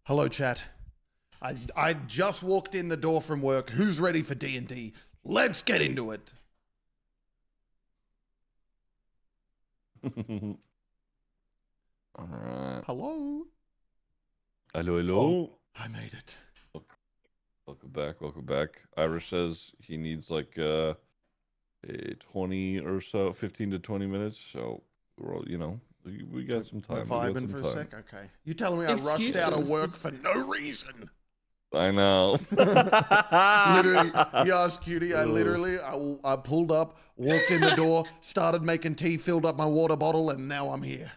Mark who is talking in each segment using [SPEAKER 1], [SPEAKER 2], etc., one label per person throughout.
[SPEAKER 1] Hello, chat. I just walked in the door from work. Who's ready for D&D? Let's get into it.
[SPEAKER 2] Alright.
[SPEAKER 1] Hello.
[SPEAKER 2] Hello, hello.
[SPEAKER 1] I made it.
[SPEAKER 2] Welcome back, welcome back. Irish says he needs like a 20 or so, 15 to 20 minutes. So we're all, you know, we got some time.
[SPEAKER 1] We're vibing for a sec? Okay. You telling me I rushed out of work for no reason?
[SPEAKER 2] I know.
[SPEAKER 1] Literally, you asked Cutie, I pulled up, walked in the door, started making tea, filled up my water bottle, and now I'm here.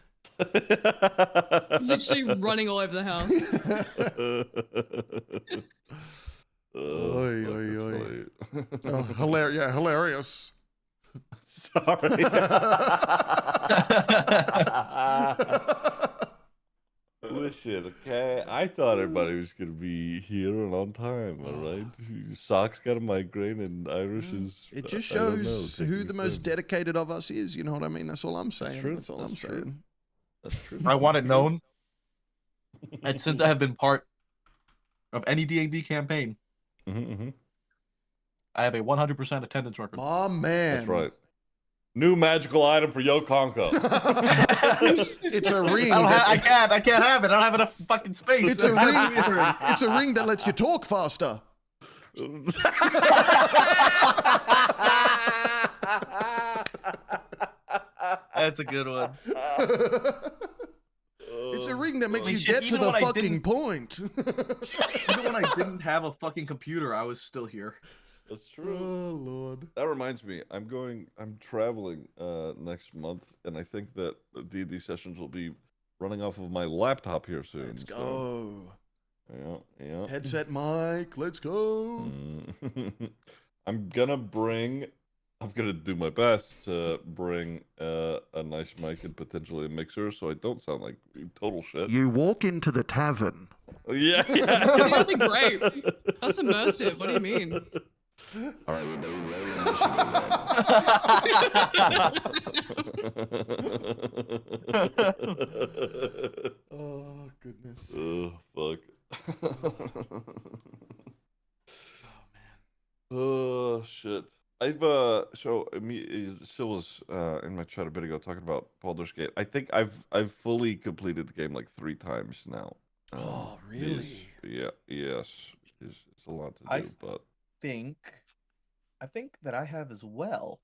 [SPEAKER 3] Literally running all over the house.
[SPEAKER 1] Oy, oy, oy. Oh, hilarious.
[SPEAKER 2] Sorry. Listen, okay? I thought everybody was going to be here and on time, all right? Sock's got a migraine and Irish is...
[SPEAKER 1] It just shows who the most dedicated of us is, you know what I mean? That's all I'm saying. That's all I'm saying.
[SPEAKER 2] That's true.
[SPEAKER 4] I want it known. And since I have been part of any D&D campaign, I have a 100% attendance record.
[SPEAKER 1] Oh, man.
[SPEAKER 2] That's right. New magical item for Yokonko.
[SPEAKER 1] It's a ring.
[SPEAKER 4] I can't have it. I don't have enough fucking space.
[SPEAKER 1] It's a ring. It's a ring that lets you talk faster.
[SPEAKER 4] That's a good one.
[SPEAKER 1] It's a ring that makes you
[SPEAKER 4] shit,
[SPEAKER 1] get to the fucking point.
[SPEAKER 4] Even when I didn't have a fucking computer, I was still here.
[SPEAKER 2] That's true.
[SPEAKER 1] Oh, Lord.
[SPEAKER 2] That reminds me, I'm traveling next month, and I think that the D&D sessions will be running off of my laptop here soon.
[SPEAKER 1] Let's go.
[SPEAKER 2] So, yeah.
[SPEAKER 1] Headset mic, let's go.
[SPEAKER 2] I'm gonna do my best to bring a nice mic and potentially a mixer, so I don't sound like total shit.
[SPEAKER 1] You walk into the tavern.
[SPEAKER 2] Yeah.
[SPEAKER 3] That'd be great. That's immersive. What do you mean?
[SPEAKER 2] All right.
[SPEAKER 1] Oh, goodness.
[SPEAKER 2] Oh, fuck.
[SPEAKER 1] Oh, man.
[SPEAKER 2] Oh, shit. So Sil was in my chat a bit ago talking about Baldur's Gate. I think I've fully completed the game like 3 times now.
[SPEAKER 1] Oh, really?
[SPEAKER 2] Yes. It's a lot to do, but
[SPEAKER 4] I think that I have as well.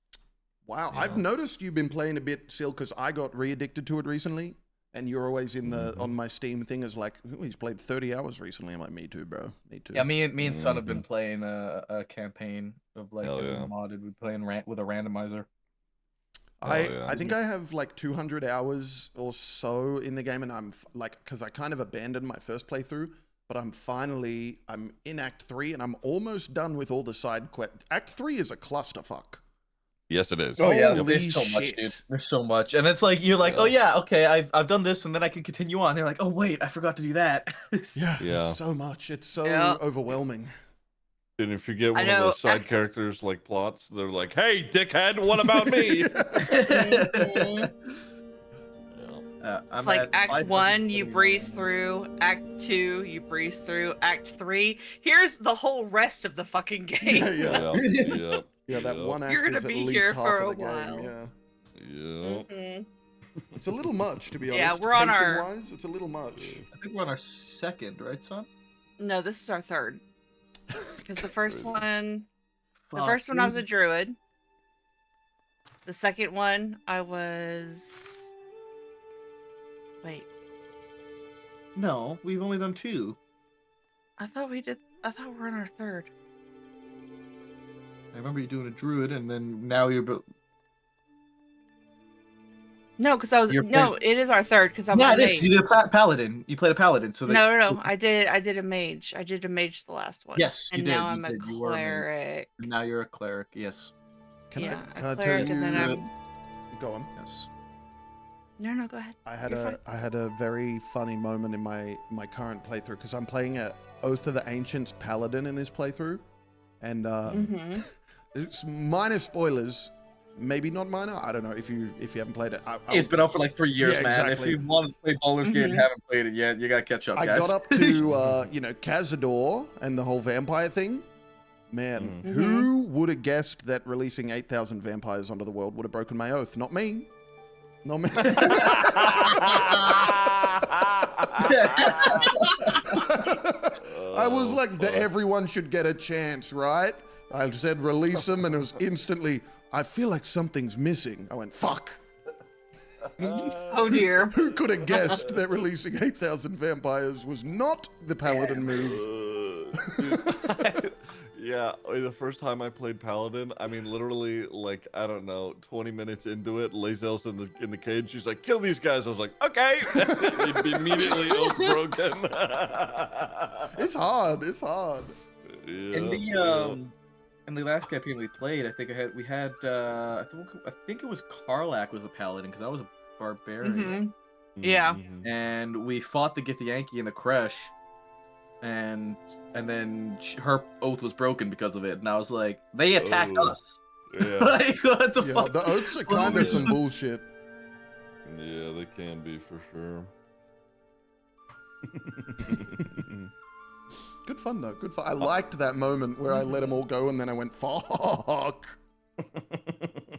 [SPEAKER 1] Wow,
[SPEAKER 2] Yeah.
[SPEAKER 1] I've noticed you've been playing a bit, Sil, because I got re-addicted to it recently, and you're always in the on my Steam thing as like, ooh, he's played 30 hours recently. I'm like, me too, bro. Me too.
[SPEAKER 4] Yeah, me and Son have been playing a campaign of like
[SPEAKER 2] Hell yeah.
[SPEAKER 4] modded. We playing with a randomizer.
[SPEAKER 1] I think I have like 200 hours or so in the game, and I'm because I kind of abandoned my first playthrough, but I'm in Act 3, and I'm almost done with all the side quests. Act 3 is a clusterfuck.
[SPEAKER 2] yes, it is.
[SPEAKER 4] Oh yeah,
[SPEAKER 1] Holy
[SPEAKER 4] there's so much,
[SPEAKER 1] shit.
[SPEAKER 4] dude. There's so much, and it's like you're like, oh yeah, okay, I've done this, and then I can continue on. They're like, oh wait, I forgot to do that.
[SPEAKER 1] Yeah,
[SPEAKER 2] Yeah.
[SPEAKER 1] there's so much. It's so overwhelming.
[SPEAKER 2] And if you get one of those side characters like plots, they're like, "Hey, dickhead, what about me?"
[SPEAKER 5] It's like Act 1, you breeze through. Act 2, you breeze through. Act 3, here's the whole rest of the fucking game.
[SPEAKER 1] Yeah, that one act
[SPEAKER 5] You're gonna
[SPEAKER 1] is at
[SPEAKER 5] be
[SPEAKER 1] least
[SPEAKER 5] here
[SPEAKER 1] half
[SPEAKER 5] for
[SPEAKER 1] of
[SPEAKER 5] a
[SPEAKER 1] the
[SPEAKER 5] while.
[SPEAKER 1] game. Yeah. It's a little much, to be honest.
[SPEAKER 5] Yeah, we're on our...
[SPEAKER 1] Pacing-wise, it's a little much.
[SPEAKER 4] I think we're on our 2nd, right, Son?
[SPEAKER 5] No, this is our 3rd. Because the first one...
[SPEAKER 4] Fuck,
[SPEAKER 5] The first one I was a druid. The second one I was... Wait.
[SPEAKER 4] No, we've only done 2.
[SPEAKER 5] I thought we were on our 3rd.
[SPEAKER 4] I remember you doing a druid, and then now you're...
[SPEAKER 5] No, because I was... No, it is our 3rd, because I was
[SPEAKER 4] Yeah,
[SPEAKER 5] a
[SPEAKER 4] it is.
[SPEAKER 5] mage.
[SPEAKER 4] You did a paladin. You played a paladin, so...
[SPEAKER 5] No. I did a mage. I did a mage the last one.
[SPEAKER 4] Yes, you
[SPEAKER 5] and
[SPEAKER 4] did.
[SPEAKER 5] now
[SPEAKER 4] You
[SPEAKER 5] I'm a
[SPEAKER 4] did. You were a mage.
[SPEAKER 5] cleric.
[SPEAKER 4] And now you're a cleric, yes.
[SPEAKER 1] Can I tell
[SPEAKER 5] cleric,
[SPEAKER 1] you?
[SPEAKER 5] and then I'm...
[SPEAKER 1] Go on.
[SPEAKER 4] Yes.
[SPEAKER 5] No, go ahead.
[SPEAKER 1] I had a very funny moment in my current playthrough because I'm playing a Oath of the Ancients paladin in this playthrough, and it's minor spoilers. maybe not minor. I don't know if you haven't played it.
[SPEAKER 4] It's been out for like 3 years,
[SPEAKER 1] Yeah,
[SPEAKER 4] man.
[SPEAKER 1] exactly.
[SPEAKER 4] If you want to play Baldur's Gate and haven't played it yet, you gotta catch up,
[SPEAKER 1] I
[SPEAKER 4] guys.
[SPEAKER 1] got up to Cazador and the whole vampire thing. Man, who would have guessed that releasing 8,000 vampires onto the world would have broken my oath? Not me. Not me. I was like, everyone should get a chance, right? I said release them, and it was instantly, I feel like something's missing. I went, fuck.
[SPEAKER 5] Oh dear.
[SPEAKER 1] Who could have guessed that releasing 8,000 vampires was not the paladin move?
[SPEAKER 2] Yeah, the first time I played Paladin, I mean, literally, like, I don't know, 20 minutes into it, Lazel's in the cage. She's like, kill these guys. I was like, okay. Immediately oath broken.
[SPEAKER 1] It's hard. It's hard.
[SPEAKER 2] Yeah,
[SPEAKER 4] in the last campaign we played, I think I think it was Karlach was the paladin because I was a barbarian.
[SPEAKER 5] Yeah.
[SPEAKER 4] And we fought the Githyanki in the Kresh. And then her oath was broken because of it, and I was like, they attacked us.
[SPEAKER 2] Yeah.
[SPEAKER 4] Like, what the fuck?
[SPEAKER 1] The oaths are kind of some bullshit.
[SPEAKER 2] Yeah, they can be for sure.
[SPEAKER 1] Good fun though. Good fun. I liked that moment where I let them all go, and then I went, fuck.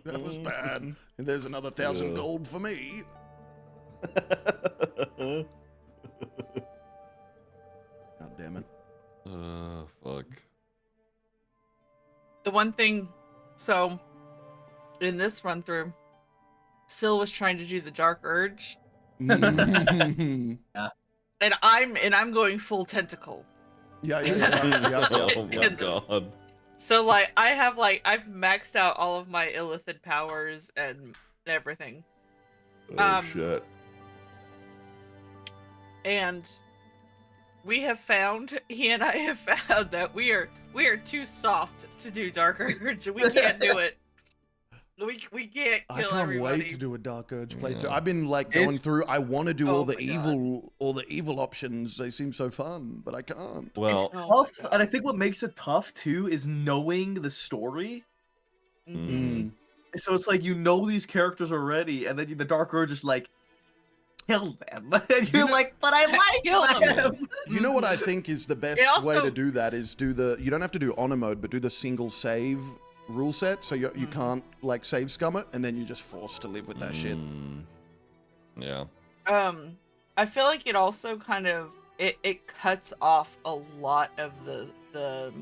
[SPEAKER 1] That was bad. And there's another 1,000 gold for me. God damn it.
[SPEAKER 2] Fuck.
[SPEAKER 5] The one thing, so in this run through, Syl was trying to do the Dark Urge, and I'm going full tentacle.
[SPEAKER 1] Yeah.
[SPEAKER 2] Oh my god.
[SPEAKER 5] So like I've maxed out all of my illithid powers and everything.
[SPEAKER 2] Oh shit.
[SPEAKER 5] And he and I have found that we are too soft to do Dark Urge. We can't do it. We can't kill
[SPEAKER 1] I can't
[SPEAKER 5] everybody.
[SPEAKER 1] wait to do a Dark Urge playthrough. I've been like going through. I want to do all the evil options. They seem so fun, but I can't.
[SPEAKER 2] Well,
[SPEAKER 4] It's tough, and I think what makes it tough too is knowing the story. So it's like you know these characters already, and then the Dark Urge is like, kill them. And you're like, but I like them.
[SPEAKER 1] You know what I think is the best way to do that is do the. You don't have to do honor mode, but do the single save rule set, so you can't like save scum it, and then you're just forced to live with that shit.
[SPEAKER 2] Yeah.
[SPEAKER 5] I feel like it also kind of it cuts off a lot of the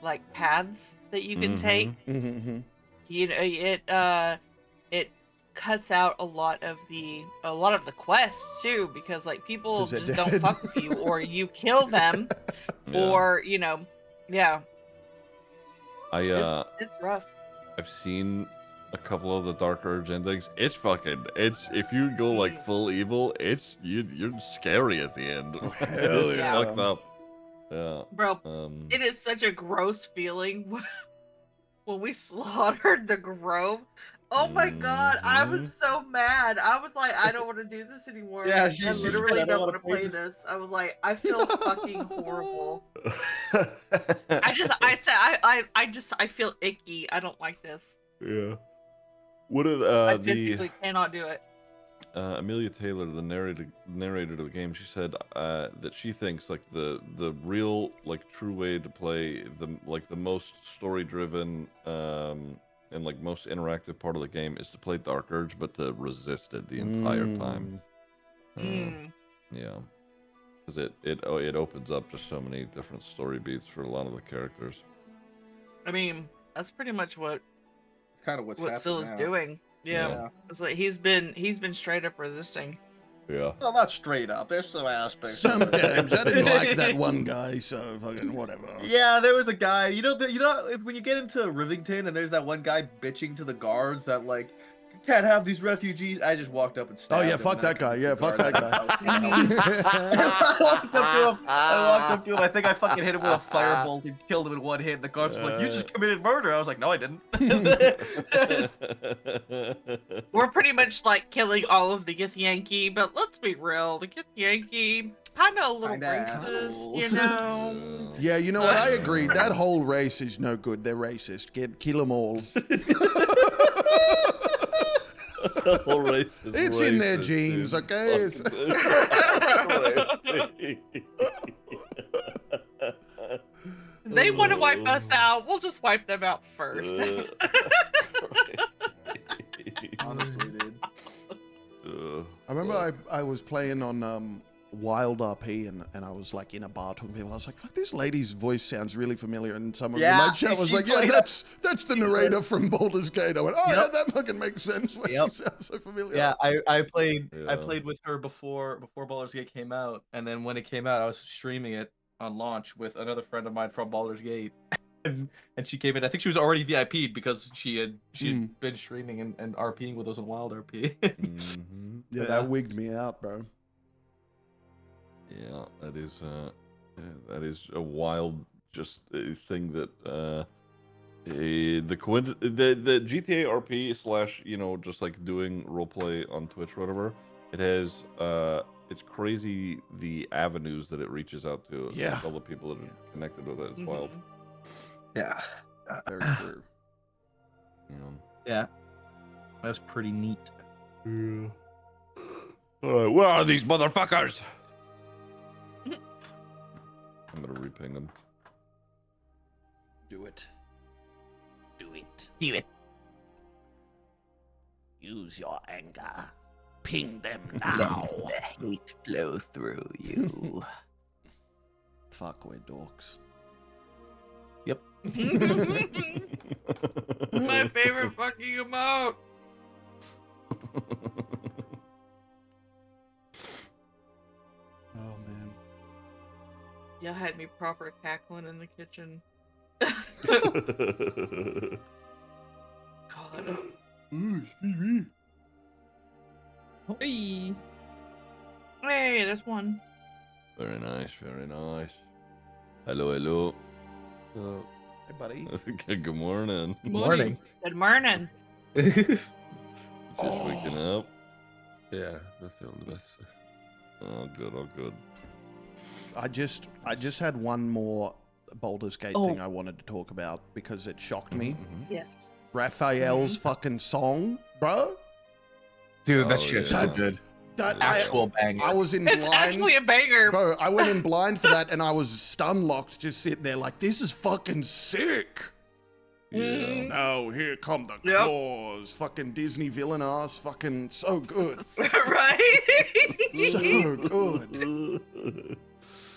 [SPEAKER 5] like paths that you can take. You know, it cuts out a lot of the quests too, because like people just don't fuck with you, or you kill them, or you know, it's rough.
[SPEAKER 2] I've seen a couple of the Dark Urge endings. It's if you go like full evil, you're scary at the end.
[SPEAKER 1] Hell yeah.
[SPEAKER 2] Fucked up. Yeah.
[SPEAKER 5] Bro, it is such a gross feeling when we slaughtered the Grove. Oh my god, I was so mad. I was like, I don't want to do this anymore.
[SPEAKER 4] Yeah,
[SPEAKER 5] I literally don't want to play this. I was like, I feel fucking horrible. I feel icky. I don't like this.
[SPEAKER 2] Yeah. What did
[SPEAKER 5] I physically cannot do it.
[SPEAKER 2] Amelia Taylor, the narrator of the game, she said that she thinks like the real like true way to play the most story driven and like most interactive part of the game is to play Dark Urge, but to resist it the entire time. Yeah, because it opens up just so many different story beats for a lot of the characters.
[SPEAKER 5] I mean, that's pretty much what
[SPEAKER 4] what's
[SPEAKER 5] Syl is doing. Yeah. It's like he's been straight up resisting.
[SPEAKER 2] Yeah.
[SPEAKER 4] Well, not straight up. There's some aspects.
[SPEAKER 1] Sometimes I didn't like that one guy, so fucking whatever.
[SPEAKER 4] Yeah, there was a guy. You know, if when you get into Rivington and there's that one guy bitching to the guards that like can't have these refugees. I just walked up and stabbed him.
[SPEAKER 1] Fuck that guy. Yeah, fuck that guy.
[SPEAKER 4] I walked up to him. I think I fucking hit him with a firebolt and killed him in one hit. And the guards was like, "You just committed murder." I was like, "No, I didn't."
[SPEAKER 5] We're pretty much like killing all of the Githyanki, but let's be real, the Githyanki kind of a little racist, you know?
[SPEAKER 1] Yeah, you know what? I agree. That whole race is no good. They're racist. Kill them all.
[SPEAKER 2] The whole race is
[SPEAKER 1] It's in their
[SPEAKER 2] racist,
[SPEAKER 1] genes,
[SPEAKER 2] dude.
[SPEAKER 1] okay?
[SPEAKER 5] They want to wipe us out. We'll just wipe them out first.
[SPEAKER 4] Honestly, dude.
[SPEAKER 1] I remember I was playing on Wild RP and I was like in a bar talking to people. I was like, fuck, this lady's voice sounds really familiar. And someone in my chat was
[SPEAKER 4] she
[SPEAKER 1] like, yeah,
[SPEAKER 4] played
[SPEAKER 1] that's the narrator from Baldur's Gate. I went, oh yeah,
[SPEAKER 4] Yep.
[SPEAKER 1] that fucking makes sense. Like,
[SPEAKER 4] Yep.
[SPEAKER 1] she sounds so familiar.
[SPEAKER 4] Yeah, I played
[SPEAKER 2] Yeah.
[SPEAKER 4] I played with her before Baldur's Gate came out, and then when it came out, I was streaming it on launch with another friend of mine from Baldur's Gate, and she came in. I think she was already VIP'd because she had been streaming and RPing with us on Wild RP.
[SPEAKER 2] Mhm.
[SPEAKER 1] Yeah, that wigged me out, bro.
[SPEAKER 2] Yeah, that is a wild thing that the GTA RP slash just like doing roleplay on Twitch or whatever, it has it's crazy the avenues that it reaches out to.
[SPEAKER 1] Yeah.
[SPEAKER 2] Like, all the people that are connected with it. It's wild.
[SPEAKER 4] Yeah.
[SPEAKER 1] Very true.
[SPEAKER 4] Yeah. That was pretty neat.
[SPEAKER 2] Yeah. Where are these motherfuckers? I'm gonna reping them.
[SPEAKER 1] Do it.
[SPEAKER 6] Do it.
[SPEAKER 4] Do it.
[SPEAKER 6] Use your anger. Ping them now.
[SPEAKER 4] Hate flow through you.
[SPEAKER 1] Fuck, we're dorks.
[SPEAKER 5] My favorite fucking emote.
[SPEAKER 1] Oh man.
[SPEAKER 5] Y'all had me proper cackling in the kitchen. God.
[SPEAKER 3] Hey.
[SPEAKER 5] Hey, there's one.
[SPEAKER 2] Very nice, very nice. Hello, hello.
[SPEAKER 1] Hey, buddy.
[SPEAKER 2] Good morning.
[SPEAKER 4] Morning.
[SPEAKER 5] Good morning.
[SPEAKER 2] Just
[SPEAKER 1] Oh.
[SPEAKER 2] waking up.
[SPEAKER 7] Yeah, not feeling the best.
[SPEAKER 2] Oh, good, oh, good.
[SPEAKER 1] I just had one more Baldur's Gate
[SPEAKER 4] Oh.
[SPEAKER 1] thing I wanted to talk about because it shocked me.
[SPEAKER 2] Mhm.
[SPEAKER 5] Yes.
[SPEAKER 1] Raphael's fucking song, bro.
[SPEAKER 4] Dude, that
[SPEAKER 2] Oh,
[SPEAKER 4] shit's
[SPEAKER 2] yeah.
[SPEAKER 4] so good.
[SPEAKER 1] That
[SPEAKER 4] Actual banger.
[SPEAKER 1] I was in
[SPEAKER 5] It's
[SPEAKER 1] blind.
[SPEAKER 5] actually a banger.
[SPEAKER 1] Bro, I went in blind for that and I was stun locked just sitting there like, this is fucking sick.
[SPEAKER 5] Mhm.
[SPEAKER 1] Now here come the
[SPEAKER 5] Yep.
[SPEAKER 1] claws. Fucking Disney villain ass. Fucking so good.
[SPEAKER 5] Right?
[SPEAKER 1] So good.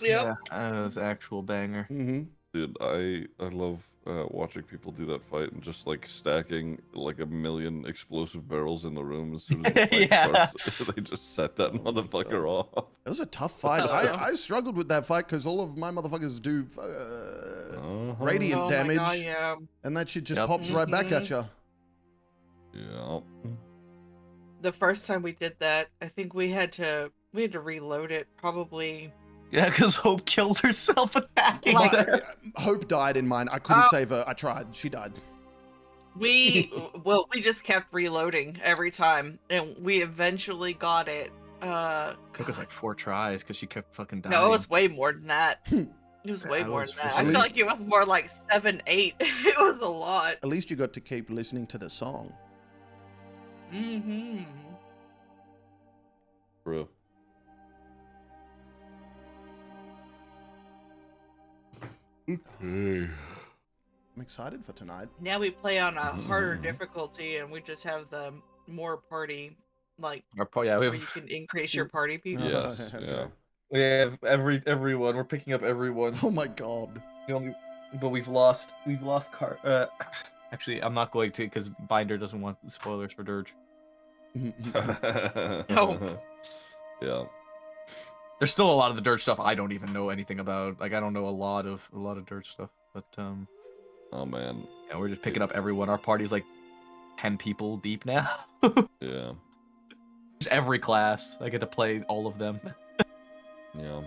[SPEAKER 5] Yep.
[SPEAKER 4] Yeah, that was actual banger.
[SPEAKER 1] Mm-hmm.
[SPEAKER 2] Dude, I love watching people do that fight and just like stacking like a million explosive barrels in the room as soon as the fight
[SPEAKER 4] Yeah.
[SPEAKER 2] starts. They just set that motherfucker off.
[SPEAKER 1] It was a tough fight. I struggled with that fight because all of my motherfuckers do radiant
[SPEAKER 5] Oh my
[SPEAKER 1] damage,
[SPEAKER 5] God, yeah.
[SPEAKER 1] and that shit just
[SPEAKER 4] Yep.
[SPEAKER 1] pops right back at you.
[SPEAKER 2] Yeah.
[SPEAKER 5] The first time we did that, I think we had to reload it probably.
[SPEAKER 4] Yeah, because Hope killed herself attacking
[SPEAKER 5] Like-
[SPEAKER 4] there.
[SPEAKER 1] Hope died in mine. I couldn't save her. I tried. She died.
[SPEAKER 5] We just kept reloading every time, and we eventually got it.
[SPEAKER 4] Took us like 4 tries because she kept fucking dying.
[SPEAKER 5] No, it was way more than that. It was way
[SPEAKER 4] Yeah, it
[SPEAKER 5] more
[SPEAKER 4] was
[SPEAKER 5] than
[SPEAKER 4] for
[SPEAKER 5] that. I
[SPEAKER 1] sure.
[SPEAKER 5] feel like it was more like 7, 8. It was a lot.
[SPEAKER 1] At least you got to keep listening to the song.
[SPEAKER 5] Mm-hmm.
[SPEAKER 2] Bro. Okay.
[SPEAKER 1] I'm excited for tonight.
[SPEAKER 5] Now we play on a harder difficulty, and we just have the more party, like
[SPEAKER 4] Yeah, we
[SPEAKER 5] where you
[SPEAKER 4] have,
[SPEAKER 5] can increase your party people.
[SPEAKER 2] Yes,
[SPEAKER 1] Okay.
[SPEAKER 2] yeah.
[SPEAKER 4] we have everyone. We're picking up everyone.
[SPEAKER 1] Oh my god.
[SPEAKER 4] But we've lost car. Actually, I'm not going to because Binder doesn't want spoilers for Dirge.
[SPEAKER 5] Oh.
[SPEAKER 2] Yeah.
[SPEAKER 4] There's still a lot of the Dirge stuff I don't even know anything about. Like I don't know a lot of Dirge stuff. But
[SPEAKER 2] Oh man.
[SPEAKER 4] yeah, we're just picking up everyone. Our party's like 10 people deep now.
[SPEAKER 2] Yeah.
[SPEAKER 4] Just every class. I get to play all of them.
[SPEAKER 2] Yeah.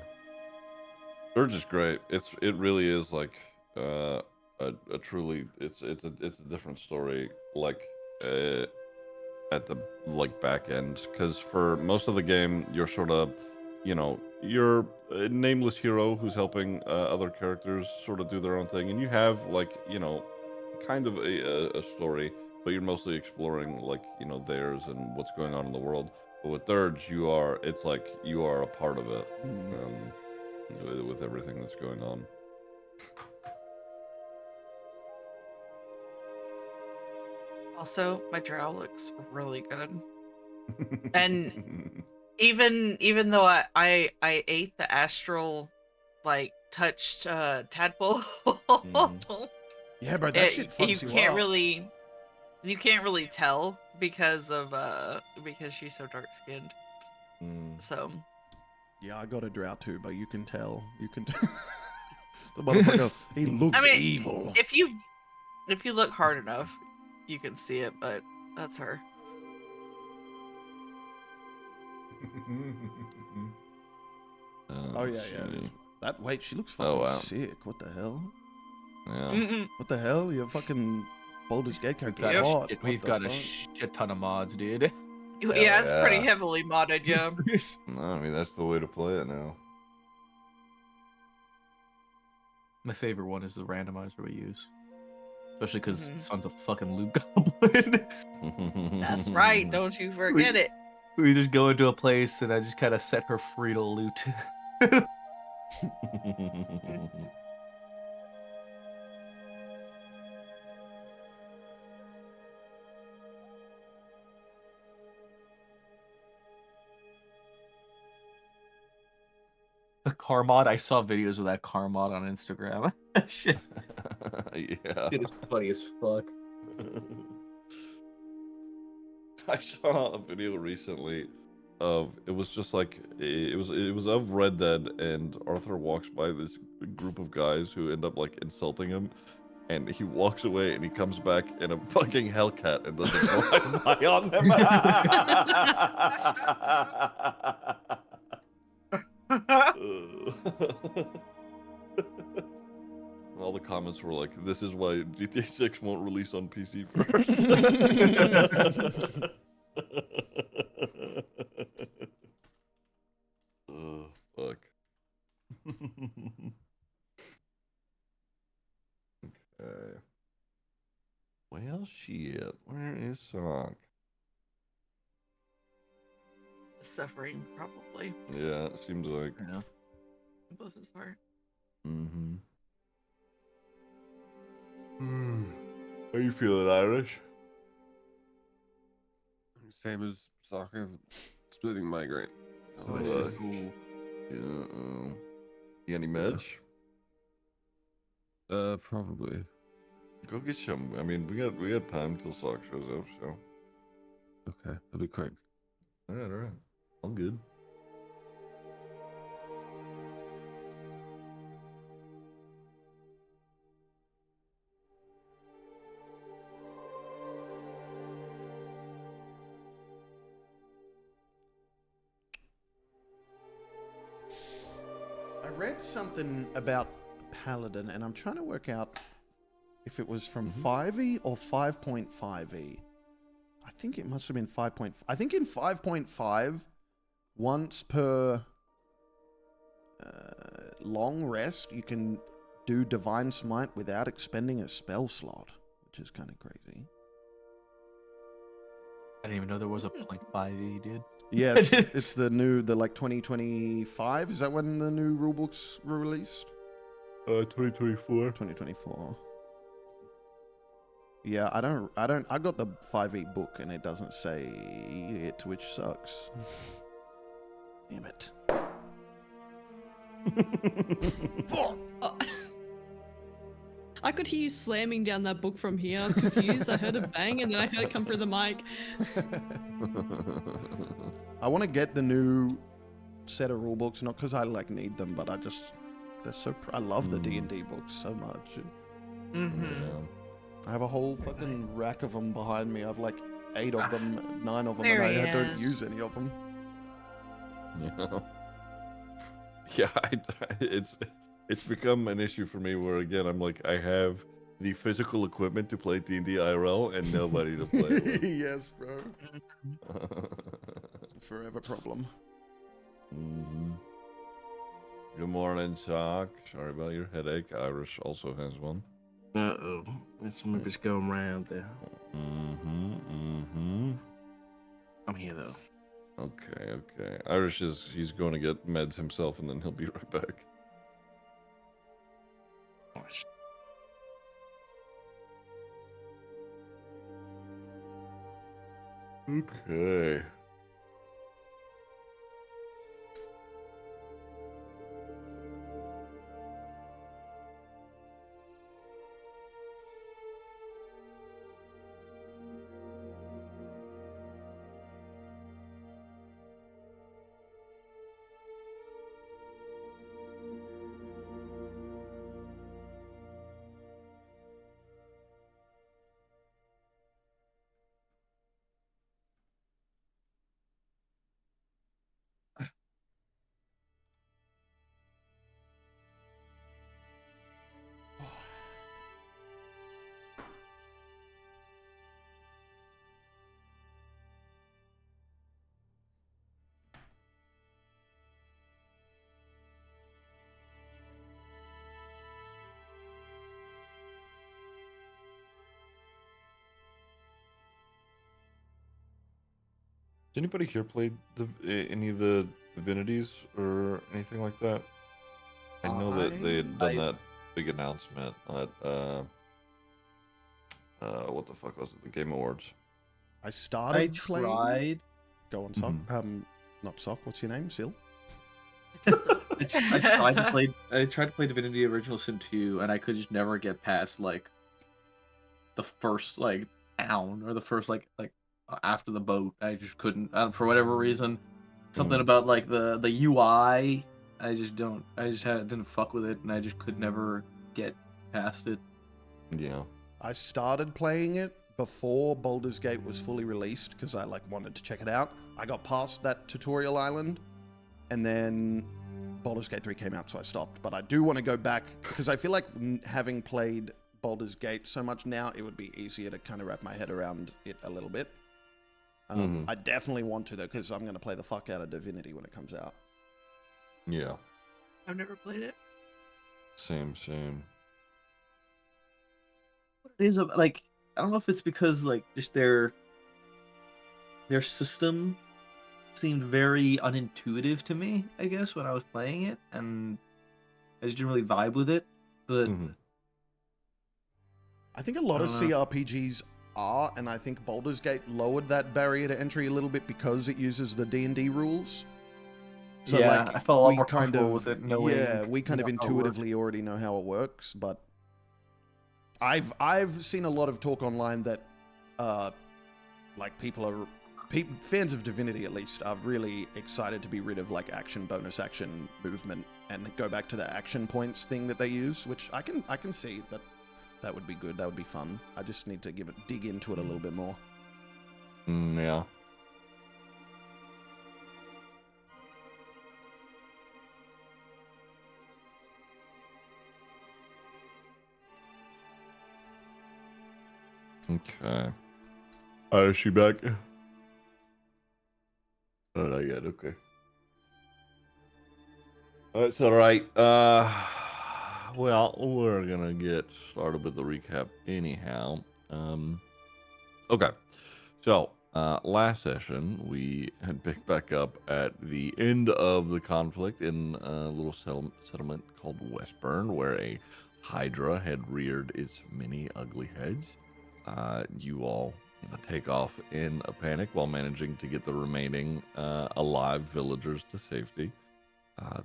[SPEAKER 2] Dirge is great. It really is like a truly it's a different story like at the like back end, because for most of the game you're sort of you're a nameless hero who's helping other characters sort of do their own thing, and you have like kind of a story, but you're mostly exploring like theirs and what's going on in the world. But with thirds, it's like you are a part of it, with everything that's going on.
[SPEAKER 5] Also, my drow looks really good. And even though I ate the astral, like, touched tadpole,
[SPEAKER 1] Yeah, bro, that shit fucks you up.
[SPEAKER 5] You can't really tell because she's so dark skinned. So
[SPEAKER 1] yeah, I got a drow too, but you can tell. The motherfucker, he looks evil.
[SPEAKER 5] If you look hard enough, you can see it, but that's her.
[SPEAKER 1] Oh yeah. Wait, she looks fucking sick. What the hell?
[SPEAKER 2] Yeah.
[SPEAKER 1] What the hell? You're fucking Baldur's Gate character.
[SPEAKER 4] We've got a shit ton of mods, dude.
[SPEAKER 5] Yeah, it's pretty heavily modded, yeah.
[SPEAKER 2] No, I mean that's the way to play it now.
[SPEAKER 4] My favorite one is the randomizer we use. Especially because Son's a fucking loot goblin.
[SPEAKER 5] That's right, don't you forget it.
[SPEAKER 4] We just go into a place and I just kind of set her free to loot. The car mod, I saw videos of that car mod on Instagram. Shit.
[SPEAKER 2] Yeah.
[SPEAKER 4] It is funny as fuck.
[SPEAKER 2] I saw a video recently of it was just like it was of Red Dead, and Arthur walks by this group of guys who end up like insulting him, and he walks away and he comes back in a fucking Hellcat and does a drive-by on them. All the comments were like, "This is why GTA 6 won't release on PC first." Oh, fuck. Okay. Well, shit. Where is Sock?
[SPEAKER 5] Suffering, probably.
[SPEAKER 2] Yeah, it seems like.
[SPEAKER 4] Yeah.
[SPEAKER 5] Bless his heart.
[SPEAKER 2] Mm-hmm. How you feeling, Irish?
[SPEAKER 7] Same as soccer, splitting migraine.
[SPEAKER 2] Oh,
[SPEAKER 7] Cool.
[SPEAKER 2] Yeah. You got any meds?
[SPEAKER 7] Probably.
[SPEAKER 2] Go get some. I mean, we got time till Sock shows up, so.
[SPEAKER 7] Okay, I'll be quick.
[SPEAKER 2] All right. I'm good.
[SPEAKER 1] I read something about Paladin, and I'm trying to work out if it was from 5e or 5.5e. I think it must have been 5. I think in 5.5, once per long rest, you can do Divine Smite without expending a spell slot, which is kind of crazy.
[SPEAKER 4] I didn't even know there was a 0.5e, dude.
[SPEAKER 1] Yeah, it's the like 2025. Is that when the new rulebooks were released?
[SPEAKER 2] 2024.
[SPEAKER 1] 2024. Yeah, I got the 5e book and it doesn't say it, which sucks. Damn it.
[SPEAKER 3] I could hear you slamming down that book from here. I was confused. I heard a bang and then I heard it come through the mic.
[SPEAKER 1] I want to get the new set of rulebooks, not because I like need them, but I love the D&D books so much.
[SPEAKER 5] Mm-hmm.
[SPEAKER 2] Yeah.
[SPEAKER 1] I have a whole fucking rack of them behind me. I've like 8 of them, 9 of them,
[SPEAKER 5] There
[SPEAKER 1] and
[SPEAKER 5] he
[SPEAKER 1] I don't
[SPEAKER 5] is.
[SPEAKER 1] use any of them.
[SPEAKER 2] Yeah, it's become an issue for me where again I'm like I have the physical equipment to play D&D IRL and nobody to play with.
[SPEAKER 1] Yes, bro. Forever problem.
[SPEAKER 2] Good morning, Sock. Sorry about your headache. Irish also has one.
[SPEAKER 6] Uh-oh. There's some just going around there.
[SPEAKER 4] I'm here though.
[SPEAKER 2] Okay. Irish he's going to get meds himself, and then he'll be right back. Okay. Has anybody here played any of the divinities or anything like that? I know that they had done that big announcement at what the fuck was it? The Game Awards.
[SPEAKER 1] I started playing.
[SPEAKER 4] Tried.
[SPEAKER 1] Go on, Sock. Not Sock. What's your name? Sil.
[SPEAKER 4] I tried to play Divinity Original Sin 2, and I could just never get past like the first like town or the first like after the boat. I just couldn't for whatever reason. Something about like the UI. I just didn't fuck with it, and I just could never get past it.
[SPEAKER 2] Yeah.
[SPEAKER 1] I started playing it before Baldur's Gate was fully released because I like wanted to check it out. I got past that tutorial island, and then Baldur's Gate 3 came out, so I stopped. But I do want to go back because I feel like having played Baldur's Gate so much now, it would be easier to kind of wrap my head around it a little bit. I definitely want to though, because I'm going to play the fuck out of Divinity when it comes out.
[SPEAKER 2] Yeah.
[SPEAKER 5] I've never played it.
[SPEAKER 2] Same.
[SPEAKER 4] It is like I don't know if it's because like just their system seemed very unintuitive to me, I guess, when I was playing it, and I just didn't really vibe with it. But
[SPEAKER 1] I think a lot of CRPGs are, and I think Baldur's Gate lowered that barrier to entry a little bit because it uses the D&D rules. So
[SPEAKER 4] yeah,
[SPEAKER 1] like,
[SPEAKER 4] I felt a lot more
[SPEAKER 1] kind
[SPEAKER 4] comfortable
[SPEAKER 1] of,
[SPEAKER 4] with it. Knowing,
[SPEAKER 1] yeah, we kind of intuitively already know how it works, but I've seen a lot of talk online that like fans of Divinity at least are really excited to be rid of like bonus action movement and go back to the action points thing that they use, which I can see that would be good. That would be fun. I just need to dig into it a little bit more.
[SPEAKER 2] Yeah. Okay. Is she back? Oh, not yet. Okay. That's all right. Well, we're gonna get started with the recap anyhow. Okay. So, last session we had picked back up at the end of the conflict in a little settlement called Westburn, where a Hydra had reared its many ugly heads. You all take off in a panic while managing to get the remaining alive villagers to safety.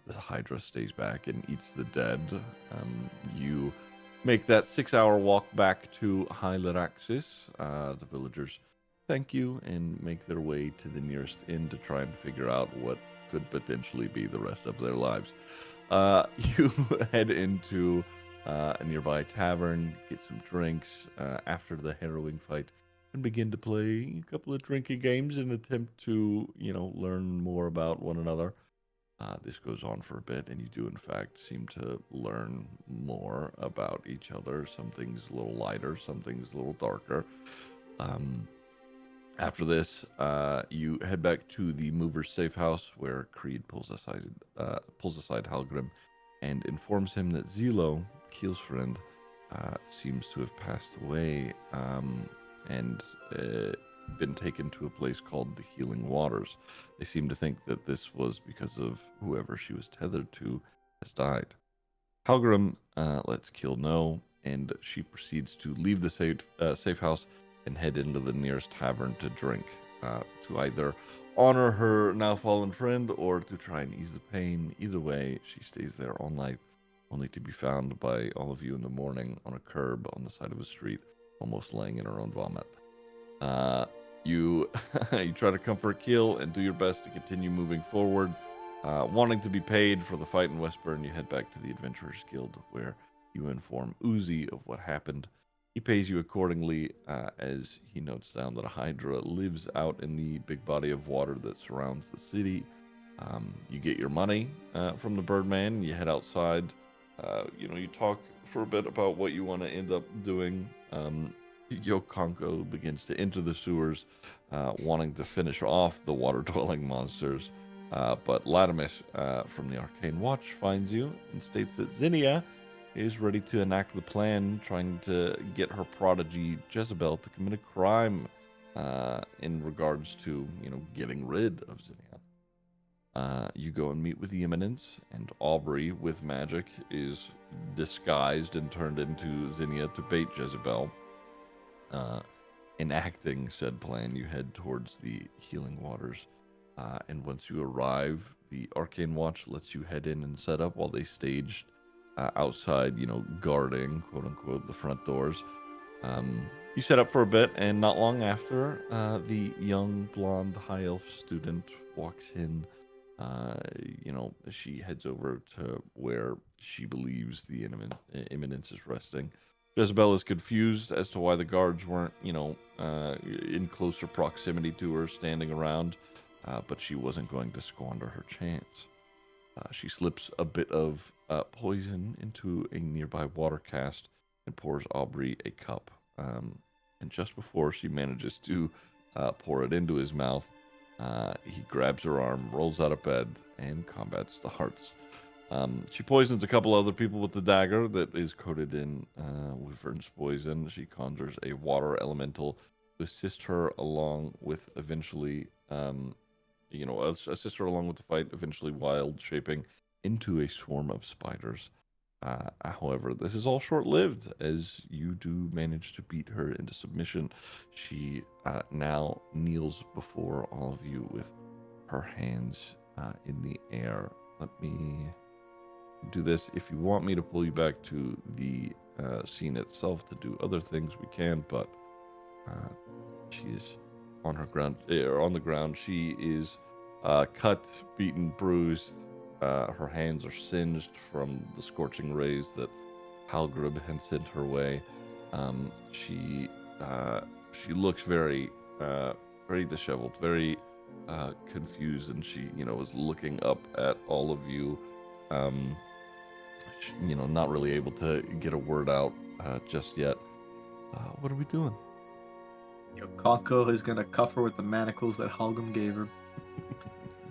[SPEAKER 2] The Hydra stays back and eats the dead. You make that 6-hour walk back to High Lyraxis. The villagers thank you and make their way to the nearest inn to try and figure out what could potentially be the rest of their lives. You head into a nearby tavern, get some drinks after the harrowing fight, and begin to play a couple of drinking games in an attempt to, learn more about one another. This goes on for a bit, and you do, in fact, seem to learn more about each other. Some things a little lighter, some things a little darker. After this, you head back to the Mover's safe house, where Creed pulls aside Halgrim and informs him that Zelo, Keel's friend, seems to have passed away and been taken to a place called the Healing Waters. They seem to think that this was because of whoever she was tethered to has died. Halgrim lets Kiel know, and she proceeds to leave the safe house and head into the nearest tavern to drink, to either honor her now fallen friend or to try and ease the pain. Either way, she stays there all night, only to be found by all of you in the morning on a curb on the side of a street, almost laying in her own vomit. You try to comfort Kiel and do your best to continue moving forward. Wanting to be paid for the fight in Westburn, you head back to the Adventurers Guild, where you inform Uzi of what happened. He pays you accordingly, as he notes down that a Hydra lives out in the big body of water that surrounds the city. You get your money from the Birdman. You head outside. You talk for a bit about what you want to end up doing. Yokonko begins to enter the sewers, wanting to finish off the water-dwelling monsters. But Latimus from the Arcane Watch finds you and states that Zinnia is ready to enact the plan, trying to get her prodigy Jezebel to commit a crime in regards to, getting rid of Zinnia. You go and meet with the Imminence, and Aubrey, with magic, is disguised and turned into Zinnia to bait Jezebel. Enacting said plan, you head towards the Healing Waters. And once you arrive, the Arcane Watch lets you head in and set up while they staged outside, guarding, quote unquote, the front doors. You set up for a bit, and not long after, the young blonde high elf student walks in. She heads over to where she believes the Imminence is resting. Jezebel is confused as to why the guards weren't, in closer proximity to her, standing around, but she wasn't going to squander her chance. She slips a bit of poison into a nearby water cast and pours Aubrey a cup. And just before she manages to pour it into his mouth, he grabs her arm, rolls out of bed, and combats the hearts. She poisons a couple other people with the dagger that is coated in Wyvern's poison. She conjures a water elemental to assist her along with eventually, assist her along with the fight, eventually wild shaping into a swarm of spiders. However, this is all short-lived, as you do manage to beat her into submission. She now kneels before all of you with her hands in the air. Let me do this. If you want me to pull you back to the scene itself to do other things, we can, but she is on the ground. She is cut, beaten, bruised. Her hands are singed from the scorching rays that Halgrib had sent her way. She looks very disheveled, very confused, and she, is looking up at all of you. Not really able to get a word out just yet. What are we doing?
[SPEAKER 4] Yokonko is gonna cuff her with the manacles that Halgrim gave her.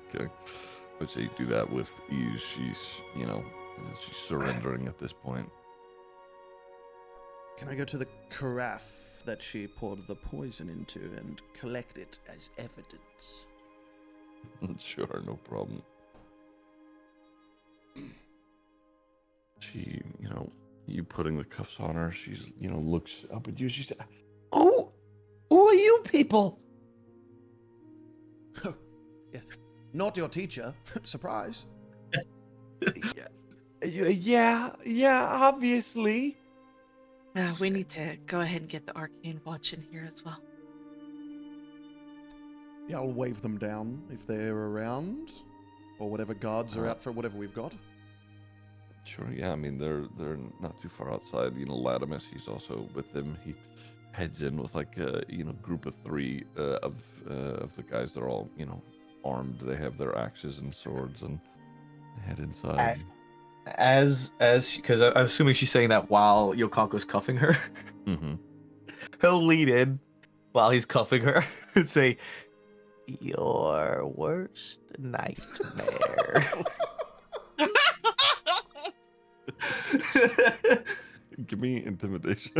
[SPEAKER 2] Okay. I would say do that with ease. She's surrendering at this point.
[SPEAKER 1] Can I go to the carafe that she poured the poison into and collect it as evidence?
[SPEAKER 2] Sure, no problem. She, you putting the cuffs on her, she's, looks up at you. She said, "Who are you people?"
[SPEAKER 1] Oh, yes. Not your teacher. Surprise.
[SPEAKER 2] Yeah, obviously.
[SPEAKER 5] We need to go ahead and get the Arcane Watch in here as well.
[SPEAKER 1] Yeah, I'll wave them down if they're around, or whatever guards are out for whatever we've got.
[SPEAKER 2] Sure, yeah. I mean, they're not too far outside. Latimus, he's also with them. He heads in with like a group of three of the guys. They're all armed. They have their axes and swords, and they head inside.
[SPEAKER 4] Because I'm assuming she's saying that while Yokonko's cuffing her.
[SPEAKER 2] Mm-hmm.
[SPEAKER 4] He'll lean in while he's cuffing her and say, "Your worst nightmare."
[SPEAKER 2] Give me intimidation.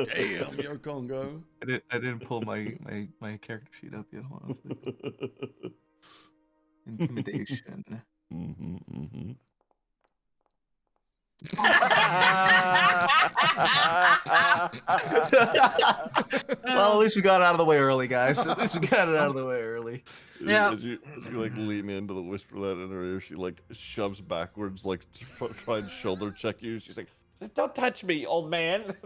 [SPEAKER 1] Damn, yo, Congo.
[SPEAKER 4] I didn't pull my character sheet up yet. Hold on a second. Intimidation. Well, at least we got it out of the way early, guys. At least we got it out of the way early.
[SPEAKER 5] Yeah.
[SPEAKER 2] As you like lean into the whisper that in her ear, she like shoves backwards, like to try and shoulder check you. She's like, "Don't touch me, old man."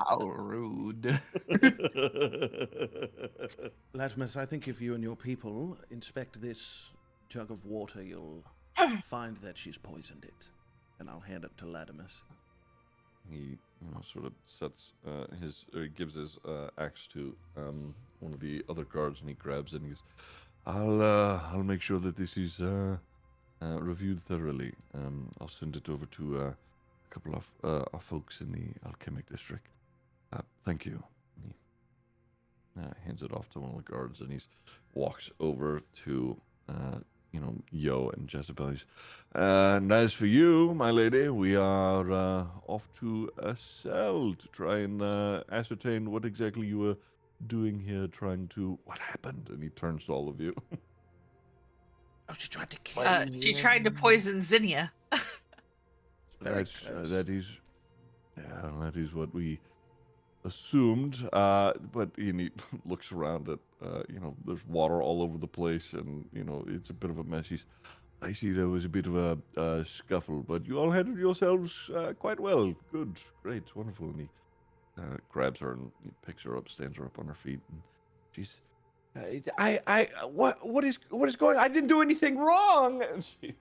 [SPEAKER 4] How rude.
[SPEAKER 1] Latimus, I think if you and your people inspect this jug of water, you'll find that she's poisoned it. And I'll hand it to Latimus.
[SPEAKER 2] He, sort of sets gives his axe to one of the other guards, and he grabs it and he goes, I'll make sure that this is reviewed thoroughly. I'll send it over to a couple of our folks in the alchemic district. Thank you. He hands it off to one of the guards, and he walks over to Yo and Jezebel. He's, and as for you, my lady, we are off to a cell to try and ascertain what exactly you were doing here, what happened? And he turns to all of you.
[SPEAKER 1] Oh, she tried to kill you.
[SPEAKER 5] She tried to poison Zinnia.
[SPEAKER 2] That is what we assumed. But he looks around at, there's water all over the place, and, it's a bit of a mess. I see there was a bit of a scuffle, but you all handled yourselves quite well. Good, great, wonderful. And he grabs her and he picks her up, stands her up on her feet, and she's, what is going? I didn't do anything wrong. And he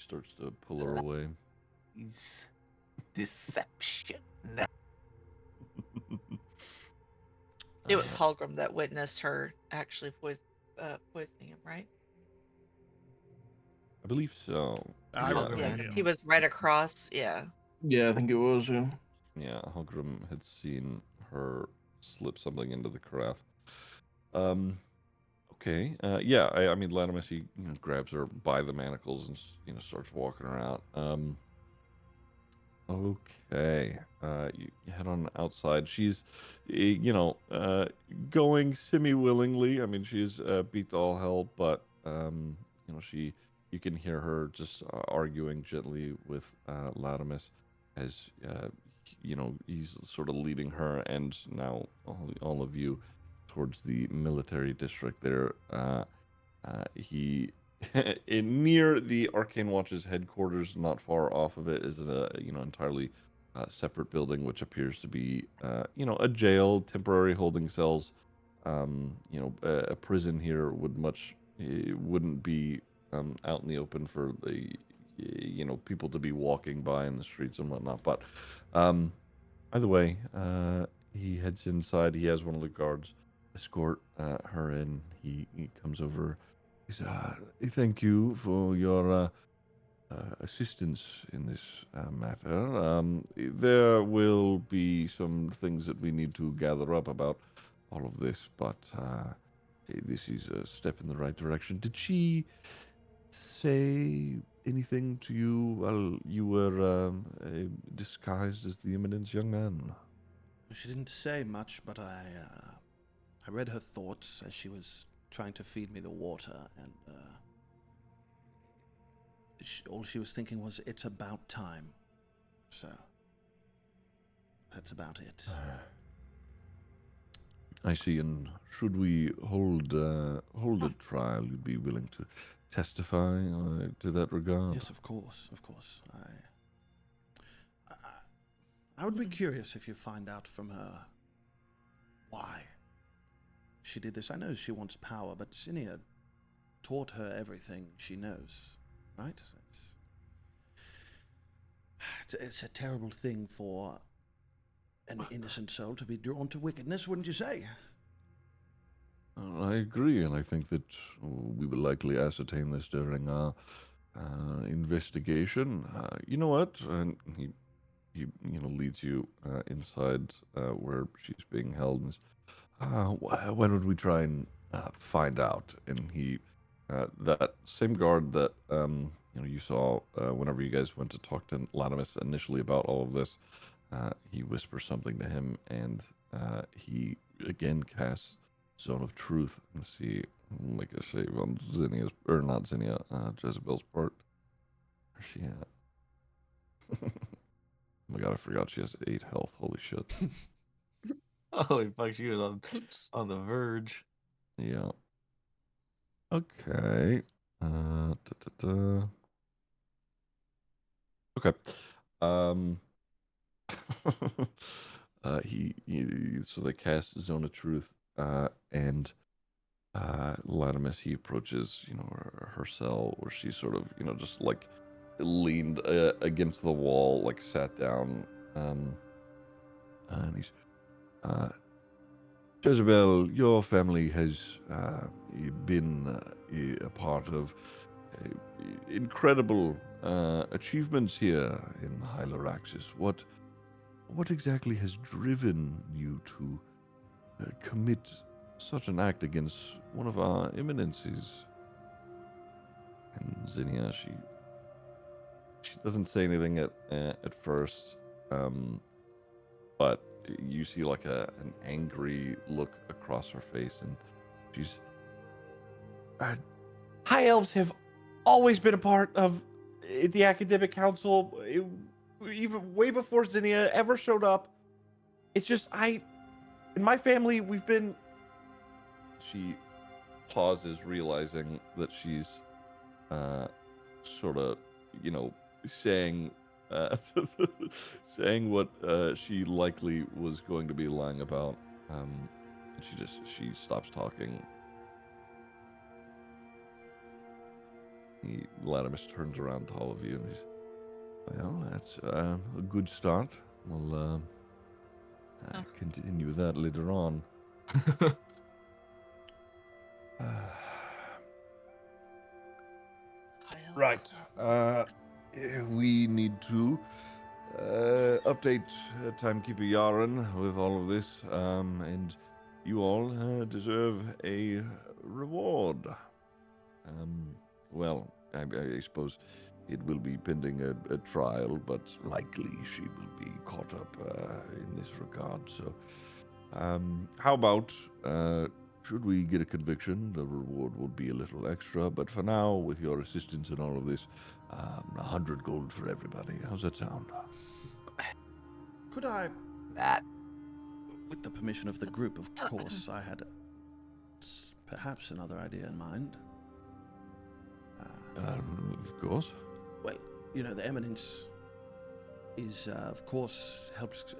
[SPEAKER 2] starts to pull her away.
[SPEAKER 6] It's deception.
[SPEAKER 5] It was Hallgrim that witnessed her actually poisoning him, right?
[SPEAKER 2] I believe so.
[SPEAKER 5] Yeah, because he was right across. Yeah.
[SPEAKER 4] Yeah, I think it was. Yeah.
[SPEAKER 2] Yeah, Hallgrim had seen her slip something into the carafe. Okay. I mean, Latimus, he grabs her by the manacles and starts walking her out. Okay. You head on outside. She's, going semi-willingly. I mean, she's beat all hell, but you can hear her just arguing gently with Latimus as he's sort of leading her and now all of you towards the military district there. He near the Arcane Watch's headquarters, not far off of it, is an entirely separate building, which appears to be a jail, temporary holding cells. A prison here wouldn't be out in the open for the people to be walking by in the streets and whatnot. But either way, he heads inside. He has one of the guards escort her in. He comes over. He says, "Thank you for your assistance in this matter. There will be some things that we need to gather up about all of this, but this is a step in the right direction." Did she say anything to you while you were disguised as the Eminence, young man?
[SPEAKER 1] She didn't say much, but I read her thoughts as she was trying to feed me the water, and all she was thinking was, "It's about time." So that's about it.
[SPEAKER 2] I see. And should we hold a trial, you'd be willing to testify to that regard?
[SPEAKER 1] Yes, of course, of course. I would be curious if you find out from her why she did this. I know she wants power, but Zinnia taught her everything she knows, right? It's a terrible thing for an innocent soul to be drawn to wickedness, wouldn't you say?
[SPEAKER 2] I agree, and I think that we will likely ascertain this during our investigation. You know what? And he leads you inside where she's being held. And why don't we try and find out? And he, that same guard that you saw whenever you guys went to talk to Latimus initially about all of this, he whispers something to him, and he again casts Zone of Truth. Let's see, make a save on Zinnia's, or not Zinnia, Jezebel's part. Where's she at? Oh my god, I forgot she has 8 health. Holy shit.
[SPEAKER 4] Holy fuck, she was on the verge.
[SPEAKER 2] Yeah. Okay. Okay. So they cast Zone of Truth, and Latimus, he approaches, her cell where she's sort of, just like leaned against the wall, like sat down, and he's, Jezebel, your family has been a part of incredible achievements here in Hyloraxis. What exactly has driven you to commit such an act against one of our eminences? And Zinnia, she doesn't say anything at first, but you see like an angry look across her face, and she's
[SPEAKER 8] High elves have always been a part of the academic council, even way before Zinnia ever showed up. It's just in my family, we've been.
[SPEAKER 2] She pauses, realizing that she's sort of, saying saying what she likely was going to be lying about. And she stops talking. Latimus turns around to all of you and he's, well, that's a good start. We'll continue that later on. Right. We need to update Timekeeper Yaren with all of this, and you all deserve a reward. Well, I suppose it will be pending a trial, but likely she will be caught up in this regard. So, how about, should we get a conviction, the reward will be a little extra, but for now, with your assistance in all of this, 100 gold for everybody. How's that sound?
[SPEAKER 1] Could I...
[SPEAKER 4] That.
[SPEAKER 1] With the permission of the group, of course, I had perhaps another idea in mind.
[SPEAKER 2] Of course.
[SPEAKER 1] Well, the Eminence is, of course, helps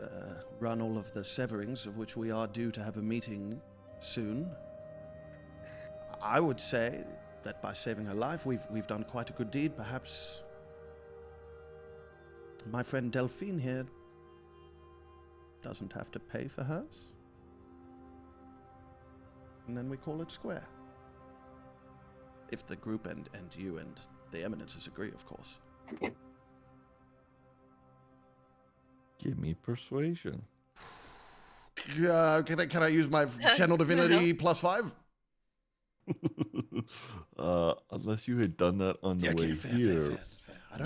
[SPEAKER 1] run all of the severings, of which we are due to have a meeting soon. I would say that by saving her life, we've done quite a good deed. Perhaps my friend Delphine here doesn't have to pay for hers. And then we call it square. If the group and you and the Eminences agree, of course.
[SPEAKER 2] Give me persuasion.
[SPEAKER 1] Can I use my channel divinity +5?
[SPEAKER 2] Unless you had done that on the way here.
[SPEAKER 1] Fair. I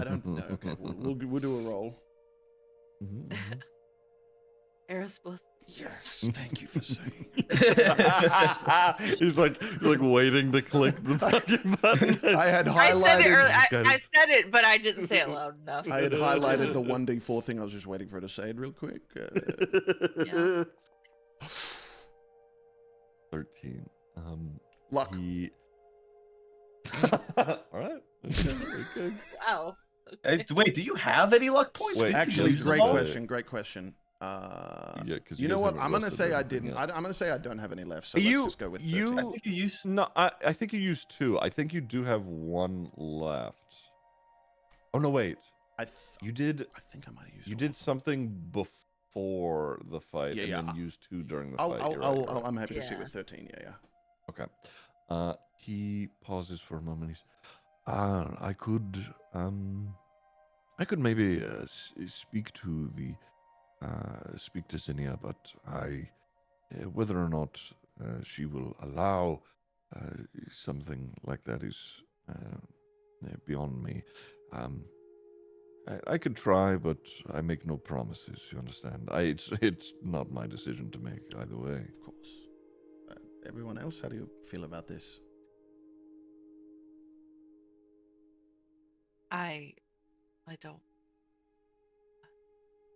[SPEAKER 1] don't know. Okay, we'll do a roll.
[SPEAKER 5] Aerosplit.
[SPEAKER 1] Yes, thank you for saying.
[SPEAKER 2] He's like waiting to click the fucking button.
[SPEAKER 1] I had highlighted.
[SPEAKER 5] I said it earlier. I said it, but I didn't say it loud enough.
[SPEAKER 1] I had highlighted the 1d4 thing. I was just waiting for her to say it real quick.
[SPEAKER 5] Yeah.
[SPEAKER 2] 13.
[SPEAKER 1] Luck.
[SPEAKER 2] All right. Okay.
[SPEAKER 5] Wow.
[SPEAKER 4] Wait, do you have any luck points?
[SPEAKER 2] Wait,
[SPEAKER 1] Actually,
[SPEAKER 4] use
[SPEAKER 1] great
[SPEAKER 4] them all?
[SPEAKER 1] question.
[SPEAKER 2] Yeah,
[SPEAKER 1] you know what? I'm gonna say I didn't. I'm gonna say I don't have any left. So let's just go with 13.
[SPEAKER 4] I think you used.
[SPEAKER 2] No, I think you used 2. I think you do have 1 left. Oh no, wait. You did.
[SPEAKER 1] I think I might have used.
[SPEAKER 2] You did something before the fight,
[SPEAKER 1] Yeah,
[SPEAKER 2] and
[SPEAKER 1] yeah.
[SPEAKER 2] then used 2 during the fight. You're right.
[SPEAKER 1] I'm happy to see
[SPEAKER 5] Yeah.
[SPEAKER 1] with 13. Yeah.
[SPEAKER 2] Okay. He pauses for a moment. He's, I could maybe speak to Zinnia, but whether or not she will allow something like that is beyond me. I could try, but I make no promises. You understand? It's not my decision to make either way.
[SPEAKER 1] Of course. Everyone else, how do you feel about this?
[SPEAKER 5] I don't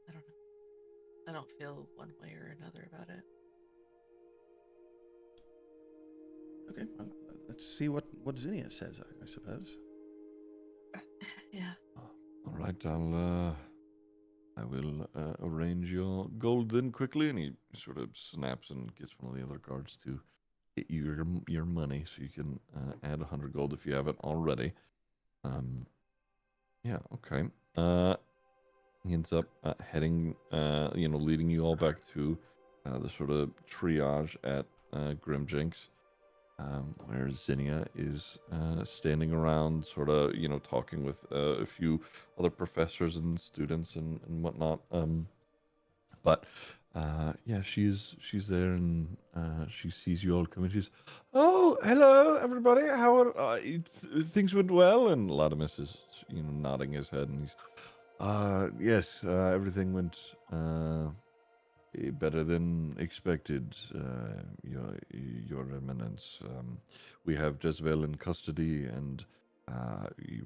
[SPEAKER 5] I don't know. I don't feel one way or another about it.
[SPEAKER 1] Okay, well, let's see what Zinnia says, I suppose.
[SPEAKER 5] Yeah.
[SPEAKER 2] All right, I will arrange your gold then quickly, and he sort of snaps and gets one of the other guards to get you your money, so you can add 100 gold if you have it already. Yeah, okay. He ends up heading, leading you all back to the sort of triage at Grimjinx, where Zinnia is standing around, sort of, talking with a few other professors and students and whatnot. But yeah, she's there, and she sees you all coming. She's, oh, hello, everybody. How are things went well? And Latimus is, nodding his head, and he's, yes, everything went better than expected, your eminence. We have Jezebel in custody, and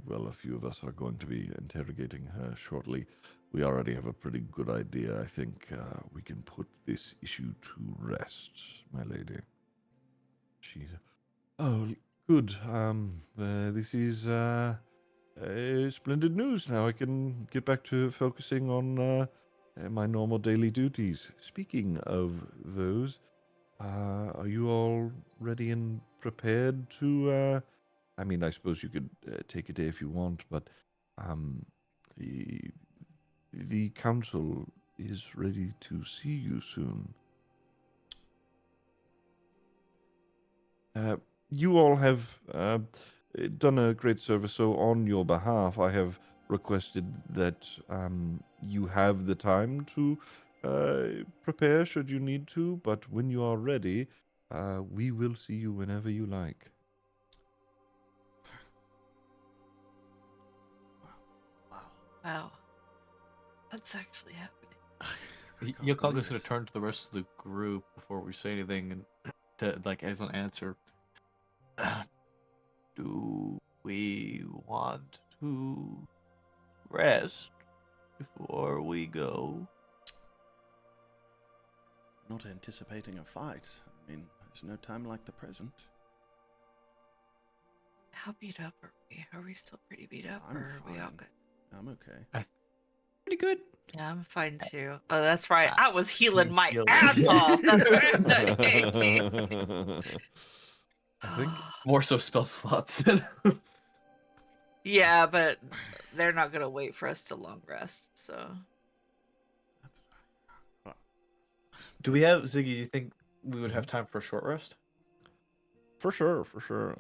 [SPEAKER 2] well, a few of us are going to be interrogating her shortly. We already have a pretty good idea. I think we can put this issue to rest, my lady. She's, oh, good. This is splendid news. Now I can get back to focusing on my normal daily duties. Speaking of those, are you all ready and prepared to? I mean, I suppose you could take a day if you want, but the the council is ready to see you soon. You all have done a great service, so on your behalf, I have requested that you have the time to prepare should you need to, but when you are ready, we will see you whenever you like.
[SPEAKER 5] Wow. That's actually happening.
[SPEAKER 4] Yukon just gonna turn to the rest of the group before we say anything, and to as an answer. Do we want to rest before we go?
[SPEAKER 1] Not anticipating a fight. I mean, there's no time like the present.
[SPEAKER 5] How beat up are we? Are we still pretty beat up,
[SPEAKER 1] I'm
[SPEAKER 5] or are we all
[SPEAKER 1] fine.
[SPEAKER 5] good?
[SPEAKER 1] I'm okay.
[SPEAKER 3] Pretty good.
[SPEAKER 5] Yeah, I'm fine too. Oh, that's right. I was healing
[SPEAKER 4] You
[SPEAKER 5] my
[SPEAKER 4] healed.
[SPEAKER 5] ass off. That's right.
[SPEAKER 2] I think
[SPEAKER 4] More so spell slots than.
[SPEAKER 5] Yeah, but they're not gonna wait for us to long rest. So.
[SPEAKER 4] Do we have Ziggy? Do you think we would have time for a short rest?
[SPEAKER 2] For sure.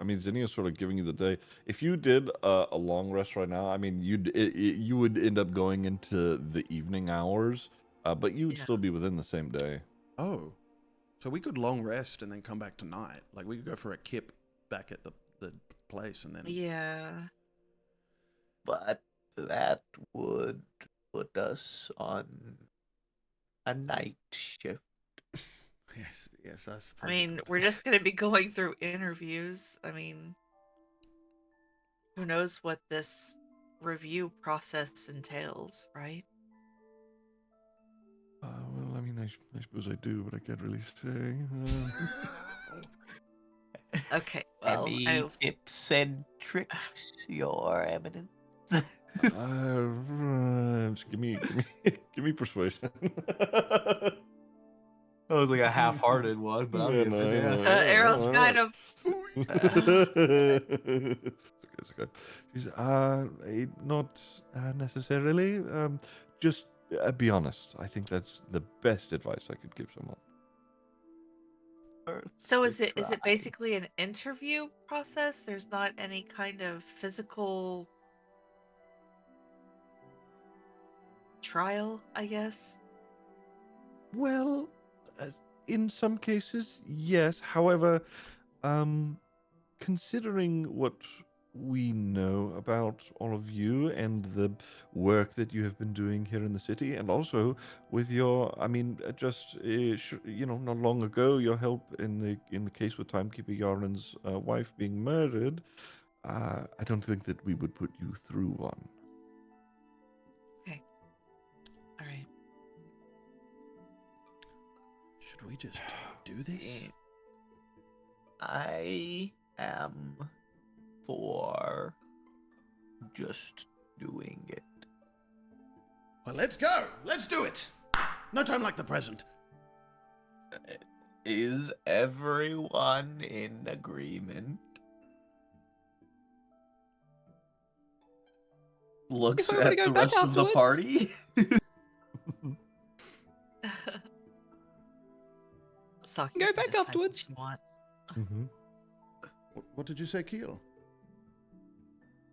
[SPEAKER 2] I mean, Zinnia's sort of giving you the day. If you did a long rest right now, I mean, you would end up going into the evening hours, but you would still be within the same day.
[SPEAKER 1] Oh, so we could long rest and then come back tonight. Like we could go for a kip back at the place and then.
[SPEAKER 5] Yeah.
[SPEAKER 9] But that would put us on a night shift.
[SPEAKER 1] Yes, I suppose.
[SPEAKER 5] I mean, we're just gonna be going through interviews. I mean, who knows what this review process entails, right?
[SPEAKER 2] Well, I mean, I suppose I do, but I can't really say.
[SPEAKER 5] Okay, well,
[SPEAKER 9] Any tips and tricks, Your Eminence?
[SPEAKER 2] Just give me persuasion.
[SPEAKER 4] That was like a half-hearted one, but
[SPEAKER 2] Yeah,
[SPEAKER 5] Arrow's kind of.
[SPEAKER 2] It's okay. She's not necessarily. Just be honest. I think that's the best advice I could give someone.
[SPEAKER 5] So is it basically an interview process? There's not any kind of physical trial, I guess.
[SPEAKER 2] Well, in some cases, yes. However, considering what
[SPEAKER 8] we know about all of you and the work that you have been doing here in the city, and also with your, I mean, not long ago, your help in the case with Timekeeper Yaren's wife being murdered. I don't think that we would put you through one.
[SPEAKER 5] Okay. All right.
[SPEAKER 1] Should we just do this?
[SPEAKER 9] I am for just doing it.
[SPEAKER 1] Well, let's go. Let's do it. No time like the present.
[SPEAKER 9] Is everyone in agreement? Looks
[SPEAKER 3] If I were to
[SPEAKER 9] at
[SPEAKER 3] go
[SPEAKER 9] the
[SPEAKER 3] back
[SPEAKER 9] rest of the
[SPEAKER 3] afterwards.
[SPEAKER 9] party.
[SPEAKER 5] Saki
[SPEAKER 3] Go
[SPEAKER 5] can
[SPEAKER 3] back
[SPEAKER 5] decide what
[SPEAKER 3] afterwards.
[SPEAKER 5] you want.
[SPEAKER 8] Mm-hmm.
[SPEAKER 1] What did you say, Keel?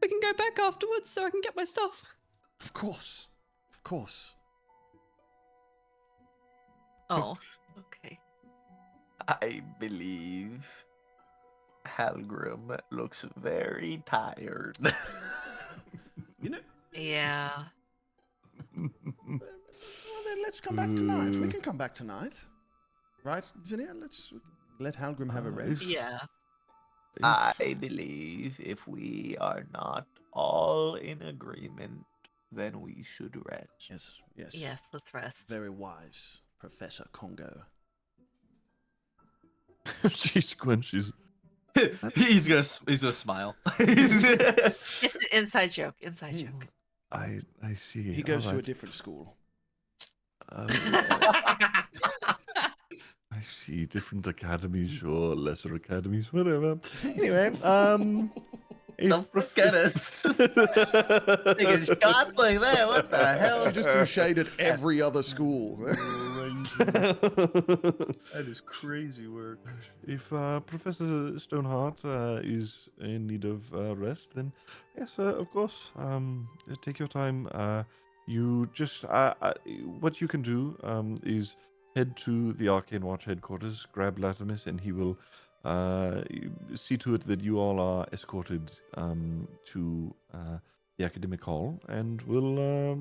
[SPEAKER 3] We can go back afterwards so I can get my stuff.
[SPEAKER 1] Of course. Of course.
[SPEAKER 5] Oh, okay.
[SPEAKER 9] I believe Halgrim looks very tired.
[SPEAKER 1] You know,
[SPEAKER 5] Yeah.
[SPEAKER 1] well then let's come back tonight. We can come back tonight. Right, Zinnia? Let's let Halgrim have a rest.
[SPEAKER 5] Yeah.
[SPEAKER 9] I believe if we are not all in agreement, then we should rest.
[SPEAKER 1] Yes, yes.
[SPEAKER 5] Yes, let's rest.
[SPEAKER 1] Very wise, Professor Congo.
[SPEAKER 8] She squinches.
[SPEAKER 4] he's gonna smile.
[SPEAKER 5] It's an inside joke. Inside joke.
[SPEAKER 8] I see.
[SPEAKER 1] He goes to a
[SPEAKER 8] Alright.
[SPEAKER 1] different school.
[SPEAKER 8] I see. Different academies, sure. Lesser academies, whatever. Anyway,
[SPEAKER 9] Don't forget us. Taking shots like that. What the hell?
[SPEAKER 1] She just threw shade at every other school.
[SPEAKER 4] That is crazy work.
[SPEAKER 8] If Professor Stoneheart is in need of rest, then yes, of course. Take your time. You just what you can do is head to the Arcane Watch headquarters, grab Latimus, and he will see to it that you all are escorted to the academic hall, and we'll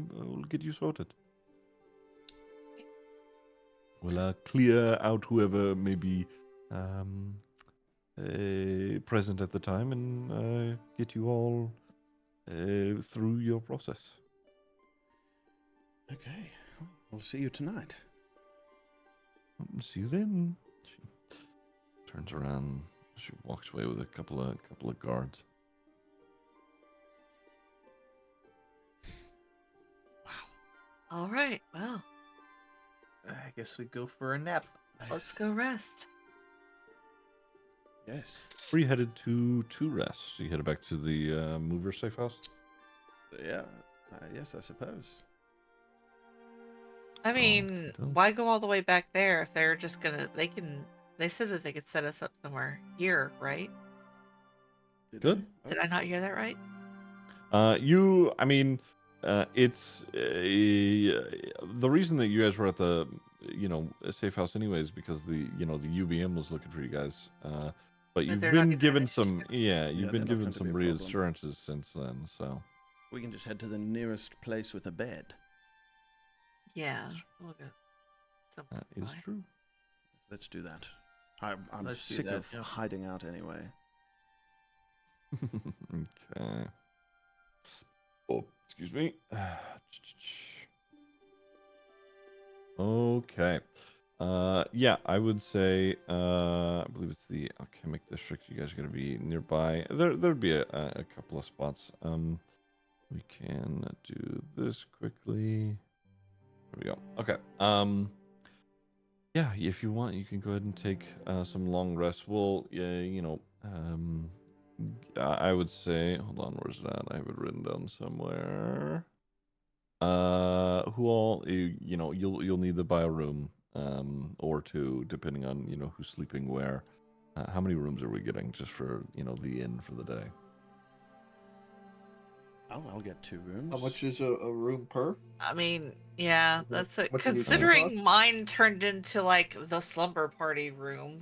[SPEAKER 8] get you sorted. We'll clear out whoever may be present at the time and get you all through your process.
[SPEAKER 1] Okay, we'll see you tonight.
[SPEAKER 8] See you then. She turns around. She walks away with a couple of guards.
[SPEAKER 5] All right. Well,
[SPEAKER 9] I guess we go for a nap.
[SPEAKER 5] let's go rest.
[SPEAKER 1] Yes.
[SPEAKER 2] Where are you headed to rest? You headed back to the mover safe house?
[SPEAKER 1] Yeah. Yes, I suppose.
[SPEAKER 5] I mean,
[SPEAKER 2] don't-
[SPEAKER 5] why go all the way back there if they're just gonna? They said that they could set us up somewhere here, right?
[SPEAKER 2] Good.
[SPEAKER 5] Did I not hear that right?
[SPEAKER 2] It's the reason that you guys were at the, safe house anyways, because the UBM was looking for you guys. But you've
[SPEAKER 5] they're not
[SPEAKER 2] been
[SPEAKER 5] gonna
[SPEAKER 2] given
[SPEAKER 5] finish
[SPEAKER 2] some,
[SPEAKER 5] it.
[SPEAKER 2] you've been
[SPEAKER 1] they're not
[SPEAKER 2] given
[SPEAKER 1] going to
[SPEAKER 2] some
[SPEAKER 1] be a problem.
[SPEAKER 2] reassurances since then. So
[SPEAKER 1] We can just head to the nearest place with a bed.
[SPEAKER 5] Yeah. We'll go.
[SPEAKER 2] that is
[SPEAKER 5] Simplify.
[SPEAKER 2] true.
[SPEAKER 1] Let's do that. I'm
[SPEAKER 4] Let's do
[SPEAKER 1] sick
[SPEAKER 4] that,
[SPEAKER 1] of
[SPEAKER 4] yeah.
[SPEAKER 1] hiding out anyway.
[SPEAKER 2] Okay. Oh, excuse me. Okay. Yeah, I would say, I believe it's the alchemic district. You guys are gonna be nearby. There'd be a couple of spots. We can do this quickly. There we go. Okay. Yeah, if you want, you can go ahead and take some long rests. Well, yeah, I would say, hold on, where's that? I have it written down somewhere. Who all, you'll need to buy a room, or two, depending on, who's sleeping where. How many rooms are we getting just for, the inn for the day?
[SPEAKER 1] I'll get 2 rooms.
[SPEAKER 9] How much is a room per?
[SPEAKER 5] I mean, yeah, that's it.
[SPEAKER 9] What do you think
[SPEAKER 5] Considering mine turned into like the slumber party room.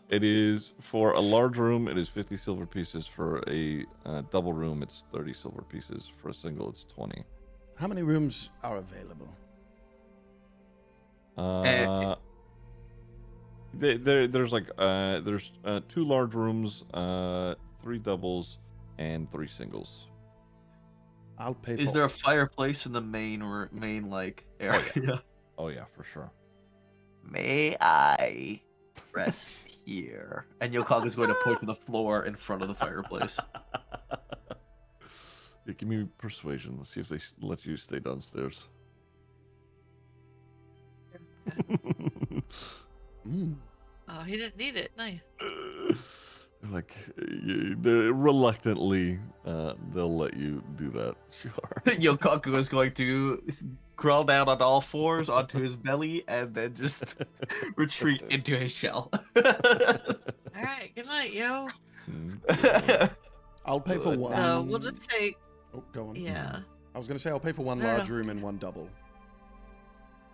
[SPEAKER 2] It is for a large room. It is 50 silver pieces. For a double room, it's 30 silver pieces. For a single, it's 20.
[SPEAKER 1] How many rooms are available?
[SPEAKER 2] There's like there's 2 large rooms, 3 doubles, and 3 singles.
[SPEAKER 1] I'll pay.
[SPEAKER 9] Is there a fireplace in the main like area?
[SPEAKER 2] Oh yeah, for sure.
[SPEAKER 9] May I rest here? And Yokaga's going to point to the floor in front of the fireplace.
[SPEAKER 2] Yeah, give me persuasion. Let's see if they let you stay downstairs.
[SPEAKER 5] Oh, he didn't need it. Nice.
[SPEAKER 2] They're like, they're reluctantly, they'll let you do that. Sure.
[SPEAKER 9] Yokaku is going to crawl down on all 4s onto his belly and then just retreat into his shell.
[SPEAKER 5] All right. Good night, yo.
[SPEAKER 1] I'll pay for one.
[SPEAKER 5] We'll just say.
[SPEAKER 1] Oh, go on.
[SPEAKER 5] Yeah.
[SPEAKER 1] I was gonna say I'll pay for one
[SPEAKER 5] No,
[SPEAKER 1] large
[SPEAKER 5] no.
[SPEAKER 1] room and 1 double.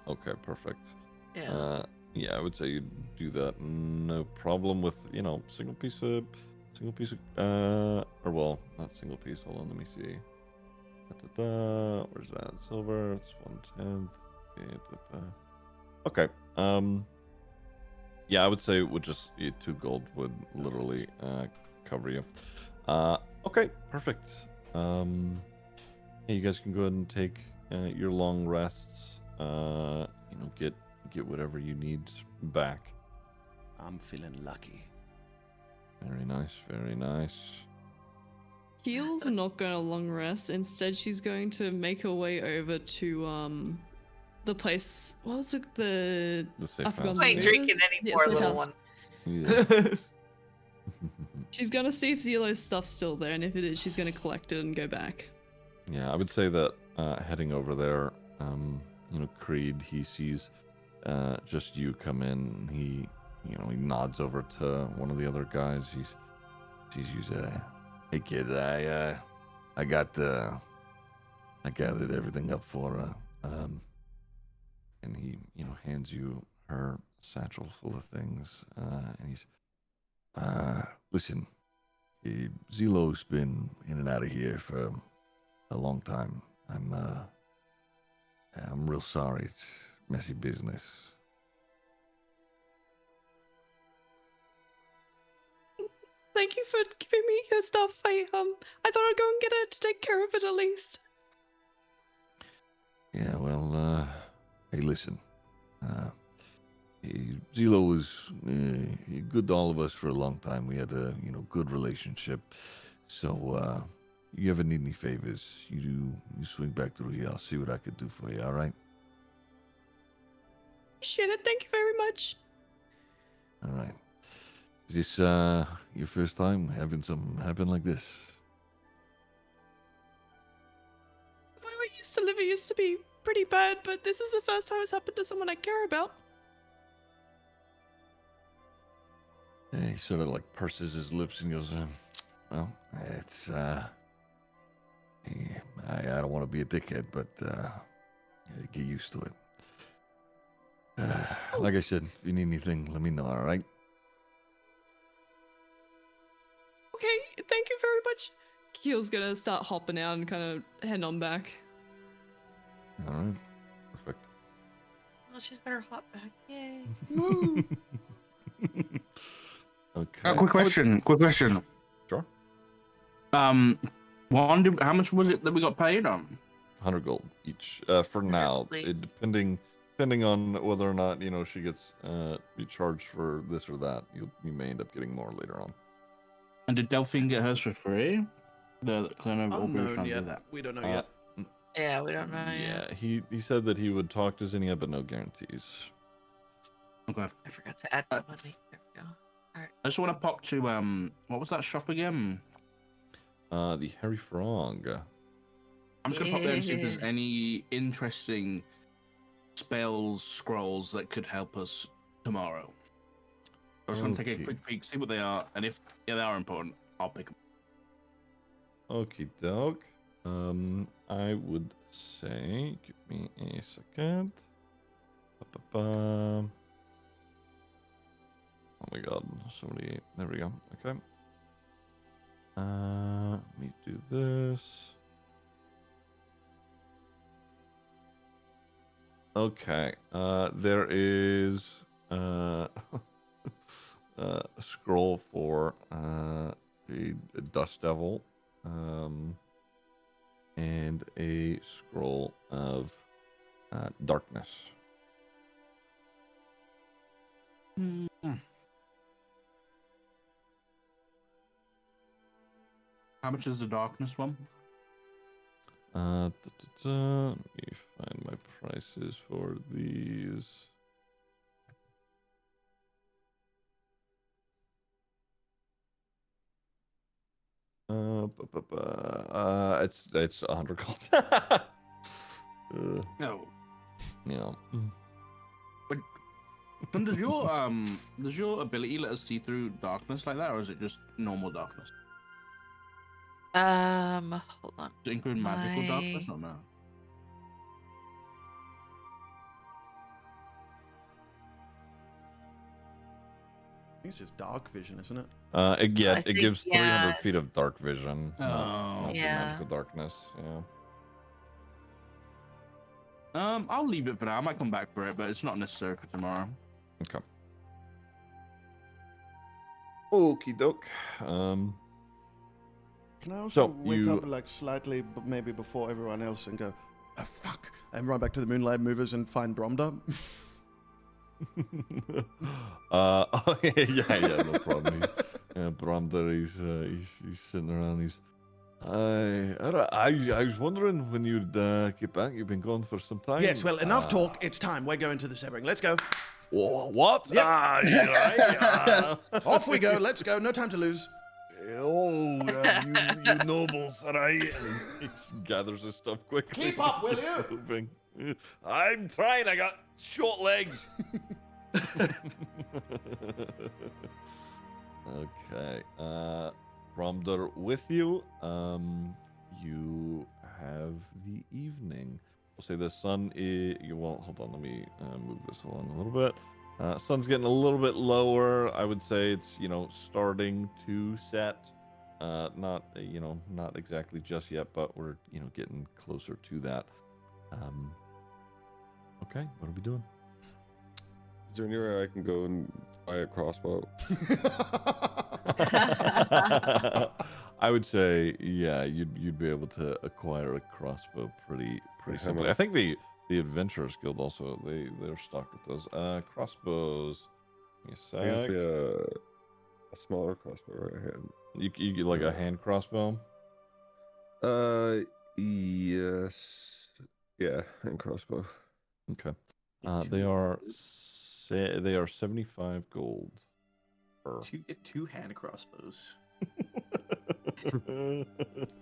[SPEAKER 2] Okay, perfect.
[SPEAKER 5] Yeah.
[SPEAKER 2] Yeah, I would say you do that. No problem with, single piece of, or well, not single piece. Hold on, let me see. Where's that? Silver. It's 1/10. Okay. Yeah, I would say it would just 2 gold would literally cover you. Okay, perfect. Yeah, you guys can go ahead and take your long rests. Get whatever you need back.
[SPEAKER 1] I'm feeling lucky.
[SPEAKER 2] Very nice, very nice.
[SPEAKER 3] Keel's not going to long rest. Instead, she's going to make her way over to the place. What was it?
[SPEAKER 2] The safe
[SPEAKER 3] I forgot
[SPEAKER 2] house.
[SPEAKER 3] the
[SPEAKER 5] I ain't
[SPEAKER 3] name
[SPEAKER 5] drinking
[SPEAKER 3] is.
[SPEAKER 5] anymore,
[SPEAKER 3] safe
[SPEAKER 5] little
[SPEAKER 3] house.
[SPEAKER 5] one.
[SPEAKER 2] Yeah.
[SPEAKER 3] She's gonna see if Zelo's stuff's still there, and if it is, she's gonna collect it and go back.
[SPEAKER 2] Yeah, I would say that heading over there, Creed, he sees just you come in. He nods over to one of the other guys. He's hey kid, I gathered everything up for her. And he hands you her satchel full of things. And he's listen, Zelo's been in and out of here for a long time. I'm real sorry. It's messy business.
[SPEAKER 3] Thank you for giving me your stuff. I thought I'd go and get her to take care of it at least.
[SPEAKER 2] Yeah, well, hey, listen. Zelo was good to all of us for a long time. We had a good relationship. So you ever need any favors, you swing back through here. I'll see what I could do for you. All right.
[SPEAKER 3] Appreciate it. Thank you very much.
[SPEAKER 2] All right. Is this your first time having something happen like this?
[SPEAKER 3] Where we used to live, it used to be pretty bad, but this is the first time it's happened to someone I care about.
[SPEAKER 2] Yeah, he sort of like purses his lips and goes, well, it's, I don't want to be a dickhead, but get used to it. Like I said, if you need anything, let me know, all right?
[SPEAKER 3] Okay, thank you very much. Keel's gonna start hopping out and kind of head on back.
[SPEAKER 2] All right. Perfect.
[SPEAKER 5] Well, she's better hop back. Yay.
[SPEAKER 2] Okay.
[SPEAKER 10] Quick question.
[SPEAKER 2] Sure.
[SPEAKER 10] How much was it that we got paid on?
[SPEAKER 2] 100 gold each for now. Depending on whether or not she gets you charged for this or that, you may end up getting more later on.
[SPEAKER 10] And did Delphine get hers for free?
[SPEAKER 1] Unknown yet. We don't know yet.
[SPEAKER 5] Yeah, we don't know
[SPEAKER 2] Yeah,
[SPEAKER 5] yet.
[SPEAKER 2] he said that he would talk to Zinnia, but no guarantees.
[SPEAKER 10] Okay.
[SPEAKER 5] I forgot to add my money. There we go.
[SPEAKER 10] I just want to pop to what was that shop again?
[SPEAKER 2] The Hairy Frog.
[SPEAKER 10] I'm just gonna pop there and see if there's any interesting spells, scrolls that could help us tomorrow. I just want to take a quick peek, see what they are, and if they are important, I'll pick them.
[SPEAKER 2] Okie doke. I would say, give me a second. Ba-ba-ba. Oh my god, 78. There we go. Okay. Let me do this. Okay. There is a scroll for a dust devil, and a scroll of darkness.
[SPEAKER 10] How much is the darkness one?
[SPEAKER 2] Let me find my prices for these. It's 100 gold.
[SPEAKER 10] No.
[SPEAKER 2] Yeah.
[SPEAKER 10] But does your ability let us see through darkness like that, or is it just normal darkness?
[SPEAKER 5] Hold on.
[SPEAKER 10] Does it include magical darkness or no?
[SPEAKER 1] I think it's just dark vision, isn't it?
[SPEAKER 2] It gives 300
[SPEAKER 5] yes.
[SPEAKER 2] feet of dark vision,
[SPEAKER 10] Oh.
[SPEAKER 2] not the
[SPEAKER 5] Yeah.
[SPEAKER 2] magical darkness. Yeah.
[SPEAKER 10] I'll leave it for now. I might come back for it, but it's not necessary for tomorrow.
[SPEAKER 2] Okay. Okie doke.
[SPEAKER 1] Can I also
[SPEAKER 2] So
[SPEAKER 1] wake
[SPEAKER 2] you-
[SPEAKER 1] up like slightly, maybe before everyone else, and go, oh fuck, and run back to the Moonlight Movers and find Bromda?
[SPEAKER 2] Oh, yeah, no problem. Bromder, he's sitting around. I was wondering when you'd get back. You've been gone for some time.
[SPEAKER 1] Yes, well, enough talk. It's time. We're going to the Severing. Let's go.
[SPEAKER 2] What?
[SPEAKER 1] Yep.
[SPEAKER 2] You're right.
[SPEAKER 1] Off we go. Let's go. No time to lose.
[SPEAKER 2] You nobles, all right? And he gathers his stuff quickly.
[SPEAKER 1] Keep up, will you?
[SPEAKER 2] Moving. I'm trying. I got short legs. Okay. Bromder with you. You have the evening. We'll say the sun is. You won't. Hold on. Let me move this along a little bit. Sun's getting a little bit lower. I would say it's starting to set. Not not exactly just yet, but we're getting closer to that. Okay. What are we doing?
[SPEAKER 7] Is there anywhere I can go and buy a crossbow?
[SPEAKER 2] I would say, yeah, you'd be able to acquire a crossbow pretty simply. I think the Adventurers Guild also they're stocked with those crossbows. Give me a
[SPEAKER 7] I guess
[SPEAKER 2] sec.
[SPEAKER 7] a smaller crossbow right hand.
[SPEAKER 2] You get like a hand crossbow.
[SPEAKER 7] Yes, yeah, hand crossbow.
[SPEAKER 2] Okay. They are 75 gold.
[SPEAKER 4] You get 2 hand crossbows.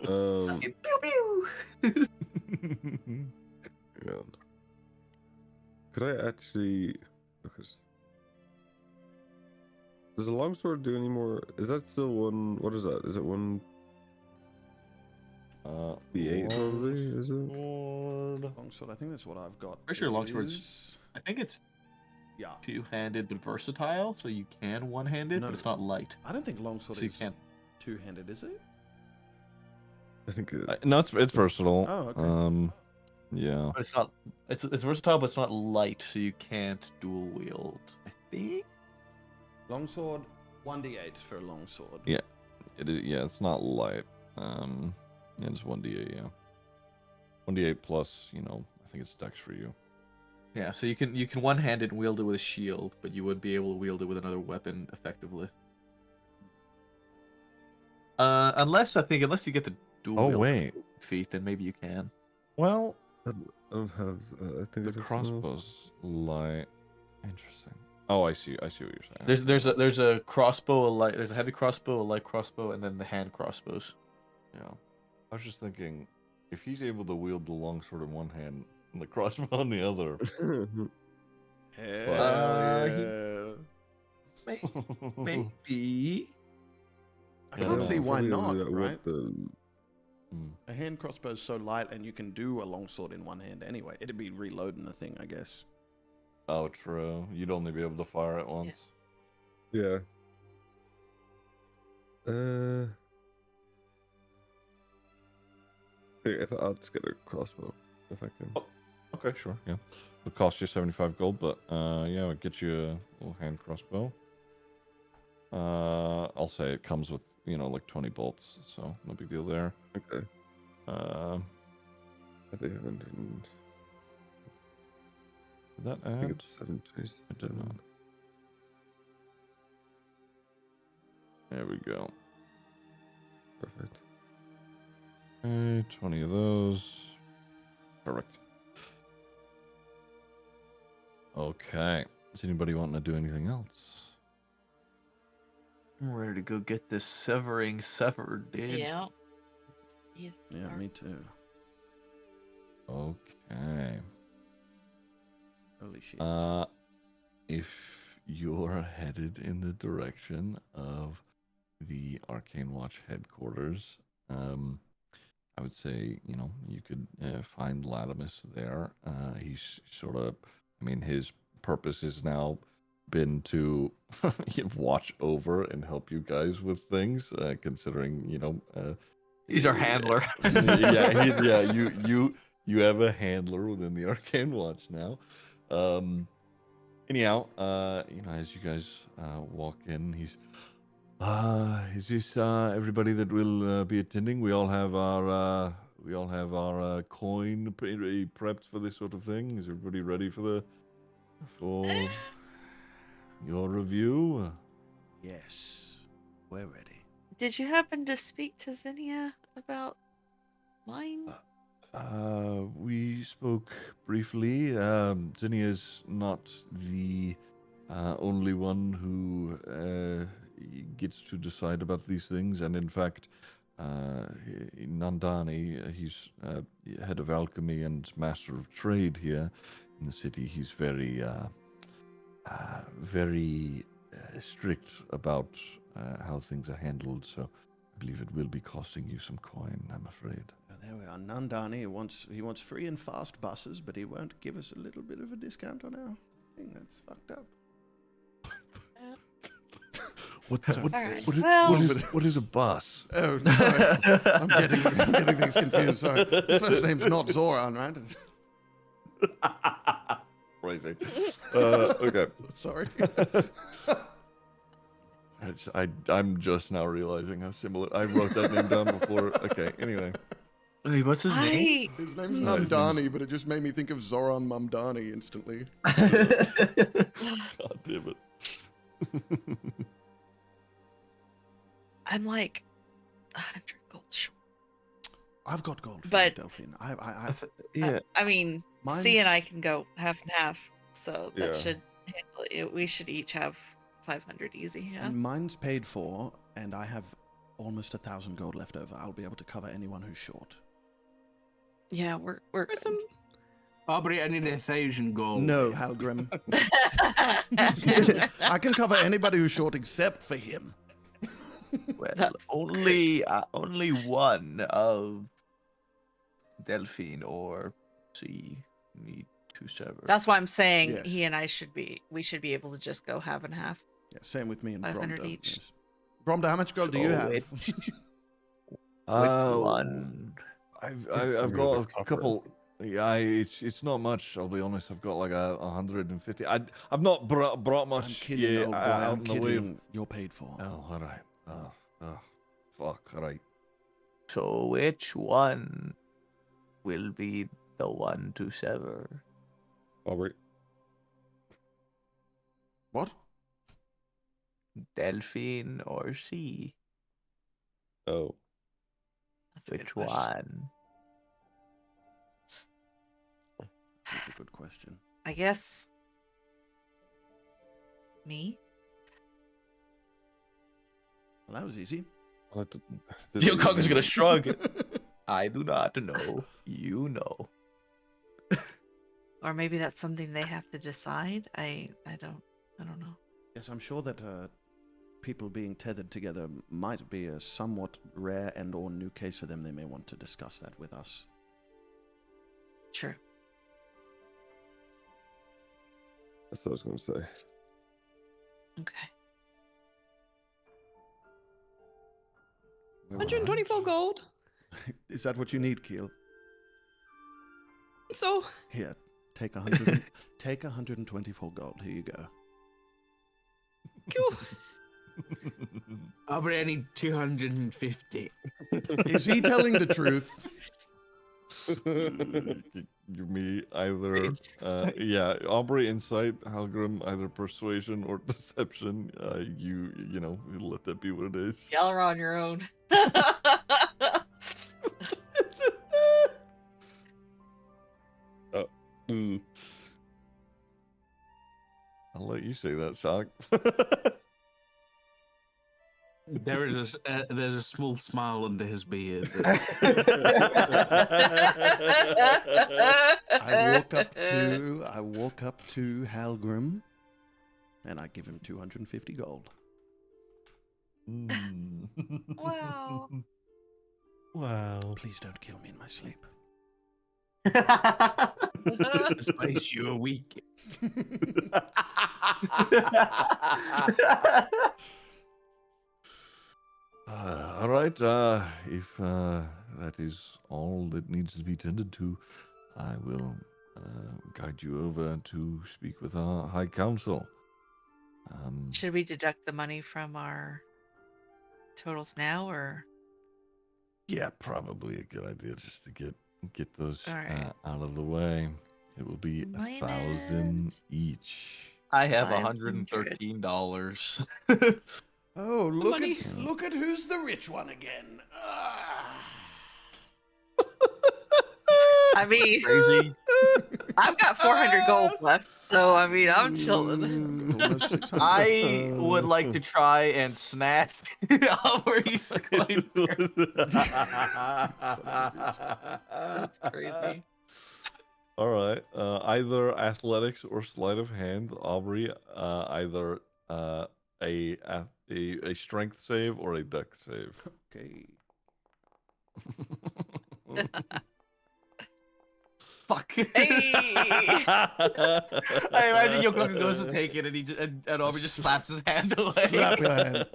[SPEAKER 7] Um,
[SPEAKER 4] Pew pew.
[SPEAKER 7] yeah. Could I actually? Because does a longsword do any more? Is that still one? What is that? Is it one? D8 probably. Is it?
[SPEAKER 1] Longsword. I think that's what I've got.
[SPEAKER 4] Pretty sure longswords. I think it's two-handed but versatile, so you can one-handed,
[SPEAKER 1] No.
[SPEAKER 4] but it's not light.
[SPEAKER 1] I don't think longsword
[SPEAKER 4] So you
[SPEAKER 1] is
[SPEAKER 4] can't.
[SPEAKER 1] two-handed, is it?
[SPEAKER 7] I think it.
[SPEAKER 2] No, it's versatile.
[SPEAKER 1] Oh, okay.
[SPEAKER 2] Yeah.
[SPEAKER 4] But it's not. It's versatile, but it's not light, so you can't dual wield. I think.
[SPEAKER 1] Longsword, 1d8 for a longsword.
[SPEAKER 2] Yeah. It is. Yeah, it's not light. Yeah, it's 1d8. Yeah. 1d8 plus. I think it's dex for you.
[SPEAKER 4] Yeah, so you can one-handed wield it with a shield, but you wouldn't be able to wield it with another weapon effectively. Unless you get the dual
[SPEAKER 2] Oh
[SPEAKER 4] wield
[SPEAKER 2] wait.
[SPEAKER 4] feat, then maybe you can.
[SPEAKER 2] Well,
[SPEAKER 7] I don't have. I think
[SPEAKER 2] the
[SPEAKER 7] it's
[SPEAKER 2] crossbows light. Interesting. Oh, I see. I see what you're saying.
[SPEAKER 4] There's a crossbow, there's a heavy crossbow, a light crossbow, and then the hand crossbows.
[SPEAKER 2] Yeah. I was just thinking, if he's able to wield the longsword in one hand and the crossbow in the other.
[SPEAKER 1] Hell yeah.
[SPEAKER 4] Maybe.
[SPEAKER 1] I can't see why not, right? A hand crossbow is so light, and you can do a longsword in one hand anyway. It'd be reloading the thing, I guess.
[SPEAKER 2] Oh, true. You'd only be able to fire it once.
[SPEAKER 7] Yeah. I thought I'll just get a crossbow if I can.
[SPEAKER 2] Oh, okay, sure. Yeah. It'll cost you 75 gold, but yeah, it'll get you a little hand crossbow. I'll say it comes with, like 20 bolts, so no big deal there.
[SPEAKER 7] Okay. I think 100 and...
[SPEAKER 2] Did that add?
[SPEAKER 7] I think it's 727.
[SPEAKER 2] It did not. There we go.
[SPEAKER 7] Perfect.
[SPEAKER 2] Okay, 20 of those. Perfect. Okay. Does anybody want to do anything else?
[SPEAKER 9] I'm ready to go get this severing severed, dude.
[SPEAKER 5] Yeah.
[SPEAKER 1] Yeah, me too.
[SPEAKER 2] Okay.
[SPEAKER 1] Holy shit.
[SPEAKER 2] If you're headed in the direction of the Arcane Watch headquarters, I would say, you could find Latimus there. He's sort of, his purpose has now been to watch over and help you guys with things, considering,
[SPEAKER 9] He's our handler.
[SPEAKER 2] You have a handler within the Arcane Watch now. Anyhow, as you guys walk in, he's, is this everybody that will be attending? We all have our coin prepped for this sort of thing. Is everybody ready for your review?
[SPEAKER 1] Yes, we're ready.
[SPEAKER 5] Did you happen to speak to Zinnia about mine?
[SPEAKER 2] We spoke briefly. Zinnia's not the only one who gets to decide about these things, and in fact, Nandani, he's head of alchemy and master of trade here in the city. He's very strict about how things are handled, so I believe it will be costing you some coin, I'm afraid.
[SPEAKER 1] There we are. Nandani he wants free and fast buses, but he won't give us a little bit of a discount on our thing. That's fucked up.
[SPEAKER 2] What is a bus?
[SPEAKER 1] Oh, sorry. I'm getting things confused. Sorry. His first name's not Zoran, right?
[SPEAKER 2] Crazy. Okay.
[SPEAKER 1] Sorry.
[SPEAKER 2] I'm just now realizing how similar. I wrote that name down before. Okay. Anyway.
[SPEAKER 9] Wait, what's his name?
[SPEAKER 1] His name's Namdani, but it just made me think of Zoran Mumdani instantly.
[SPEAKER 2] God damn it.
[SPEAKER 5] I'm like 100 gold short.
[SPEAKER 1] I've got gold for
[SPEAKER 5] But-
[SPEAKER 1] you, Delphine.
[SPEAKER 9] Yeah.
[SPEAKER 5] I mean,
[SPEAKER 1] Mine's-
[SPEAKER 5] C and I can go half and half, so that
[SPEAKER 2] Yeah.
[SPEAKER 5] should handle it. We should each have 500 easy. Yeah.
[SPEAKER 1] And mine's paid for, and I have almost 1,000 gold left over. I'll be able to cover anyone who's short.
[SPEAKER 5] Yeah, we're
[SPEAKER 3] For some
[SPEAKER 10] Aubrey, I need 1,000 gold.
[SPEAKER 1] No, Halgrim. I can cover anybody who's short except for him.
[SPEAKER 9] Well,
[SPEAKER 5] That's
[SPEAKER 9] only one of Delphine or C need to sever.
[SPEAKER 5] That's why I'm saying
[SPEAKER 1] Yes.
[SPEAKER 5] he and I we should be able to just go half and half.
[SPEAKER 1] Yeah, same with me and
[SPEAKER 5] 500
[SPEAKER 1] Bromda.
[SPEAKER 5] each.
[SPEAKER 1] Yes. Bromda, how much gold do you
[SPEAKER 9] So
[SPEAKER 1] have?
[SPEAKER 9] Which
[SPEAKER 2] Uh,
[SPEAKER 9] one?
[SPEAKER 2] I've
[SPEAKER 7] Fingers
[SPEAKER 2] got
[SPEAKER 7] are
[SPEAKER 2] a
[SPEAKER 7] copper.
[SPEAKER 2] couple. Yeah, it's not much. I'll be honest. I've got like 150. I've not brought much.
[SPEAKER 1] I'm kidding, old boy.
[SPEAKER 2] out
[SPEAKER 1] I'm
[SPEAKER 2] in the way of-
[SPEAKER 1] kidding. You're paid for.
[SPEAKER 2] Oh, all right. Fuck. All right.
[SPEAKER 9] So which one will be the one to sever?
[SPEAKER 7] Aubrey.
[SPEAKER 1] What?
[SPEAKER 9] Delphine or C?
[SPEAKER 7] Oh.
[SPEAKER 5] That's a good
[SPEAKER 9] Which
[SPEAKER 5] question.
[SPEAKER 9] one?
[SPEAKER 1] That's a good question.
[SPEAKER 5] I guess me.
[SPEAKER 1] Well, that was easy.
[SPEAKER 9] Your cock is gonna shrug. I do not know. You know.
[SPEAKER 5] Or maybe that's something they have to decide. I don't know.
[SPEAKER 1] Yes, I'm sure that people being tethered together might be a somewhat rare and or new case for them. They may want to discuss that with us.
[SPEAKER 5] True.
[SPEAKER 7] That's what I was going to say.
[SPEAKER 5] Okay.
[SPEAKER 3] 124 gold.
[SPEAKER 1] Is that what you need, Keel?
[SPEAKER 3] So,
[SPEAKER 1] Here, take 100. Take 124 gold. Here you go.
[SPEAKER 3] cool.
[SPEAKER 10] Aubrey, I need 250.
[SPEAKER 1] Is he telling the truth?
[SPEAKER 2] Give me either, Aubrey insight, Halgrim either persuasion or deception. You know, let that be what it is.
[SPEAKER 5] Y'all are on your own.
[SPEAKER 2] I'll let you say that, Shock.
[SPEAKER 10] There's a small smile under his beard.
[SPEAKER 1] I walk up to Halgrim, and I give him 250 gold.
[SPEAKER 5] Wow.
[SPEAKER 2] Wow.
[SPEAKER 1] Please don't kill me in my sleep.
[SPEAKER 10] Space, you are weak.
[SPEAKER 2] All right. If that is all that needs to be tended to, I will guide you over to speak with our High Council.
[SPEAKER 5] Should we deduct the money from our totals now, or?
[SPEAKER 2] Yeah, probably a good idea just to get those
[SPEAKER 5] All right.
[SPEAKER 2] out of the way. It will be 1,000 each.
[SPEAKER 4] I have
[SPEAKER 5] 500.
[SPEAKER 4] $113.
[SPEAKER 1] Oh,
[SPEAKER 3] Money.
[SPEAKER 1] look at who's the rich one again.
[SPEAKER 5] I mean,
[SPEAKER 4] Crazy.
[SPEAKER 5] I've got 400 gold left, so I mean, I'm chilling.
[SPEAKER 1] Almost 600.
[SPEAKER 4] I would like to try and snatch Aubrey's coin.
[SPEAKER 5] That's crazy.
[SPEAKER 2] All right. Either athletics or sleight of hand, Aubrey. Either a strength save or a dex save.
[SPEAKER 1] Okay.
[SPEAKER 4] Fuck.
[SPEAKER 5] Hey!
[SPEAKER 4] I imagine Yoko goes to take it and he just, and Aubrey just slaps his hand away.
[SPEAKER 1] Slap your hand.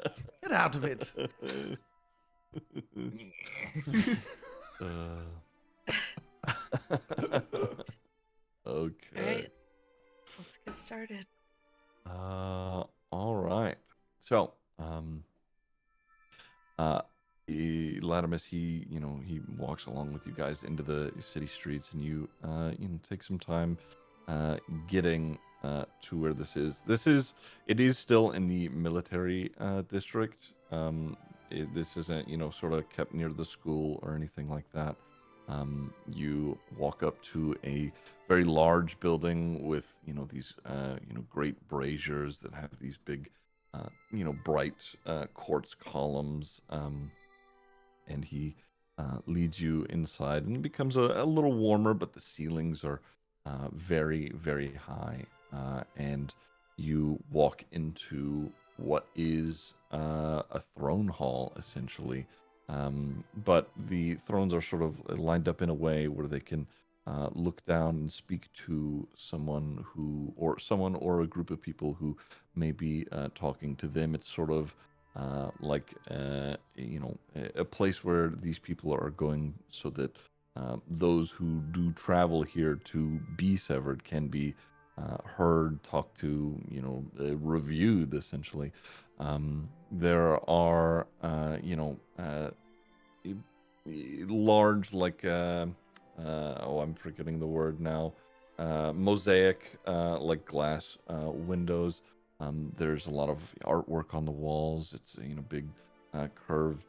[SPEAKER 1] Get out of it.
[SPEAKER 2] Okay.
[SPEAKER 5] All right, let's get started.
[SPEAKER 2] All right. So, Latimus, he walks along with you guys into the city streets, and you take some time getting to where this is. It is still in the military district. This isn't sort of kept near the school or anything like that. You walk up to a very large building with these great braziers that have these big bright quartz columns, and he leads you inside, and it becomes a little warmer, but the ceilings are very, very high, and you walk into what is a throne hall, essentially. But the thrones are sort of lined up in a way where they can look down and speak to someone or a group of people who may be talking to them. It's sort of like a place where these people are going so that those who do travel here to be severed can be heard, talked to, reviewed, essentially. There are large, like I'm forgetting the word now, mosaic, like glass windows. There's a lot of artwork on the walls. It's big curved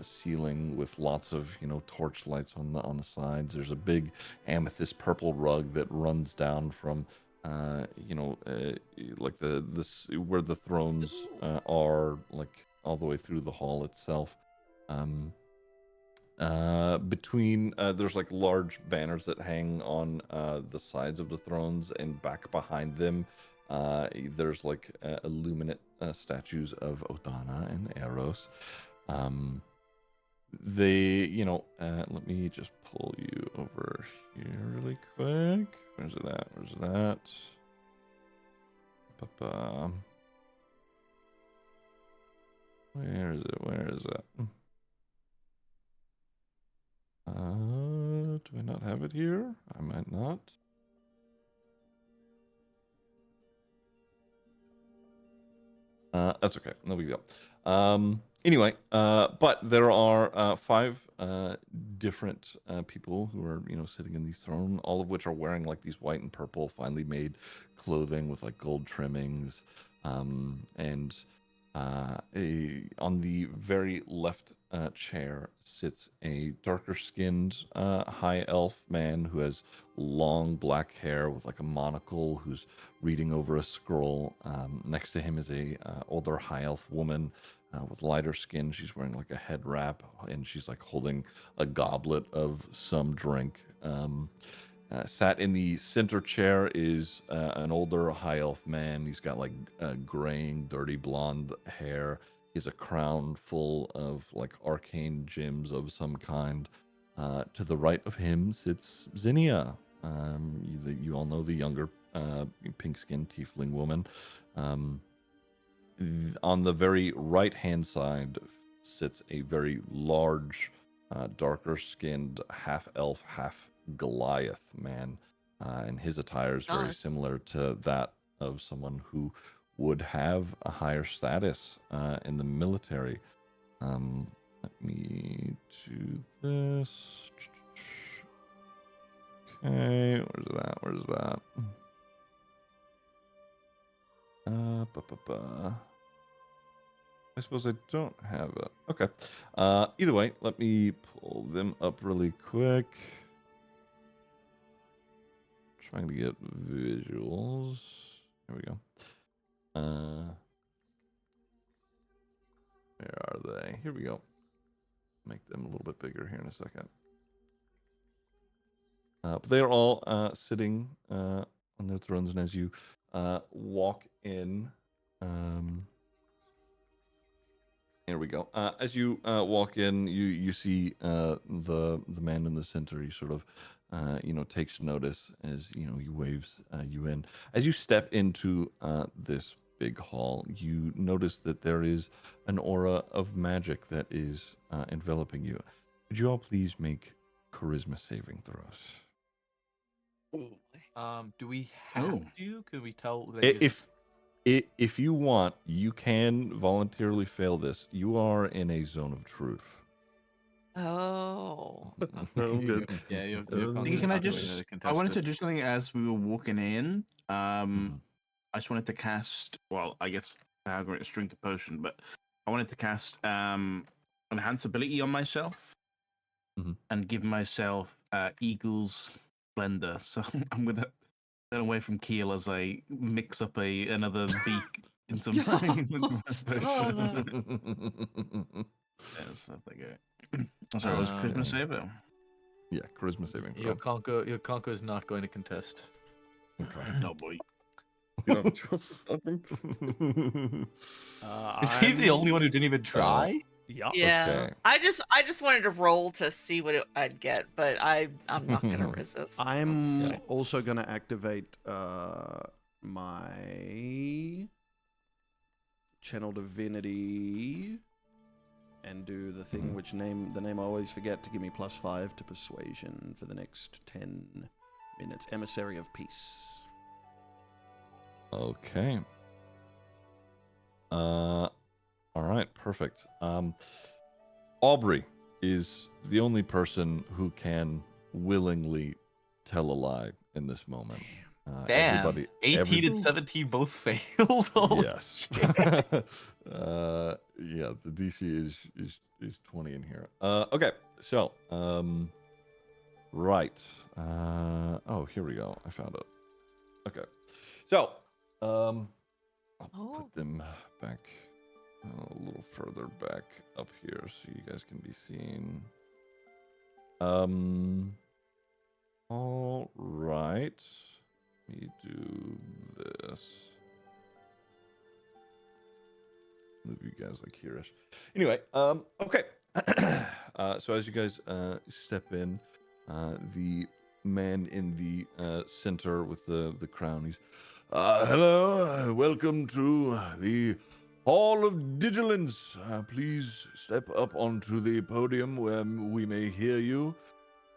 [SPEAKER 2] ceiling with lots of torch lights on the sides. There's a big amethyst purple rug that runs down from like this where the thrones are, like all the way through the hall itself. Between there's like large banners that hang on the sides of the thrones, and back behind them There's like illuminate statues of Odana and Eros. Let me just pull you over here really quick. Where's it at? Where's it at? Where is it? Where is it? Do I not have it here? I might not. That's okay. No big deal. Anyway, but there are 5 different people who are, sitting in these thrones, all of which are wearing like these white and purple finely made clothing with like gold trimmings. And on the very left chair sits a darker skinned high elf man who has long black hair with like a monocle, who's reading over a scroll. Next to him is a older high elf woman with lighter skin. She's wearing like a head wrap, and she's like holding a goblet of some drink. Sat in the center chair is an older high elf man. He's got like graying, dirty blonde hair. He has a crown full of like arcane gems of some kind. To the right of him sits Zinnia. You all know the younger pink-skinned tiefling woman. On the very right-hand side sits a very large, darker-skinned half-elf, half-Goliath man, and his attire is very similar to that of someone who would have a higher status in the military. Let me do this. Okay, where's it at? Where's it at? I suppose I don't have it. Okay. Either way, let me pull them up really quick. Trying to get visuals. There we go. Where are they? Here we go. Make them a little bit bigger here in a second. But they're all sitting on their thrones, and as you walk in, here we go. As you walk in, you see the man in the center. He sort of takes notice as he waves you in. As you step into this big hall, you notice that there is an aura of magic that is enveloping you. Could you all please make charisma saving throws?
[SPEAKER 9] Do we have to? Could we tell?
[SPEAKER 2] If you want, you can voluntarily fail this. You are in a zone of truth.
[SPEAKER 5] Oh.
[SPEAKER 10] Good.
[SPEAKER 4] Yeah, you're
[SPEAKER 10] Can I wanted to do something as we were walking in. I just wanted to cast. Well, I guess I'm going to drink a potion, but I wanted to cast enhance ability on myself and give myself Eagle's Splendor. So I'm gonna turn away from Keel as I mix up another beak into my potion. Yes, that's good. Sorry, was charisma saving?
[SPEAKER 2] Yeah, charisma saving.
[SPEAKER 9] Your Conco is not going to contest.
[SPEAKER 2] Okay.
[SPEAKER 10] No boy.
[SPEAKER 9] Is he the only one who didn't even try?
[SPEAKER 1] Yeah.
[SPEAKER 5] Yeah. Okay. I just wanted to roll to see what I'd get, but I'm not gonna resist.
[SPEAKER 1] I'm also gonna activate my channel divinity and do the thing which the name I always forget to give me +5 to persuasion for the next 10 minutes. Emissary of Peace.
[SPEAKER 2] Okay. All right, perfect. Aubrey is the only person who can willingly tell a lie in this moment.
[SPEAKER 9] Damn. 18 and 17 both failed.
[SPEAKER 2] Yes. Yeah, the DC is 20 in here. Okay, so right. Oh, here we go. I found it. Okay. So, I'll put them back a little further back up here so you guys can be seen. All right. Let me do this. Move you guys like here-ish. Anyway, okay. So as you guys step in, the man in the center with the crown, he's, hello, welcome to the Hall of Vigilance. Please step up onto the podium where we may hear you.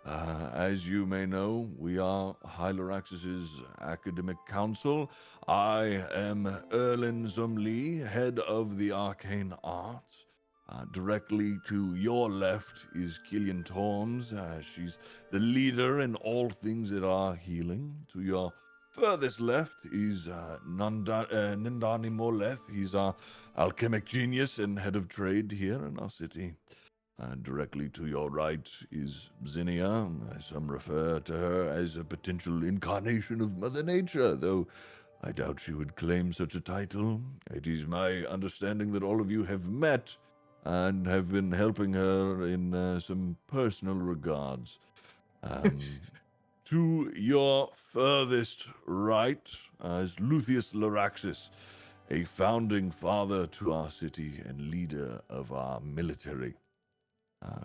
[SPEAKER 2] As you may know, we are Hylorax's academic council. I am Erlin Zumli, head of the arcane arts. Directly to your left is Killian Torms. She's the leader in all things that are healing. To your furthest left is Nindani Morleth. He's our alchemic genius and head of trade here in our city. Directly to your right is Zinnia. Some refer to her as a potential incarnation of Mother Nature, though I doubt she would claim such a title. It is my understanding that all of you have met and have been helping her in some personal regards. To your furthest right is Lucius Loraxis, a founding father to our city and leader of our military.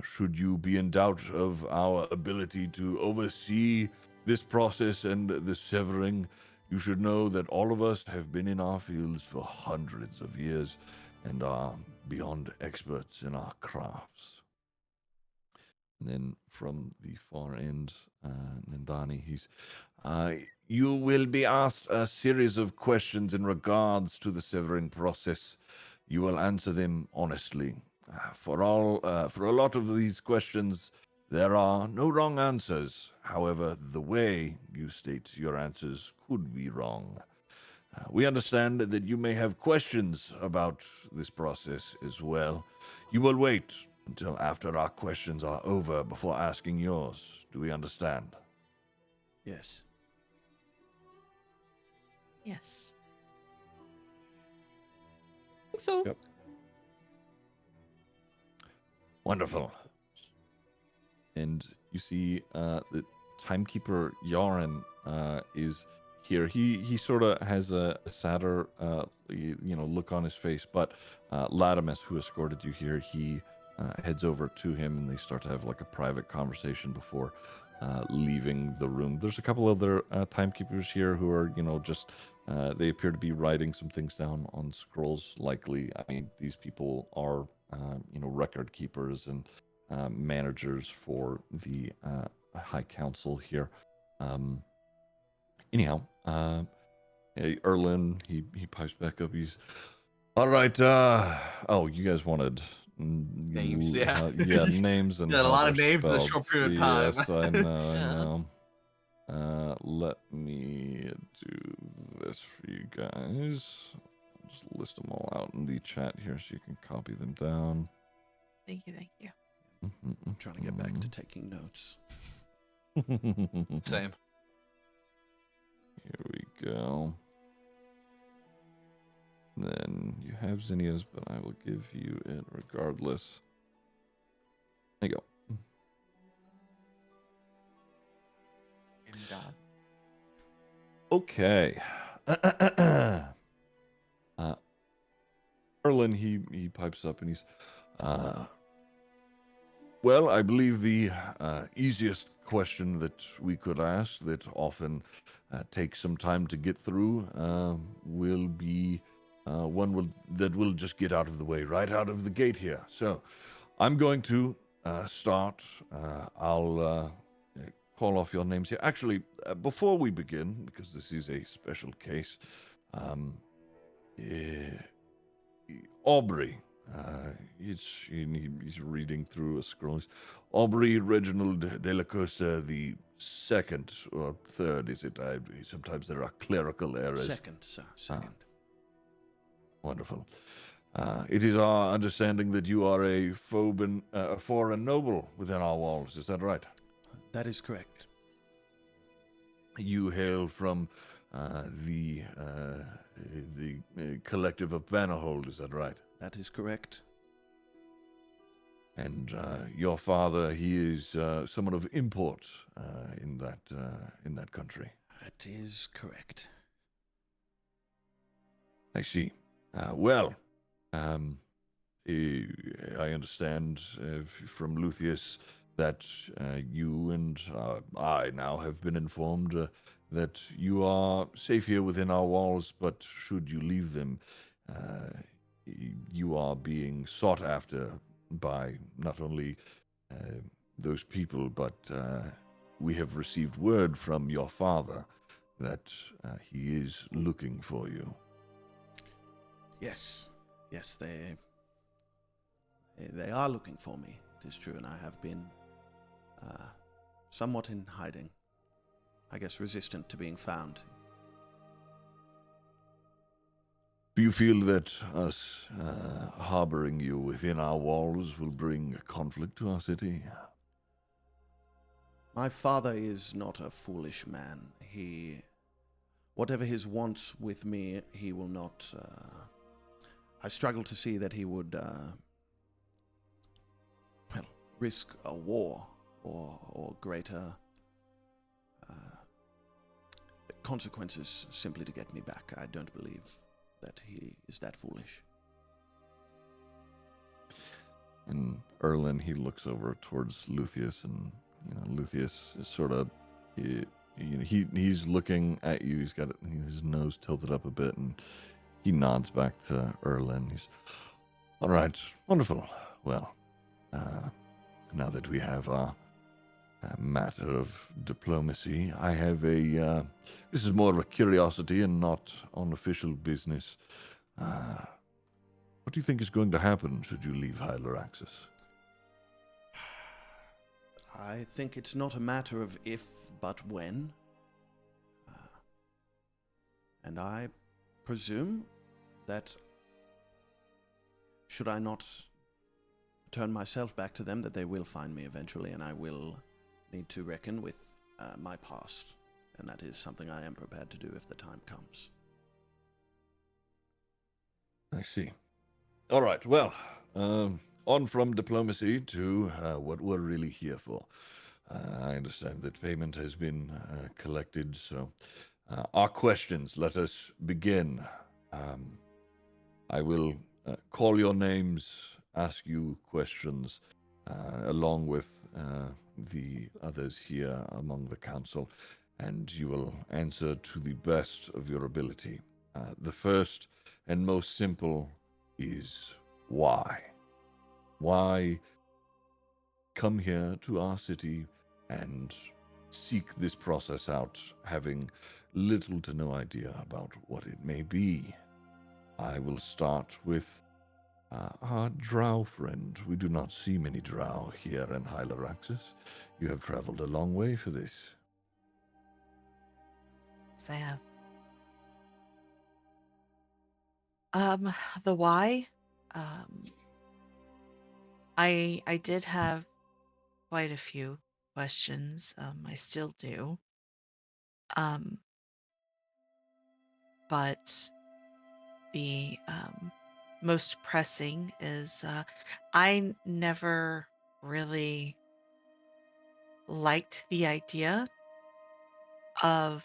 [SPEAKER 2] Should you be in doubt of our ability to oversee this process and the severing, you should know that all of us have been in our fields for hundreds of years and are beyond experts in our crafts. And then from the far end, Nindani, he's, you will be asked a series of questions in regards to the severing process. You will answer them honestly. For a lot of these questions, there are no wrong answers. However, the way you state your answers could be wrong. We understand that you may have questions about this process as well. You will wait until after our questions are over before asking yours. Do we understand?
[SPEAKER 1] Yes.
[SPEAKER 5] Yes.
[SPEAKER 3] So.
[SPEAKER 2] Yep. Wonderful. And you see the timekeeper Yaren is here. He sort of has a sadder look on his face, but Latimus, who escorted you here, he heads over to him and they start to have like a private conversation before leaving the room. There's a couple other timekeepers here who are just they appear to be writing some things down on scrolls. Likely, I mean, these people are record keepers and managers for the High Council here. Anyhow, Erlin, he pipes back up. He's all right. Oh, you guys wanted
[SPEAKER 4] names, yeah,
[SPEAKER 2] names and
[SPEAKER 4] got a lot of names in a short period of time.
[SPEAKER 2] Yes, I know. I know. Let me do this for you guys. Just list them all out in the chat here so you can copy them down.
[SPEAKER 5] Thank you.
[SPEAKER 1] I'm trying to get back to taking notes.
[SPEAKER 4] Same.
[SPEAKER 2] Here we go. Then you have Zinnia's, but I will give you it regardless. There you go. Okay. Erlin, he pipes up and he's, well, I believe the easiest question that we could ask that often takes some time to get through will be one that will just get out of the way, right out of the gate here. So I'm going to start. I'll call off your names here. Actually, before we begin, because this is a special case, Aubrey. He's reading through a scroll. Aubrey Reginald de la Costa, the second or third, is it? Sometimes there are clerical errors.
[SPEAKER 1] Second, sir. Second.
[SPEAKER 2] Wonderful. It is our understanding that you are a foreign noble within our walls. Is that right?
[SPEAKER 1] That is correct.
[SPEAKER 2] You hail from the collective of Bannerhold. Is that right?
[SPEAKER 1] That is correct.
[SPEAKER 2] And your father, he is someone of import in that country.
[SPEAKER 1] That is correct.
[SPEAKER 2] I see. Well, I understand from Lucius that you and I now have been informed that you are safe here within our walls, but should you leave them, you are being sought after by not only those people, but we have received word from your father that he is looking for you.
[SPEAKER 1] Yes, they are looking for me. It is true, and I have been somewhat in hiding. I guess resistant to being found.
[SPEAKER 2] Do you feel that us harboring you within our walls will bring conflict to our city?
[SPEAKER 1] My father is not a foolish man. Whatever his wants with me, he will not. I struggle to see that he would, risk a war or greater consequences simply to get me back. I don't believe that he is that foolish.
[SPEAKER 2] And Erlin, he looks over towards Lucius, and Lucius is sort of, he's looking at you. He's got his nose tilted up a bit, and he nods back to Erlin. He's, all right, wonderful. Well, now that we have a matter of diplomacy, I have this is more of a curiosity and not on official business. What do you think is going to happen should you leave Hyloraxis?
[SPEAKER 1] I think it's not a matter of if, but when. And I presume that should I not turn myself back to them, that they will find me eventually, and I will need to reckon with my past. And that is something I am prepared to do if the time comes.
[SPEAKER 2] I see. All right, well, on from diplomacy to what we're really here for. I understand that payment has been collected, so our questions, let us begin. I will call your names, ask you questions, along with the others here among the council, and you will answer to the best of your ability. The first and most simple is why? Why come here to our city and seek this process out, having little to no idea about what it may be? I will start with our drow friend. We do not see many drow here in Hyloraxis. You have traveled a long way for this.
[SPEAKER 5] Yes, I have. The why? I did have quite a few questions. I still do. But the most pressing is I never really liked the idea of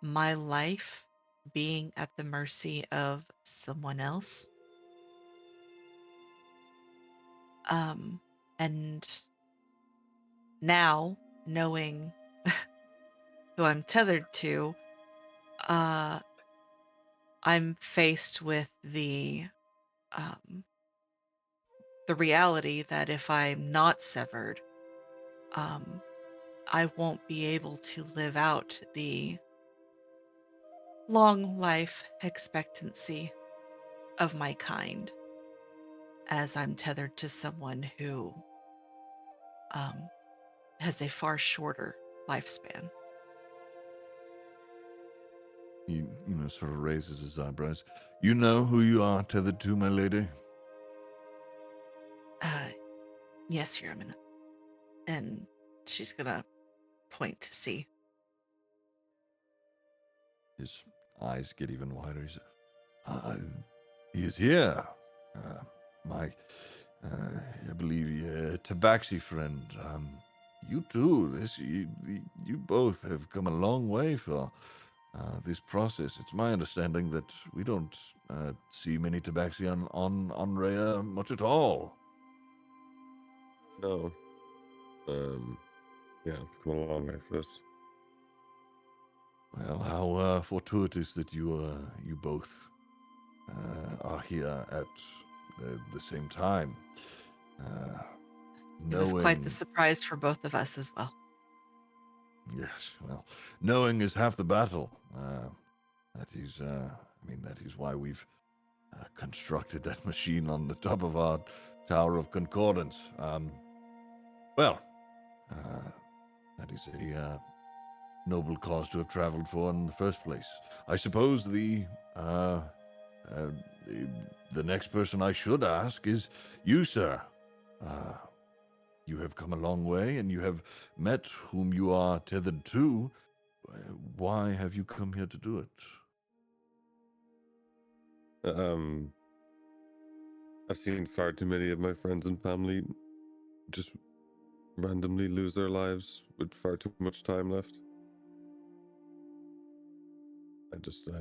[SPEAKER 5] my life being at the mercy of someone else. And now, knowing who I'm tethered to, I'm faced with the reality that if I'm not severed, I won't be able to live out the long life expectancy of my kind, as I'm tethered to someone who has a far shorter lifespan.
[SPEAKER 2] He, sort of raises his eyebrows. You know who you are tethered to, my lady?
[SPEAKER 5] Yes, Your Eminence. And she's gonna point to see.
[SPEAKER 2] His eyes get even wider. He says, he is here. I believe, Tabaxi friend. You too. You both have come a long way for this process. It's my understanding that we don't see many tabaxi on Rhea much at all.
[SPEAKER 7] No. Yeah, I've come a long way for this.
[SPEAKER 2] Well, how fortuitous that you both are here at the same time.
[SPEAKER 5] It was quite the surprise for both of us as well.
[SPEAKER 2] Yes, well, knowing is half the battle. That is, that is why we've constructed that machine on the top of our Tower of Concordance. That is a noble cause to have traveled for in the first place. I suppose the next person I should ask is you, sir. You have come a long way, and you have met whom you are tethered to. Why have you come here to do it?
[SPEAKER 7] I've seen far too many of my friends and family just randomly lose their lives with far too much time left. I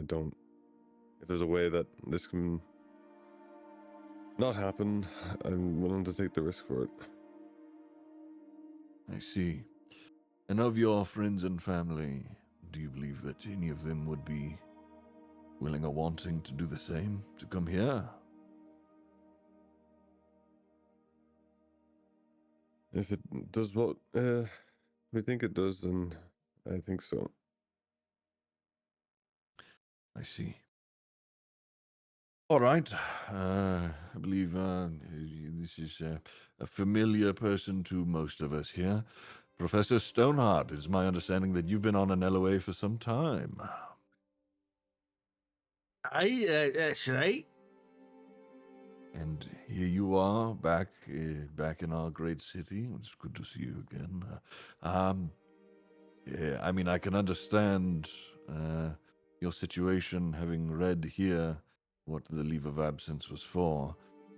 [SPEAKER 7] don't. If there's a way that this can not happen, I'm willing to take the risk for it.
[SPEAKER 2] I see. And of your friends and family, do you believe that any of them would be willing or wanting to do the same, to come here?
[SPEAKER 7] If it does what we think it does, then I think so.
[SPEAKER 2] I see. All right. I believe this is a familiar person to most of us here. Professor Stoneheart, it's my understanding that you've been on an LOA for some time.
[SPEAKER 10] That's right.
[SPEAKER 2] And here you are, back in our great city. It's good to see you again. I can understand your situation, having read here what the leave of absence was for,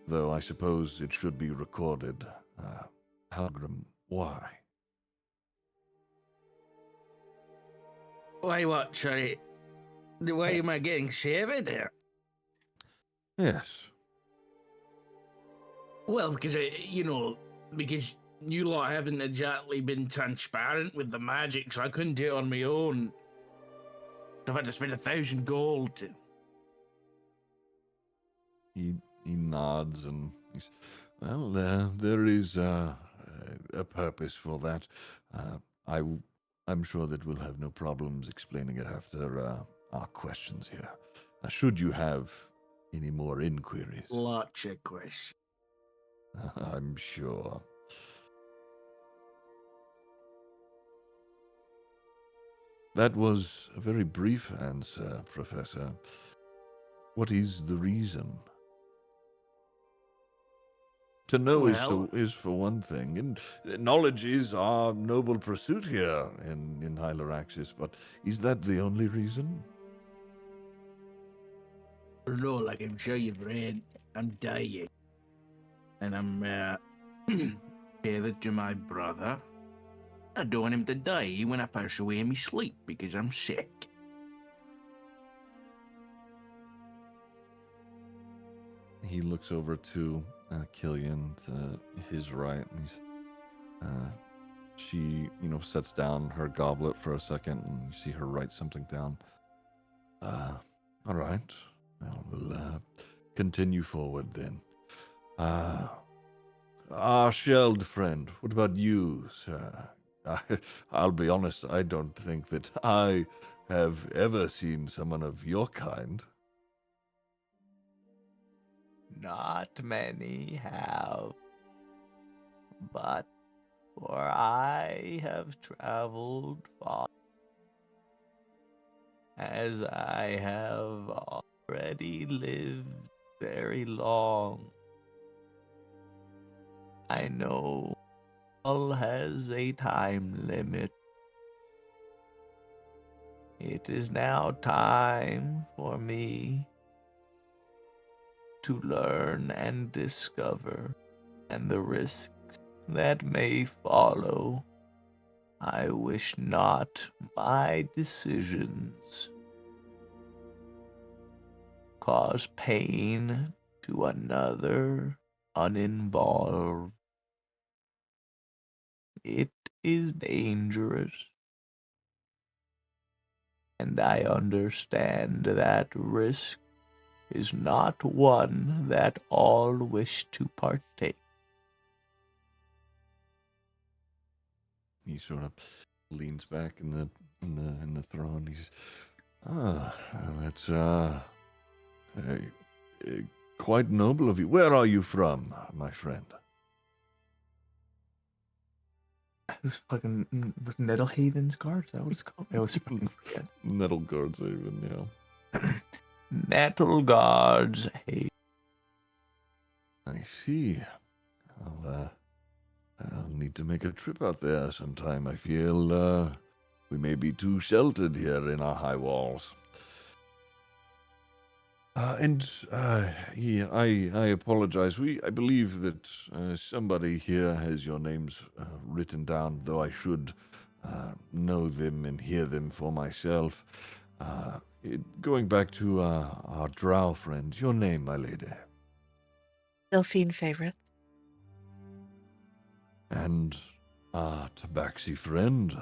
[SPEAKER 2] though I suppose it should be recorded. Halgrim, why?
[SPEAKER 10] Why what, sorry? Why am I getting shaved there?
[SPEAKER 2] Yes.
[SPEAKER 10] Well, because, because you lot haven't exactly been transparent with the magic, so I couldn't do it on my own. I've had to spend 1,000 gold.
[SPEAKER 2] He nods and he's, well, there is a purpose for that. I'm sure that we'll have no problems explaining it after our questions here. Should you have any more inquiries?
[SPEAKER 10] Lots of questions.
[SPEAKER 2] I'm sure. That was a very brief answer, Professor. What is the reason? To know is for one thing, and knowledge is our noble pursuit here in Hyloraxis, but is that the only reason?
[SPEAKER 10] No, like I'm sure you've read, I'm dying. And I'm tethered to my brother. I don't want him to die when I pass away in my sleep because I'm sick.
[SPEAKER 2] He looks over to Killian to his right, and she, sets down her goblet for a second, and you see her write something down. All right. Well, we'll continue forward then. Our shelled friend, what about you, sir? I'll be honest, I don't think that I have ever seen someone of your kind.
[SPEAKER 9] Not many have, but for I have traveled far, as I have already lived very long. I know all has a time limit. It is now time for me to learn and discover, and the risks that may follow. I wish not my decisions cause pain to another uninvolved. It is dangerous. And I understand that risk is not one that all wish to partake.
[SPEAKER 2] He sort of leans back in the throne. He's that's quite noble of you. Where are you from, my friend?
[SPEAKER 9] Who's fucking Nettlehaven's guard? Is that what it's called? I always fucking forget.
[SPEAKER 2] Nettle guards, even, yeah.
[SPEAKER 9] Nettle guards. Hey.
[SPEAKER 2] I see. I'll need to make a trip out there sometime. I feel we may be too sheltered here in our high walls. I apologize. I believe that somebody here has your names written down, though I should know them and hear them for myself. Going back to our drow friend, your name, my lady?
[SPEAKER 5] Delphine Favorite.
[SPEAKER 2] And our tabaxi friend?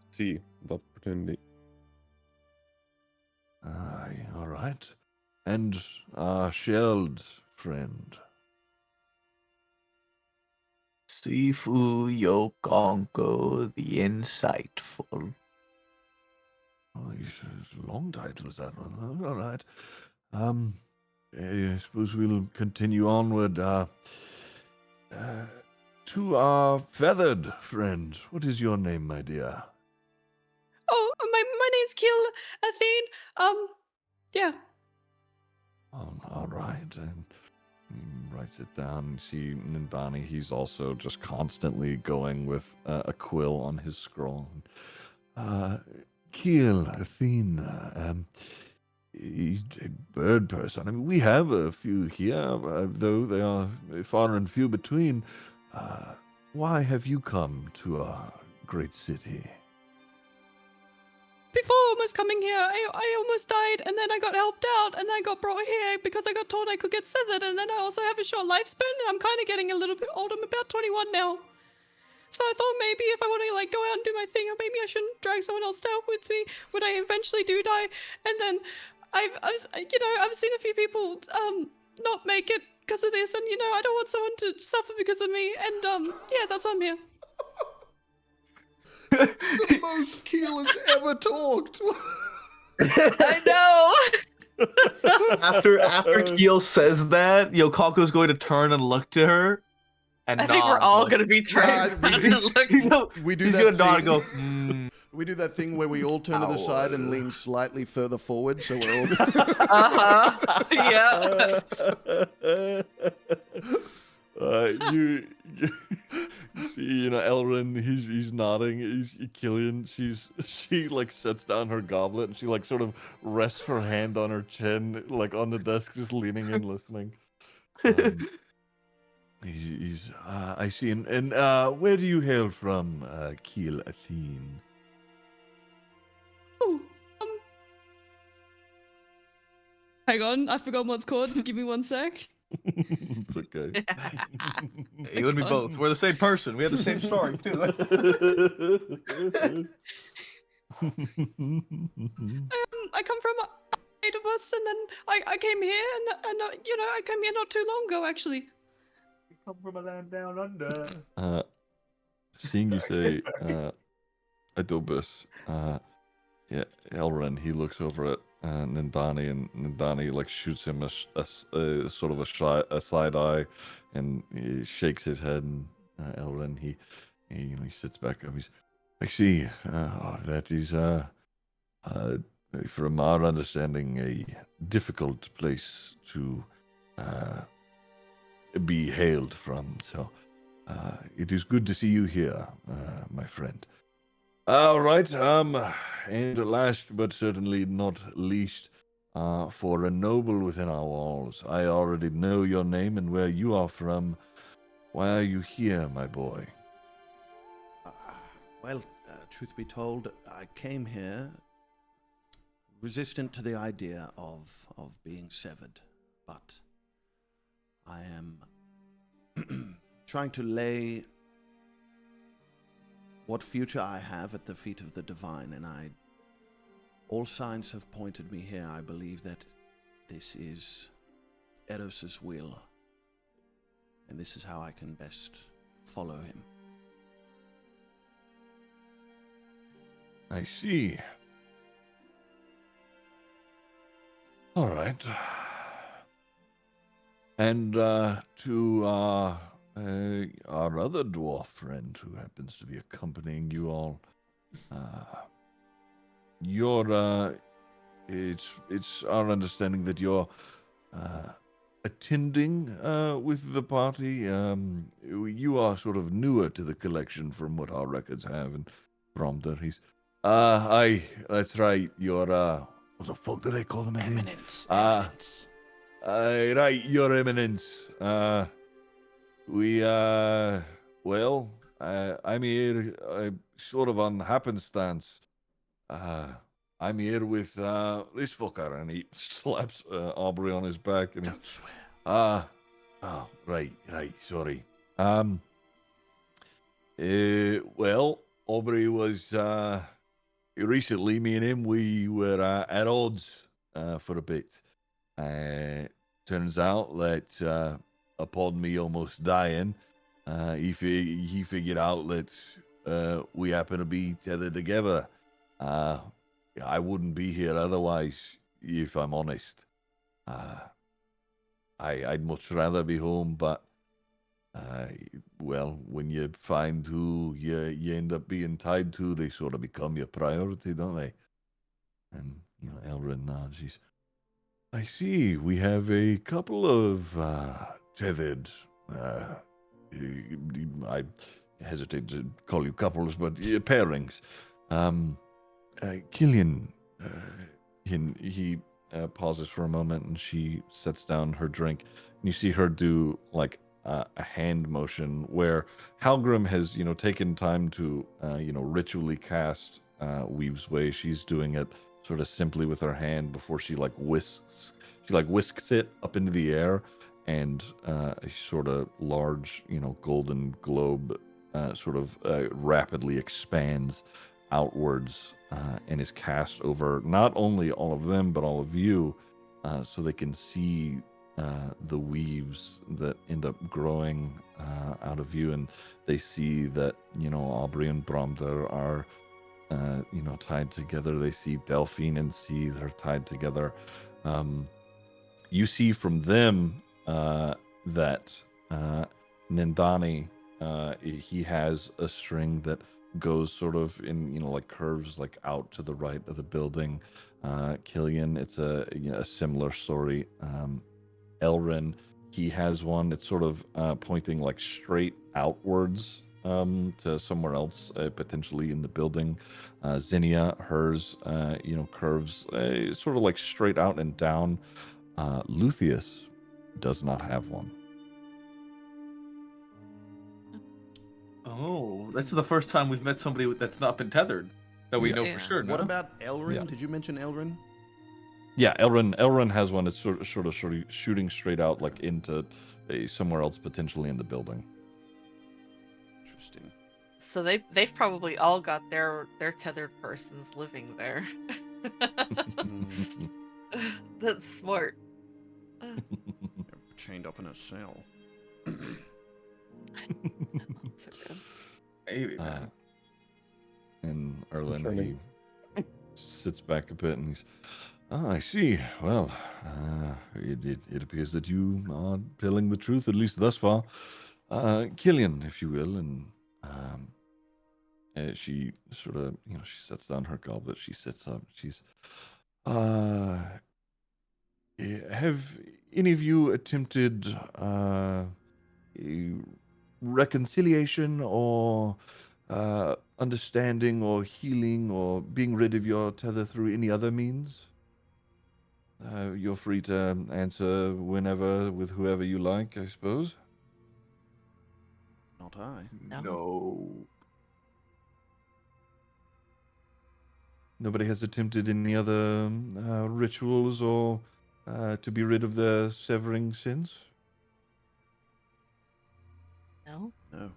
[SPEAKER 7] See the opportunity.
[SPEAKER 2] Aye, all right. And our shelled friend?
[SPEAKER 9] Sifu Yokonko the Insightful.
[SPEAKER 2] Oh, he's long titles, that one. All right. I suppose we'll continue onward. To our feathered friend. What is your name, my dear?
[SPEAKER 3] Oh, my name's Kil Athene. Yeah.
[SPEAKER 2] All right. And he writes it down. See, Nindani, he's also just constantly going with a quill on his scroll. Kil Athene. He's a bird person. I mean, we have a few here, though they are far and few between. Why have you come to our great city?
[SPEAKER 3] Before almost coming here, I almost died, and then I got helped out, and I got brought here because I got told I could get severed, and then I also have a short lifespan, and I'm kind of getting a little bit old. I'm about 21 now. So I thought maybe if I want to go out and do my thing, maybe I shouldn't drag someone else down with me when I eventually do die. And then I've seen a few people not make it because of this, and I don't want someone to suffer because of me. And yeah, that's why I'm here.
[SPEAKER 1] The most Keel has ever talked.
[SPEAKER 5] I know.
[SPEAKER 9] After Keel says that, Yokonko's going to turn and look to her. And
[SPEAKER 5] I think we're all going to be turned.
[SPEAKER 1] We do
[SPEAKER 9] he's
[SPEAKER 1] that
[SPEAKER 9] going to nod and
[SPEAKER 1] thing.
[SPEAKER 9] go,
[SPEAKER 1] We do that thing where we all turn to the side and lean slightly further forward, so we're all.
[SPEAKER 5] Yeah.
[SPEAKER 2] You see, Elrin, he's nodding. Killian, she like sets down her goblet and she like sort of rests her hand on her chin, like on the desk, just leaning in, listening. I see. And where do you hail from, Keel Athene?
[SPEAKER 3] Oh, hang on, I forgot what's called. Give me 1 sec.
[SPEAKER 2] It's okay.
[SPEAKER 4] You and me both. We're the same person. We have the same story too.
[SPEAKER 3] I come from 8 of us, and then I came here, and I came here not too long ago, actually.
[SPEAKER 9] You come from a land down under.
[SPEAKER 2] Seeing you say, Adobus, yeah, Elren, he looks over at Nindani, and Nindani like shoots him a sort of a side eye, and he shakes his head. And Elren, he sits back up. I see. That is from our understanding, a difficult place to be hailed from. So it is good to see you here, my friend. All right, and last but certainly not least, for a noble within our walls, I already know your name and where you are from. Why are you here, my boy?
[SPEAKER 1] Well, truth be told, I came here
[SPEAKER 6] resistant to the idea of being severed, but I am trying to lay what future I have at the feet of the divine, and all signs have pointed me here. I believe that this is Eros's will, and this is how I can best follow him.
[SPEAKER 2] I see. All right. And to our other dwarf friend who happens to be accompanying you all, it's our understanding that you're attending with the party. You are sort of newer to the collection from what our records have, and Bromder, aye, that's right. You're what the fuck do they call him again?
[SPEAKER 6] Eminence. Eminence.
[SPEAKER 2] Right, Your Eminence. Well, I'm here sort of on happenstance. I'm here with this fucker, and he slaps Aubrey on his back. And
[SPEAKER 6] Don't swear.
[SPEAKER 2] Oh, right, sorry. Well, Aubrey was recently, me and him, we were at odds for a bit. Turns out that upon me almost dying, he figured out that we happen to be tethered together. I wouldn't be here otherwise, if I'm honest. I'd much rather be home, but well, when you find who you end up being tied to, they sort of become your priority, don't they? And Elrin nods. I see. We have a couple of tethered. I hesitate to call you couples, but pairings. Killian. He pauses for a moment, and she sets down her drink. And you see her do like a hand motion where Halgrim has taken time to ritually cast Weave's Way. She's doing it sort of simply with her hand before she whisks it up into the air, and a sort of large golden globe rapidly expands outwards and is cast over not only all of them but all of you, so they can see the weaves that end up growing out of you, and they see that Aubrey and Bromder are tied together. They see Delphine and see they're tied together. You see from them that Nindani, he has a string that goes sort of in curves out to the right of the building. Killian, it's a similar story. Elrin, he has one that's sort of pointing straight outwards to somewhere else, potentially in the building. Zinnia, hers curves sort of straight out and down. Luthien does not have one.
[SPEAKER 4] Oh, that's the first time we've met somebody that's not been tethered that we know for sure.
[SPEAKER 1] What about Elrin? Yeah. Did you mention Elrin?
[SPEAKER 2] Yeah, Elrin has one that's sort of shooting straight out into somewhere else, potentially in the building.
[SPEAKER 1] Interesting.
[SPEAKER 5] So they've probably all got their tethered persons living there. That's smart.
[SPEAKER 1] Chained up in a cell.
[SPEAKER 5] So good.
[SPEAKER 4] Maybe, man.
[SPEAKER 2] And Erlen, he sits back a bit and he's, I see. Well, it appears that you are telling the truth, at least thus far. Killian, if you will, and she sort of, she sets down her goblet, she sits up, she's, have any of you attempted reconciliation or understanding or healing or being rid of your tether through any other means? You're free to answer whenever with whoever you like, I suppose.
[SPEAKER 1] Not I.
[SPEAKER 5] No.
[SPEAKER 8] Nobody has attempted any other rituals or to be rid of the severing sins?
[SPEAKER 5] No.
[SPEAKER 6] No.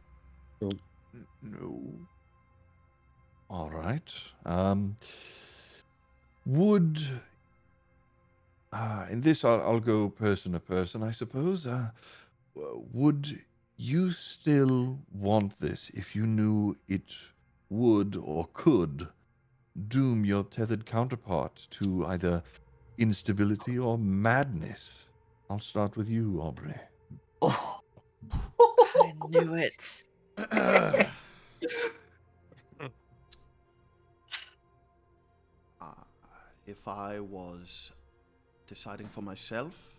[SPEAKER 9] No.
[SPEAKER 8] All right. Would in this I'll go person to person, I suppose. Would you still want this if you knew it would or could doom your tethered counterpart to either instability or madness? I'll start with you, Aubrey.
[SPEAKER 5] Oh. I knew it.
[SPEAKER 6] If I was deciding for myself,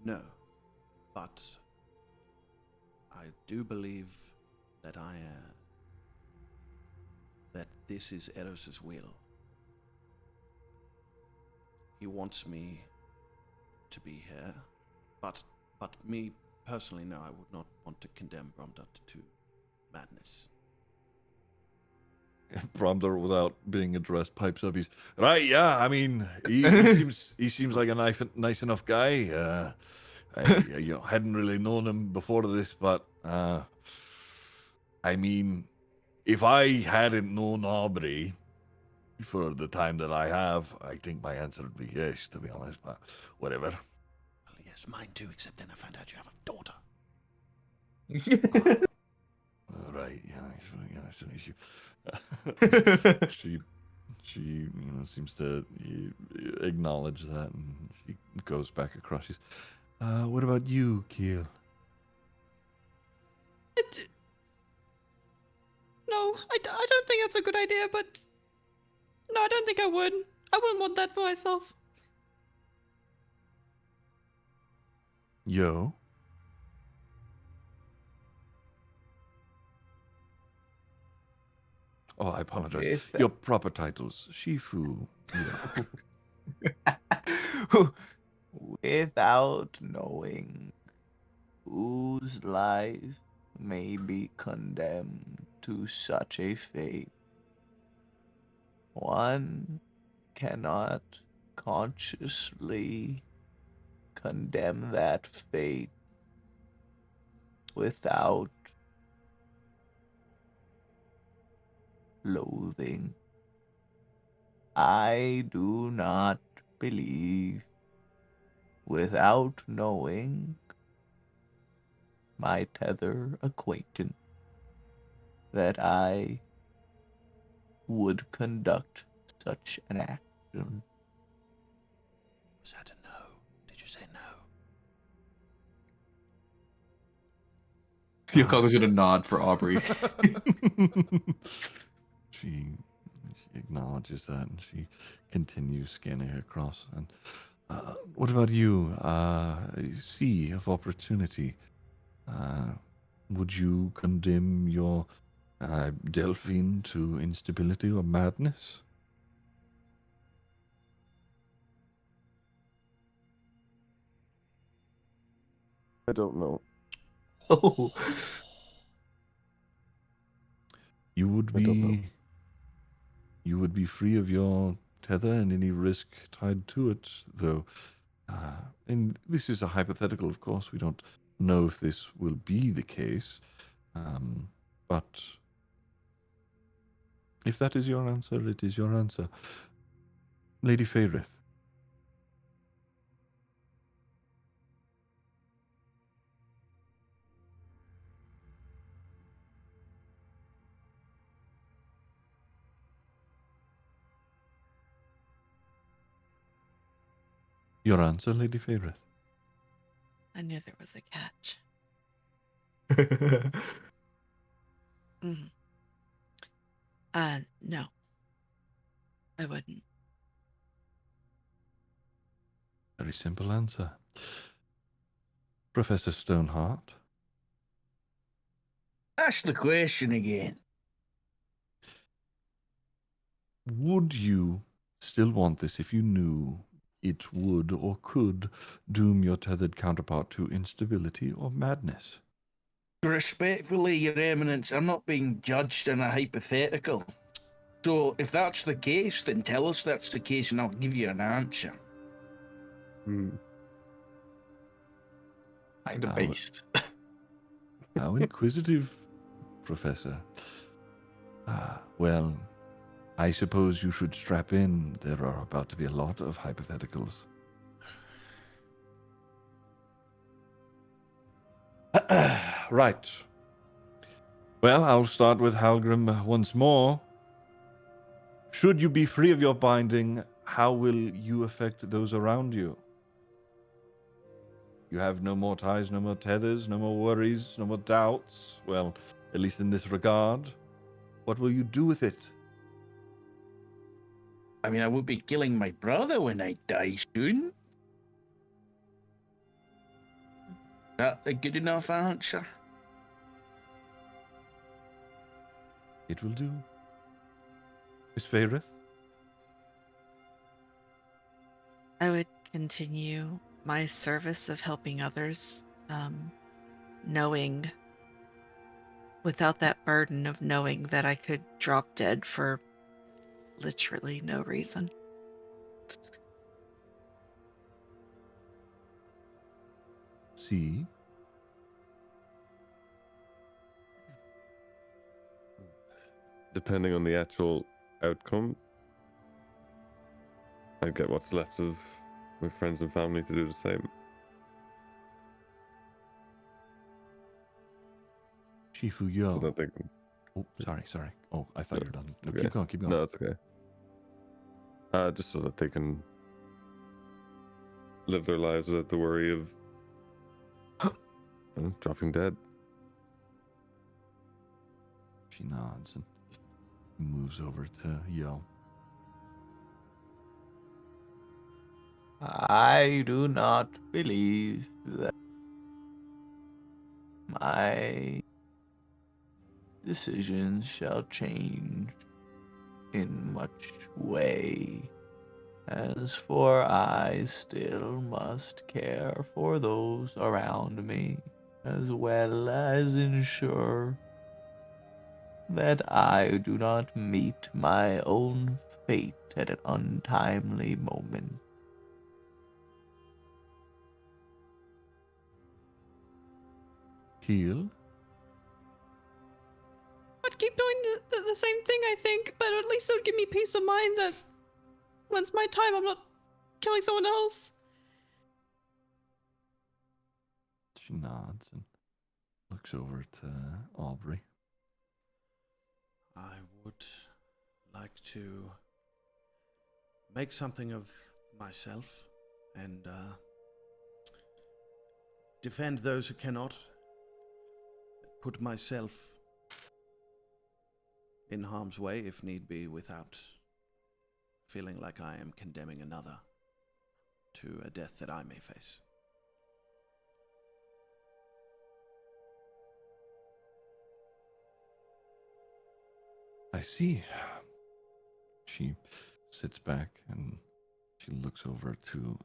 [SPEAKER 6] no. But I do believe that that this is Eros's will. He wants me to be here, but me personally, no, I would not want to condemn Bromdut to madness.
[SPEAKER 2] Bromdut, without being addressed, pipes up. He's right. Yeah, I mean, he seems like a nice enough guy. I hadn't really known him before this, but I mean, if I hadn't known Aubrey for the time that I have, I think my answer would be yes, to be honest. But whatever.
[SPEAKER 6] Well, yes, mine too. Except then I found out you have a daughter.
[SPEAKER 2] Right. Yeah, it's an issue. she seems to acknowledge that, and she goes back across. She's, what about you, Keel?
[SPEAKER 3] No, I don't think that's a good idea, but no, I don't think I would. I wouldn't want that for myself.
[SPEAKER 8] Yo. Oh, I apologize. Your proper titles, Shifu.
[SPEAKER 9] Without knowing whose life may be condemned to such a fate, one cannot consciously condemn that fate without loathing. I do not believe, without knowing my tether acquaintance, that I would conduct such an action.
[SPEAKER 6] Was that a no? Did you say no?
[SPEAKER 4] Yokago's gonna nod for Aubrey.
[SPEAKER 2] She acknowledges that, and she continues scanning across. And what about you? Sea of opportunity. Would you condemn your Delphine to instability or madness?
[SPEAKER 7] I don't know.
[SPEAKER 9] Oh.
[SPEAKER 2] You would be free of your tether and any risk tied to it, though. And this is a hypothetical, of course. We don't know if this will be the case. But if that is your answer, it is your answer. Lady Faerith. Your answer, Lady Faerith.
[SPEAKER 5] I knew there was a catch. No. I wouldn't.
[SPEAKER 2] Very simple answer. Professor Stoneheart.
[SPEAKER 10] Ask the question again.
[SPEAKER 2] Would you still want this if you knew it would or could doom your tethered counterpart to instability or madness?
[SPEAKER 10] Respectfully, Your Eminence, I'm not being judged in a hypothetical. So if that's the case, then tell us that's the case and I'll give you an answer.
[SPEAKER 7] Hmm.
[SPEAKER 4] Kind of based.
[SPEAKER 2] How inquisitive, Professor. Well, I suppose you should strap in. There are about to be a lot of hypotheticals. Right. Well, I'll start with Halgrim once more. Should you be free of your binding, how will you affect those around you? You have no more ties, no more tethers, no more worries, no more doubts. Well, at least in this regard. What will you do with it?
[SPEAKER 10] I mean, I won't be killing my brother when I die soon. That a good enough answer?
[SPEAKER 2] It will do. Miss Faireth?
[SPEAKER 5] I would continue my service of helping others, knowing, without that burden of knowing that I could drop dead for literally no reason.
[SPEAKER 2] See?
[SPEAKER 7] Depending on the actual outcome, I'd get what's left of my friends and family to do the same.
[SPEAKER 2] Shifu Yo.
[SPEAKER 7] So that they can...
[SPEAKER 2] Oh, sorry. Oh, I thought you were done. No,
[SPEAKER 7] Okay.
[SPEAKER 2] keep going.
[SPEAKER 7] No, it's okay. Just so that they can live their lives without the worry of dropping dead.
[SPEAKER 2] She nods and moves over to Yo.
[SPEAKER 9] I do not believe that my decisions shall change in much way. As for I still must care for those around me, as well as ensure that I do not meet my own fate at an untimely moment.
[SPEAKER 2] Heal?
[SPEAKER 3] I'd keep doing the same thing, I think, but at least it would give me peace of mind that when it's my time, I'm not killing someone else.
[SPEAKER 2] She nods and looks over to Aubrey.
[SPEAKER 6] I would like to make something of myself and defend those who cannot. Put myself in harm's way if need be without feeling like I am condemning another to a death that I may face.
[SPEAKER 2] I see. She sits back and she looks over to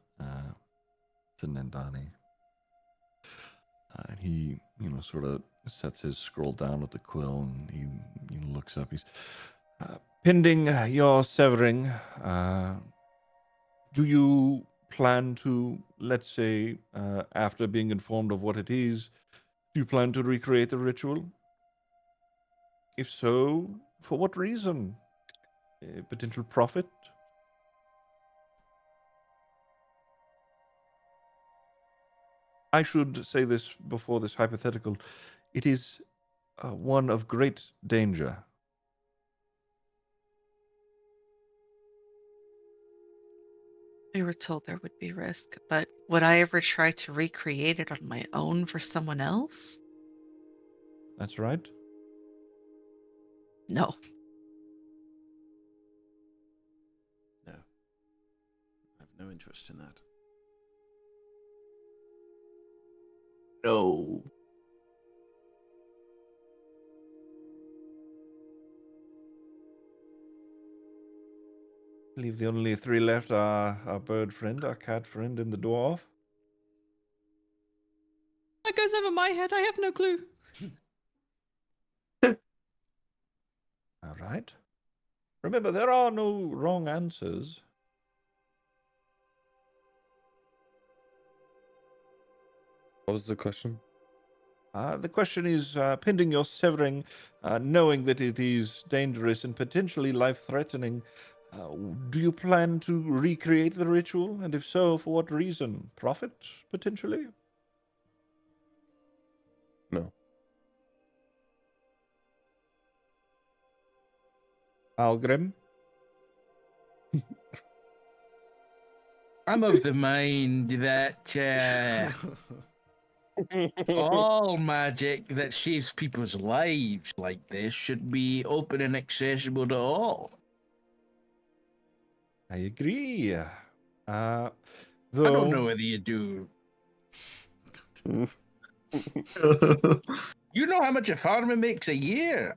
[SPEAKER 2] Nandani. And he, sort of sets his scroll down with the quill and he looks up. He's pending your severing. Do you plan to, let's say, after being informed of what it is, do you plan to recreate the ritual? If so, for what reason? Potential profit? I should say this before this hypothetical. It is one of great danger.
[SPEAKER 5] We were told there would be risk, but would I ever try to recreate it on my own for someone else?
[SPEAKER 2] That's right.
[SPEAKER 5] No.
[SPEAKER 6] No. I have no interest in that.
[SPEAKER 9] No.
[SPEAKER 2] I believe the only three left are our bird friend, our cat friend, and the dwarf.
[SPEAKER 3] That goes over my head. I have no clue.
[SPEAKER 2] All right.
[SPEAKER 8] Remember, there are no wrong answers.
[SPEAKER 7] What was the question?
[SPEAKER 8] The question is, pending your severing, knowing that it is dangerous and potentially life-threatening, do you plan to recreate the ritual? And if so, for what reason? Profit, potentially?
[SPEAKER 7] No.
[SPEAKER 8] Algrim?
[SPEAKER 10] I'm of the mind that all magic that saves people's lives like this should be open and accessible to all.
[SPEAKER 8] I agree.
[SPEAKER 10] I
[SPEAKER 8] Though,
[SPEAKER 10] don't know whether you do. You know how much a farmer makes a year?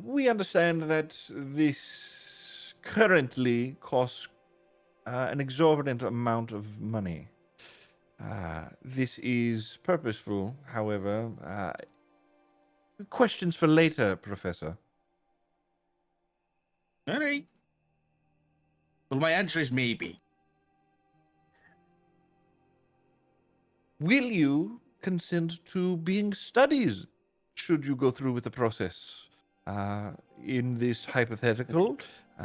[SPEAKER 8] we understand that this currently costs an exorbitant amount of money. This is purposeful, however. Questions for later, Professor.
[SPEAKER 10] All right. Well, my answer is maybe.
[SPEAKER 8] Will you consent to being studied should you go through with the process? In this hypothetical,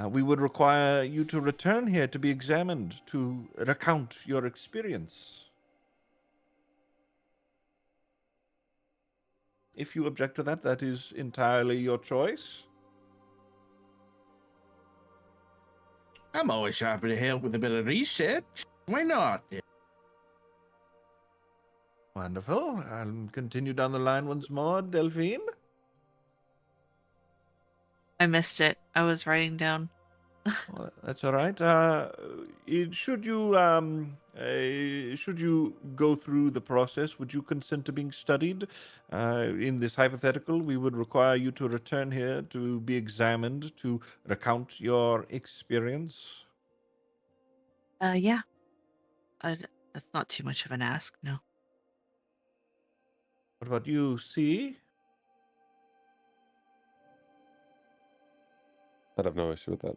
[SPEAKER 8] we would require you to return here to be examined to recount your experience. If you object to that, that is entirely your choice.
[SPEAKER 10] I'm always happy to help with a bit of research. Why not?
[SPEAKER 8] Wonderful. I'll continue down the line once more, Delphine.
[SPEAKER 5] I missed it. I was writing down.
[SPEAKER 8] Well, that's all right. Should you go through the process, would you consent to being studied? In this hypothetical, we would require you to return here to be examined to recount your experience.
[SPEAKER 5] Yeah. That's not too much of an ask, no.
[SPEAKER 8] What about you, C?
[SPEAKER 7] I'd have no issue with that.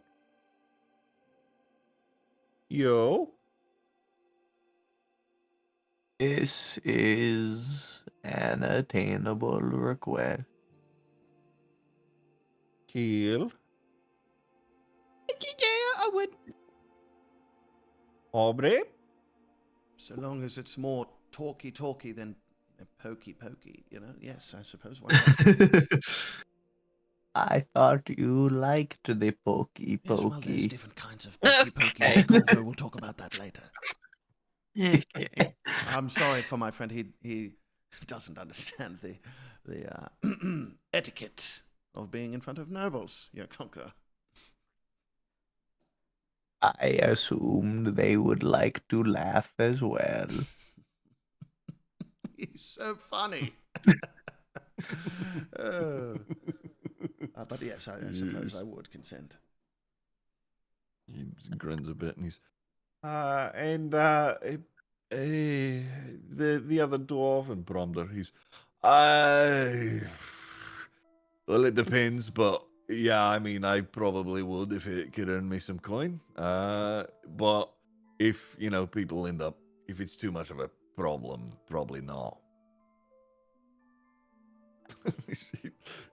[SPEAKER 8] Yo?
[SPEAKER 9] This is an attainable request.
[SPEAKER 8] Keel?
[SPEAKER 3] Yeah, I would.
[SPEAKER 8] Aubrey?
[SPEAKER 6] So long as it's more talky than pokey, yes, I suppose. Why not?
[SPEAKER 9] I thought you liked the pokey.
[SPEAKER 6] Yes, well, there's different kinds of pokey. We'll talk about that later.
[SPEAKER 5] Okay.
[SPEAKER 6] I'm sorry for my friend. He doesn't understand the etiquette of being in front of nobles, your conqueror.
[SPEAKER 9] I assumed they would like to laugh as well.
[SPEAKER 6] He's so funny. But yes, I suppose I would consent.
[SPEAKER 2] He grins a bit and he's...
[SPEAKER 8] The other dwarf and Bromder, well, it depends, but yeah, I mean, I probably would if it could earn me some coin. But if, people end up, if it's too much of a problem, probably not.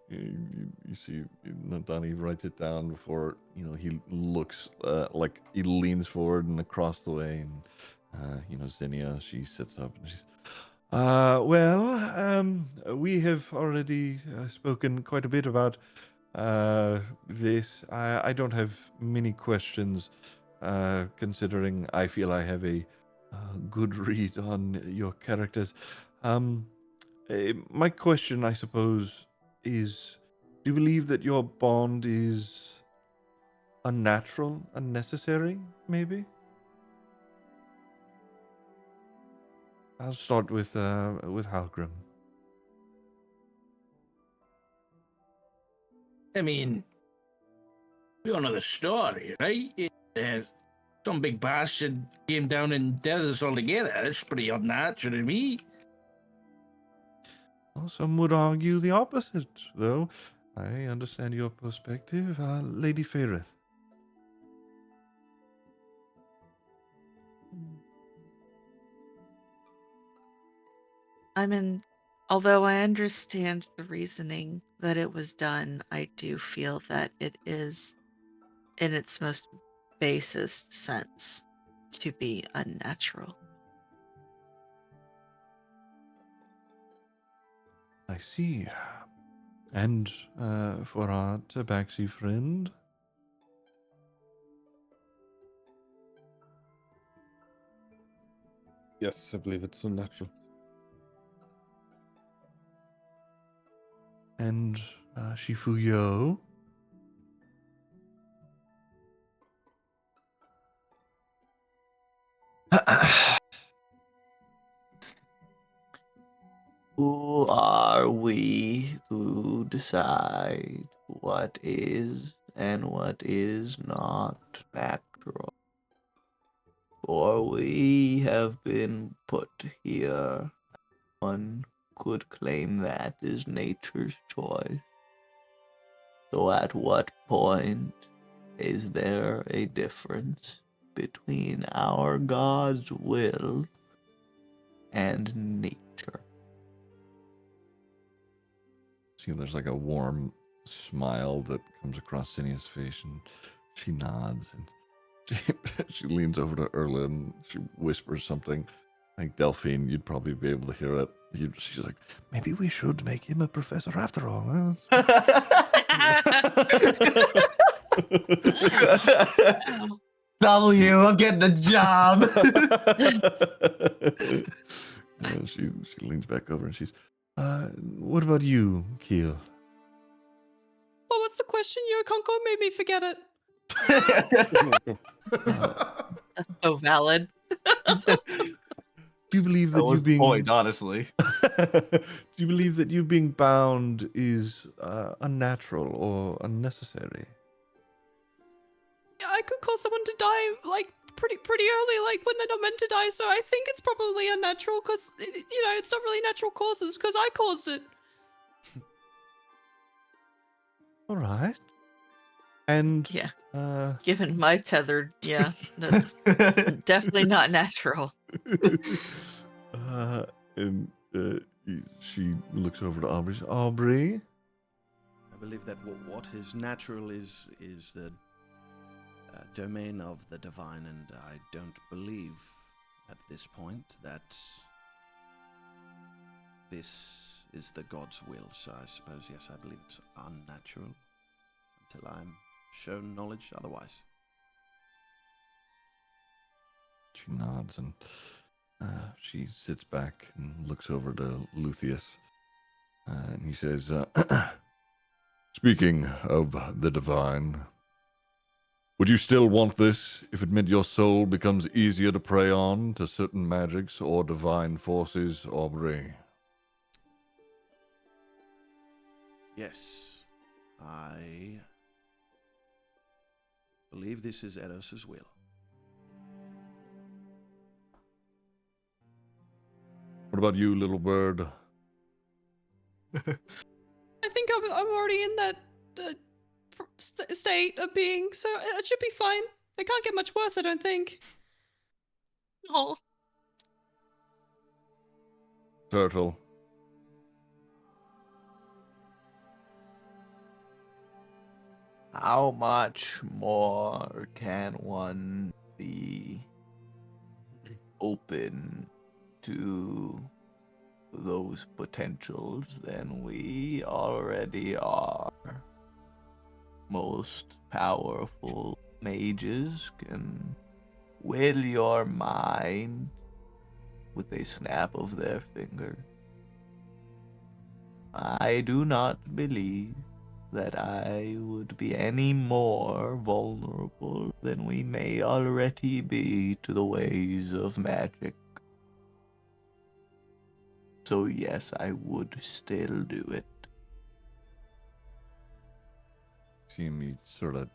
[SPEAKER 2] you see Natani writes it down before, he looks, like he leans forward and across the way, and, Zinnia, she sits up and she's,
[SPEAKER 8] we have already spoken quite a bit about this. I don't have many questions, considering I feel I have a good read on your characters. My question, I suppose, is, do you believe that your bond is unnatural, unnecessary, maybe? I'll start with Halgrim.
[SPEAKER 10] I mean, we all know the story, right? Some big bastard came down and dead us all together. That's pretty unnatural to me.
[SPEAKER 8] Well, some would argue the opposite, though. I understand your perspective. Lady Fairith.
[SPEAKER 5] I mean, although I understand the reasoning that it was done, I do feel that it is, in its most basest sense, to be unnatural.
[SPEAKER 8] I see. And for our tabaxi friend?
[SPEAKER 7] Yes, I believe it's unnatural.
[SPEAKER 8] And Shifuyo?
[SPEAKER 9] Who are we to decide what is and what is not natural? For we have been put here. One could claim that is nature's choice. So at what point is there a difference between our God's will and nature?
[SPEAKER 2] See, there's like a warm smile that comes across Zinnia's face, and she nods, and she leans over to Erla and she whispers something. Like Delphine, you'd probably be able to hear it. She's like, maybe we should make him a professor after all.
[SPEAKER 9] W, I'm getting a job.
[SPEAKER 2] She leans back over and she's,
[SPEAKER 8] what about you, Keel?
[SPEAKER 3] What was the question? Your Conco made me forget it.
[SPEAKER 5] That's so valid.
[SPEAKER 8] Do you believe that
[SPEAKER 9] That was
[SPEAKER 8] you
[SPEAKER 9] the
[SPEAKER 8] being
[SPEAKER 9] point, honestly.
[SPEAKER 8] do you believe that you being bound is unnatural or unnecessary?
[SPEAKER 3] Yeah, I could cause someone to die like pretty early, like when they're not meant to die. So I think it's probably unnatural because it's not really natural causes because I caused it.
[SPEAKER 8] All right. And
[SPEAKER 5] Yeah.
[SPEAKER 8] uh,
[SPEAKER 5] Given my tethered, yeah, that's definitely not natural.
[SPEAKER 8] and she looks over to Aubrey. Aubrey,
[SPEAKER 6] I believe that what is natural is the domain of the divine, and I don't believe at this point that this is the God's will. So I suppose, yes, I believe it's unnatural until I'm shown knowledge otherwise.
[SPEAKER 2] she nods and she sits back and looks over to Luthien. And he says, speaking of the divine, would you still want this if it meant your soul becomes easier to prey on to certain magics or divine forces, Aubrey?
[SPEAKER 6] Yes, I believe this is Eros's will.
[SPEAKER 2] What about you, little bird?
[SPEAKER 3] I think I'm already in that state of being, so it should be fine. It can't get much worse, I don't think.
[SPEAKER 5] Oh.
[SPEAKER 2] Turtle.
[SPEAKER 9] How much more can one be open to those potentials than we already are? Most powerful mages can will your mind with a snap of their finger. I do not believe that I would be any more vulnerable than we may already be to the ways of magic. So yes, I would still do it.
[SPEAKER 2] See him, he sort of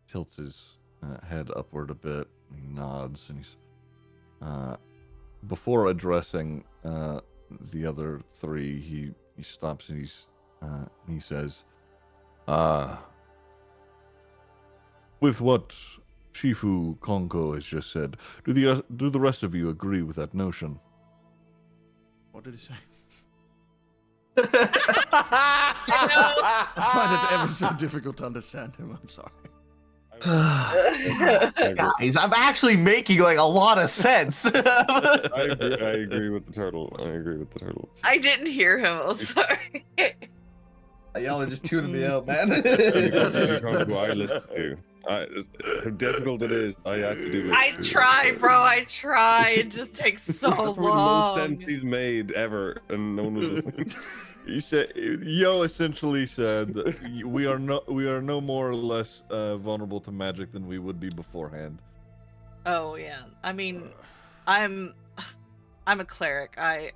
[SPEAKER 2] tilts his head upward a bit. He nods and he's before addressing the other three, he stops and he says, With what Shifu Konko has just said, do the rest of you agree with that notion?
[SPEAKER 6] What did he say?
[SPEAKER 5] I
[SPEAKER 6] I find it ever so difficult to understand him. I'm sorry.
[SPEAKER 9] Guys, I'm actually making like a lot of sense.
[SPEAKER 7] I agree with the turtle.
[SPEAKER 5] I didn't hear him. I'm sorry.
[SPEAKER 4] Y'all are just tuning me out, man.
[SPEAKER 7] I listen to. How difficult it is. I have to do this.
[SPEAKER 5] I try, bro. I try. It just takes so
[SPEAKER 7] That's the
[SPEAKER 5] long.
[SPEAKER 7] most sense he's made ever, and no one was listening.
[SPEAKER 2] He said, Yo essentially said that we are no more or less vulnerable to magic than we would be beforehand.
[SPEAKER 5] Oh yeah. I mean, I'm a cleric. I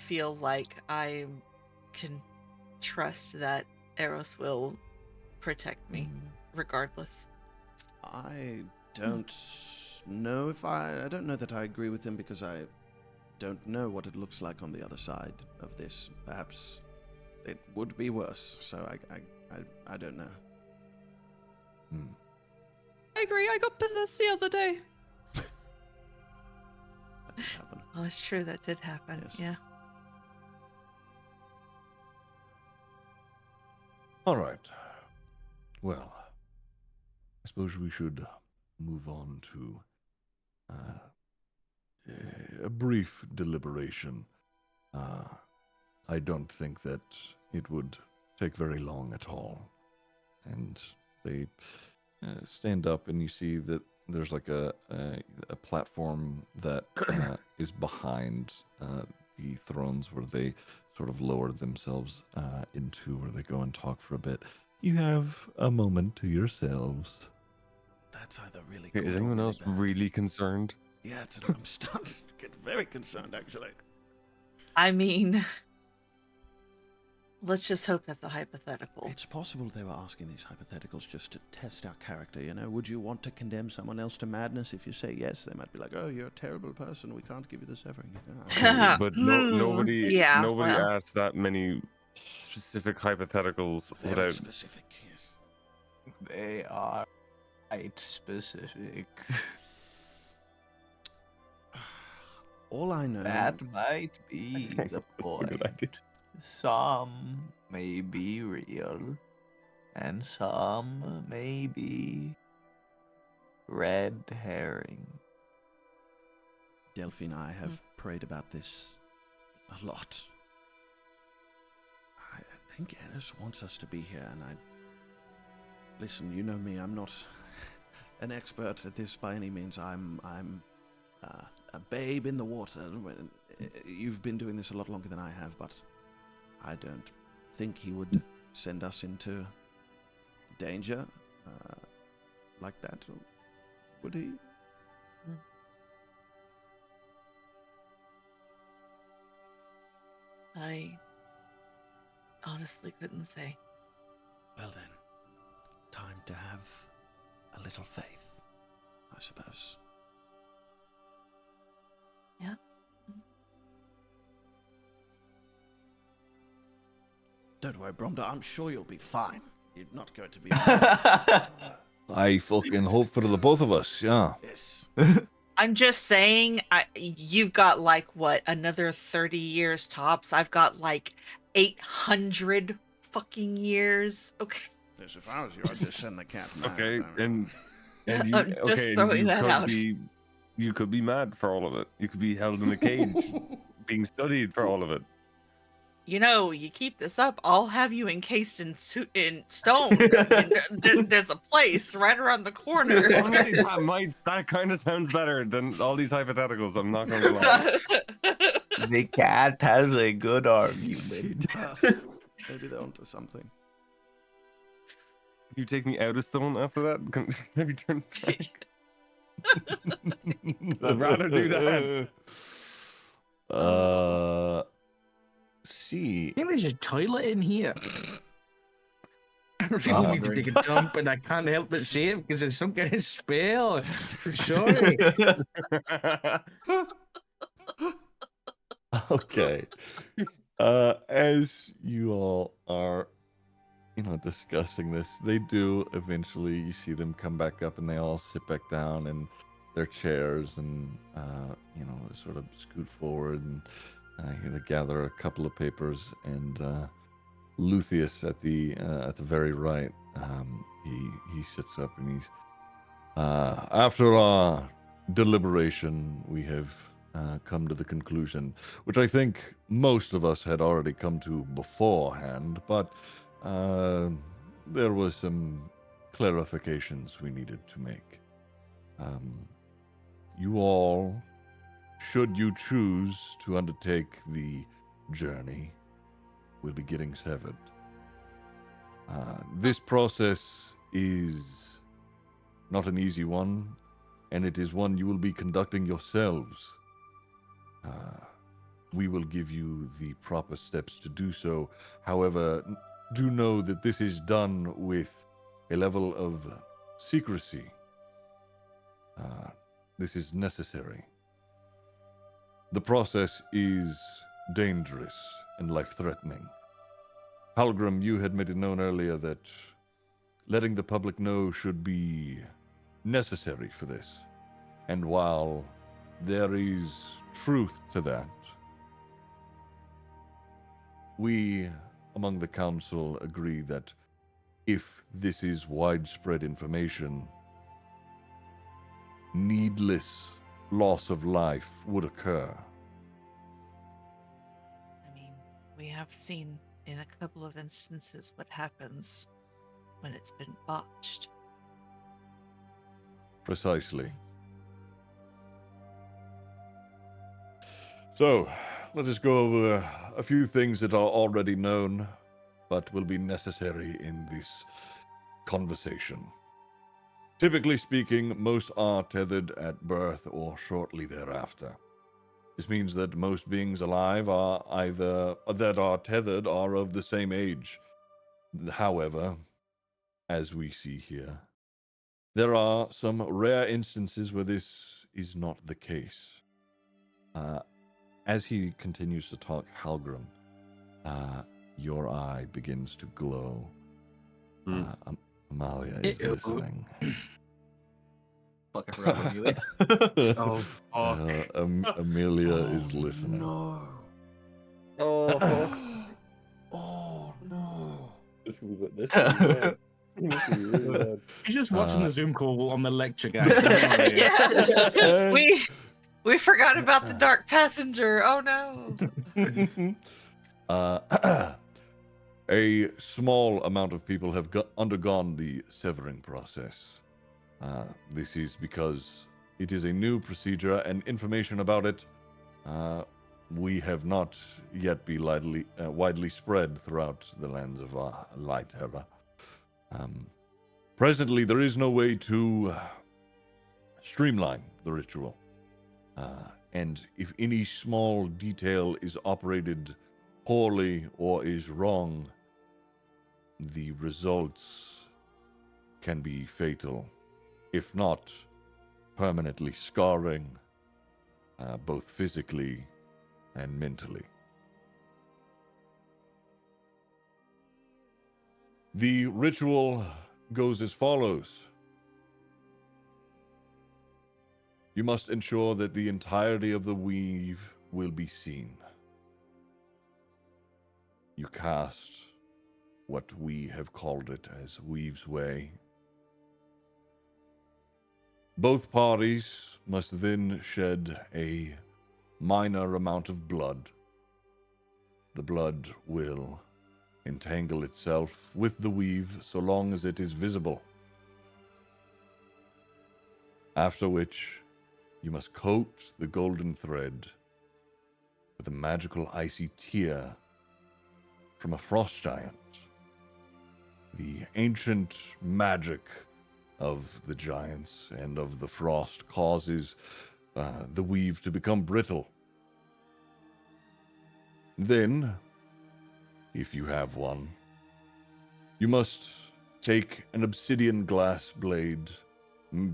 [SPEAKER 5] feel like I can trust that Eros will protect me regardless.
[SPEAKER 6] I don't know I don't know that I agree with him because I don't know what it looks like on the other side of this. Perhaps it would be worse. So I don't know.
[SPEAKER 3] I agree. I got possessed the other day.
[SPEAKER 6] That did happen.
[SPEAKER 5] Oh, it's true. That did happen.
[SPEAKER 6] Yes.
[SPEAKER 5] Yeah.
[SPEAKER 2] All right. Well, I suppose we should move on to a brief deliberation. I don't think that it would take very long at all. And they stand up, and you see that there's like a platform that is behind the thrones where they sort of lower themselves into, where they go and talk for a bit. You have a moment to yourselves.
[SPEAKER 6] That's either really
[SPEAKER 7] Okay,
[SPEAKER 6] good
[SPEAKER 7] is
[SPEAKER 6] or
[SPEAKER 7] anyone
[SPEAKER 6] really
[SPEAKER 7] else
[SPEAKER 6] bad.
[SPEAKER 7] really concerned?
[SPEAKER 6] Yeah, I'm starting to get very concerned, actually.
[SPEAKER 5] I mean, let's just hope that's a hypothetical.
[SPEAKER 6] It's possible they were asking these hypotheticals just to test our character, you know? Would you want to condemn someone else to madness? If you say yes, they might be like, oh, you're a terrible person. We can't give you the severing.
[SPEAKER 7] But nobody
[SPEAKER 5] well.
[SPEAKER 7] asked that many specific hypotheticals
[SPEAKER 6] Very
[SPEAKER 7] without.
[SPEAKER 6] specific, yes.
[SPEAKER 9] They are quite specific.
[SPEAKER 6] All I know...
[SPEAKER 9] That might be
[SPEAKER 7] I don't
[SPEAKER 9] the
[SPEAKER 7] know if that's a good idea.
[SPEAKER 9] point. Some may be real, and some may be red herring.
[SPEAKER 6] Delphine and I have prayed about this a lot. I think Eris wants us to be here, and listen, you know me, I'm not an expert at this by any means. I'm a babe in the water. You've been doing this a lot longer than I have, but I don't think he would send us into danger like that, would he?
[SPEAKER 5] I honestly couldn't say.
[SPEAKER 6] Well then, time to have a little faith, I suppose.
[SPEAKER 5] Yeah.
[SPEAKER 6] Don't worry, Bromda, I'm sure you'll be fine. You're not going to be...
[SPEAKER 2] I fucking hope for the both of us, yeah.
[SPEAKER 6] Yes.
[SPEAKER 5] I'm just saying, you've got like, what, another 30 years tops? I've got like 800 fucking years. Okay.
[SPEAKER 6] Yes, if I was you, I'd just send the cat mad.
[SPEAKER 7] Okay, and you,
[SPEAKER 5] I'm just
[SPEAKER 7] okay, and
[SPEAKER 5] throwing
[SPEAKER 7] you
[SPEAKER 5] that
[SPEAKER 7] could
[SPEAKER 5] out.
[SPEAKER 7] you could be mad for all of it. You could be held in a cage, being studied for all of it.
[SPEAKER 5] You know, you keep this up, I'll have you encased in stone. There's a place right around the corner.
[SPEAKER 7] Honestly, that kind of sounds better than all these hypotheticals. I'm not gonna lie.
[SPEAKER 9] The cat has a good
[SPEAKER 6] He
[SPEAKER 9] argument.
[SPEAKER 6] does. Maybe they're onto something.
[SPEAKER 7] You take me out of stone after that? Have you turned back? I'd rather do that.
[SPEAKER 2] See.
[SPEAKER 10] I think there's a toilet in here. I really need to take a dump, and I can't help but say it because it's some kind of spell. Sorry.
[SPEAKER 2] Okay. As you all are, discussing this, they do eventually, you see them come back up and they all sit back down in their chairs and, sort of scoot forward and they gather a couple of papers and Lucius at the very right, he sits up and he's, after our deliberation, we have come to the conclusion, which I think most of us had already come to beforehand, but there was some clarifications we needed to make. You all, should you choose to undertake the journey, will be getting severed. This process is not an easy one, and it is one you will be conducting yourselves. We will give you the proper steps to do so. However, do know that this is done with a level of secrecy. This is necessary. The process is dangerous and life-threatening. Halgrim, you had made it known earlier that letting the public know should be necessary for this. And while there is truth to that, we, among the council, agree that if this is widespread information, needless loss of life would occur.
[SPEAKER 5] I mean, we have seen in a couple of instances what happens when it's been botched.
[SPEAKER 2] Precisely. So, let us go over a few things that are already known, but will be necessary in this conversation. Typically speaking, most are tethered at birth or shortly thereafter. This means that most beings alive are that are tethered are of the same age. However, as we see here, there are some rare instances where this is not the case. As he continues to talk, Halgrim, your eye begins to glow. Amalia is listening.
[SPEAKER 4] Fuck, I forgot about Amelia.
[SPEAKER 10] Oh, fuck.
[SPEAKER 2] Amelia is listening.
[SPEAKER 6] No.
[SPEAKER 8] Oh,
[SPEAKER 6] Oh no.
[SPEAKER 8] this is bad. This is really bad.
[SPEAKER 10] He's just watching the Zoom call on the lecture, guys.
[SPEAKER 5] Yeah. We forgot about the dark passenger. Oh no.
[SPEAKER 2] A small amount of people have undergone the severing process. This is because it is a new procedure, and information about it we have not yet been widely spread throughout the lands of Lighterra. Presently, there is no way to streamline the ritual. And if any small detail is operated poorly or is wrong, the results can be fatal, if not permanently scarring, both physically and mentally. The ritual goes as follows. You must ensure that the entirety of the weave will be seen. You cast what we have called it as Weave's Way. Both parties must then shed a minor amount of blood. The blood will entangle itself with the weave so long as it is visible. After which, you must coat the golden thread with a magical icy tear from a frost giant. The ancient magic of the giants and of the frost causes the weave to become brittle. Then, if you have one, you must take an obsidian glass blade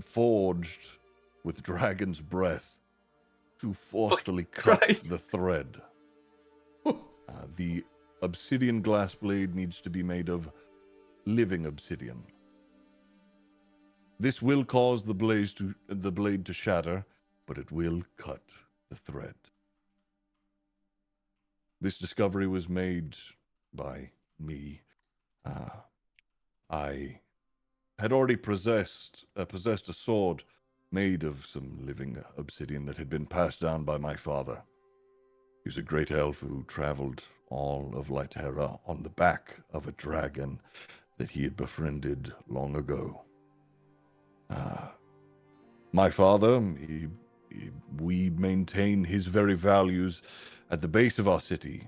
[SPEAKER 2] forged with dragon's breath to forcefully cut the thread. The obsidian glass blade needs to be made of living obsidian. This will cause the blade to shatter, but it will cut the thread. This discovery was made by me. I had already possessed a sword made of some living obsidian that had been passed down by my father. He was a great elf who traveled all of Lytera on the back of a dragon that he had befriended long ago. My father, we maintain his very values at the base of our city,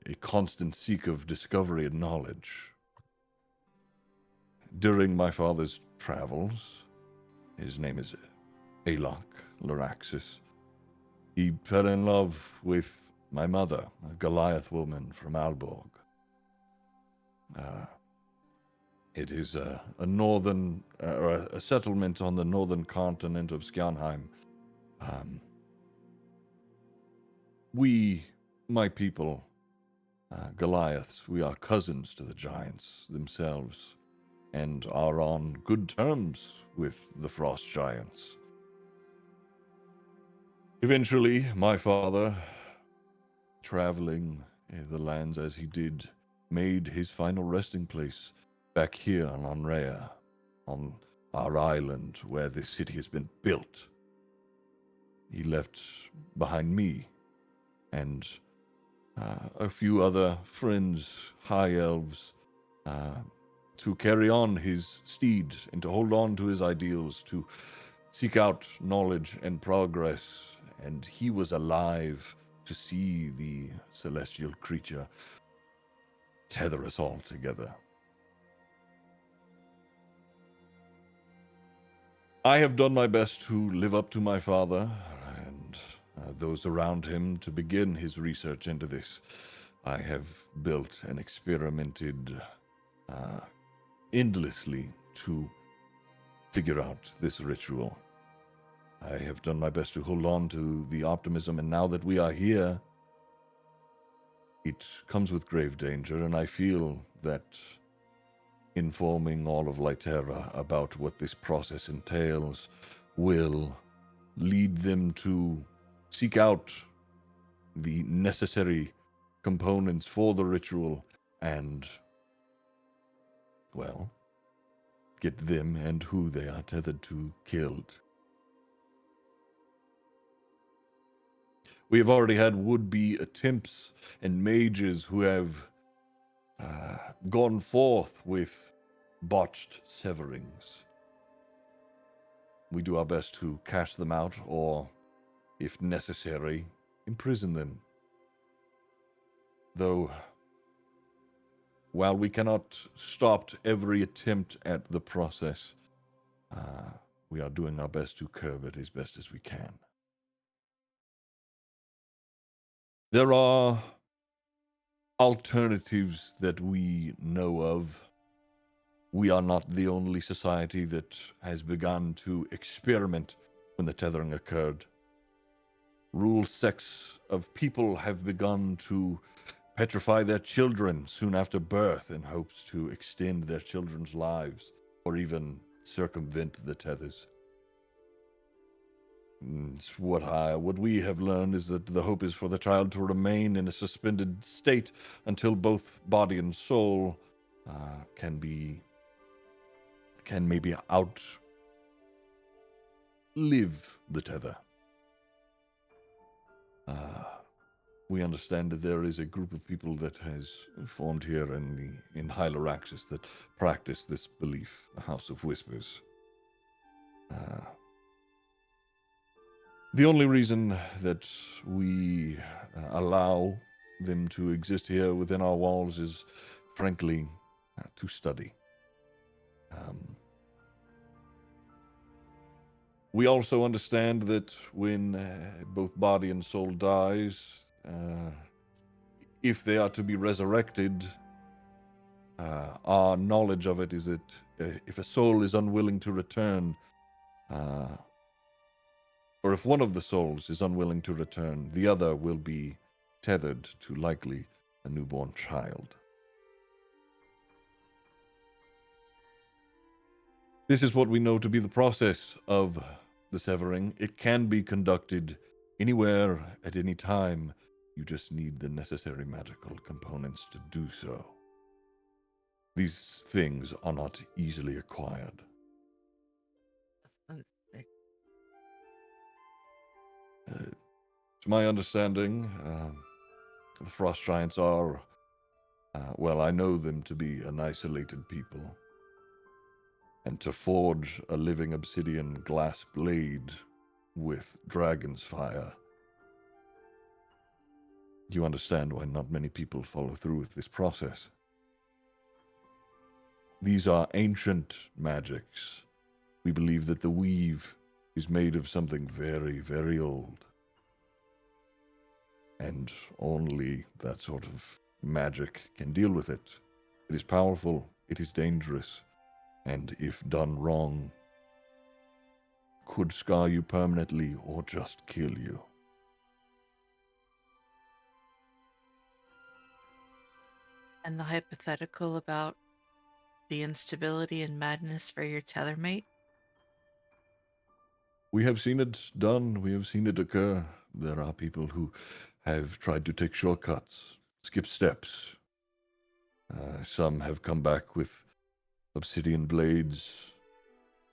[SPEAKER 2] a constant seek of discovery and knowledge. During my father's travels, his name is Alok Laraxis, he fell in love with my mother, a Goliath woman from Alborg. It is a northern, or a settlement on the northern continent of Skjarnheim. We, my people, Goliaths, we are cousins to the giants themselves, and are on good terms with the frost giants. Eventually, my father, traveling the lands as he did, made his final resting place back here on Onrea, on our island where this city has been built. He left behind me and a few other friends, high elves, to carry on his steed and to hold on to his ideals, to seek out knowledge and progress. And he was alive to see the celestial creature tether us all together. I have done my best to live up to my father and those around him to begin his research into this. I have built and experimented endlessly to figure out this ritual. I have done my best to hold on to the optimism, and now that we are here, it comes with grave danger, and I feel that informing all of Lytera about what this process entails will lead them to seek out the necessary components for the ritual and, well, get them and who they are tethered to killed. We have already had would-be attempts and mages who have gone forth with botched severings. We do our best to cash them out or, if necessary, imprison them. Though, while we cannot stop every attempt at the process, we are doing our best to curb it as best as we can. There are alternatives that we know of. We are not the only society that has begun to experiment when the tethering occurred. Rural sects of people have begun to petrify their children soon after birth in hopes to extend their children's lives or even circumvent the tethers. What we have learned is that the hope is for the child to remain in a suspended state until both body and soul can maybe outlive the tether. We understand that there is a group of people that has formed here in Hyloraxis that practice this belief, the House of Whispers. The only reason that we allow them to exist here within our walls is, frankly, to study. We also understand that when both body and soul dies, if they are to be resurrected, our knowledge of it is that if a soul is unwilling to return, or if one of the souls is unwilling to return, the other will be tethered to likely a newborn child. This is what we know to be the process of the severing. It can be conducted anywhere at any time. You just need the necessary magical components to do so. These things are not easily acquired. To my understanding, the Frost Giants are, well, I know them to be an isolated people. And to forge a living obsidian glass blade with dragon's fire, you understand why not many people follow through with this process. These are ancient magics. We believe that the weave is made of something very, very old. And only that sort of magic can deal with it. It is powerful, it is dangerous, and if done wrong, could scar you permanently or just kill you.
[SPEAKER 5] And the hypothetical about the instability and madness for your tethermate?
[SPEAKER 2] We have seen it done. We have seen it occur. There are people who have tried to take shortcuts, skip steps. Some have come back with obsidian blades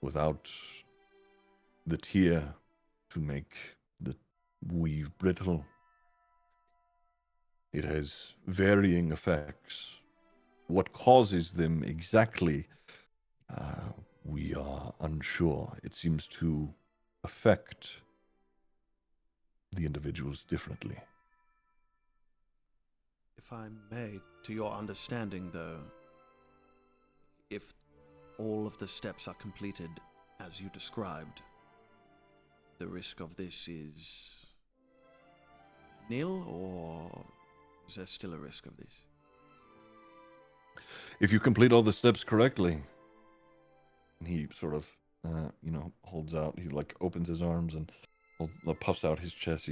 [SPEAKER 2] without the tear to make the weave brittle. It has varying effects. What causes them exactly, we are unsure. It seems to affect the individuals differently.
[SPEAKER 6] If I may, to your understanding, though, if all of the steps are completed as you described, the risk of this is nil, or is there still a risk of this?
[SPEAKER 2] If you complete all the steps correctly, and he sort of, holds out, he like opens his arms and puffs out his chest.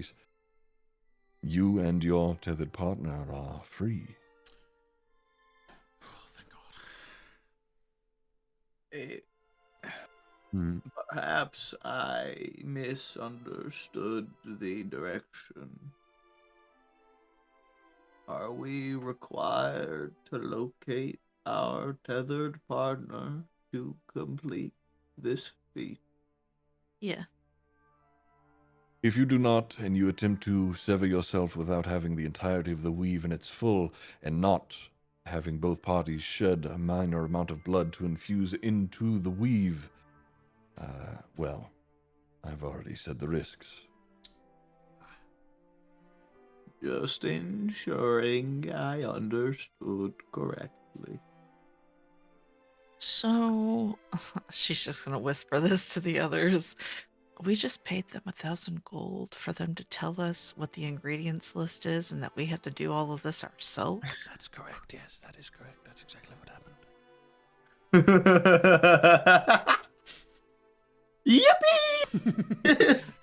[SPEAKER 2] You and your tethered partner are free.
[SPEAKER 6] Oh, thank God. Perhaps I misunderstood the direction. Are we required to locate our tethered partner to complete this feat?
[SPEAKER 5] Yeah.
[SPEAKER 2] If you do not, and you attempt to sever yourself without having the entirety of the weave in its full, and not having both parties shed a minor amount of blood to infuse into the weave, well, I've already said the risks.
[SPEAKER 6] Just ensuring I understood correctly.
[SPEAKER 5] So, she's just gonna whisper this to the others. We just paid them 1,000 gold for them to tell us what the ingredients list is and that we have to do all of this ourselves?
[SPEAKER 6] That's correct, yes, that is correct. That's exactly what happened. Yippee!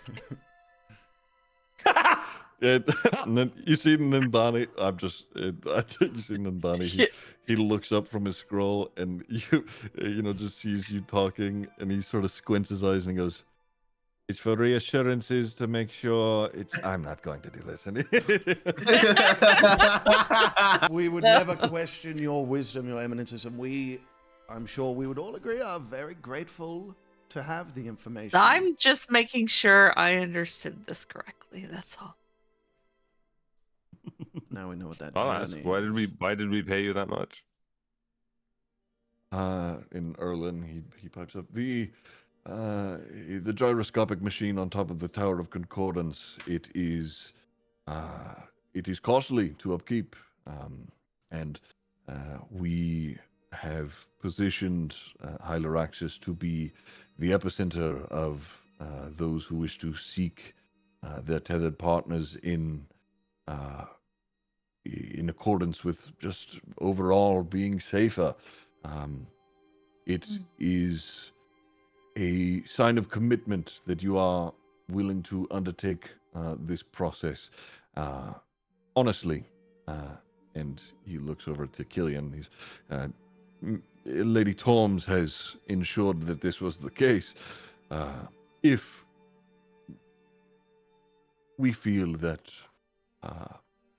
[SPEAKER 2] And then you see Nandani. You see Nandani. He looks up from his scroll, and just sees you talking, and he sort of squints his eyes and he goes, "It's for reassurances to make sure it's." I'm not going to do this.
[SPEAKER 6] We would never question your wisdom, your eminences, and I'm sure we would all agree, are very grateful to have the information.
[SPEAKER 5] I'm just making sure I understood this correctly. That's all.
[SPEAKER 6] Now we know what that
[SPEAKER 7] is. Why did we pay you that much?
[SPEAKER 2] In Erlin, he pipes up the gyroscopic machine on top of the Tower of Concordance. It is costly to upkeep, and we have positioned Hyloraxis to be the epicenter of those who wish to seek their tethered partners in accordance with just overall being safer. It is a sign of commitment that you are willing to undertake this process. honestly, and he looks over to Killian. He's, Lady Torms has ensured that this was the case. If we feel that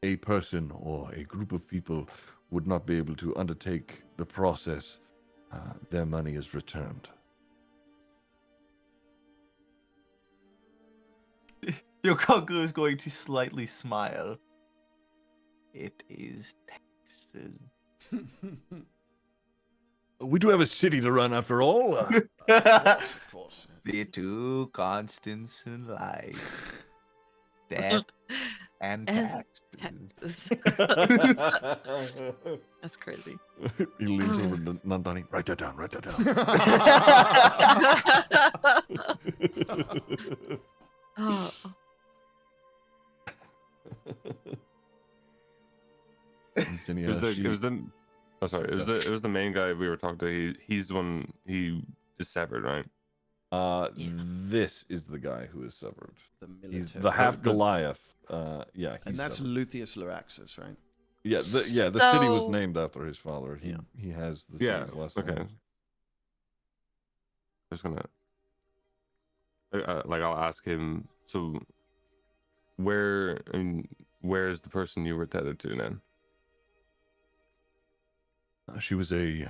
[SPEAKER 2] a person or a group of people would not be able to undertake the process, their money is returned.
[SPEAKER 9] Yokaku is going to slightly smile. It is taxes.
[SPEAKER 2] We do have a city to run after all.
[SPEAKER 6] Of course.
[SPEAKER 9] The two constants in life. Death and taxes.
[SPEAKER 3] That's crazy.
[SPEAKER 2] He leans over to Nandani. Write that down. Write that down.
[SPEAKER 3] Oh.
[SPEAKER 7] It was the main guy we were talking to. He's the one. He is severed, right?
[SPEAKER 2] This is the guy who is severed.
[SPEAKER 6] The
[SPEAKER 2] He's
[SPEAKER 6] military.
[SPEAKER 2] the half Goliath. Yeah,
[SPEAKER 6] And that's
[SPEAKER 2] severed.
[SPEAKER 6] Lucius Luraxus, right?
[SPEAKER 2] Yeah, the city was named after his father. He has the city's last
[SPEAKER 7] Okay.
[SPEAKER 2] name.
[SPEAKER 7] Just gonna I'll ask him. So, where is the person you were tethered to then?
[SPEAKER 2] She was a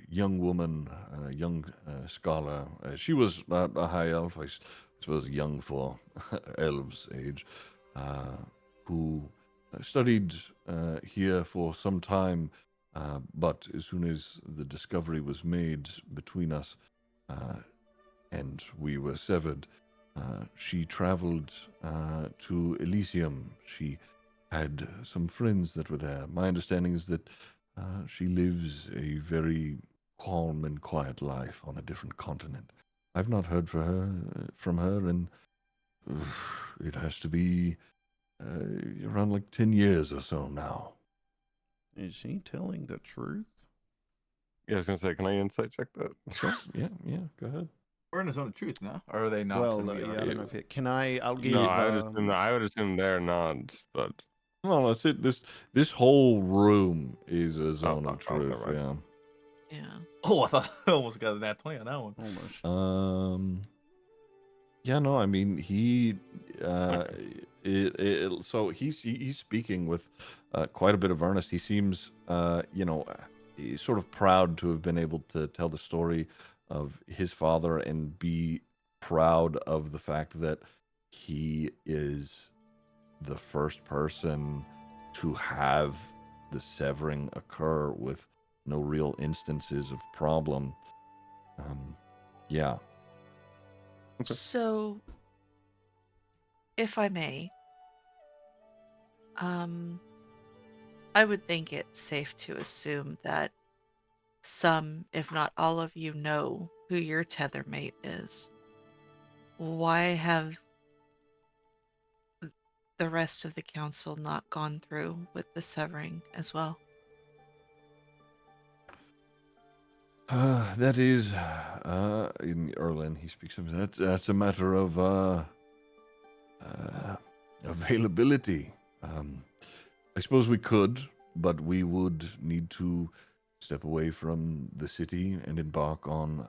[SPEAKER 2] young woman, a young scholar. She was a high elf, I suppose, young for elves' age, who studied here for some time, but as soon as the discovery was made between us and we were severed, she traveled to Elysium. She had some friends that were there. My understanding is that she lives a very calm and quiet life on a different continent. I've not heard from her, and it has to be around like 10 years or so now.
[SPEAKER 6] Is he telling the truth?
[SPEAKER 7] Yeah, I was gonna say, can I insight check that?
[SPEAKER 2] Sure. Yeah, go ahead.
[SPEAKER 9] We're in the zone of truth now. Or are they not?
[SPEAKER 6] Well,
[SPEAKER 9] gonna be
[SPEAKER 6] yeah, I
[SPEAKER 9] already?
[SPEAKER 6] don't know if it. Can I'll give.
[SPEAKER 7] No, I would assume they're not, but
[SPEAKER 2] No, that's it. This whole room is a zone of
[SPEAKER 7] oh,
[SPEAKER 2] truth.
[SPEAKER 7] right.
[SPEAKER 2] Yeah.
[SPEAKER 3] Yeah.
[SPEAKER 4] Oh, I thought I almost got a nat 20 on that one.
[SPEAKER 6] Almost.
[SPEAKER 2] Yeah, no, I mean he so he's speaking with quite a bit of earnest. He seems he's sort of proud to have been able to tell the story of his father and be proud of the fact that he is the first person to have the severing occur with no real instances of problem. Yeah.
[SPEAKER 5] So, if I may, I would think it's safe to assume that some, if not all of you, know who your tether mate is. Why have the rest of the council not gone through with the severing as well?
[SPEAKER 2] That is, in Erlen, he speaks of that's a matter of availability. I suppose we could, but we would need to step away from the city and embark on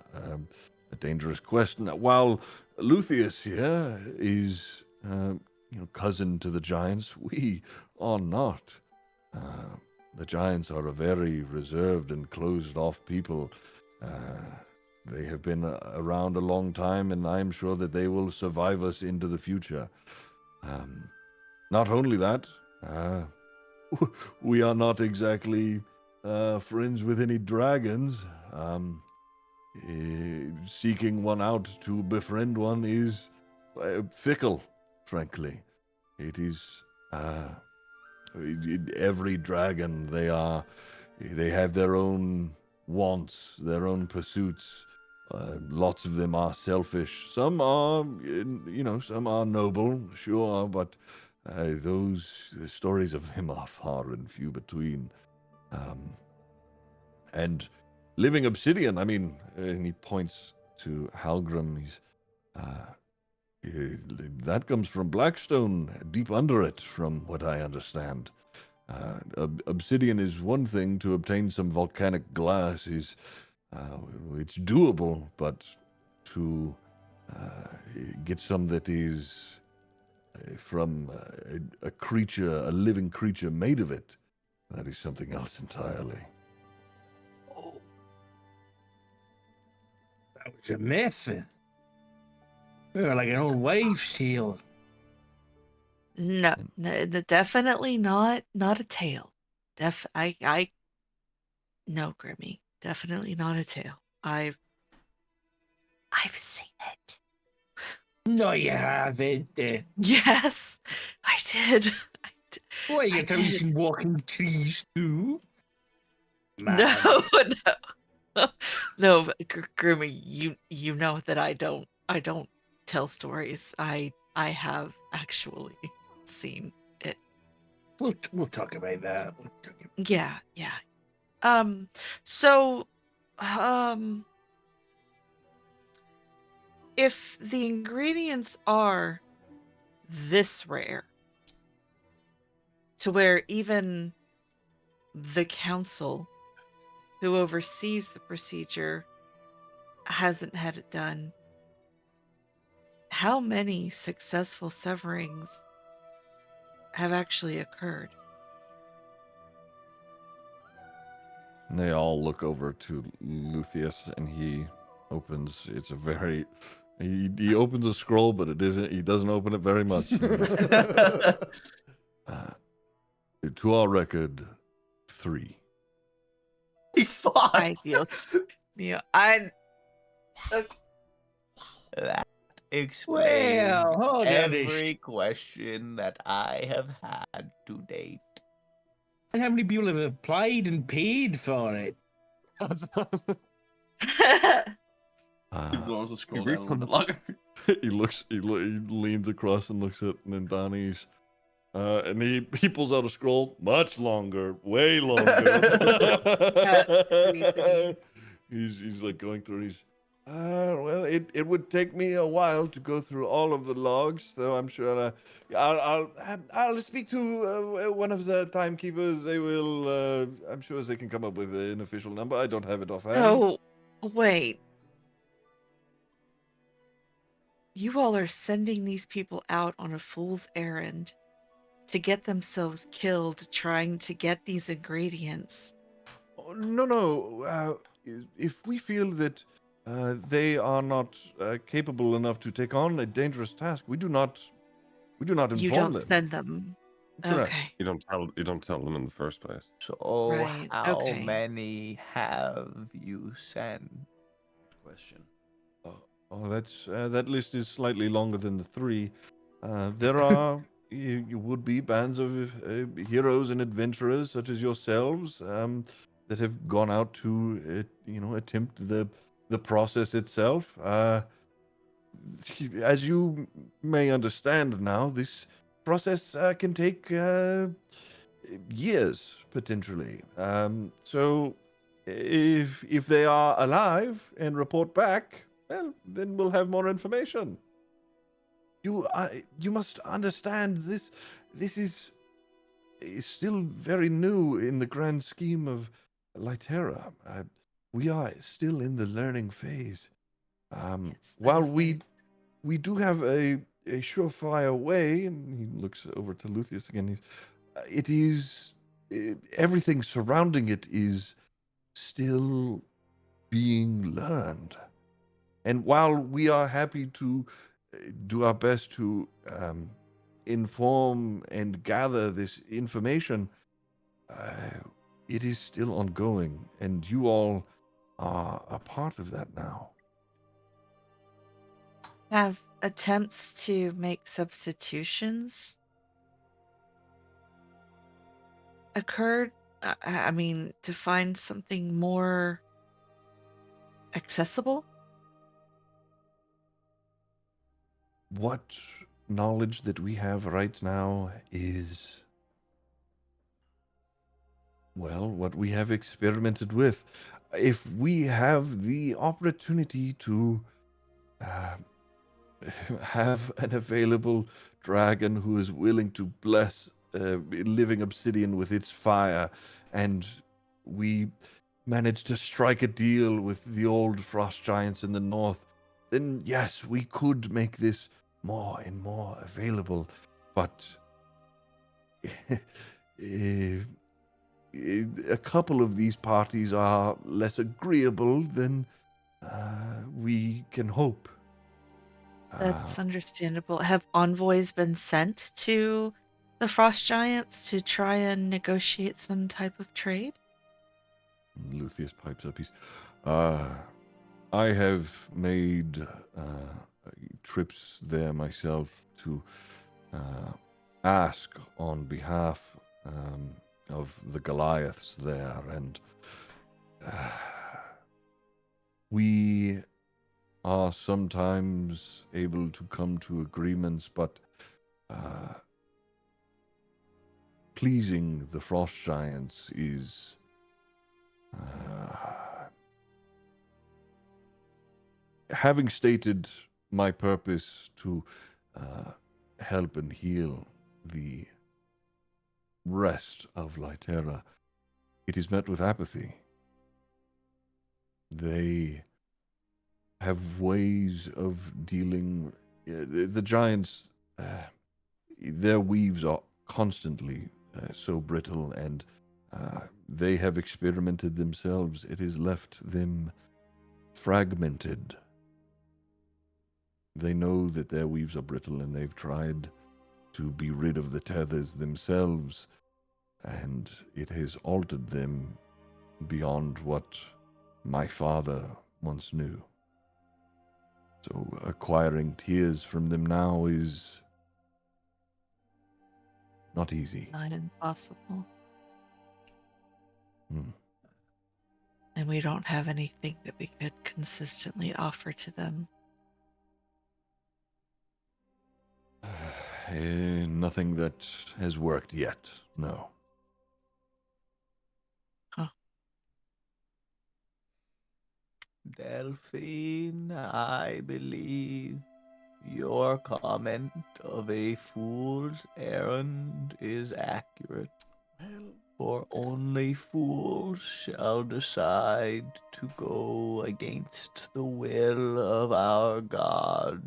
[SPEAKER 2] a dangerous quest. Now, while Lucius here is, cousin to the giants, we are not. The giants are a very reserved and closed-off people. They have been around a long time, and I'm sure that they will survive us into the future. Not only that, we are not exactly friends with any dragons. Seeking one out to befriend one is fickle, frankly. It is every dragon. They have their own wants, their own pursuits. Lots of them are selfish. Some are, some are noble, sure, but those stories of them are far and few between. And living obsidian, I mean, and he points to Halgrim. That comes from Blackstone, deep under it, from what I understand. Obsidian is one thing. To obtain some volcanic glass is, it's doable, but to get some that is from a creature, a living creature made of it, that is something else entirely.
[SPEAKER 10] Oh, that was a myth. Like an old waif's tale.
[SPEAKER 5] No, definitely not a tale. No, Grimmy, definitely not a tale. I've seen it.
[SPEAKER 10] No, you haven't.
[SPEAKER 5] Yes, I did.
[SPEAKER 10] What, you tell me you've seen walking trees too?
[SPEAKER 5] No, no, Grimmy, you know that I don't tell stories. I have actually seen it.
[SPEAKER 10] We'll talk about that.
[SPEAKER 5] Yeah. So, if the ingredients are this rare, to where even the council who oversees the procedure hasn't had it done, how many successful severings have actually occurred?
[SPEAKER 2] And they all look over to Lucius, and he opens. It's a very. He opens a scroll, but it isn't. He doesn't open it very much. To our record, 3.
[SPEAKER 5] Ideal. Yeah,
[SPEAKER 9] That explains
[SPEAKER 10] Well,
[SPEAKER 9] every question that I have had to date.
[SPEAKER 10] And how many people have applied and paid for it?
[SPEAKER 4] He blows the scroll down a little bit longer.
[SPEAKER 2] He leans across and looks at Nindani's, and he pulls out a scroll, much longer, way longer. He's like going through. Well, it would take me a while to go through all of the logs, so I'm sure I'll speak to one of the timekeepers. They will. I'm sure they can come up with an official number. I don't have it offhand.
[SPEAKER 5] Oh, wait. You all are sending these people out on a fool's errand to get themselves killed trying to get these ingredients.
[SPEAKER 2] Oh, no. If we feel that they are not capable enough to take on a dangerous task, we do not inform them.
[SPEAKER 5] You don't send them.
[SPEAKER 2] Correct.
[SPEAKER 5] Okay.
[SPEAKER 7] You don't tell them in the first place.
[SPEAKER 9] So
[SPEAKER 5] Right,
[SPEAKER 9] how
[SPEAKER 5] okay.
[SPEAKER 9] many have you sent?
[SPEAKER 6] Question.
[SPEAKER 2] Oh, that's that list is slightly longer than the 3. There are you would be bands of heroes and adventurers such as yourselves that have gone out to attempt the process itself. As you may understand now, this process can take years potentially. So if they are alive and report back, well, then we'll have more information. You must understand this. This is still very new in the grand scheme of Lytera. We are still in the learning phase.
[SPEAKER 5] Yes, that
[SPEAKER 2] While
[SPEAKER 5] is
[SPEAKER 2] we do have a surefire way, and he looks over to Lucius again. It is everything surrounding it is still being learned. And while we are happy to do our best to inform and gather this information, it is still ongoing, and you all are a part of that now.
[SPEAKER 5] Have attempts to make substitutions occurred? I mean, to find something more accessible?
[SPEAKER 2] What knowledge that we have right now is, well, what we have experimented with. If we have the opportunity to have an available dragon who is willing to bless living obsidian with its fire, and we managed to strike a deal with the old frost giants in the north, then yes, we could make this more and more available. But a couple of these parties are less agreeable than we can hope.
[SPEAKER 5] That's understandable. Have envoys been sent to the frost giants to try and negotiate some type of trade?
[SPEAKER 2] Lucius pipes up. I have made trips there myself to ask on behalf of the Goliaths there, and we are sometimes able to come to agreements, but pleasing the frost giants is having stated my purpose to help and heal the rest of Lytera, it is met with apathy. They have ways of dealing. The giants, their weaves are constantly so brittle, and they have experimented themselves. It has left them fragmented. They know that their weaves are brittle, and they've tried to be rid of the tethers themselves, and it has altered them beyond what my father once knew. So acquiring tears from them now is not easy.
[SPEAKER 5] Not impossible.
[SPEAKER 2] Hmm.
[SPEAKER 5] And we don't have anything that we could consistently offer to them.
[SPEAKER 2] Nothing that has worked yet, no.
[SPEAKER 5] Huh.
[SPEAKER 9] Delphine, I believe your comment of a fool's errand is accurate. For only fools shall decide to go against the will of our gods.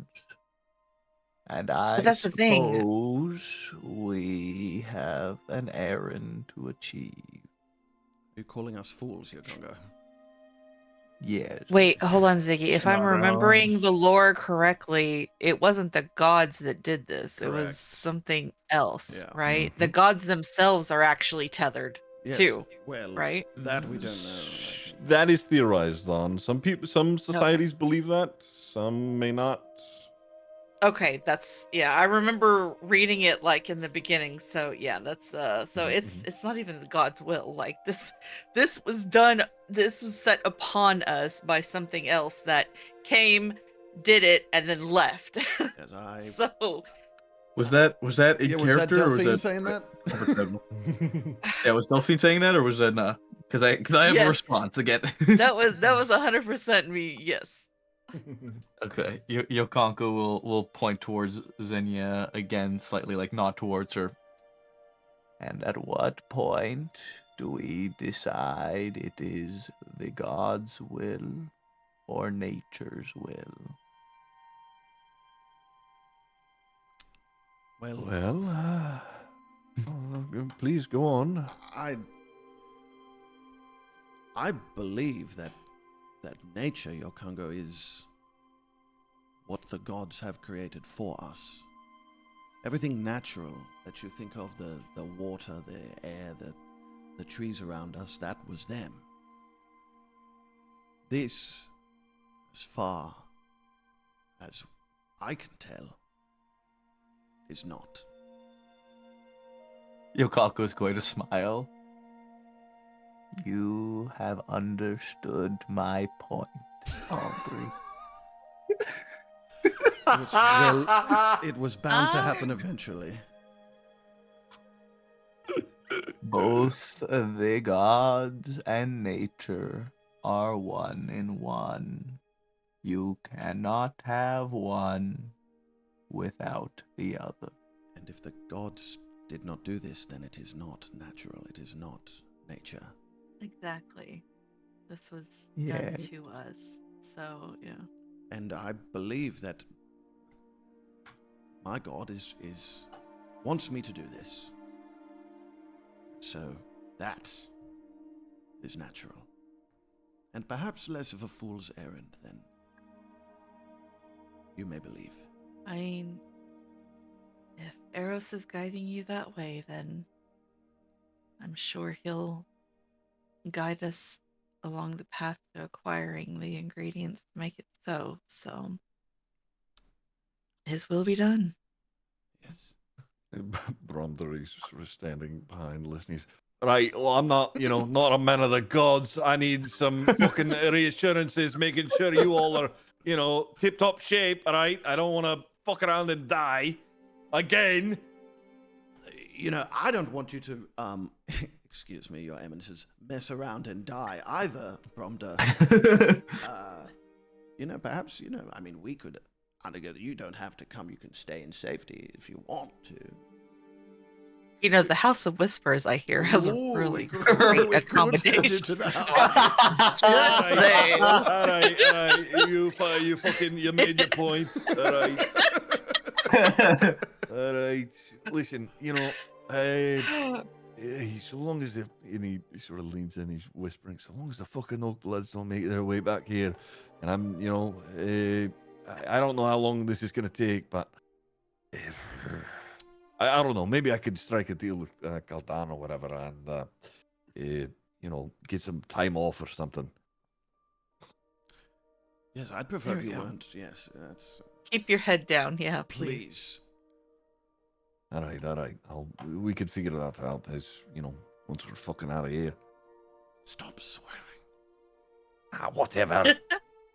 [SPEAKER 9] And I
[SPEAKER 5] that's the thing.
[SPEAKER 9] suppose we have an errand to achieve.
[SPEAKER 6] Are you calling us fools here, Congo?
[SPEAKER 9] Yes.
[SPEAKER 5] Wait, hold on, Ziggy. If I'm remembering the lore correctly, it wasn't the gods that did this. It was
[SPEAKER 6] Correct.
[SPEAKER 5] something else,
[SPEAKER 6] Yeah.
[SPEAKER 5] right? The gods themselves are actually tethered
[SPEAKER 6] Yes.
[SPEAKER 5] too,
[SPEAKER 6] Well,
[SPEAKER 5] right?
[SPEAKER 6] that we don't know.
[SPEAKER 2] That is theorized on. Some societies believe that, some may not.
[SPEAKER 5] Okay, I remember reading it like in the beginning, so yeah, that's so it's not even the god's will. Like this was done, this was set upon us by something else that came, did it, and then left.
[SPEAKER 6] Yes,
[SPEAKER 4] so was that in
[SPEAKER 1] Yeah,
[SPEAKER 4] character,
[SPEAKER 1] was that
[SPEAKER 4] or was
[SPEAKER 1] Delphine
[SPEAKER 4] that
[SPEAKER 1] saying that?
[SPEAKER 4] Yeah, was Delphine saying that, or was that not? Because I have
[SPEAKER 5] Yes.
[SPEAKER 4] a response again.
[SPEAKER 5] that was 100% me. Yes.
[SPEAKER 4] Okay, Yokonko will point towards Xenia again, slightly like nod towards her.
[SPEAKER 9] And at what point do we decide it is the god's will or nature's will?
[SPEAKER 2] Well, please go on.
[SPEAKER 6] I believe that nature, Yokongo, is what the gods have created for us. Everything natural that you think of, the water, the air, the trees around us, that was them. This, as far as I can tell, is not.
[SPEAKER 9] Yokako is going to smile. You have understood my point, Aubrey.
[SPEAKER 6] It was bound to happen eventually.
[SPEAKER 9] Both the gods and nature are one in one. You cannot have one without the other.
[SPEAKER 6] And if the gods did not do this, then it is not natural. It is not nature.
[SPEAKER 5] Exactly. This was
[SPEAKER 9] Yeah.
[SPEAKER 5] done to us. So, yeah.
[SPEAKER 6] And I believe that my God wants me to do this. So that is natural. And perhaps less of a fool's errand than you may believe.
[SPEAKER 5] I mean, if Eros is guiding you that way, then I'm sure he'll guide us along the path to acquiring the ingredients to make it so. So, his will be done.
[SPEAKER 6] Yes.
[SPEAKER 2] Bronder is sort of standing behind, listening. Right, well, I'm not, not a man of the gods. I need some fucking reassurances, making sure you all are, tip-top shape, all right? I don't want to fuck around and die again.
[SPEAKER 6] I don't want you to, excuse me, your eminences, mess around and die either, Bromda. Perhaps, we could undergo. You don't have to come. You can stay in safety if you want to.
[SPEAKER 5] The House of Whispers, I hear, has a really
[SPEAKER 6] we
[SPEAKER 5] great accommodation.
[SPEAKER 6] Just
[SPEAKER 5] saying.
[SPEAKER 2] All right. You made your point. All right. All right. Listen, so long as he sort of leans in, he's whispering, so long as the fucking Oak Bloods don't make their way back here, and I'm, I don't know how long this is going to take, but I don't know. Maybe I could strike a deal with Kaldan or whatever and, get some time off or something.
[SPEAKER 6] Yes, I'd prefer if you weren't. Yes, that's...
[SPEAKER 5] Keep your head down, yeah,
[SPEAKER 6] please.
[SPEAKER 2] All right. We could figure that out as, once we're fucking out of here.
[SPEAKER 6] Stop swearing.
[SPEAKER 2] Whatever.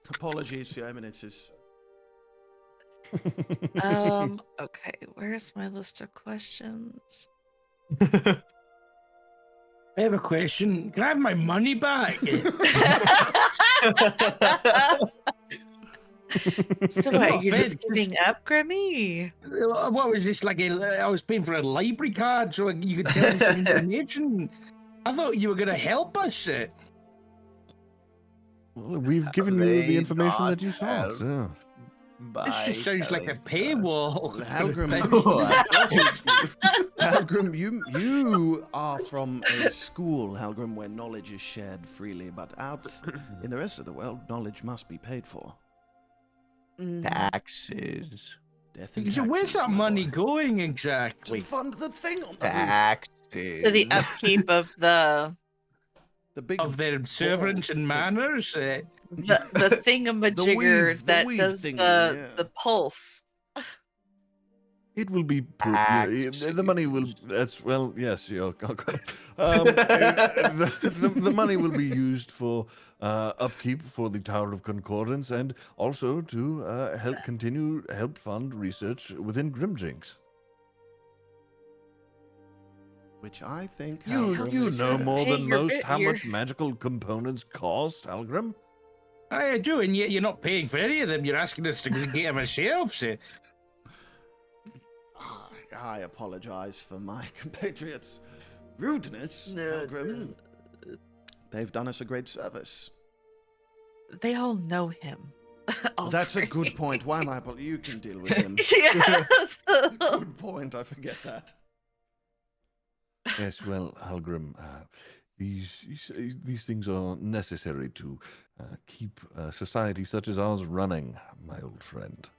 [SPEAKER 6] Apologies, your eminences.
[SPEAKER 5] Okay, where's my list of questions?
[SPEAKER 11] I have a question. Can I have my money back?
[SPEAKER 5] So what, you're just giving up, Grimmy?
[SPEAKER 11] What was this, I was paying for a library card so you could tell me some information. I thought you were going to help us.
[SPEAKER 2] Well, we've given you the information that you sought. Yeah.
[SPEAKER 11] This just sounds like a paywall.
[SPEAKER 6] Halgrim, you are from a school, Halgrim, where knowledge is shared freely, but out in the rest of the world, knowledge must be paid for.
[SPEAKER 9] Taxes.
[SPEAKER 6] Death and
[SPEAKER 11] So where's
[SPEAKER 6] taxes,
[SPEAKER 11] that
[SPEAKER 6] my
[SPEAKER 11] money
[SPEAKER 6] boy.
[SPEAKER 11] going exactly?
[SPEAKER 6] To fund the thing on the
[SPEAKER 9] Taxes.
[SPEAKER 5] To the upkeep of the
[SPEAKER 6] big
[SPEAKER 11] of their servants and manners.
[SPEAKER 5] the thingamajigger that does the pulse.
[SPEAKER 2] It will be the money will. That's well, yes. The money will be used for upkeep for the Tower of Concordance, and also to help fund research within Grimdrinks.
[SPEAKER 6] Which I think
[SPEAKER 2] you know more than most how much magical components cost, Halgrim.
[SPEAKER 11] I do, and yet you're not paying for any of them. You're asking us to get them ourselves.
[SPEAKER 6] I apologize for my compatriots' rudeness, Halgrim. They've done us a great service.
[SPEAKER 5] They all know him.
[SPEAKER 6] That's a good point. Why am I? You can deal with him.
[SPEAKER 5] Yes.
[SPEAKER 6] Good point. I forget that.
[SPEAKER 2] Yes, well, Halgrim, these things are necessary to keep a society such as ours running, my old friend.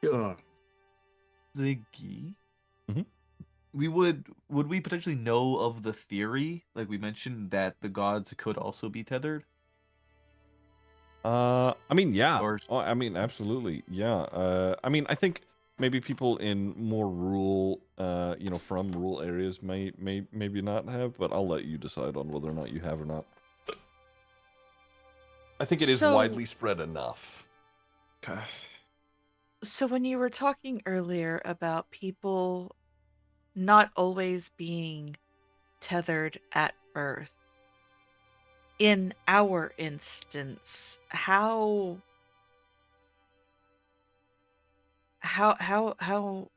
[SPEAKER 9] Sure. Ziggy?
[SPEAKER 2] Mm-hmm.
[SPEAKER 9] Would we potentially know of the theory, like we mentioned, that the gods could also be tethered?
[SPEAKER 2] Yeah. Absolutely. Yeah. I think maybe people in more rural, from rural areas maybe not have, but I'll let you decide on whether or not you have or not. I think it is widely spread enough.
[SPEAKER 9] Okay.
[SPEAKER 5] So when you were talking earlier about people not always being tethered at birth, in our instance, how how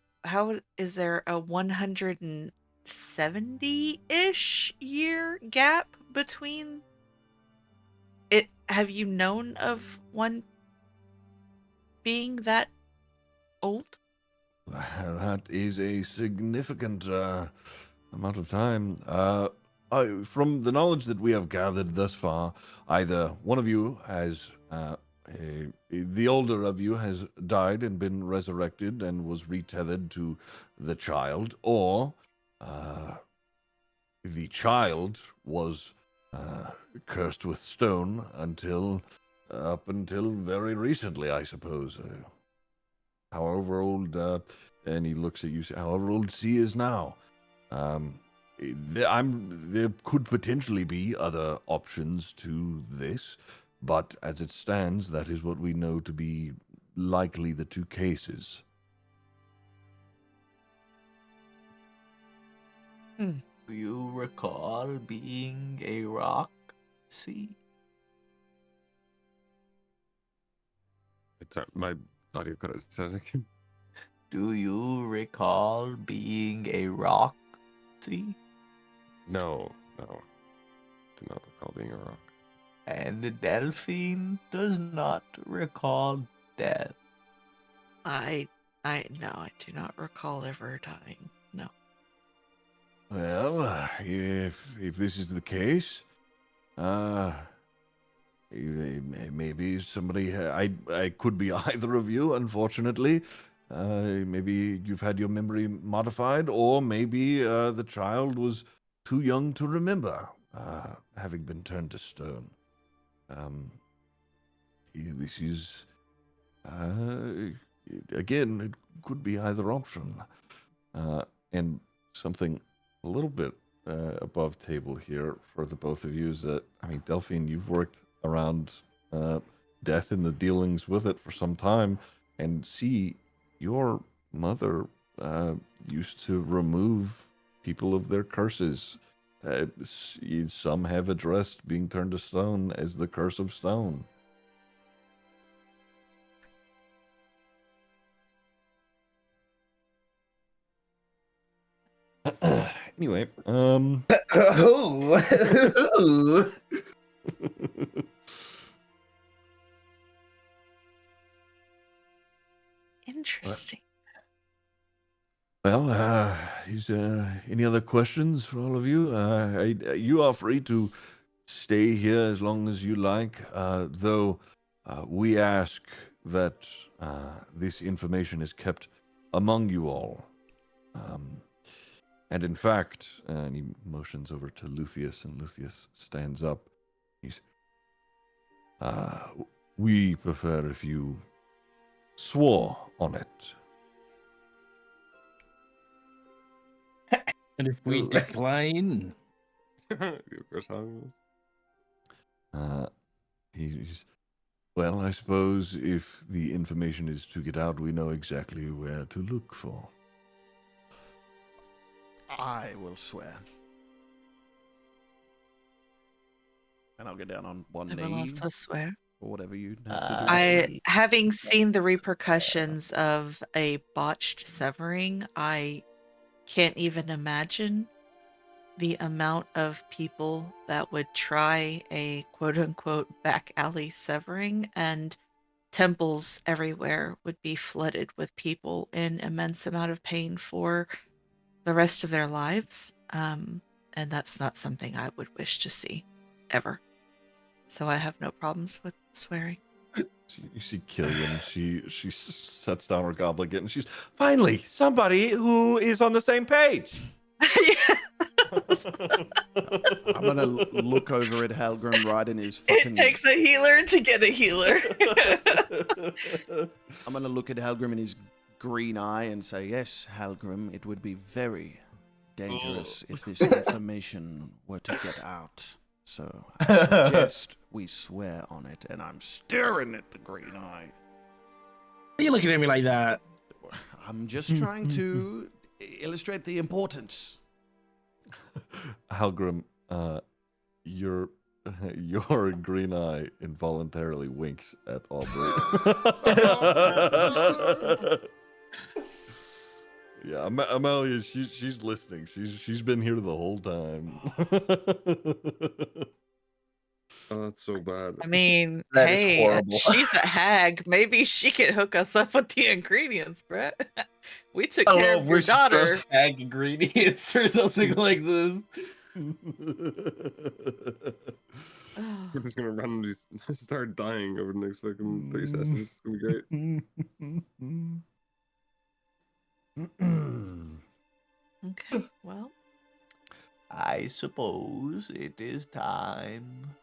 [SPEAKER 5] is there a 170-ish year gap between it? Have you known of one being that old?
[SPEAKER 2] That is a significant amount of time. From the knowledge that we have gathered thus far, either one of you has, the older of you has died and been resurrected and was retethered to the child, or the child was cursed with stone up until very recently, I suppose. However old, and he looks at you, however old she is now. There could potentially be other options to this, but as it stands, that is what we know to be likely the two cases.
[SPEAKER 9] Do you recall being a rock? See?
[SPEAKER 7] My audio cut out. Say that again.
[SPEAKER 9] Do you recall being a rock? See?
[SPEAKER 7] No. Do not recall being a rock.
[SPEAKER 9] And the Delphine does not recall death.
[SPEAKER 5] I do not recall ever dying. No.
[SPEAKER 2] Well, if this is the case, maybe somebody. I could be either of you, unfortunately. Maybe you've had your memory modified, or maybe the child was too young to remember, having been turned to stone. This is, again, it could be either option. And something a little bit above table here for the both of you is that, I mean, Delphine, you've worked around death and the dealings with it for some time, and see, your mother used to remove people of their curses. Some have addressed being turned to stone as the curse of stone. Anyway,
[SPEAKER 5] Interesting.
[SPEAKER 2] Well, is any other questions for all of you? You are free to stay here as long as you like, though we ask that this information is kept among you all. And in fact, and he motions over to Lucius, and Lucius stands up. We prefer if you swore on it.
[SPEAKER 11] And if we decline,
[SPEAKER 2] well, I suppose if the information is to get out, we know exactly where to look for.
[SPEAKER 6] I will swear. And I'll get down on one knee.
[SPEAKER 5] I will also swear.
[SPEAKER 6] Or whatever you have to do.
[SPEAKER 5] Having seen the repercussions of a botched severing, I can't even imagine the amount of people that would try a quote-unquote back alley severing, and temples everywhere would be flooded with people in immense amount of pain for the rest of their lives. And that's not something I would wish to see, ever. So I have no problems with swearing.
[SPEAKER 2] You see Killian, she sets down her goblet again, and she's, finally, somebody who is on the same page.
[SPEAKER 6] I'm going to look over at Halgrim right in his fucking...
[SPEAKER 5] It takes a healer to get a healer.
[SPEAKER 6] I'm going to look at Halgrim in his green eye and say, yes, Halgrim, it would be very dangerous if this information were to get out. So I suggest we swear on it, and I'm staring at the green eye.
[SPEAKER 11] Why are you looking at me like that?
[SPEAKER 6] I'm just trying to illustrate the importance.
[SPEAKER 2] Halgrim, your green eye involuntarily winks at Aubrey. Yeah, Amalia, she's listening. She's been here the whole time.
[SPEAKER 7] Oh, that's so bad.
[SPEAKER 5] I mean,
[SPEAKER 4] That is
[SPEAKER 5] hey,
[SPEAKER 4] horrible.
[SPEAKER 5] she's a hag. Maybe she can hook us up with the ingredients, Brett. We took
[SPEAKER 4] I don't
[SPEAKER 5] care
[SPEAKER 4] know
[SPEAKER 5] of
[SPEAKER 4] if
[SPEAKER 5] your
[SPEAKER 4] we should
[SPEAKER 5] daughter.
[SPEAKER 4] trust hag ingredients or something like this.
[SPEAKER 7] We're just gonna randomly start dying over the next fucking 3 sessions. It's gonna be great.
[SPEAKER 5] Okay, well.
[SPEAKER 9] I suppose it is time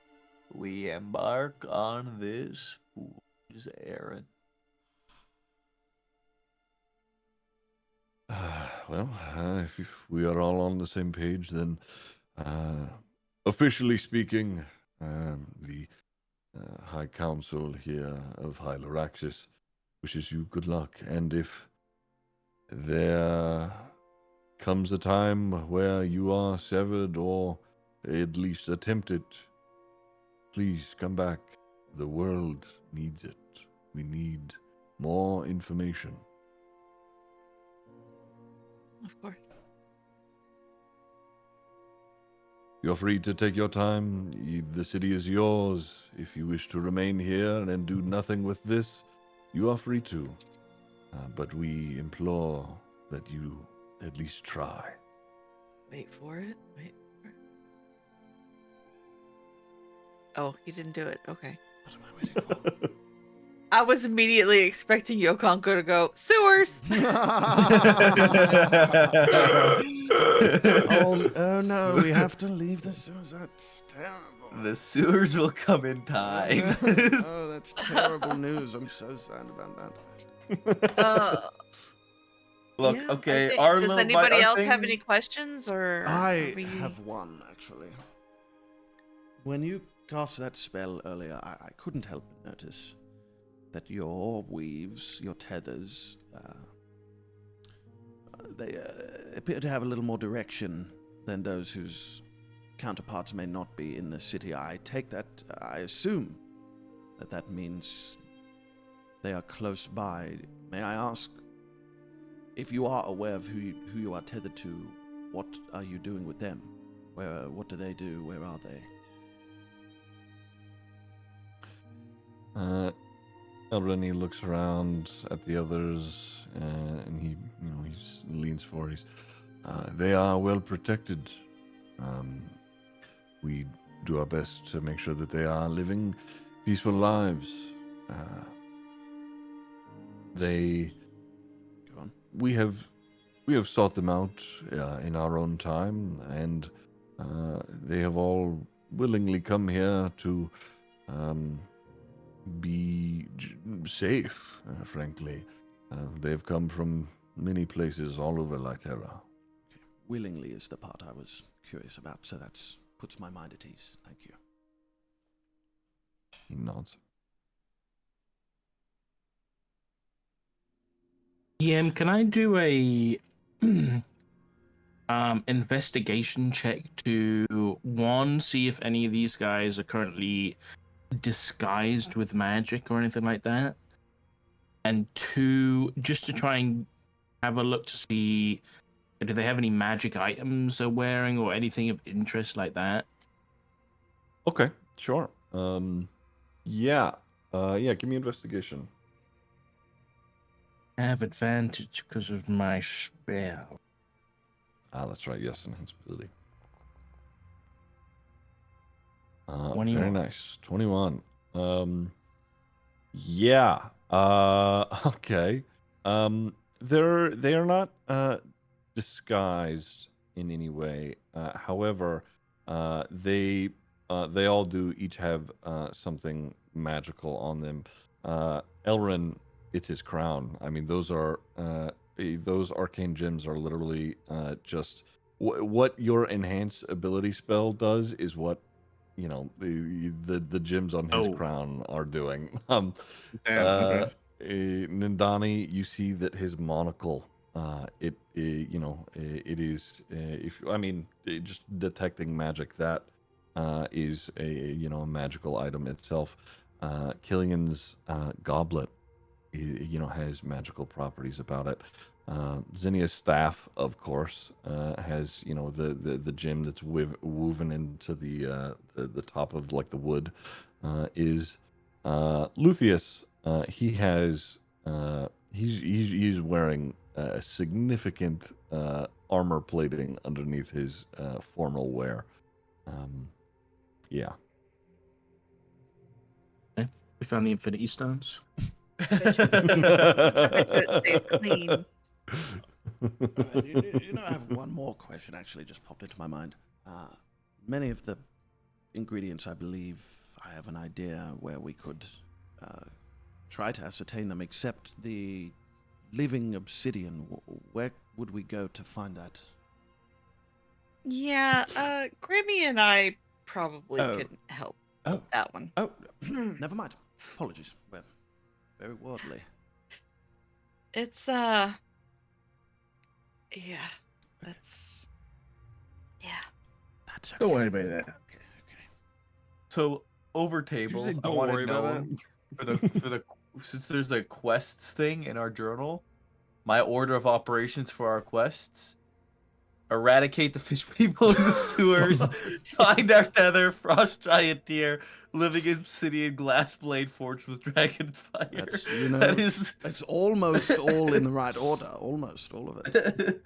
[SPEAKER 9] we embark on this fool's errand.
[SPEAKER 2] Well, if we are all on the same page, then officially speaking, the High Council here of Hyloraxis wishes you good luck. And if there comes a time where you are severed or at least attempted, please come back. The world needs it. We need more information.
[SPEAKER 5] Of course.
[SPEAKER 2] You're free to take your time. The city is yours. If you wish to remain here and do nothing with this, you are free to. But we implore that you at least try.
[SPEAKER 5] Wait for it. Oh, he didn't do it. Okay.
[SPEAKER 6] What am I waiting for?
[SPEAKER 5] I was immediately expecting Yokonko to go, sewers!
[SPEAKER 6] Oh no, we have to leave the sewers. That's terrible.
[SPEAKER 9] The sewers will come in time.
[SPEAKER 6] Oh, that's terrible news. I'm so sad about that.
[SPEAKER 4] Look,
[SPEAKER 5] Yeah,
[SPEAKER 4] okay,
[SPEAKER 5] does anybody else have any questions, or
[SPEAKER 6] I have one, actually. When you cast that spell earlier, I couldn't help but notice that your weaves, your tethers, they appear to have a little more direction than those whose counterparts may not be in the city. I assume that means they are close by. May I ask, if you are aware of who you are tethered to, what are you doing with them? What do they do? Where are they?
[SPEAKER 2] Elreni looks around at the others, and he leans forward. They are well protected. We do our best to make sure that they are living peaceful lives. We have sought them out in our own time, and they have all willingly come here to be safe, frankly. They've come from many places all over Lyterra.
[SPEAKER 6] Okay. Willingly is the part I was curious about, so that puts my mind at ease. Thank you.
[SPEAKER 2] He nods.
[SPEAKER 10] DM, can I do a investigation check to, one, see if any of these guys are currently disguised with magic or anything like that, and two, just to try and have a look to see, do they have any magic items they're wearing or anything of interest like that?
[SPEAKER 2] Okay, sure. Yeah, give me investigation.
[SPEAKER 10] I have advantage because of my spell.
[SPEAKER 2] That's right, yes, enhanceability.
[SPEAKER 10] 21.
[SPEAKER 2] Very nice. 21. Okay. They are not disguised in any way. However, they all do each have something magical on them. Elrin, it's his crown. I mean, those arcane gems are literally just what your enhance ability spell does is what the gems on his crown are doing. Nindani, you see that his monocle, it is just detecting magic. That is a magical item itself. Killian's goblet, you know, has magical properties about it. Zinnia's staff, of course, has, you know, the gem that's woven into the top of like the wood. Is Luthien? He has he's wearing significant armor plating underneath his formal wear. Yeah.
[SPEAKER 10] Okay. We found the Infinity Stones.
[SPEAKER 5] Make sure it stays clean.
[SPEAKER 6] You know, I have one more question actually just popped into my mind. Many of the ingredients, I believe, I have an idea where we could try to ascertain them, except the living obsidian. Where would we go to find that?
[SPEAKER 5] Yeah, Grimmy and I probably couldn't help with that one.
[SPEAKER 6] Oh, never mind. Apologies. Well, very worldly.
[SPEAKER 5] It's yeah, that's
[SPEAKER 6] okay.
[SPEAKER 11] Don't worry about that.
[SPEAKER 6] Okay.
[SPEAKER 4] So over table,
[SPEAKER 11] say
[SPEAKER 4] I
[SPEAKER 11] don't
[SPEAKER 4] want
[SPEAKER 11] worry
[SPEAKER 4] to
[SPEAKER 11] about
[SPEAKER 4] know for the since there's a quests thing in our journal, my order of operations for our quests: eradicate the fish people in the sewers, find our tether, frost giant deer, living obsidian glass blade forged with dragon's fire.
[SPEAKER 6] That's, you know,
[SPEAKER 4] that is
[SPEAKER 6] it's almost all in the right order. Almost all of it.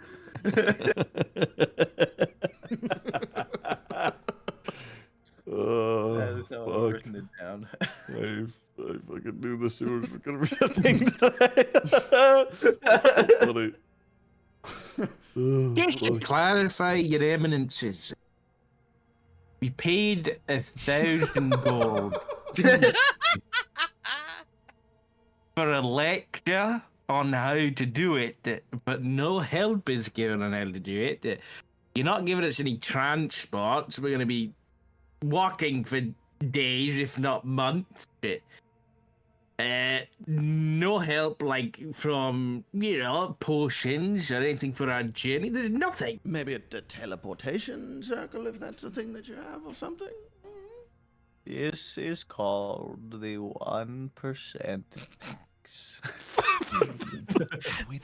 [SPEAKER 4] That is how I've written it down.
[SPEAKER 2] I fucking knew the sewers were gonna be a thing today. Funny.
[SPEAKER 11] Just to clarify, your eminences, we paid 1,000 gold for a lecture on how to do it, but no help is given on how to do it. You're not giving us any transport, so we're going to be walking for days, if not months. No help, like, from, you know, potions or anything for our journey. There's nothing.
[SPEAKER 6] Maybe a teleportation circle, if that's a thing that you have, or something.
[SPEAKER 9] This is called the 1% tax.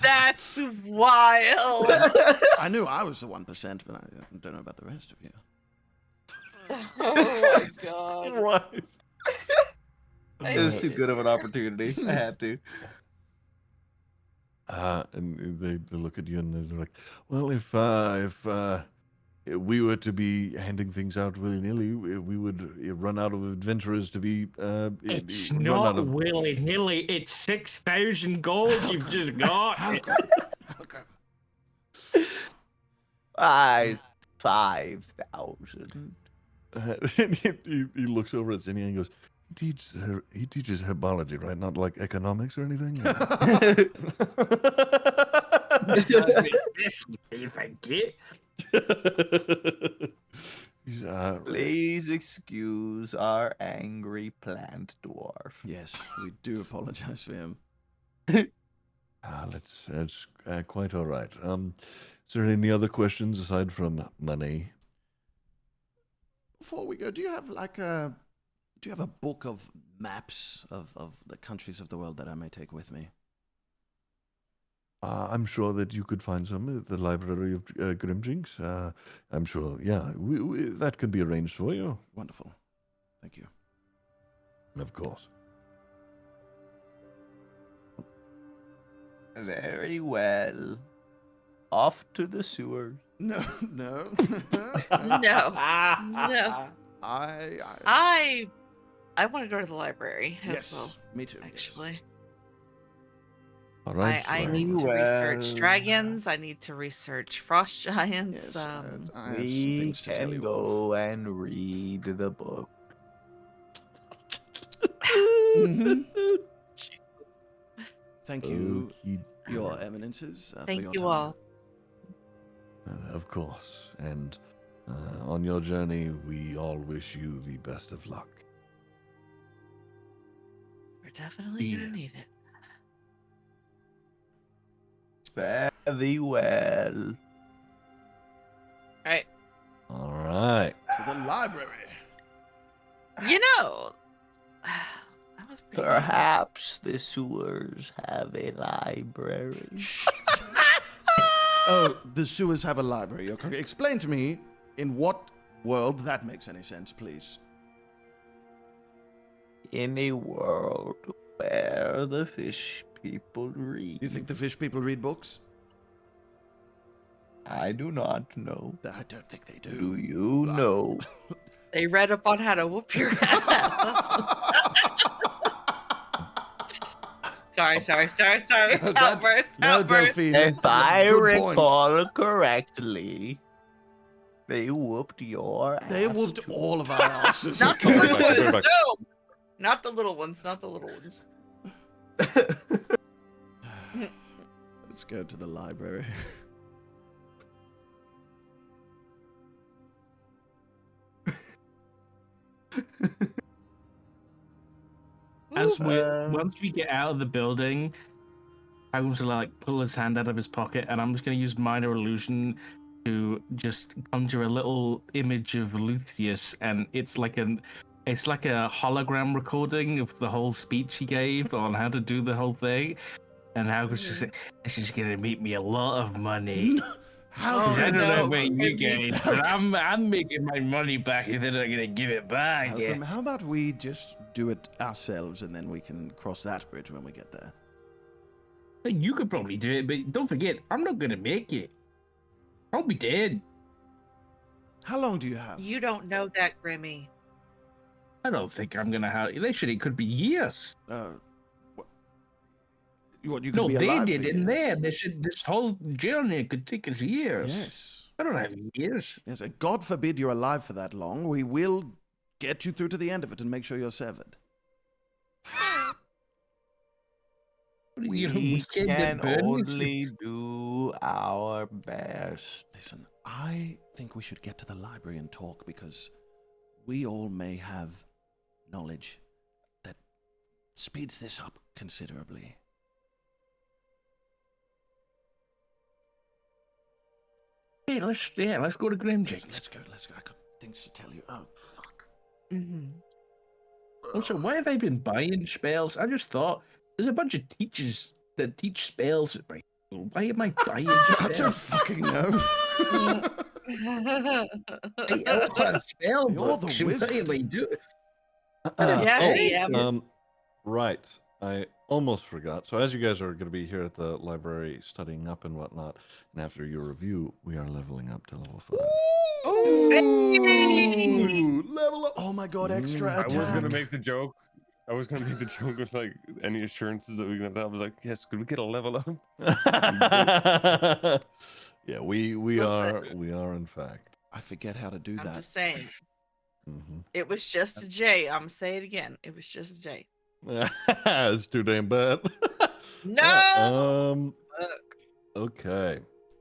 [SPEAKER 5] That's wild.
[SPEAKER 6] I knew I was the 1%, but I don't know about the rest of you.
[SPEAKER 5] Oh my god.
[SPEAKER 2] Right.
[SPEAKER 4] It was too good of an opportunity. I had to.
[SPEAKER 2] And they look at you and they're like, well, if we were to be handing things out willy-nilly, we would run out of adventurers to be
[SPEAKER 11] It's
[SPEAKER 2] run
[SPEAKER 11] not
[SPEAKER 2] out of...
[SPEAKER 11] willy-nilly. It's 6,000 gold you've just got.
[SPEAKER 6] How come?
[SPEAKER 9] 5,000.
[SPEAKER 2] He looks over at Zinnia and goes, he teaches herbology, right? Not like economics or anything?
[SPEAKER 11] Thank you.
[SPEAKER 9] Please excuse our angry plant dwarf.
[SPEAKER 6] Yes, we do apologize for him.
[SPEAKER 2] That's quite all right. Is there any other questions aside from money?
[SPEAKER 6] Before we go, do you have a book of maps of the countries of the world that I may take with me?
[SPEAKER 2] I'm sure that you could find some at the Library of Grimjinks. I'm sure, yeah, that could be arranged for you.
[SPEAKER 6] Wonderful. Thank you.
[SPEAKER 2] Of course.
[SPEAKER 9] Very well. Off to the sewers.
[SPEAKER 6] No.
[SPEAKER 5] No. I want to go to the library as well.
[SPEAKER 6] Me too.
[SPEAKER 5] Actually.
[SPEAKER 2] All right.
[SPEAKER 5] I need to research dragons. I need to research frost giants.
[SPEAKER 6] Yes, I have some
[SPEAKER 9] We
[SPEAKER 6] things to tell
[SPEAKER 9] can
[SPEAKER 6] you
[SPEAKER 9] go and read the book.
[SPEAKER 6] Thank you, your eminences.
[SPEAKER 5] Thank
[SPEAKER 6] for your
[SPEAKER 5] you
[SPEAKER 6] time.
[SPEAKER 5] all.
[SPEAKER 2] Of course. And on your journey, we all wish you the best of luck.
[SPEAKER 5] We're definitely gonna need it.
[SPEAKER 9] Very well.
[SPEAKER 5] Right.
[SPEAKER 2] All right.
[SPEAKER 6] To the library.
[SPEAKER 5] You know, that was pretty
[SPEAKER 9] Perhaps
[SPEAKER 5] good.
[SPEAKER 9] the sewers have a library?
[SPEAKER 6] Oh, the sewers have a library. You're correct. Explain to me in what world that makes any sense, please.
[SPEAKER 9] In a world where the fish people read.
[SPEAKER 6] You think the fish people read books?
[SPEAKER 9] I do not know.
[SPEAKER 6] I don't think they do.
[SPEAKER 9] Do you know?
[SPEAKER 5] They read up on how to whoop your ass. Sorry. Outburst.
[SPEAKER 6] Delphine.
[SPEAKER 9] If I recall correctly, they whooped your ass.
[SPEAKER 6] They whooped all of our asses.
[SPEAKER 5] Not the little ones. No. Not the little ones. Not the little ones.
[SPEAKER 6] Let's go to the library.
[SPEAKER 10] Once we get out of the building, I'm going to like pull his hand out of his pocket, and I'm just going to use minor illusion to just conjure a little image of Lucius, and it's like a hologram recording of the whole speech he gave on how to do the whole thing, and how it's just this is going to make me a lot of money. I don't know about you guys, but I'm making my money back, and then I'm gonna give it back.
[SPEAKER 6] How about we just do it ourselves, and then we can cross that bridge when we get there?
[SPEAKER 10] You could probably do it, but don't forget, I'm not gonna make it. I'll be dead.
[SPEAKER 6] How long do you have?
[SPEAKER 5] You don't know that, Grimmy.
[SPEAKER 10] I don't think I'm gonna have. It could be years.
[SPEAKER 6] What, you could
[SPEAKER 10] no,
[SPEAKER 6] be
[SPEAKER 10] they
[SPEAKER 6] alive
[SPEAKER 10] did
[SPEAKER 6] for
[SPEAKER 10] in
[SPEAKER 6] years.
[SPEAKER 10] there. This whole journey could take us years.
[SPEAKER 6] Yes.
[SPEAKER 10] I don't have years.
[SPEAKER 6] Yes, and God forbid you're alive for that long. We will get you through to the end of it and make sure you're severed.
[SPEAKER 9] We can only do our best.
[SPEAKER 6] Listen, I think we should get to the library and talk, because we all may have knowledge that speeds this up considerably.
[SPEAKER 10] Hey, let's go to Grimjack.
[SPEAKER 6] Let's go. I got things to tell you. Oh, fuck.
[SPEAKER 5] Mm-hmm.
[SPEAKER 10] Also, why have I been buying spells? I just thought there's a bunch of teachers that teach spells at my school. Why am I buying spells?
[SPEAKER 6] I don't fucking know.
[SPEAKER 10] Hey, I don't have spell
[SPEAKER 6] You're
[SPEAKER 10] books.
[SPEAKER 6] the wizard.
[SPEAKER 10] What am I doing?
[SPEAKER 2] Right. I almost forgot. So as you guys are going to be here at the library studying up and whatnot, and after your review, we are leveling up to level 5.
[SPEAKER 6] Ooh, level up. Oh my god, extra attack.
[SPEAKER 7] I was going to make the joke. of like any assurances that we're going to have. I was like, yes, could we get a level up?
[SPEAKER 2] Yeah, we are in fact.
[SPEAKER 6] I forget how to do that.
[SPEAKER 5] I'm just saying.
[SPEAKER 2] Mm-hmm.
[SPEAKER 5] It was just a J. I'm gonna say it again. It was just a J.
[SPEAKER 2] It's too damn bad.
[SPEAKER 5] No.
[SPEAKER 2] Okay.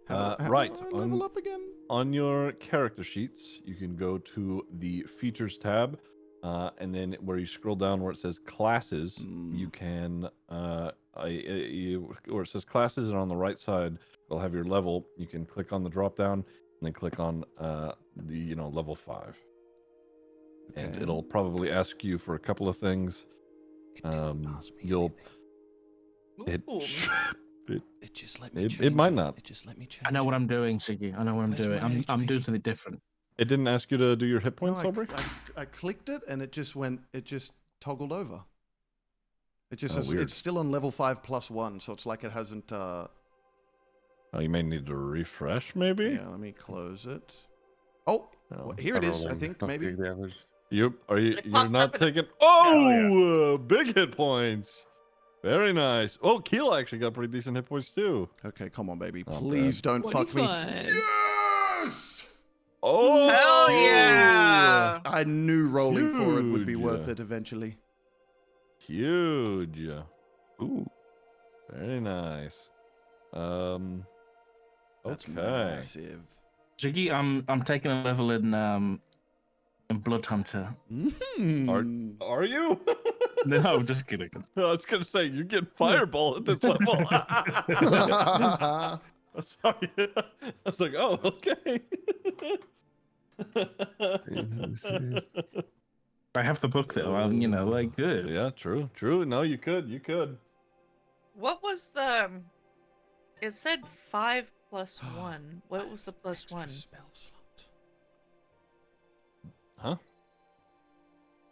[SPEAKER 6] Right. Level up again.
[SPEAKER 2] On your character sheets, you can go to the features tab, and then where you scroll down where it says classes, you can where it says classes, and on the right side it'll have your level. You can click on the drop down and then click on the level 5. Okay. And it'll probably ask you for a couple of things. You'll
[SPEAKER 6] it just let me change
[SPEAKER 2] it might not.
[SPEAKER 6] It just let me change.
[SPEAKER 10] I know what I'm doing, Siggy. I know what I'm doing. I'm doing something different.
[SPEAKER 2] It didn't ask you to do your hit points, Aubrey?
[SPEAKER 6] I clicked it and it just toggled over. It just says it's still on level 5+1, so it's like it hasn't
[SPEAKER 2] you may need to refresh, maybe?
[SPEAKER 6] Yeah, let me close it. Oh, well, here it is, I think, maybe.
[SPEAKER 2] You're not taking... big hit points. Very nice. Oh, Keel actually got pretty decent hit points, too.
[SPEAKER 6] Okay, come on, baby. Please don't fuck me.
[SPEAKER 5] Yes!
[SPEAKER 2] Oh!
[SPEAKER 5] Hell yeah!
[SPEAKER 6] I knew rolling for it would be worth it eventually.
[SPEAKER 2] Huge. Ooh. Very nice.
[SPEAKER 6] That's
[SPEAKER 2] okay.
[SPEAKER 6] massive.
[SPEAKER 10] Ziggy, I'm taking a level in Blood Hunter.
[SPEAKER 6] Mm-hmm.
[SPEAKER 2] Are you?
[SPEAKER 10] No, just kidding.
[SPEAKER 2] I was gonna say you get Fireball at this level. Sorry. I was like, oh, okay.
[SPEAKER 10] I have the book though. You know, like good.
[SPEAKER 2] Yeah, true. No, you could.
[SPEAKER 5] What was the? It said 5 plus 1. What was the plus
[SPEAKER 6] Extra
[SPEAKER 5] 1?
[SPEAKER 6] spell slot.
[SPEAKER 2] Huh?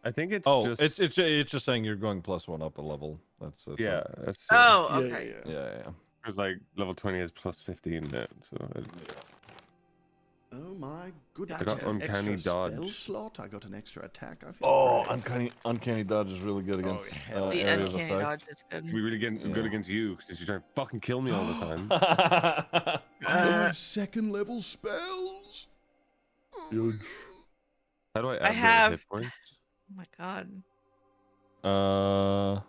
[SPEAKER 7] I think it's just.
[SPEAKER 2] It's just saying you're going +1 up a level. That's
[SPEAKER 7] Yeah,
[SPEAKER 2] all.
[SPEAKER 7] that's.
[SPEAKER 5] Oh,
[SPEAKER 1] Yeah,
[SPEAKER 5] okay.
[SPEAKER 2] Yeah.
[SPEAKER 7] Because like level 20 is +15 then, so.
[SPEAKER 1] Oh my goodness!
[SPEAKER 7] I got
[SPEAKER 1] an
[SPEAKER 7] uncanny
[SPEAKER 1] extra spell
[SPEAKER 7] dodge.
[SPEAKER 1] slot. I got an extra attack. I feel
[SPEAKER 2] Oh,
[SPEAKER 1] great.
[SPEAKER 2] uncanny dodge is really good against
[SPEAKER 1] hell
[SPEAKER 5] The
[SPEAKER 1] yeah.
[SPEAKER 2] area of
[SPEAKER 5] uncanny
[SPEAKER 2] effect.
[SPEAKER 5] dodge is good.
[SPEAKER 7] It's be really good against you because you try to fucking kill me all the time.
[SPEAKER 1] I have second level spells.
[SPEAKER 2] Huge.
[SPEAKER 7] How do I
[SPEAKER 5] I
[SPEAKER 7] add the
[SPEAKER 5] have.
[SPEAKER 7] hit points?
[SPEAKER 5] Oh my god.
[SPEAKER 2] Uh,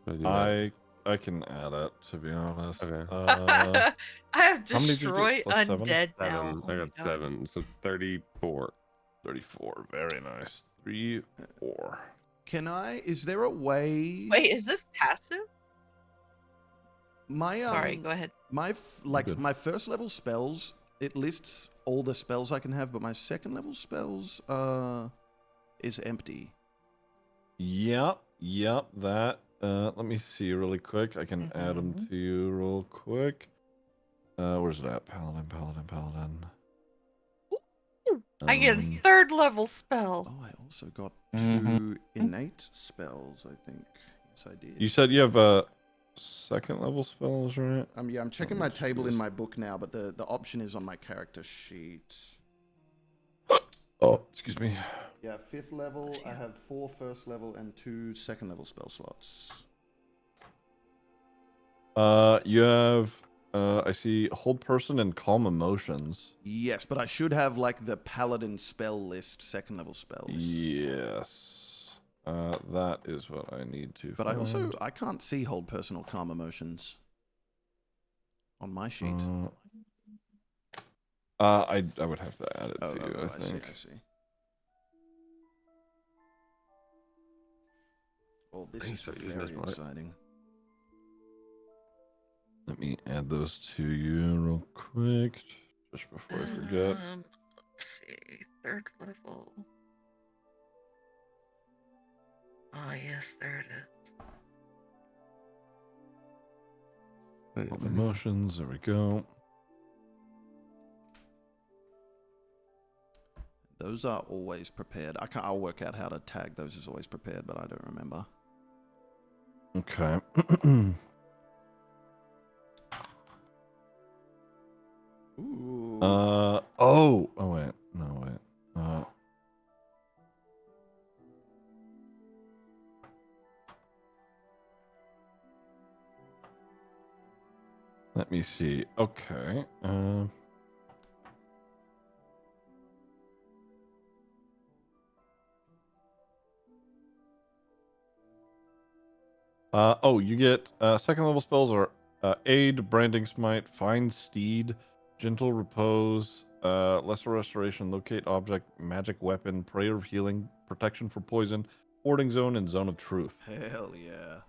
[SPEAKER 7] How do I do that?
[SPEAKER 2] I can add it, to be honest.
[SPEAKER 7] Okay.
[SPEAKER 5] I have
[SPEAKER 2] how many did you
[SPEAKER 5] destroy
[SPEAKER 2] get? +7?
[SPEAKER 5] undead now.
[SPEAKER 7] 7.
[SPEAKER 5] Oh
[SPEAKER 7] I
[SPEAKER 5] my
[SPEAKER 7] got
[SPEAKER 5] God.
[SPEAKER 7] 7, so 34.
[SPEAKER 2] 34. Very nice. 3, 4.
[SPEAKER 1] Can I? Is there a way?
[SPEAKER 5] Wait, is this passive?
[SPEAKER 1] My
[SPEAKER 5] Sorry, go ahead.
[SPEAKER 1] My
[SPEAKER 2] good.
[SPEAKER 1] my first level spells. It lists all the spells I can have, but my second level spells is empty.
[SPEAKER 2] Yep. That. Let me see really quick. I can add them to you real quick. Where's it at? Paladin.
[SPEAKER 5] I get a 3rd level spell.
[SPEAKER 1] Oh, I also got 2 innate spells. I think. Yes, I did.
[SPEAKER 2] You said you have second level spells, right?
[SPEAKER 1] Yeah, I'm checking my table in my book now, but the option is on my character sheet.
[SPEAKER 2] Oh, excuse me.
[SPEAKER 1] Yeah, 5th level. I have 4 first level and 2 second level spell slots.
[SPEAKER 2] You have I see hold person and calm emotions.
[SPEAKER 1] Yes, but I should have like the paladin spell list, second level spells.
[SPEAKER 2] Yes. That is what I need to.
[SPEAKER 1] But
[SPEAKER 2] find.
[SPEAKER 1] I can't see hold personal calm emotions on my sheet.
[SPEAKER 2] I would have to add it to you. I think.
[SPEAKER 1] I see. Oh, this is very exciting.
[SPEAKER 2] Let me add those to you real quick, just before I forget.
[SPEAKER 5] Let's see, 3rd level. Oh yes, there it is.
[SPEAKER 2] All the emotions. There we go.
[SPEAKER 1] Those are always prepared. I'll work out how to tag those as always prepared, but I don't remember.
[SPEAKER 2] Okay.
[SPEAKER 1] Ooh.
[SPEAKER 2] Oh wait. No, wait. Let me see. Okay. Oh, you get second level spells are Aid, Branding Smite, Find Steed, Gentle Repose, Lesser Restoration, Locate Object, Magic Weapon, Prayer of Healing, Protection for Poison, Hoarding Zone, and Zone of Truth.
[SPEAKER 1] Hell yeah.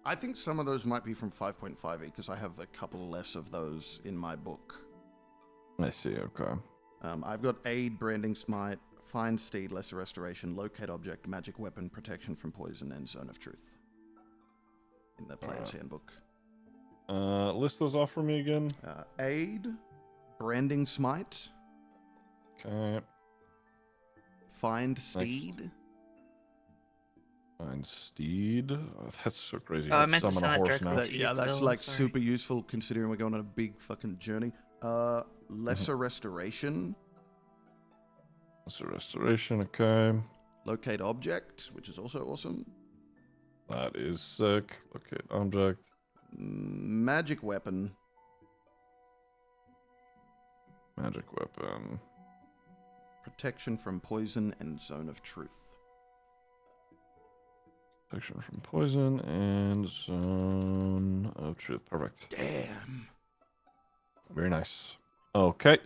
[SPEAKER 1] I think some of those might be from 5.5e because I have a couple less of those in my book.
[SPEAKER 2] I see, okay.
[SPEAKER 1] I've got Aid, Branding Smite, Find Steed, Lesser Restoration, Locate Object, Magic Weapon, Protection from Poison, and Zone of Truth in the Player's Handbook.
[SPEAKER 2] List those off for me again.
[SPEAKER 1] Aid, Branding Smite.
[SPEAKER 2] Okay.
[SPEAKER 1] Find Steed.
[SPEAKER 2] Find Steed. Oh, that's so crazy.
[SPEAKER 5] I meant to
[SPEAKER 2] summon
[SPEAKER 5] send
[SPEAKER 2] a
[SPEAKER 5] that
[SPEAKER 2] horse
[SPEAKER 5] directly
[SPEAKER 2] now.
[SPEAKER 5] to you.
[SPEAKER 1] Yeah, that's
[SPEAKER 5] Still,
[SPEAKER 1] like
[SPEAKER 5] sorry.
[SPEAKER 1] super useful considering we're going on a big fucking journey. Lesser Restoration.
[SPEAKER 2] Lesser Restoration, okay.
[SPEAKER 1] Locate Object, which is also awesome.
[SPEAKER 2] That is sick. Locate Object.
[SPEAKER 1] Magic Weapon.
[SPEAKER 2] Magic Weapon.
[SPEAKER 1] Protection from Poison and Zone of Truth.
[SPEAKER 2] Protection from Poison and Zone of Truth. Perfect.
[SPEAKER 1] Damn.
[SPEAKER 2] Very nice. Okay.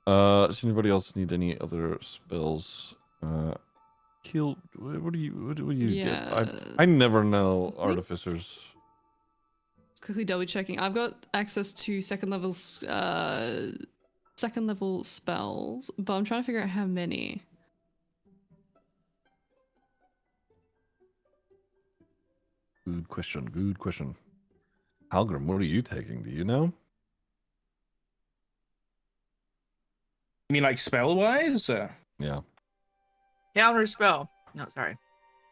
[SPEAKER 2] Does anybody else need any other spells? Heal. What do you get? I never know artificers.
[SPEAKER 3] Just quickly double checking. I've got access to second level spells, but I'm trying to figure out how many.
[SPEAKER 2] Good question. Good question. Halgrim, what are you taking? Do you know?
[SPEAKER 10] You mean like spell wise?
[SPEAKER 2] Yeah.
[SPEAKER 5] Counter spell. No, sorry.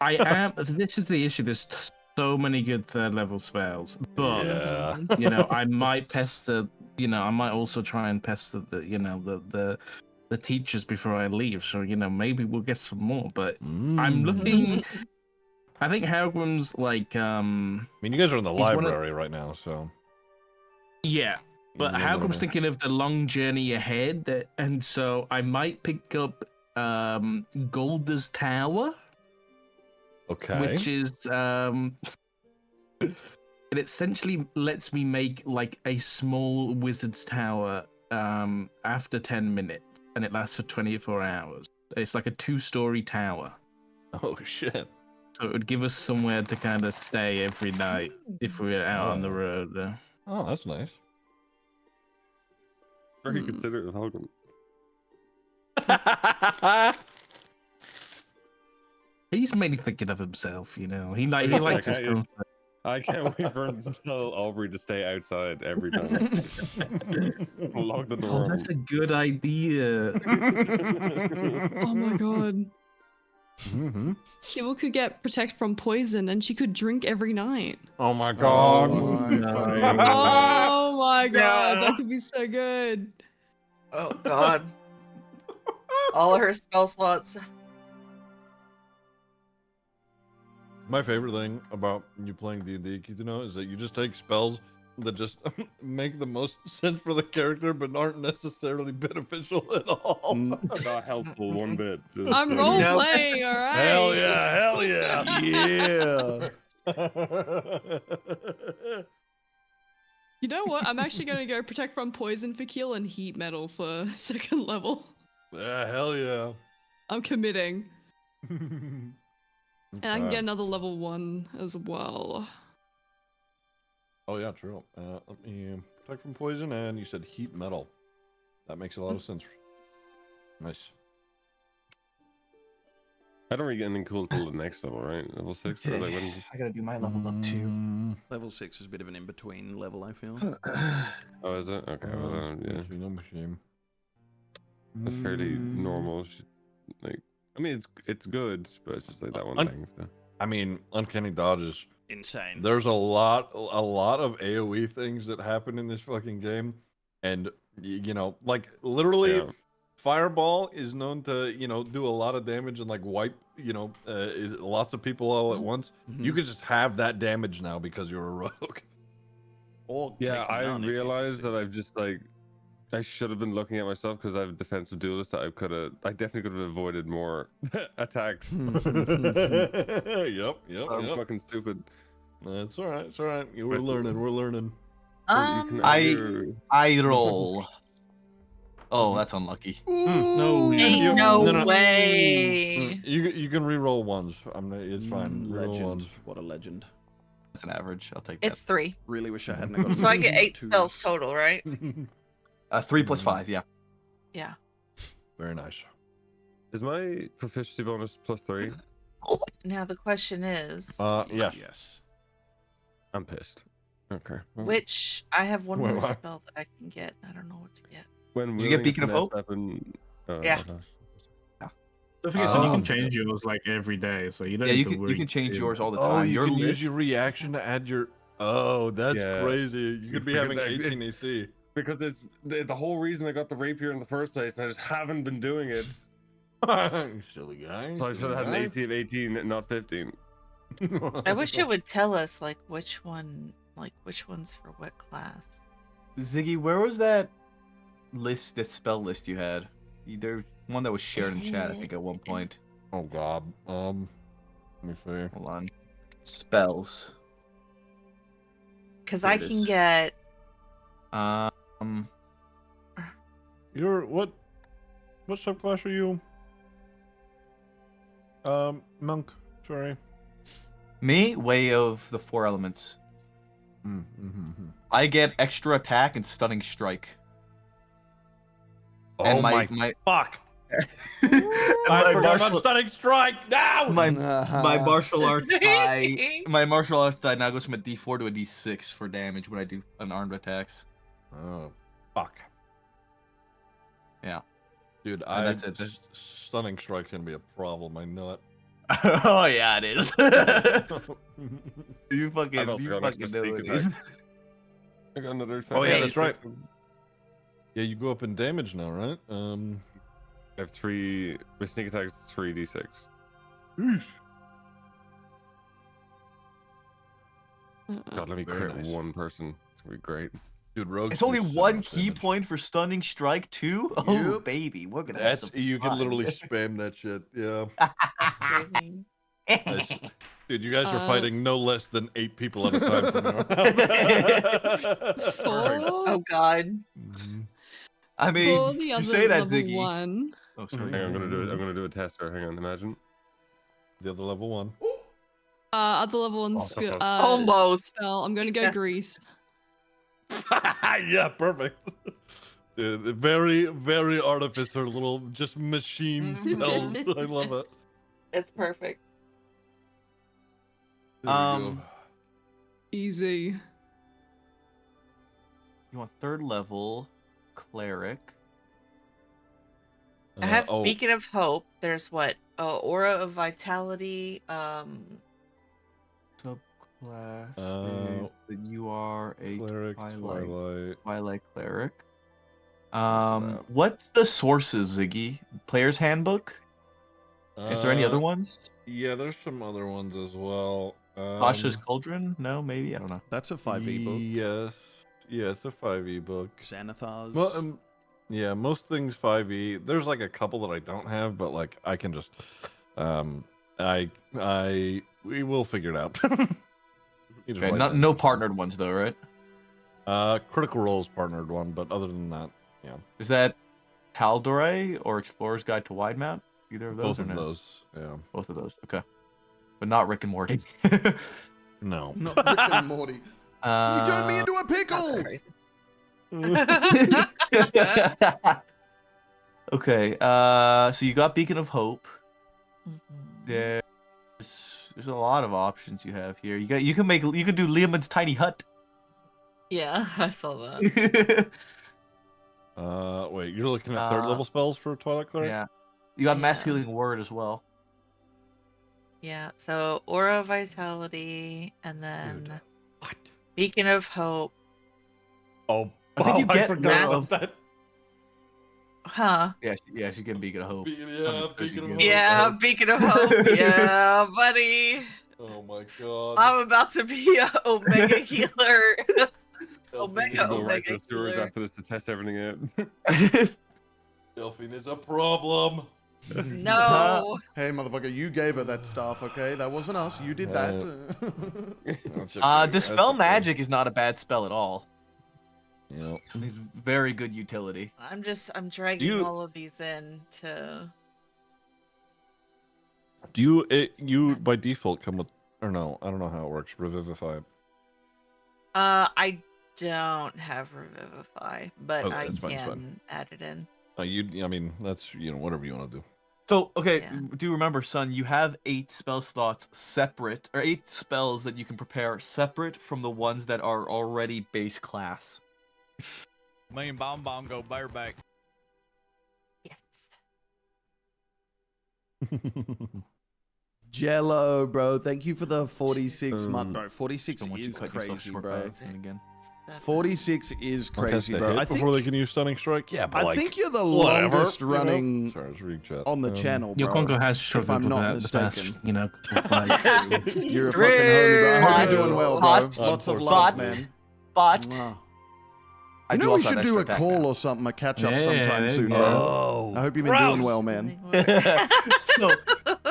[SPEAKER 10] I am. This is the issue. There's so many good third level spells, but
[SPEAKER 2] Yeah.
[SPEAKER 10] you know, I might pester. You know, I might also try and pester the teachers before I leave. So you know, maybe we'll get some more. But I'm looking. I think Hargrim's like.
[SPEAKER 2] I mean, you guys are in the library right now, so.
[SPEAKER 10] Yeah, but Hargrim's thinking of the long journey ahead, and so I might pick up Golder's Tower.
[SPEAKER 2] Okay.
[SPEAKER 10] Which is it essentially lets me make like a small wizard's tower after 10 minutes, and it lasts for 24 hours. It's like a 2-story tower.
[SPEAKER 2] Oh shit.
[SPEAKER 10] So it would give us somewhere to kind of stay every night if we were out on the road.
[SPEAKER 2] Oh, that's nice.
[SPEAKER 7] Very considerate of Halgrim.
[SPEAKER 10] He's mainly thinking of himself, you know. He likes his comfort.
[SPEAKER 7] I can't wait for him to tell Aubrey to stay outside every time. Lock the door.
[SPEAKER 10] Oh, that's a good idea.
[SPEAKER 3] Oh my god. Kibble could get protect from poison, and she could drink every night.
[SPEAKER 2] Oh my god.
[SPEAKER 3] Oh my god, that could be so good.
[SPEAKER 5] Oh god. All of her spell slots.
[SPEAKER 2] My favorite thing about you playing D&D, you know, is that you just take spells that just make the most sense for the character, but aren't necessarily beneficial at all.
[SPEAKER 7] Not helpful one bit. Just,
[SPEAKER 3] I'm role playing, all right.
[SPEAKER 2] Hell yeah! Hell yeah!
[SPEAKER 1] Yeah.
[SPEAKER 3] You know what? I'm actually going to go protect from poison for kill and heat metal for 2nd level.
[SPEAKER 2] Yeah, hell yeah.
[SPEAKER 3] I'm committing. And I can get another level 1 as well.
[SPEAKER 2] Oh yeah, true. Let me protect from poison, and you said heat metal. That makes a lot of sense. Nice.
[SPEAKER 7] I don't really get anything cool till the next level, right? Level 6? Or like when...
[SPEAKER 8] I gotta do my level up too.
[SPEAKER 6] Level 6 is a bit of an in-between level, I feel.
[SPEAKER 7] Oh, is it? Okay, well, yeah. A fairly normal, like... I mean, it's good, but it's just like that one thing. So.
[SPEAKER 2] I mean, Uncanny Dodge is
[SPEAKER 6] insane.
[SPEAKER 2] There's a lot of AoE things that happen in this fucking game, and you know, like literally, Fireball is known to do a lot of damage and like wipe lots of people all at once. You can just have that damage now because you're a rogue.
[SPEAKER 6] Or
[SPEAKER 7] yeah, I realized that I've just like. I should have been looking at myself because I have a defensive duelist that I definitely could have avoided more attacks.
[SPEAKER 2] Yep.
[SPEAKER 7] I'm fucking stupid.
[SPEAKER 2] It's alright, it's alright. We're learning.
[SPEAKER 4] I roll. Oh, that's unlucky.
[SPEAKER 5] No, ain't no way.
[SPEAKER 2] You can re-roll ones. It's fine.
[SPEAKER 6] Legend.
[SPEAKER 2] Ones.
[SPEAKER 6] What a legend.
[SPEAKER 4] That's an average. I'll take that.
[SPEAKER 5] It's 3.
[SPEAKER 6] Really wish I hadn't got.
[SPEAKER 5] So I get 8 spells total, right?
[SPEAKER 4] 3 plus 5, yeah.
[SPEAKER 5] Yeah.
[SPEAKER 2] Very nice.
[SPEAKER 7] Is my proficiency bonus plus 3?
[SPEAKER 5] Now the question is.
[SPEAKER 2] Yes.
[SPEAKER 7] I'm pissed. Okay.
[SPEAKER 5] Which I have one more spell that I can get. I don't know what to get.
[SPEAKER 7] Did
[SPEAKER 4] you get Beacon of Hope?
[SPEAKER 5] Yeah.
[SPEAKER 10] Don't forget, so you can change yours like every day, so you don't.
[SPEAKER 4] Yeah, you can change yours all the time.
[SPEAKER 2] Oh, you can use your reaction to add your. Oh, that's crazy. You could be having 18 AC.
[SPEAKER 7] Because it's the whole reason I got the rapier in the first place, and I just haven't been doing it.
[SPEAKER 2] Silly guy.
[SPEAKER 7] So I should have had an AC of 18, not 15.
[SPEAKER 5] I wish it would tell us which one's for what class.
[SPEAKER 4] Ziggy, where was that spell list you had? There's one that was shared in chat, I think, at one point.
[SPEAKER 2] Oh god. Let me see.
[SPEAKER 4] Hold on. Spells.
[SPEAKER 5] Because I can get.
[SPEAKER 2] You're what subclass are you? Monk. Sorry.
[SPEAKER 4] Me, Way of the 4 Elements. I get extra attack and stunning strike.
[SPEAKER 2] Oh and my fuck!
[SPEAKER 8] I forgot about stunning strike. No.
[SPEAKER 4] My martial arts die. My martial arts die now goes from a D4 to a D6 for damage when I do unarmed attacks.
[SPEAKER 2] Oh,
[SPEAKER 8] fuck.
[SPEAKER 4] Yeah.
[SPEAKER 2] Dude,
[SPEAKER 4] that's it.
[SPEAKER 2] Stunning strike's gonna be a problem. I know it.
[SPEAKER 4] Oh yeah, it is. you fucking know it is.
[SPEAKER 7] I got another.
[SPEAKER 2] Oh yeah, that's right. Yeah, you go up in damage now, right?
[SPEAKER 7] I have 3. My sneak attack is 3d6. God, let me crit one person. It's gonna be great.
[SPEAKER 2] Dude, Rogue.
[SPEAKER 4] It's only one key point for stunning strike too. Oh baby, we're gonna. Have some
[SPEAKER 2] you
[SPEAKER 4] fun.
[SPEAKER 2] can literally spam that shit. Yeah.
[SPEAKER 5] That's crazy.
[SPEAKER 2] Dude, you guys are fighting no less than 8 people at a time from now.
[SPEAKER 5] Oh god.
[SPEAKER 4] I mean, you say that, Ziggy.
[SPEAKER 3] 1.
[SPEAKER 4] Oh, sorry.
[SPEAKER 7] Hang on, I'm gonna do it. I'm gonna do a tester. Hang on, imagine.
[SPEAKER 2] The other level 1.
[SPEAKER 3] Other level 1
[SPEAKER 5] Almost.
[SPEAKER 3] spell. I'm gonna go grease.
[SPEAKER 2] Yeah, perfect. Dude, very, very artificer little just machine spells. I love it.
[SPEAKER 5] It's perfect.
[SPEAKER 2] There we go.
[SPEAKER 3] Easy.
[SPEAKER 4] You want 3rd level cleric.
[SPEAKER 5] I have Beacon of Hope. There's what? Aura of Vitality.
[SPEAKER 4] Subclass is that you are a
[SPEAKER 2] cleric,
[SPEAKER 4] Twilight cleric. What's the sources, Ziggy? Player's Handbook? Is there any other ones?
[SPEAKER 2] Yeah, there's some other ones as well.
[SPEAKER 4] Pasha's Cauldron? No, maybe? I don't know.
[SPEAKER 1] That's a 5e book.
[SPEAKER 2] Yes. Yeah, it's a 5e book.
[SPEAKER 1] Xanathar's.
[SPEAKER 2] Well, yeah, most things 5e. There's like a couple that I don't have, but like I can just we will figure it out.
[SPEAKER 4] Okay, no partnered ones though, right?
[SPEAKER 2] Critical Role's partnered one, but other than that, yeah.
[SPEAKER 4] Is that Tal'Dorei or Explorer's Guide to Widemount? Either of those?
[SPEAKER 2] Both of those, yeah.
[SPEAKER 4] Both of those, okay. But not Rick and Morty.
[SPEAKER 2] No.
[SPEAKER 1] Not Rick and Morty. You turned me into a pickle!
[SPEAKER 4] Okay, so you got Beacon of Hope. There's a lot of options you have here. You can do Leomund's Tiny Hut.
[SPEAKER 5] Yeah, I saw that.
[SPEAKER 2] Wait, you're looking at 3rd level spells for Twilight Cleric?
[SPEAKER 4] Yeah. You got Mass Healing Word as well.
[SPEAKER 5] Yeah, so Aura of Vitality, and then Beacon of Hope.
[SPEAKER 2] Oh,
[SPEAKER 4] I think you get
[SPEAKER 2] forgot about that.
[SPEAKER 5] Huh?
[SPEAKER 4] Yeah, she's getting Beacon of Hope.
[SPEAKER 5] Yeah, Beacon of Hope. Yeah, buddy.
[SPEAKER 2] Oh my god.
[SPEAKER 5] I'm about to be an Omega healer. Omega
[SPEAKER 7] right to the sewers
[SPEAKER 5] healer.
[SPEAKER 7] after this to test everything out.
[SPEAKER 2] Delphine is a problem.
[SPEAKER 5] No.
[SPEAKER 1] Hey, motherfucker, you gave her that stuff, okay? That wasn't us. You did that.
[SPEAKER 4] Dispel Magic is not a bad spell at all.
[SPEAKER 2] Yeah.
[SPEAKER 4] It's very good utility.
[SPEAKER 5] I'm dragging all of these in to.
[SPEAKER 2] Do you by default come with, or no? I don't know how it works. Revivify.
[SPEAKER 5] I don't have Revivify, but
[SPEAKER 2] Okay,
[SPEAKER 5] I
[SPEAKER 2] that's fine,
[SPEAKER 5] can add it in.
[SPEAKER 2] I mean, that's whatever you want to do.
[SPEAKER 4] So, okay, do remember, son, you have 8 spell slots separate, or 8 spells that you can prepare separate from the ones that are already base class.
[SPEAKER 12] Me and Bomb go bareback.
[SPEAKER 5] Yes.
[SPEAKER 1] Jello, bro. Thank you for the 46 month, bro. 46
[SPEAKER 4] Don't want you
[SPEAKER 1] is
[SPEAKER 4] to cut yourself
[SPEAKER 1] crazy,
[SPEAKER 4] short
[SPEAKER 1] bro.
[SPEAKER 4] by accident again.
[SPEAKER 1] 46 is
[SPEAKER 2] I'll test
[SPEAKER 1] crazy,
[SPEAKER 2] the
[SPEAKER 1] bro.
[SPEAKER 2] hit
[SPEAKER 1] I
[SPEAKER 2] before they
[SPEAKER 1] think
[SPEAKER 2] can use Stunning Strike. Yeah, but
[SPEAKER 1] I think you're the
[SPEAKER 2] whatever,
[SPEAKER 1] longest
[SPEAKER 2] you know?
[SPEAKER 1] running
[SPEAKER 2] Sorry, I was reading chat.
[SPEAKER 1] on the channel, bro.
[SPEAKER 10] Yoko has
[SPEAKER 1] if
[SPEAKER 10] struggled
[SPEAKER 1] I'm
[SPEAKER 10] with
[SPEAKER 1] not
[SPEAKER 10] that the
[SPEAKER 1] mistaken.
[SPEAKER 10] past,
[SPEAKER 1] You're a fucking homie, bro. I hope you're doing well, bro.
[SPEAKER 4] Hot.
[SPEAKER 1] Lots of love, man.
[SPEAKER 4] But
[SPEAKER 1] Mwah.
[SPEAKER 4] I
[SPEAKER 1] You
[SPEAKER 4] do
[SPEAKER 1] know we
[SPEAKER 4] also
[SPEAKER 1] should
[SPEAKER 4] have
[SPEAKER 1] do a
[SPEAKER 4] extra attack
[SPEAKER 1] call
[SPEAKER 4] now.
[SPEAKER 1] or something, a catch up
[SPEAKER 10] Yeah,
[SPEAKER 1] sometime
[SPEAKER 10] there
[SPEAKER 1] soon,
[SPEAKER 10] you
[SPEAKER 1] bro.
[SPEAKER 2] Oh,
[SPEAKER 1] I hope you've been doing well, man.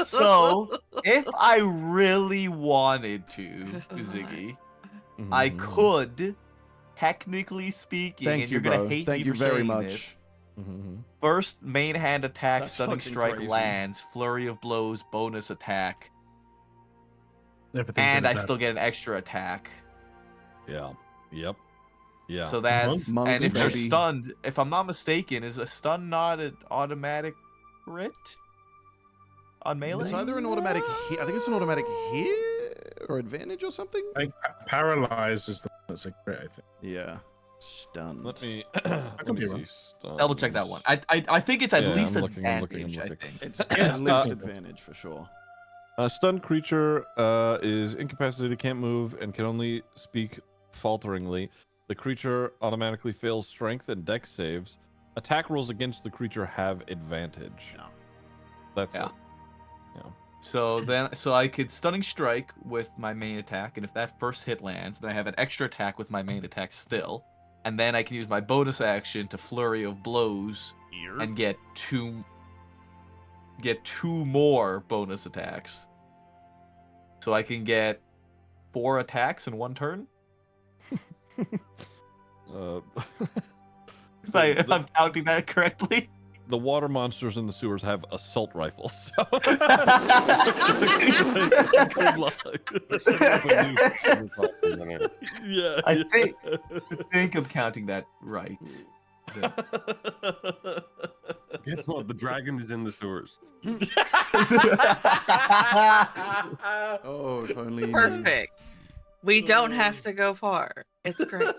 [SPEAKER 4] So if I really wanted to, Ziggy, I could, technically speaking,
[SPEAKER 1] Thank
[SPEAKER 4] and
[SPEAKER 1] you,
[SPEAKER 4] you're gonna
[SPEAKER 1] bro.
[SPEAKER 4] hate
[SPEAKER 1] Thank
[SPEAKER 4] me
[SPEAKER 1] you
[SPEAKER 4] for
[SPEAKER 1] very
[SPEAKER 4] saying
[SPEAKER 1] much.
[SPEAKER 4] this. First main hand attack,
[SPEAKER 1] That's
[SPEAKER 4] stunning
[SPEAKER 1] fucking
[SPEAKER 4] strike
[SPEAKER 1] crazy.
[SPEAKER 4] lands, flurry of blows, bonus attack,
[SPEAKER 10] Everything's
[SPEAKER 4] and
[SPEAKER 10] in
[SPEAKER 4] I
[SPEAKER 10] the
[SPEAKER 4] still get an extra attack.
[SPEAKER 2] Yeah. Yep. Yeah.
[SPEAKER 4] So that's
[SPEAKER 1] Monks,
[SPEAKER 4] and if you're
[SPEAKER 1] baby.
[SPEAKER 4] stunned, if I'm not mistaken, is a stun not an automatic
[SPEAKER 9] crit on melee.
[SPEAKER 1] It's either an automatic hit. I think it's an automatic hit or advantage or something.
[SPEAKER 10] I think paralyzed is the that's a crit, I think.
[SPEAKER 1] Yeah. Stunned.
[SPEAKER 2] Let me.
[SPEAKER 10] I could be wrong.
[SPEAKER 4] Double check that one. I think it's at
[SPEAKER 2] Yeah,
[SPEAKER 4] least
[SPEAKER 2] I'm looking, I'm
[SPEAKER 4] advantage.
[SPEAKER 2] looking.
[SPEAKER 4] I think.
[SPEAKER 1] It's at least advantage for sure.
[SPEAKER 2] A stunned creature is incapacitated, can't move, and can only speak falteringly. The creature automatically fails strength and dex saves. Attack rolls against the creature have advantage.
[SPEAKER 1] Yeah.
[SPEAKER 2] That's
[SPEAKER 4] Yeah.
[SPEAKER 2] it. Yeah.
[SPEAKER 4] So I could stunning strike with my main attack, and if that first hit lands, then I have an extra attack with my main attack still, and then I can use my bonus action to flurry of blows and get two more bonus attacks. So I can get 4 attacks in one turn. If I'm counting that correctly.
[SPEAKER 2] The water monsters in the sewers have assault rifles. So good luck. Yeah.
[SPEAKER 4] I think I'm counting that right.
[SPEAKER 7] Guess what? The dragon is in the sewers.
[SPEAKER 1] Oh, if only.
[SPEAKER 5] Perfect. We don't have to go far. It's great.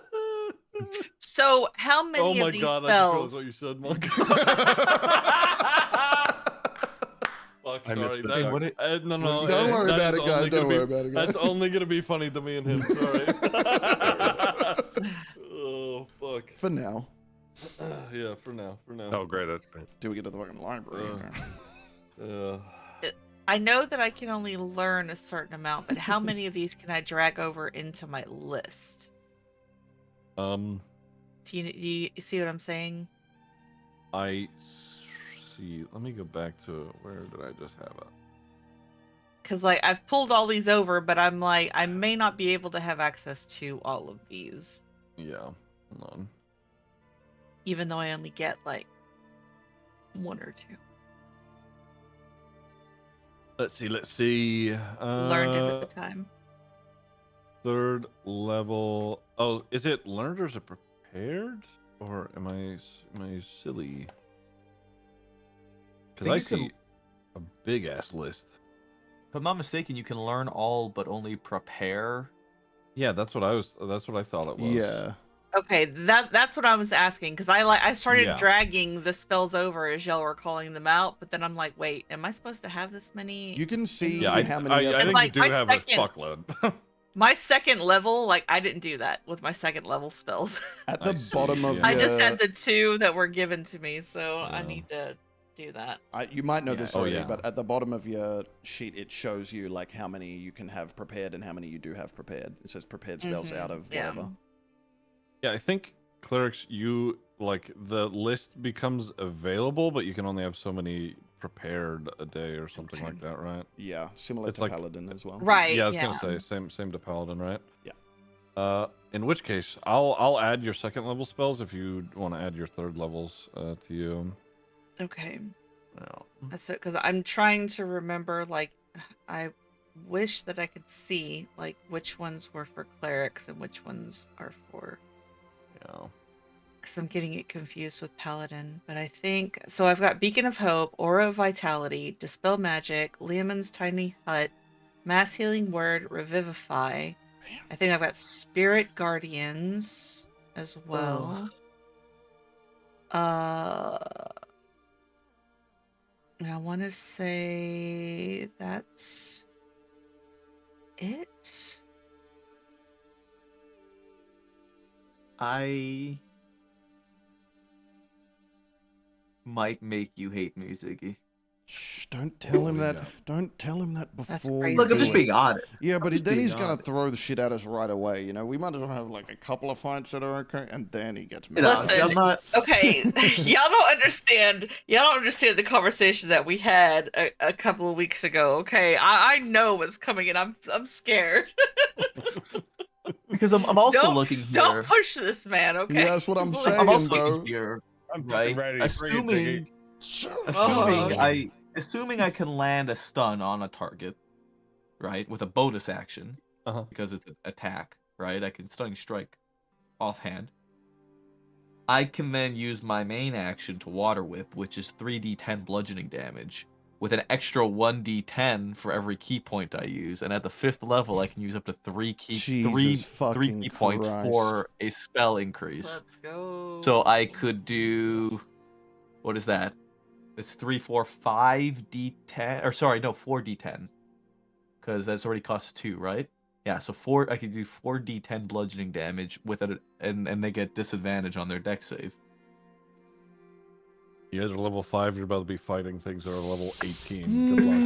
[SPEAKER 5] So, how many of these
[SPEAKER 2] I just
[SPEAKER 5] spells?
[SPEAKER 2] realized what you said, Monk. Fuck,
[SPEAKER 7] I missed
[SPEAKER 2] sorry.
[SPEAKER 7] it.
[SPEAKER 2] No.
[SPEAKER 1] Don't worry
[SPEAKER 2] that
[SPEAKER 1] about
[SPEAKER 2] is
[SPEAKER 1] it, guys.
[SPEAKER 2] only
[SPEAKER 1] Don't
[SPEAKER 2] gonna
[SPEAKER 1] worry
[SPEAKER 2] be-
[SPEAKER 1] about it, guys.
[SPEAKER 2] That's only gonna be funny to me and him. Sorry. Oh fuck.
[SPEAKER 1] For now.
[SPEAKER 2] Yeah, for now.
[SPEAKER 7] Oh, great. That's great.
[SPEAKER 1] Do we get to the fucking library?
[SPEAKER 5] I know that I can only learn a certain amount, but how many of these can I drag over into my list?
[SPEAKER 2] Um.
[SPEAKER 5] Do you see what I'm saying?
[SPEAKER 2] I see. Let me go back to where did I just have it?
[SPEAKER 5] Because like I've pulled all these over, but I'm like I may not be able to have access to all of these.
[SPEAKER 2] Yeah. Hold on.
[SPEAKER 5] Even though I only get like 1 or 2.
[SPEAKER 2] Let's see.
[SPEAKER 5] Learned it at the time.
[SPEAKER 2] 3rd level. Oh, is it learned or is it prepared? Or am I silly? Because I see a big ass list.
[SPEAKER 4] If I'm not mistaken, you can learn all but only prepare.
[SPEAKER 2] Yeah, that's what I thought it was.
[SPEAKER 1] Yeah.
[SPEAKER 5] Okay, that's what I was asking because I started
[SPEAKER 2] Yeah.
[SPEAKER 5] dragging the spells over as y'all were calling them out, but then I'm like, wait, am I supposed to have this many?
[SPEAKER 1] You can see
[SPEAKER 2] Yeah,
[SPEAKER 1] how many.
[SPEAKER 2] I think
[SPEAKER 5] like,
[SPEAKER 2] you do
[SPEAKER 5] my
[SPEAKER 2] have
[SPEAKER 5] second-
[SPEAKER 2] a fuckload.
[SPEAKER 5] My 2nd level, like I didn't do that with my 2nd level spells.
[SPEAKER 1] At the
[SPEAKER 2] I see,
[SPEAKER 1] bottom of
[SPEAKER 2] yeah.
[SPEAKER 5] I just
[SPEAKER 1] your-
[SPEAKER 5] had the 2 that were given to me, so I
[SPEAKER 2] Yeah.
[SPEAKER 5] need to do that.
[SPEAKER 1] you might know
[SPEAKER 4] Yeah.
[SPEAKER 1] this
[SPEAKER 2] Oh,
[SPEAKER 1] already,
[SPEAKER 2] yeah.
[SPEAKER 1] but at the bottom of your sheet, it shows you like how many you can have prepared and how many you do have prepared. It says prepared spells out of
[SPEAKER 5] Yeah.
[SPEAKER 1] whatever.
[SPEAKER 2] Yeah, I think clerics, you like the list becomes available, but you can only have so many prepared a day or something like that, right?
[SPEAKER 1] Yeah, similar
[SPEAKER 2] It's
[SPEAKER 1] to
[SPEAKER 2] like-
[SPEAKER 1] Paladin as well.
[SPEAKER 5] Right.
[SPEAKER 2] Yeah, I was gonna say same to Paladin, right?
[SPEAKER 1] Yeah.
[SPEAKER 2] In which case, I'll add your 2nd level spells if you want to add your 3rd levels to you.
[SPEAKER 5] Okay.
[SPEAKER 2] Yeah.
[SPEAKER 5] That's it, because I'm trying to remember. Like, I wish that I could see like which ones were for clerics and which ones are for.
[SPEAKER 2] Yeah.
[SPEAKER 5] Because I'm getting it confused with Paladin, but I think so. I've got Beacon of Hope, Aura of Vitality, Dispel Magic, Leomund's Tiny Hut, Mass Healing Word, Revivify. I think I've got Spirit Guardians as well. And I want to say that's it.
[SPEAKER 4] I might make you hate me, Ziggy.
[SPEAKER 1] Shh, don't tell him that.
[SPEAKER 2] yeah.
[SPEAKER 1] Don't tell him that
[SPEAKER 5] That's
[SPEAKER 1] before.
[SPEAKER 5] crazy.
[SPEAKER 1] we
[SPEAKER 4] Look, I'm
[SPEAKER 1] do
[SPEAKER 4] just
[SPEAKER 1] it.
[SPEAKER 4] being honest.
[SPEAKER 1] Yeah, but
[SPEAKER 4] just
[SPEAKER 1] then
[SPEAKER 4] being
[SPEAKER 1] he's gonna
[SPEAKER 4] honest.
[SPEAKER 1] throw the shit at us right away. You know, we might as well have like a couple of fights that are okay, and then he gets mad.
[SPEAKER 4] No,
[SPEAKER 5] Listen,
[SPEAKER 4] I'm not.
[SPEAKER 5] Okay, y'all don't understand. Y'all don't understand the conversation that we had a couple of weeks ago. Okay, I know what's coming, and I'm scared.
[SPEAKER 4] Because I'm also
[SPEAKER 5] Don't-
[SPEAKER 4] looking here.
[SPEAKER 5] Don't push this man. Okay.
[SPEAKER 1] Yeah, that's what I'm saying,
[SPEAKER 4] I'm also
[SPEAKER 1] bro.
[SPEAKER 4] looking here,
[SPEAKER 7] I'm
[SPEAKER 4] right?
[SPEAKER 7] fucking ready. Bring it,
[SPEAKER 4] Assuming,
[SPEAKER 7] Ziggy.
[SPEAKER 4] assuming I can land a stun on a target, right, with a bonus action,
[SPEAKER 2] Uh-huh.
[SPEAKER 4] because it's an attack, right? I can stunning strike offhand. I can then use my main action to Water Whip, which is 3d10 bludgeoning damage, with an extra 1d10 for every key point I use. And at the 5th level, I can use up to 3 key points for a spell increase.
[SPEAKER 5] Let's go.
[SPEAKER 4] So I could do, what is that? It's 3, 4, 5 d10, or sorry, no, 4 d10, because that's already costs 2, right? Yeah, so I could do 4 d10 bludgeoning damage with it, and they get disadvantage on their dex save.
[SPEAKER 2] You guys are level 5. You're about to be fighting things that are level 18. Good luck.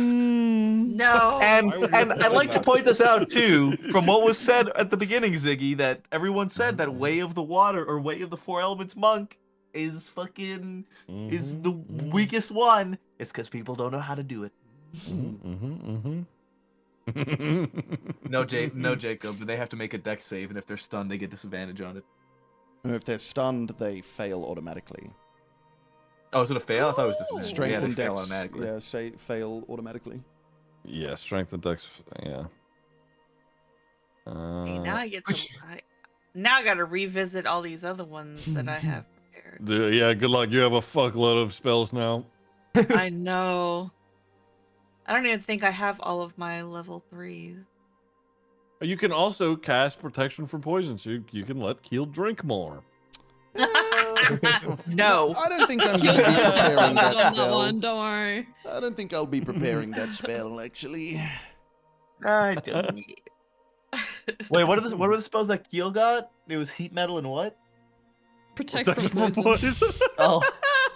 [SPEAKER 5] No.
[SPEAKER 4] And I'd like to point this out too, from what was said at the beginning, Ziggy, that everyone said that Way of the Water or Way of the Four Elements monk is fucking is the weakest one. It's because people don't know how to do it. No, Jacob. They have to make a dex save, and if they're stunned, they get disadvantage on it.
[SPEAKER 1] And if they're stunned, they fail automatically.
[SPEAKER 4] Oh, is it a fail? I thought it was disadvantage.
[SPEAKER 1] Strength and
[SPEAKER 4] fail
[SPEAKER 1] dex.
[SPEAKER 4] automatically.
[SPEAKER 1] Yeah, fail automatically.
[SPEAKER 2] Yeah, strength and dex. Yeah.
[SPEAKER 5] See, now I get to. Now I got to revisit all these other ones that I have prepared.
[SPEAKER 2] Yeah, good luck. You have a fuckload of spells now.
[SPEAKER 5] I know. I don't even think I have all of my level 3s.
[SPEAKER 2] You can also cast protection from poison, so you can let Keel drink more.
[SPEAKER 5] No.
[SPEAKER 1] I don't think I'm going to be preparing that spell.
[SPEAKER 3] One, don't worry.
[SPEAKER 1] I don't think I'll be preparing that spell, actually.
[SPEAKER 4] I don't. Wait, what are the spells that Keel got? It was heat metal and what?
[SPEAKER 3] Protect from poison.
[SPEAKER 4] Oh,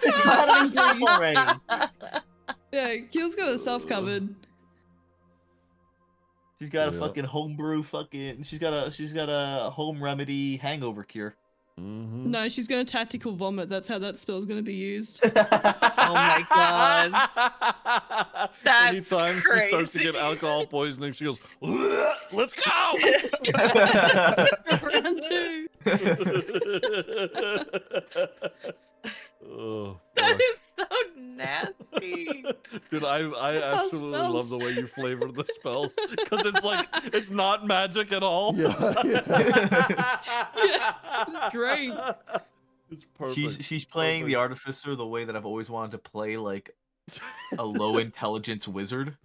[SPEAKER 4] it's not an example already.
[SPEAKER 3] Yeah, Keel's got herself covered.
[SPEAKER 4] She's got a fucking homebrew she's got a home remedy hangover cure.
[SPEAKER 3] No, she's gonna tactical vomit. That's how that spell's gonna be used.
[SPEAKER 5] Oh my god. That's
[SPEAKER 2] Anytime
[SPEAKER 5] crazy.
[SPEAKER 2] she starts to get alcohol poisoning, she goes, "Let's go!"
[SPEAKER 3] Round 2.
[SPEAKER 2] Oh,
[SPEAKER 5] that is so nasty.
[SPEAKER 2] Dude, I absolutely love the way you flavor the spells, because it's not magic at all.
[SPEAKER 3] It's great.
[SPEAKER 2] It's perfect.
[SPEAKER 4] She's playing the artificer the way that I've always wanted to play, like a low intelligence wizard,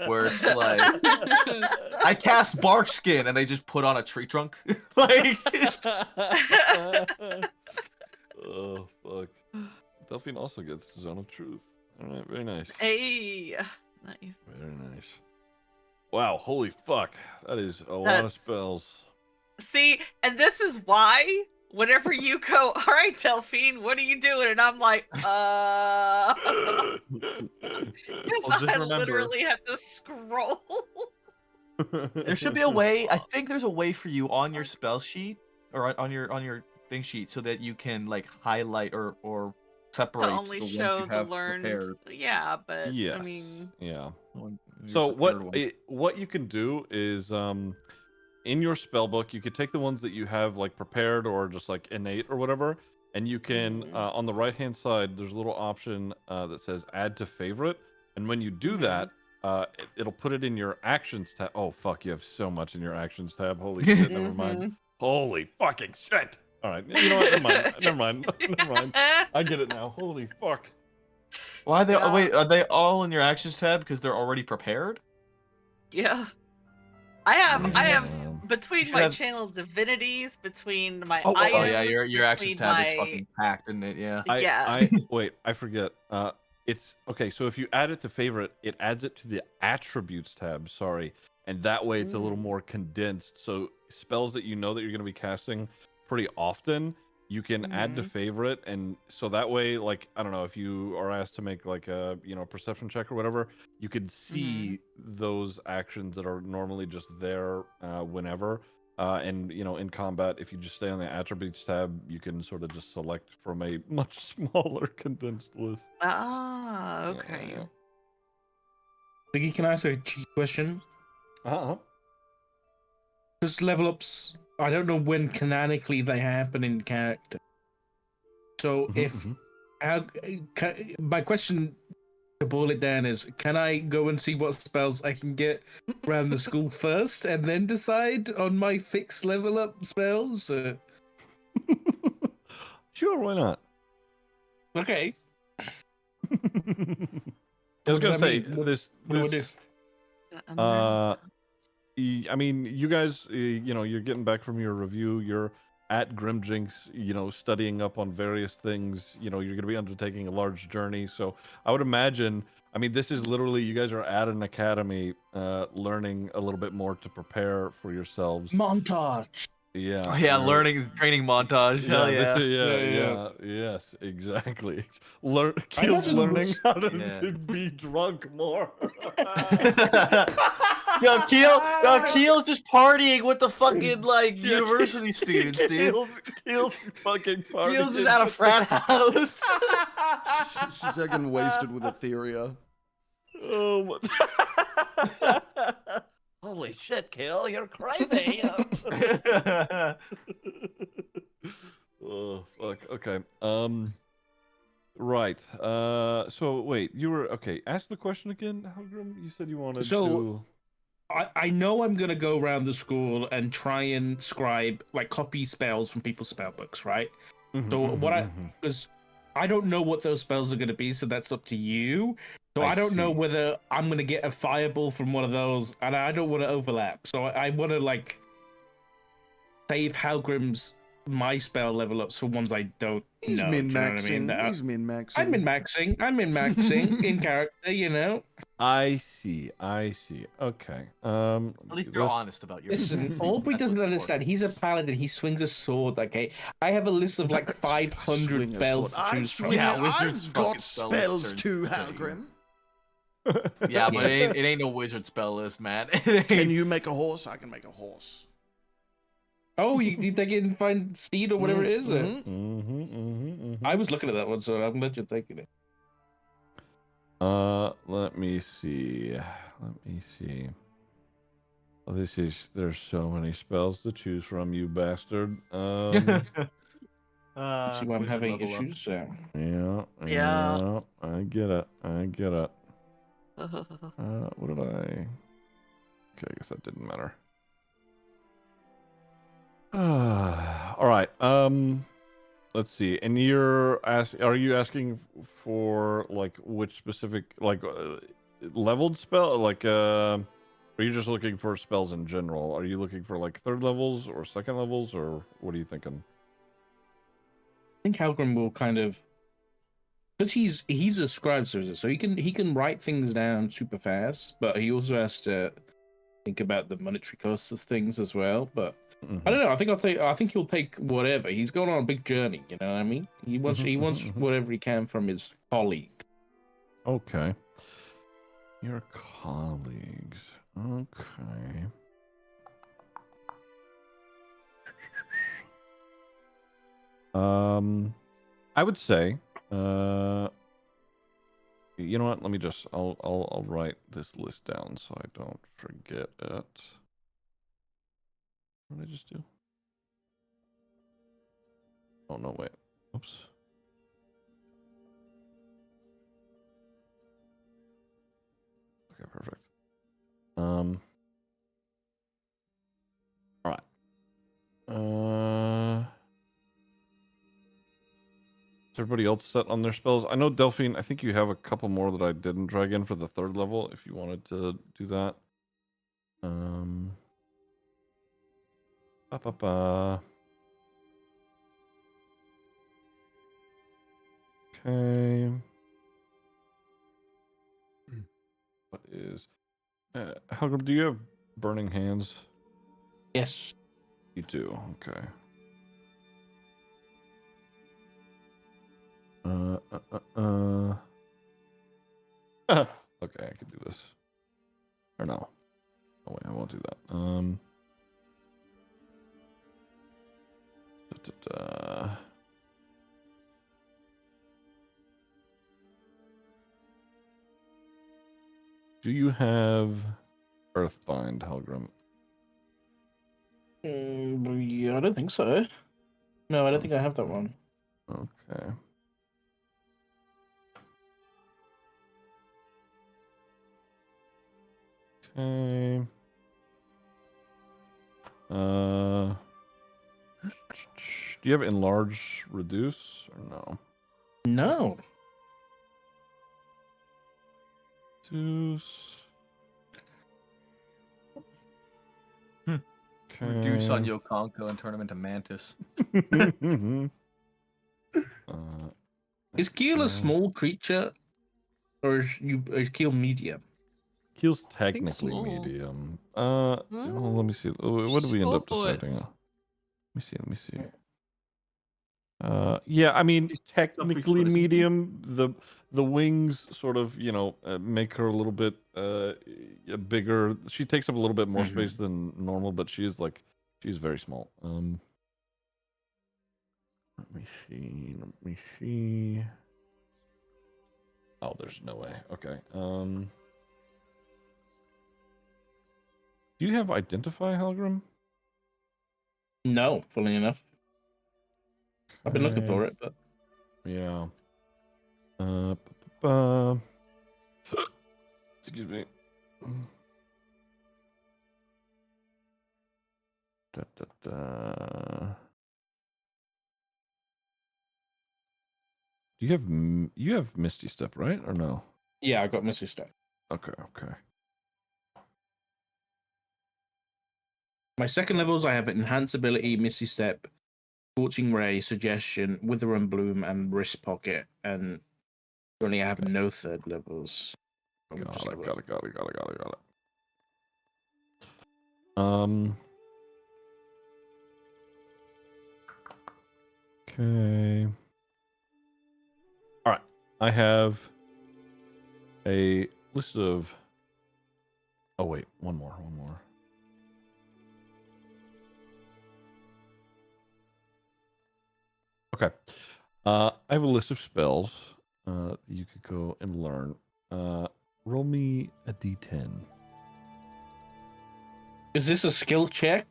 [SPEAKER 4] where it's like I cast bark skin and they just put on a tree trunk. Like
[SPEAKER 2] oh fuck. Delphine also gets Zone of Truth. Alright, very nice.
[SPEAKER 5] Hey, nice.
[SPEAKER 2] Very nice. Wow, holy fuck. That is a lot of spells.
[SPEAKER 5] See, and this is why whenever you go, all right, Delphine, what are you doing? And I'm like, I literally have to scroll.
[SPEAKER 4] There should be a way. I think there's a way for you on your spell sheet or on your thing sheet so that you can like highlight or separate
[SPEAKER 5] to only
[SPEAKER 4] the
[SPEAKER 5] show
[SPEAKER 4] ones you
[SPEAKER 5] the
[SPEAKER 4] have
[SPEAKER 5] learned.
[SPEAKER 4] prepared.
[SPEAKER 5] Yeah, but
[SPEAKER 2] yes.
[SPEAKER 5] I mean,
[SPEAKER 2] yeah.
[SPEAKER 4] Your
[SPEAKER 2] So
[SPEAKER 4] prepared
[SPEAKER 2] what you can do is in your spell book you could take the ones that you have like prepared or just like innate or whatever, and you can on the right hand side there's a little option that says add to favorite, and when you do that it'll put it in your actions tab. Oh fuck, you have so much in your actions tab. Holy shit, never mind. Holy fucking shit. All right, you know what? Never mind. I get it now. Holy fuck.
[SPEAKER 4] Why are they? Oh, wait, are they all in your actions tab because they're already prepared?
[SPEAKER 5] Yeah. I have between my
[SPEAKER 4] have...
[SPEAKER 5] channel divinities, between my
[SPEAKER 4] oh
[SPEAKER 5] items,
[SPEAKER 4] yeah, your actions tab is
[SPEAKER 5] my...
[SPEAKER 4] fucking packed, isn't it? Yeah.
[SPEAKER 2] Wait, I forget. It's okay. So if you add it to favorite, it adds it to the attributes tab. Sorry, and that way it's a little more condensed. So spells that you know that you're going to be casting pretty often, you can add to favorite, and so that way, like, I don't know, if you are asked to make like a perception check or whatever, you could see those actions that are normally just there whenever, and in combat, if you just stay on the attributes tab, you can sort of just select from a much smaller condensed list.
[SPEAKER 5] Ah, okay.
[SPEAKER 11] Ziggy, can I ask a cheeky question? Just level ups, I don't know when canonically they happen in character. So my question to boil it down is, can I go and see what spells I can get around the school first and then decide on my fixed level up spells?
[SPEAKER 2] Sure, why not?
[SPEAKER 11] Okay.
[SPEAKER 2] I was gonna say this.
[SPEAKER 11] What do we do?
[SPEAKER 2] I mean, you guys, you know, you're getting back from your review. You're at Grimjinx, you know, studying up on various things. You know, you're going to be undertaking a large journey. So I would imagine, I mean, this is literally, you guys are at an academy, learning a little bit more to prepare for yourselves.
[SPEAKER 11] Montage.
[SPEAKER 2] Yeah.
[SPEAKER 4] Oh, yeah, training montage. Hell yeah.
[SPEAKER 2] This is, yes, exactly. Keel's learning how to be drunk more.
[SPEAKER 4] Yo, Keel's just partying with the fucking like university students, dude.
[SPEAKER 2] Keel's fucking partying.
[SPEAKER 4] Keel's is at a frat house.
[SPEAKER 1] She's fucking wasted with Etheria.
[SPEAKER 2] Oh. Holy shit, Keel, you're crazy. Oh fuck. Okay. Right. So wait, you were okay. Ask the question again, Halgrim. You said you wanted to.
[SPEAKER 11] I know I'm gonna go around the school and try and copy spells from people's spell books, right? Because I don't know what those spells are gonna be, so that's up to you. So I don't know whether I'm gonna get a fireball from one of those, and I don't want to overlap. So I want to like save Halgrim's my spell level ups for ones I don't
[SPEAKER 1] He's
[SPEAKER 11] know.
[SPEAKER 1] min-maxing. He's min-maxing.
[SPEAKER 11] I'm min-maxing in character, you know.
[SPEAKER 2] I see. Okay.
[SPEAKER 4] At least you're honest about your.
[SPEAKER 11] Listen, Aubrey doesn't understand. He's a paladin. He swings a sword. Okay, I have a list of like 500 spells to choose from.
[SPEAKER 1] I've got spells too, Halgrim.
[SPEAKER 4] Yeah, but it ain't no wizard spell list, man.
[SPEAKER 1] Can you make a horse? I can make a horse.
[SPEAKER 11] Oh, they can find steed or whatever it is. I was looking at that one, so I'm glad you're taking it.
[SPEAKER 2] Let me see. Oh, there's so many spells to choose from, you bastard.
[SPEAKER 11] See why I'm having issues.
[SPEAKER 2] Yeah. I get it. What did I? Okay, I guess that didn't matter. All right. Let's see. And are you asking for like which specific leveled spell? Like are you just looking for spells in general? Are you looking for like third levels or second levels, or what are you thinking?
[SPEAKER 11] I think Halgrim will kind of, because he's a scribe, so he can write things down super fast, but he also has to think about the monetary costs of things as well. But I don't know. I think he'll take whatever. He's going on a big journey. You know what I mean? He wants whatever he can from his colleague.
[SPEAKER 2] Okay. Your colleagues. Okay. I would say, you know what? Let me just, I'll write this list down so I don't forget it. What did I just do? Oh no, wait. Oops. Okay, perfect. All right. Is everybody else set on their spells? I know Delphine, I think you have a couple more that I didn't drag in for the third level if you wanted to do that. Okay. What is Halgrim, do you have burning hands?
[SPEAKER 11] Yes.
[SPEAKER 2] You do, okay. Okay, I can do this. Or no. Oh wait, I won't do that. Do you have Earthbind, Halgrim?
[SPEAKER 11] Yeah, I don't think so. No, I don't think I have that one.
[SPEAKER 2] Okay. Okay. Do you have enlarge, reduce, or no?
[SPEAKER 10] No.
[SPEAKER 2] Reduce.
[SPEAKER 4] Reduce on Yokonko and turn him into Mantis.
[SPEAKER 10] Is Keel a small creature, or is Keel medium?
[SPEAKER 2] Keel's technically medium. Well, let me see. What did we end up deciding? Let me see. Yeah, I mean, technically medium. The wings sort of, make her a little bit bigger. She takes up a little bit more space than normal, but she's very small. Let me see. Oh, there's no way. Okay. Do you have identify, Helgrim?
[SPEAKER 10] No, fully enough. I've been looking for it, but
[SPEAKER 2] yeah. Excuse me. Do you have Misty Step, right, or no?
[SPEAKER 10] Yeah, I got Misty Step.
[SPEAKER 2] Okay.
[SPEAKER 10] My second levels, I have Enhance Ability, Misty Step, Scorching Ray, Suggestion, Wither and Bloom, and Wrist Pocket. And currently I have no third levels.
[SPEAKER 2] Got it. Okay. All right. I have a list of. Oh wait, one more. Okay. I have a list of spells that you could go and learn. Roll me a d10.
[SPEAKER 10] Is this a skill check?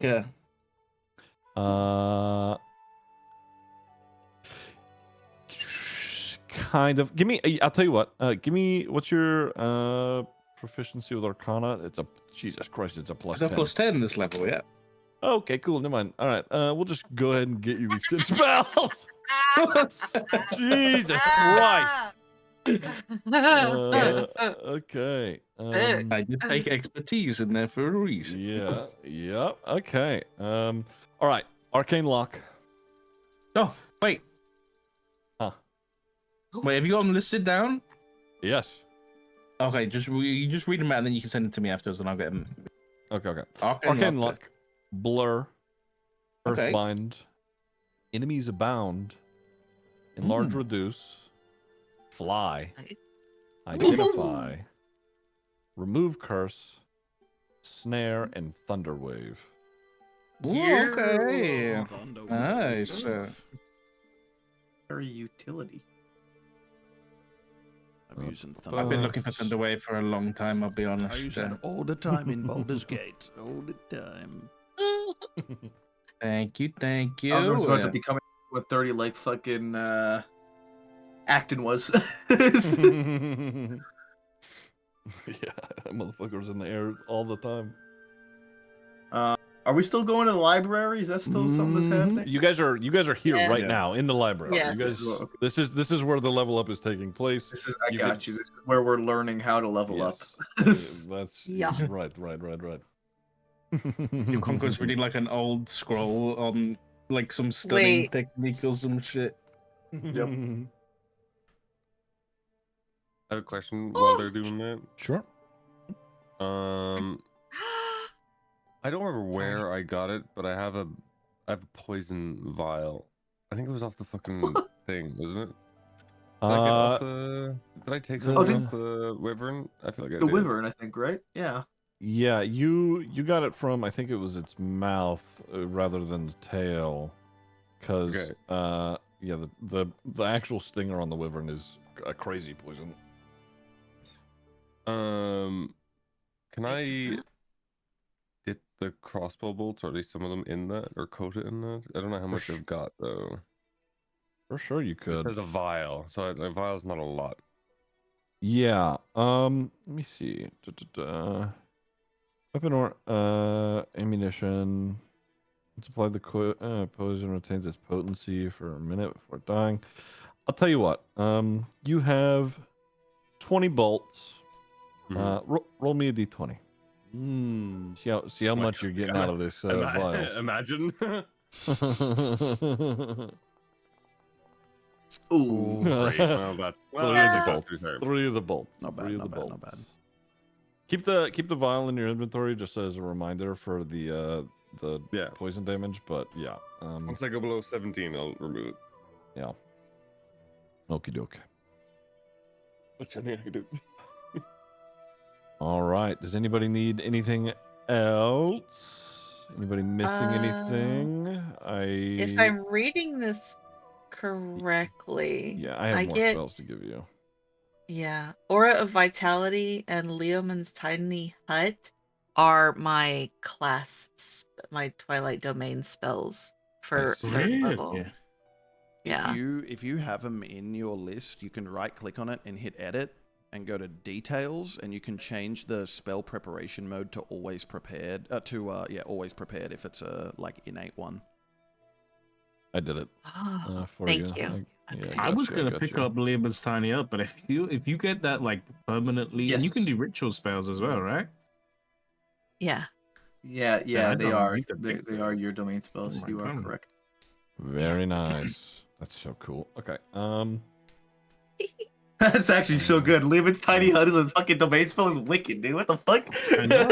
[SPEAKER 2] Kind of. Give me. I'll tell you what. Give me. What's your proficiency with Arcana? It's a. Jesus Christ! It's a plus.
[SPEAKER 10] It's a
[SPEAKER 2] 10.
[SPEAKER 10] plus 10 this level. Yeah.
[SPEAKER 2] Okay. Cool. Never mind. All right. We'll just go ahead and get you these shit spells. Jesus Christ. Okay.
[SPEAKER 10] I did take expertise in there for a reason.
[SPEAKER 2] Yeah. Yep. Okay. All right. Arcane Lock.
[SPEAKER 10] Oh, wait.
[SPEAKER 2] Huh.
[SPEAKER 10] Wait, have you got them listed down?
[SPEAKER 2] Yes.
[SPEAKER 10] Okay, you just read them out and then you can send them to me afterwards and I'll get them.
[SPEAKER 2] Okay.
[SPEAKER 10] Arcane
[SPEAKER 2] Lock. Blur.
[SPEAKER 10] Okay.
[SPEAKER 2] Earthbind. Enemies Abound. Enlarge, Reduce. Fly. Identify. Remove Curse. Snare and Thunderwave.
[SPEAKER 10] Ooh, okay. Nice.
[SPEAKER 4] Very utility.
[SPEAKER 6] I'm using
[SPEAKER 10] Thunder. I've been looking for Thunderwave for a long time, I'll be honest.
[SPEAKER 6] I use that all the time in Baldur's Gate. All the time.
[SPEAKER 10] Thank you.
[SPEAKER 4] Algrim's about to be coming with 30 like fucking Acton was.
[SPEAKER 2] Yeah, that motherfucker's in the air all the time.
[SPEAKER 4] Are we still going to the library? Is that still something that's happening?
[SPEAKER 2] You guys are here right now in the library.
[SPEAKER 5] Yes.
[SPEAKER 2] You guys, this is where the level up is taking place.
[SPEAKER 4] I got you. This is where we're learning how to level up.
[SPEAKER 2] That's
[SPEAKER 5] Yeah.
[SPEAKER 2] Right.
[SPEAKER 10] Your Conqueror's reading like an old scroll on like some stunning technique or some shit.
[SPEAKER 4] Yep.
[SPEAKER 7] I have a question while they're doing that.
[SPEAKER 2] Sure.
[SPEAKER 7] I don't remember where I got it, but I have a poison vial. I think it was off the fucking thing, wasn't it? Did I take something off the wyvern? I feel like I did.
[SPEAKER 4] Wyvern, I think, right? Yeah.
[SPEAKER 2] Yeah, you got it from, I think it was its mouth rather than the tail, because the actual stinger on the wyvern is a crazy poison.
[SPEAKER 7] Can I dip the crossbow bolts, or at least some of them, in that, or coat it in that? I don't know how much I've got though.
[SPEAKER 2] For sure, you could.
[SPEAKER 7] It says a vial, so a vial's not a lot.
[SPEAKER 2] Yeah. Let me see. Weapon or ammunition. Let's apply the poison retains its potency for a minute before dying. I'll tell you what. You have 20 bolts. Roll me a d20. See how much you're getting out of this vial.
[SPEAKER 7] Imagine.
[SPEAKER 1] Ooh.
[SPEAKER 7] Great. Well, that's
[SPEAKER 2] Three of the bolts.
[SPEAKER 1] Not bad, not bad, not bad.
[SPEAKER 2] Keep the vial in your inventory just as a reminder for the poison damage. But yeah.
[SPEAKER 7] Once I go below 17, I'll remove it.
[SPEAKER 2] Yeah. Okie doke.
[SPEAKER 7] What's your name?
[SPEAKER 2] All right. Does anybody need anything else? Anybody missing anything?
[SPEAKER 5] If I'm reading this correctly,
[SPEAKER 2] yeah, I have more spells to give you.
[SPEAKER 5] Yeah, Aura of Vitality and Leomund's Tiny Hut are my my Twilight Domain spells for third level. Yeah.
[SPEAKER 1] If you have them in your list, you can right click on it and hit edit and go to details, and you can change the spell preparation mode to always prepared always prepared if it's a like innate one.
[SPEAKER 2] I did it. For
[SPEAKER 5] Thank you.
[SPEAKER 10] I was gonna pick up Leomund's Tiny Hut, but if you get that like permanently, and you can do ritual spells as well, right?
[SPEAKER 5] Yeah.
[SPEAKER 4] Yeah, they are. They are your domain spells. You are correct.
[SPEAKER 2] Very nice. That's so cool. Okay.
[SPEAKER 4] That's actually so good. Leomund's Tiny Hut is a fucking domain spell. Is wicked, dude. What the fuck?
[SPEAKER 10] I know.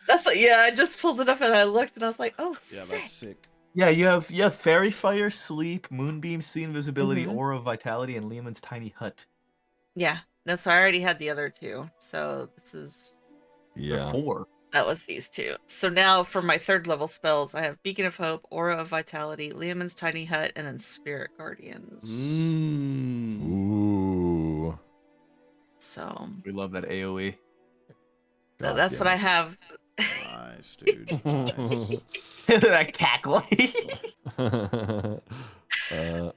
[SPEAKER 5] That's like, I just pulled it up and I looked and I was like, oh,
[SPEAKER 1] yeah,
[SPEAKER 5] sick.
[SPEAKER 1] that's sick.
[SPEAKER 4] Yeah, you have Fairy Fire, Sleep, Moonbeam, See Invisibility, Aura of Vitality, and Leomund's Tiny Hut.
[SPEAKER 5] Yeah, that's why I already had the other two. So this is
[SPEAKER 4] 4.
[SPEAKER 5] That was these two. So now for my third level spells, I have Beacon of Hope, Aura of Vitality, Leomund's Tiny Hut, and then Spirit Guardians.
[SPEAKER 2] Ooh.
[SPEAKER 5] So
[SPEAKER 4] we love that AoE.
[SPEAKER 5] That's what I have.
[SPEAKER 1] Nice, dude. Nice.
[SPEAKER 4] That cackle.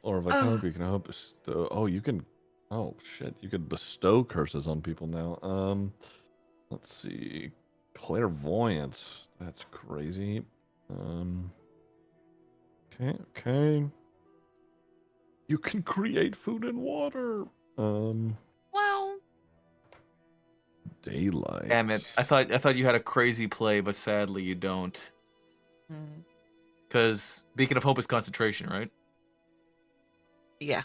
[SPEAKER 2] Or Vitality Beacon of Hope. Bestow. You can. Oh shit! You could bestow curses on people now. Let's see. Clairvoyance. That's crazy. Okay. You can create food and water.
[SPEAKER 5] Wow.
[SPEAKER 2] Daylight.
[SPEAKER 4] Damn it! I thought you had a crazy play, but sadly you don't. Because Beacon of Hope is concentration, right?
[SPEAKER 5] Yeah.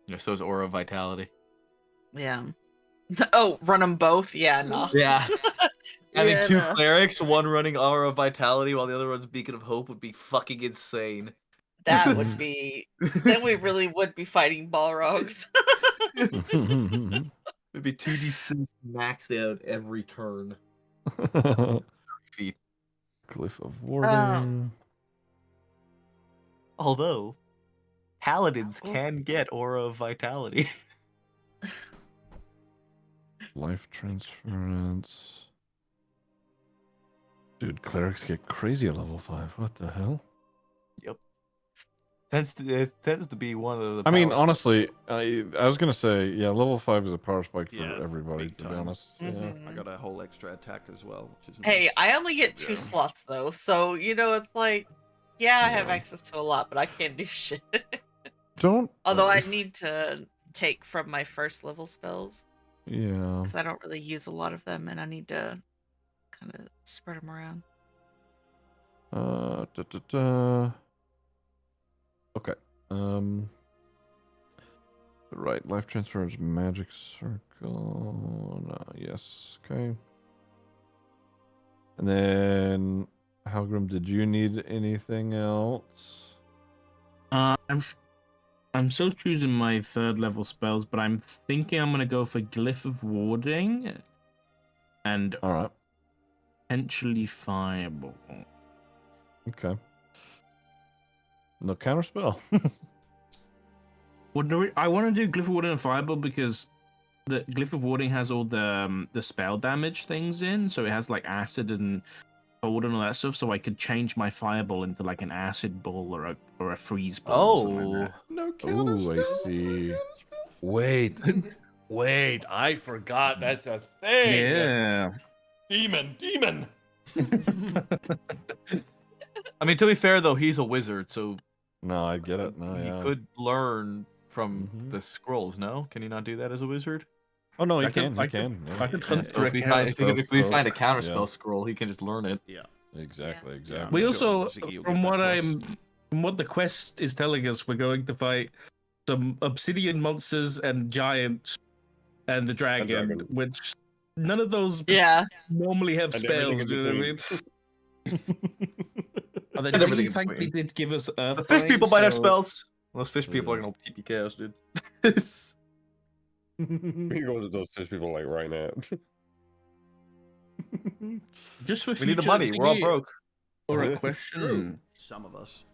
[SPEAKER 4] Yeah. So is Aura of Vitality.
[SPEAKER 5] Yeah. Oh, run them both? Yeah, no.
[SPEAKER 4] Yeah. Having two clerics, one running Aura of Vitality while the other runs Beacon of Hope would be fucking insane.
[SPEAKER 5] That would be. Then we really would be fighting Balrogs.
[SPEAKER 4] It'd be 2d6 maxed out every turn. Feet.
[SPEAKER 2] Glyph of Warding.
[SPEAKER 4] Although, paladins can get Aura of Vitality.
[SPEAKER 2] Life transference. Dude, clerics get crazy at level 5. What the hell?
[SPEAKER 4] Yep. It tends to be one of the.
[SPEAKER 2] I mean, honestly, I was gonna say, level 5 is a power spike for everybody. To be honest, yeah.
[SPEAKER 1] I got a whole extra attack as well, which is.
[SPEAKER 5] Hey,
[SPEAKER 1] nice.
[SPEAKER 5] I only get 2 slots though, so it's like, I have access to a lot, but I can't do shit. Although I need to take from my first level spells.
[SPEAKER 2] Yeah.
[SPEAKER 5] Because I don't really use a lot of them, and I need to kind of spread them around.
[SPEAKER 2] Okay. Right. Life transference, magic circle. No, yes. Okay. And then, Halgrim, did you need anything else?
[SPEAKER 10] I'm still choosing my third level spells, but I'm thinking I'm gonna go for Glyph of Warding, and potentially Fireball.
[SPEAKER 2] Okay. No counter spell.
[SPEAKER 10] I want to do Glyph of Warding and Fireball because the Glyph of Warding has all the spell damage things in, so it has like acid and cold and all that stuff. So I could change my Fireball into like an acid ball or a freeze ball. Or something like that.
[SPEAKER 1] No counter spell.
[SPEAKER 2] I see. Wait! I forgot that's a thing.
[SPEAKER 10] Yeah.
[SPEAKER 2] Demon.
[SPEAKER 4] I mean, to be fair though, he's a wizard, so
[SPEAKER 2] No, I get it. No,
[SPEAKER 4] he could learn from the scrolls. No, can he not do that as a wizard?
[SPEAKER 2] Oh no, he
[SPEAKER 10] I
[SPEAKER 2] can.
[SPEAKER 10] could-
[SPEAKER 2] He can.
[SPEAKER 10] I could hunt
[SPEAKER 4] So
[SPEAKER 10] for
[SPEAKER 4] if
[SPEAKER 10] a
[SPEAKER 4] we find a counter
[SPEAKER 2] Yeah.
[SPEAKER 4] spell scroll, he can just learn it.
[SPEAKER 1] Yeah.
[SPEAKER 2] Exactly.
[SPEAKER 1] I'm
[SPEAKER 2] Exactly.
[SPEAKER 10] We
[SPEAKER 1] sure
[SPEAKER 10] also,
[SPEAKER 1] Ziggy will
[SPEAKER 10] from
[SPEAKER 1] get
[SPEAKER 10] what
[SPEAKER 1] back to us.
[SPEAKER 10] from what the quest is telling us, we're going to fight some obsidian monsters and giants and the dragon,
[SPEAKER 7] dragon.
[SPEAKER 10] which none of those
[SPEAKER 5] Yeah.
[SPEAKER 10] normally have
[SPEAKER 7] And everything
[SPEAKER 10] spells.
[SPEAKER 7] in
[SPEAKER 10] Do you know what I mean?
[SPEAKER 4] And
[SPEAKER 10] Although
[SPEAKER 4] everything
[SPEAKER 10] Ziggy
[SPEAKER 4] in
[SPEAKER 10] thankfully
[SPEAKER 4] between.
[SPEAKER 10] did give us Earth.
[SPEAKER 4] The fish people
[SPEAKER 10] Bite,
[SPEAKER 4] might have
[SPEAKER 10] so-
[SPEAKER 4] spells. Those fish people are gonna TP chaos, dude.
[SPEAKER 7] We can go to those fish people like right now.
[SPEAKER 10] Just for
[SPEAKER 4] We need the
[SPEAKER 10] future,
[SPEAKER 4] money. We're all
[SPEAKER 10] Ziggy,
[SPEAKER 4] broke.
[SPEAKER 10] Or a
[SPEAKER 7] Yeah.
[SPEAKER 10] question.
[SPEAKER 1] Some of us.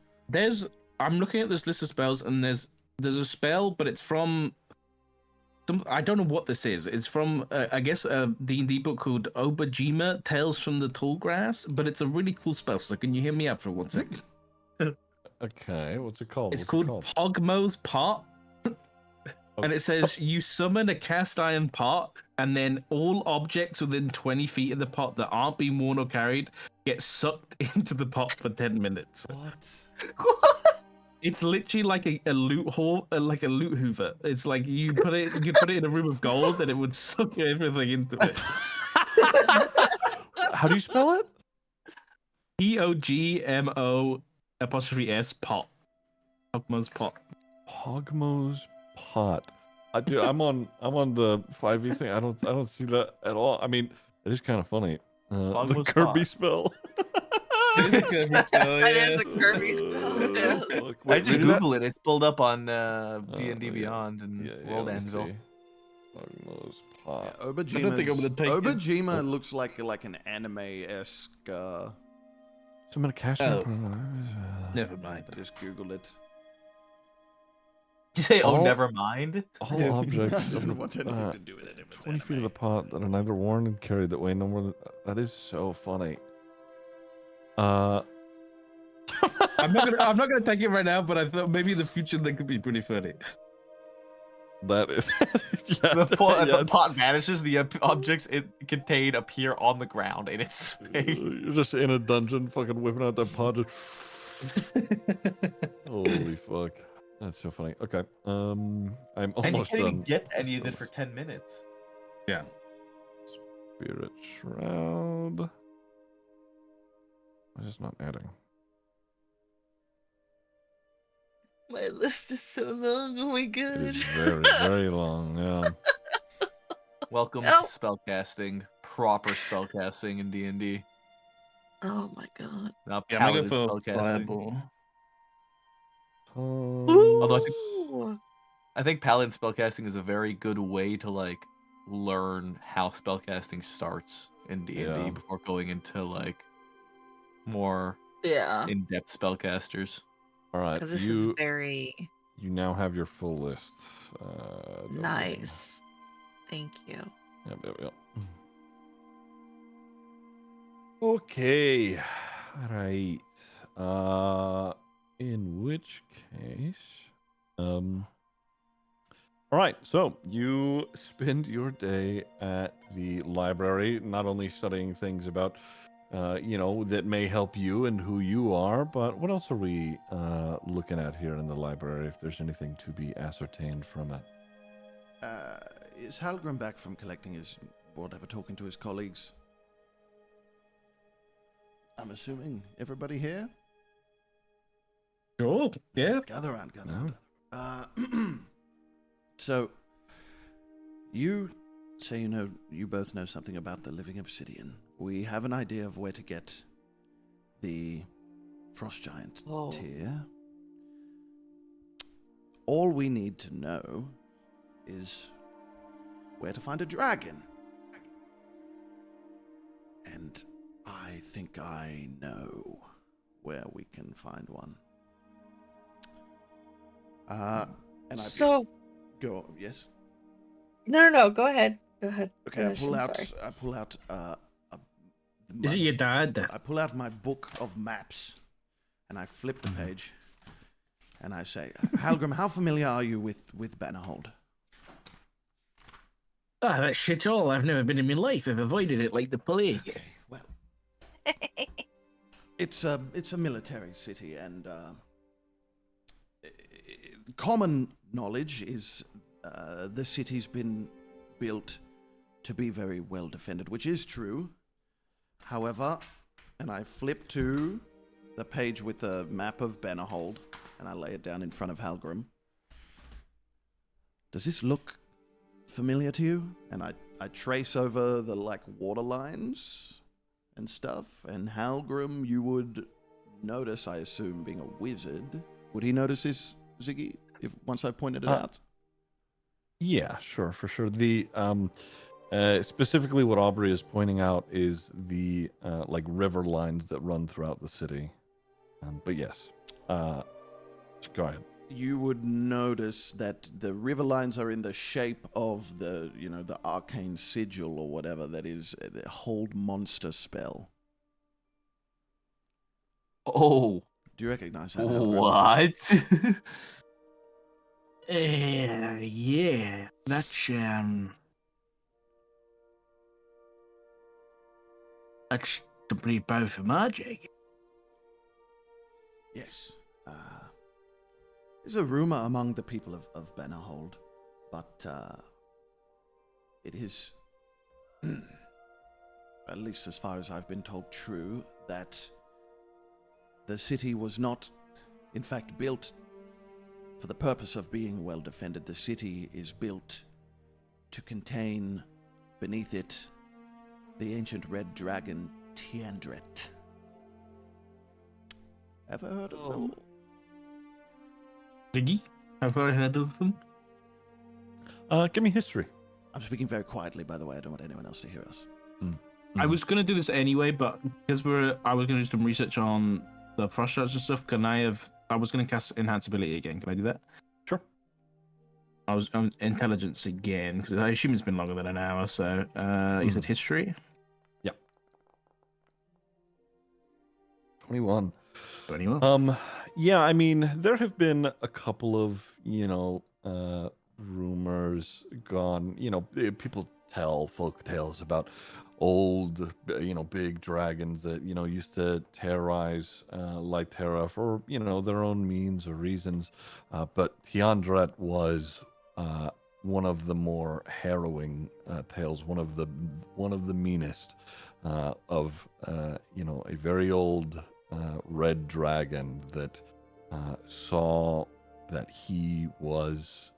[SPEAKER 10] I'm looking at this list of spells, and there's a spell, but it's from I don't know what this is. It's from I guess a D&D book called Obajima Tales from the Tall Grass, but it's a really cool spell. So can you hear me out for 1 second?
[SPEAKER 2] Okay, what's it called?
[SPEAKER 10] It's
[SPEAKER 2] What's
[SPEAKER 10] called
[SPEAKER 2] it called?
[SPEAKER 10] Pogmo's Pot. And it says you summon a cast iron pot, and then all objects within 20 feet of the pot that aren't being worn or carried get sucked into the pot for 10 minutes.
[SPEAKER 1] What?
[SPEAKER 10] It's literally like a loot hole, like a loot hoover. It's like you put it in a room of gold, and it would suck everything into it.
[SPEAKER 2] How do you spell it?
[SPEAKER 10] POGMO '' pot. Pogmo's pot.
[SPEAKER 2] Pogmo's pot. Dude, I'm on the 5e thing. I don't see that at all. I mean, it is kind of funny. The
[SPEAKER 4] Pogmo's
[SPEAKER 2] Kirby
[SPEAKER 4] pot.
[SPEAKER 2] spell.
[SPEAKER 10] It is a Kirby spell,
[SPEAKER 5] That
[SPEAKER 10] yeah.
[SPEAKER 5] is a Kirby spell. Yeah.
[SPEAKER 2] Fuck,
[SPEAKER 4] I
[SPEAKER 2] wait,
[SPEAKER 4] just
[SPEAKER 2] read it out?
[SPEAKER 4] Google it. It's pulled up on D&D
[SPEAKER 2] yeah.
[SPEAKER 4] Beyond and
[SPEAKER 2] Yeah,
[SPEAKER 4] World
[SPEAKER 2] let me
[SPEAKER 4] Anvil.
[SPEAKER 2] see. Pogmo's
[SPEAKER 1] Yeah,
[SPEAKER 2] pot.
[SPEAKER 1] Obajima's,
[SPEAKER 10] I don't think I'm gonna take it.
[SPEAKER 1] Obajima looks like an anime-esque.
[SPEAKER 2] Summon a cast.
[SPEAKER 10] Oh. Never mind.
[SPEAKER 1] I just googled it.
[SPEAKER 4] You say,
[SPEAKER 2] All-
[SPEAKER 4] never mind?
[SPEAKER 2] All
[SPEAKER 1] I
[SPEAKER 2] objects
[SPEAKER 1] don't want anything
[SPEAKER 2] uh,
[SPEAKER 1] to do with it. If it's
[SPEAKER 2] 20 feet of
[SPEAKER 1] anime.
[SPEAKER 2] the pot that are neither worn and carried that weigh no more than. That is so funny.
[SPEAKER 10] I'm not gonna take it right now, but I thought maybe in the future that could be pretty funny.
[SPEAKER 2] That is. Yeah,
[SPEAKER 4] The pot vanishes, the objects it contain appear on the ground in its space.
[SPEAKER 2] You're just in a dungeon, fucking whipping out that pot. Just... Holy fuck. That's so funny. Okay. I'm
[SPEAKER 4] And you
[SPEAKER 2] almost
[SPEAKER 4] can't even
[SPEAKER 2] done.
[SPEAKER 4] get any of it for 10 minutes.
[SPEAKER 10] Yeah.
[SPEAKER 2] Spirit Shroud. Why is this not adding?
[SPEAKER 5] My list is so long. Oh my
[SPEAKER 2] It
[SPEAKER 5] god.
[SPEAKER 2] is very, very long. Yeah.
[SPEAKER 4] Welcome to
[SPEAKER 5] Help.
[SPEAKER 4] spellcasting. Proper spellcasting in D&D.
[SPEAKER 5] Oh my god.
[SPEAKER 4] Not
[SPEAKER 10] Yeah, I'm
[SPEAKER 4] paladin
[SPEAKER 10] gonna go for
[SPEAKER 4] spellcasting.
[SPEAKER 10] fireball.
[SPEAKER 4] Although
[SPEAKER 5] Ooh.
[SPEAKER 4] I think paladin spellcasting is a very good way to like learn how spellcasting starts in D&D
[SPEAKER 2] Yeah.
[SPEAKER 4] before going into like more
[SPEAKER 5] Yeah.
[SPEAKER 4] in-depth spellcasters.
[SPEAKER 2] All right.
[SPEAKER 5] Because this is
[SPEAKER 2] You
[SPEAKER 5] very
[SPEAKER 2] now have your full list. No
[SPEAKER 5] nice. Thank you.
[SPEAKER 2] Yep, yep, yep. Okay. Right. In which case, all right. So you spend your day at the library, not only studying things about, that may help you and who you are, but what else are we looking at here in the library? If there's anything to be ascertained from it.
[SPEAKER 1] Is Halgrim back from collecting his whatever, talking to his colleagues? I'm assuming everybody here?
[SPEAKER 10] Sure. Yeah.
[SPEAKER 1] Gather around, gather around. So, you say you both know something about the living obsidian. We have an idea of where to get the frost giant
[SPEAKER 5] Oh.
[SPEAKER 1] tear. All we need to know is where to find a dragon. And I think I know where we can find one. And
[SPEAKER 5] So
[SPEAKER 1] go, yes.
[SPEAKER 5] no. Go ahead. Go ahead.
[SPEAKER 1] Okay,
[SPEAKER 5] Finish, I'm sorry.
[SPEAKER 1] I pull out
[SPEAKER 10] Is it your dad?
[SPEAKER 1] I pull out my book of maps and I flip the page and I say, Halgrim, how familiar are you with Bannerhold?
[SPEAKER 11] Ah, that shit all. I've never been in my life. I've avoided it like the plague.
[SPEAKER 1] Okay, well.
[SPEAKER 6] It's a military city, and common knowledge is the city's been built to be very well defended, which is true. However, and I flip to the page with the map of Bannerhold, and I lay it down in front of Halgrim. Does this look familiar to you? And I trace over the water lines and stuff, and Halgrim, you would notice, I assume, being a wizard. Would he notice this, Ziggy, once I pointed it out?
[SPEAKER 2] Yeah, sure, for sure. The specifically what Aubrey is pointing out is the river lines that run throughout the city. But yes, go ahead.
[SPEAKER 6] You would notice that the river lines are in the shape of the arcane sigil or whatever that is the hold monster spell.
[SPEAKER 9] Oh.
[SPEAKER 6] Do you recognize that?
[SPEAKER 9] What?
[SPEAKER 11] Yeah, that's some pretty powerful magic.
[SPEAKER 6] Yes. There's a rumor among the people of Bannerhold, but it is, at least as far as I've been told, true that the city was not, in fact, built for the purpose of being well defended. The city is built to contain beneath it the ancient red dragon Tiandret. Ever heard of them?
[SPEAKER 11] Ziggy, have I heard of them?
[SPEAKER 2] Give me history.
[SPEAKER 6] I'm speaking very quietly, by the way. I don't want anyone else to hear us.
[SPEAKER 10] I was gonna do this anyway, but because I was gonna do some research on the frost shards and stuff. I was gonna cast enhanceability again. Can I do that?
[SPEAKER 2] Sure.
[SPEAKER 10] I was intelligence again because I assume it's been longer than an hour. So you said history.
[SPEAKER 2] Yep. 21.
[SPEAKER 10] 21.
[SPEAKER 2] Yeah, I mean, there have been a couple of, rumors gone, people tell folk tales about old, big dragons that, used to terrorize Lytera for, their own means or reasons. But Tiandret was one of the more harrowing tales, one of the meanest of, a very old red dragon that saw that he was,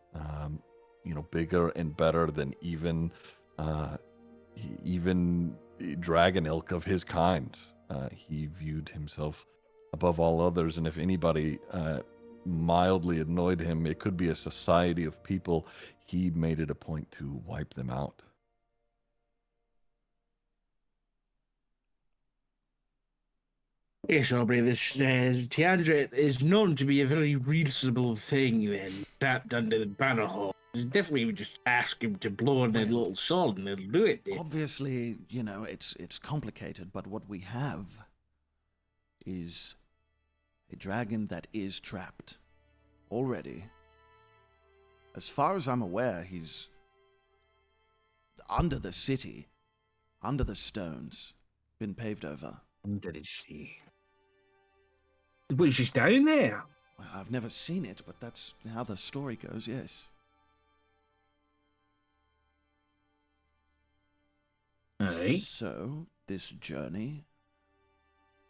[SPEAKER 2] bigger and better than even dragon ilk of his kind. He viewed himself above all others, and if anybody mildly annoyed him, it could be a society of people, he made it a point to wipe them out.
[SPEAKER 11] Yes, Aubrey, this Tiandret is known to be a very reasonable thing then, trapped under the banner hall. Definitely would just ask him to blow on that little salt and it'll do it.
[SPEAKER 6] Obviously, it's complicated, but what we have is a dragon that is trapped already. As far as I'm aware, he's under the city, under the stones, been paved over.
[SPEAKER 11] Under the sea. But he's just down there.
[SPEAKER 6] Well, I've never seen it, but that's how the story goes, yes.
[SPEAKER 11] Aye.
[SPEAKER 6] So, this journey,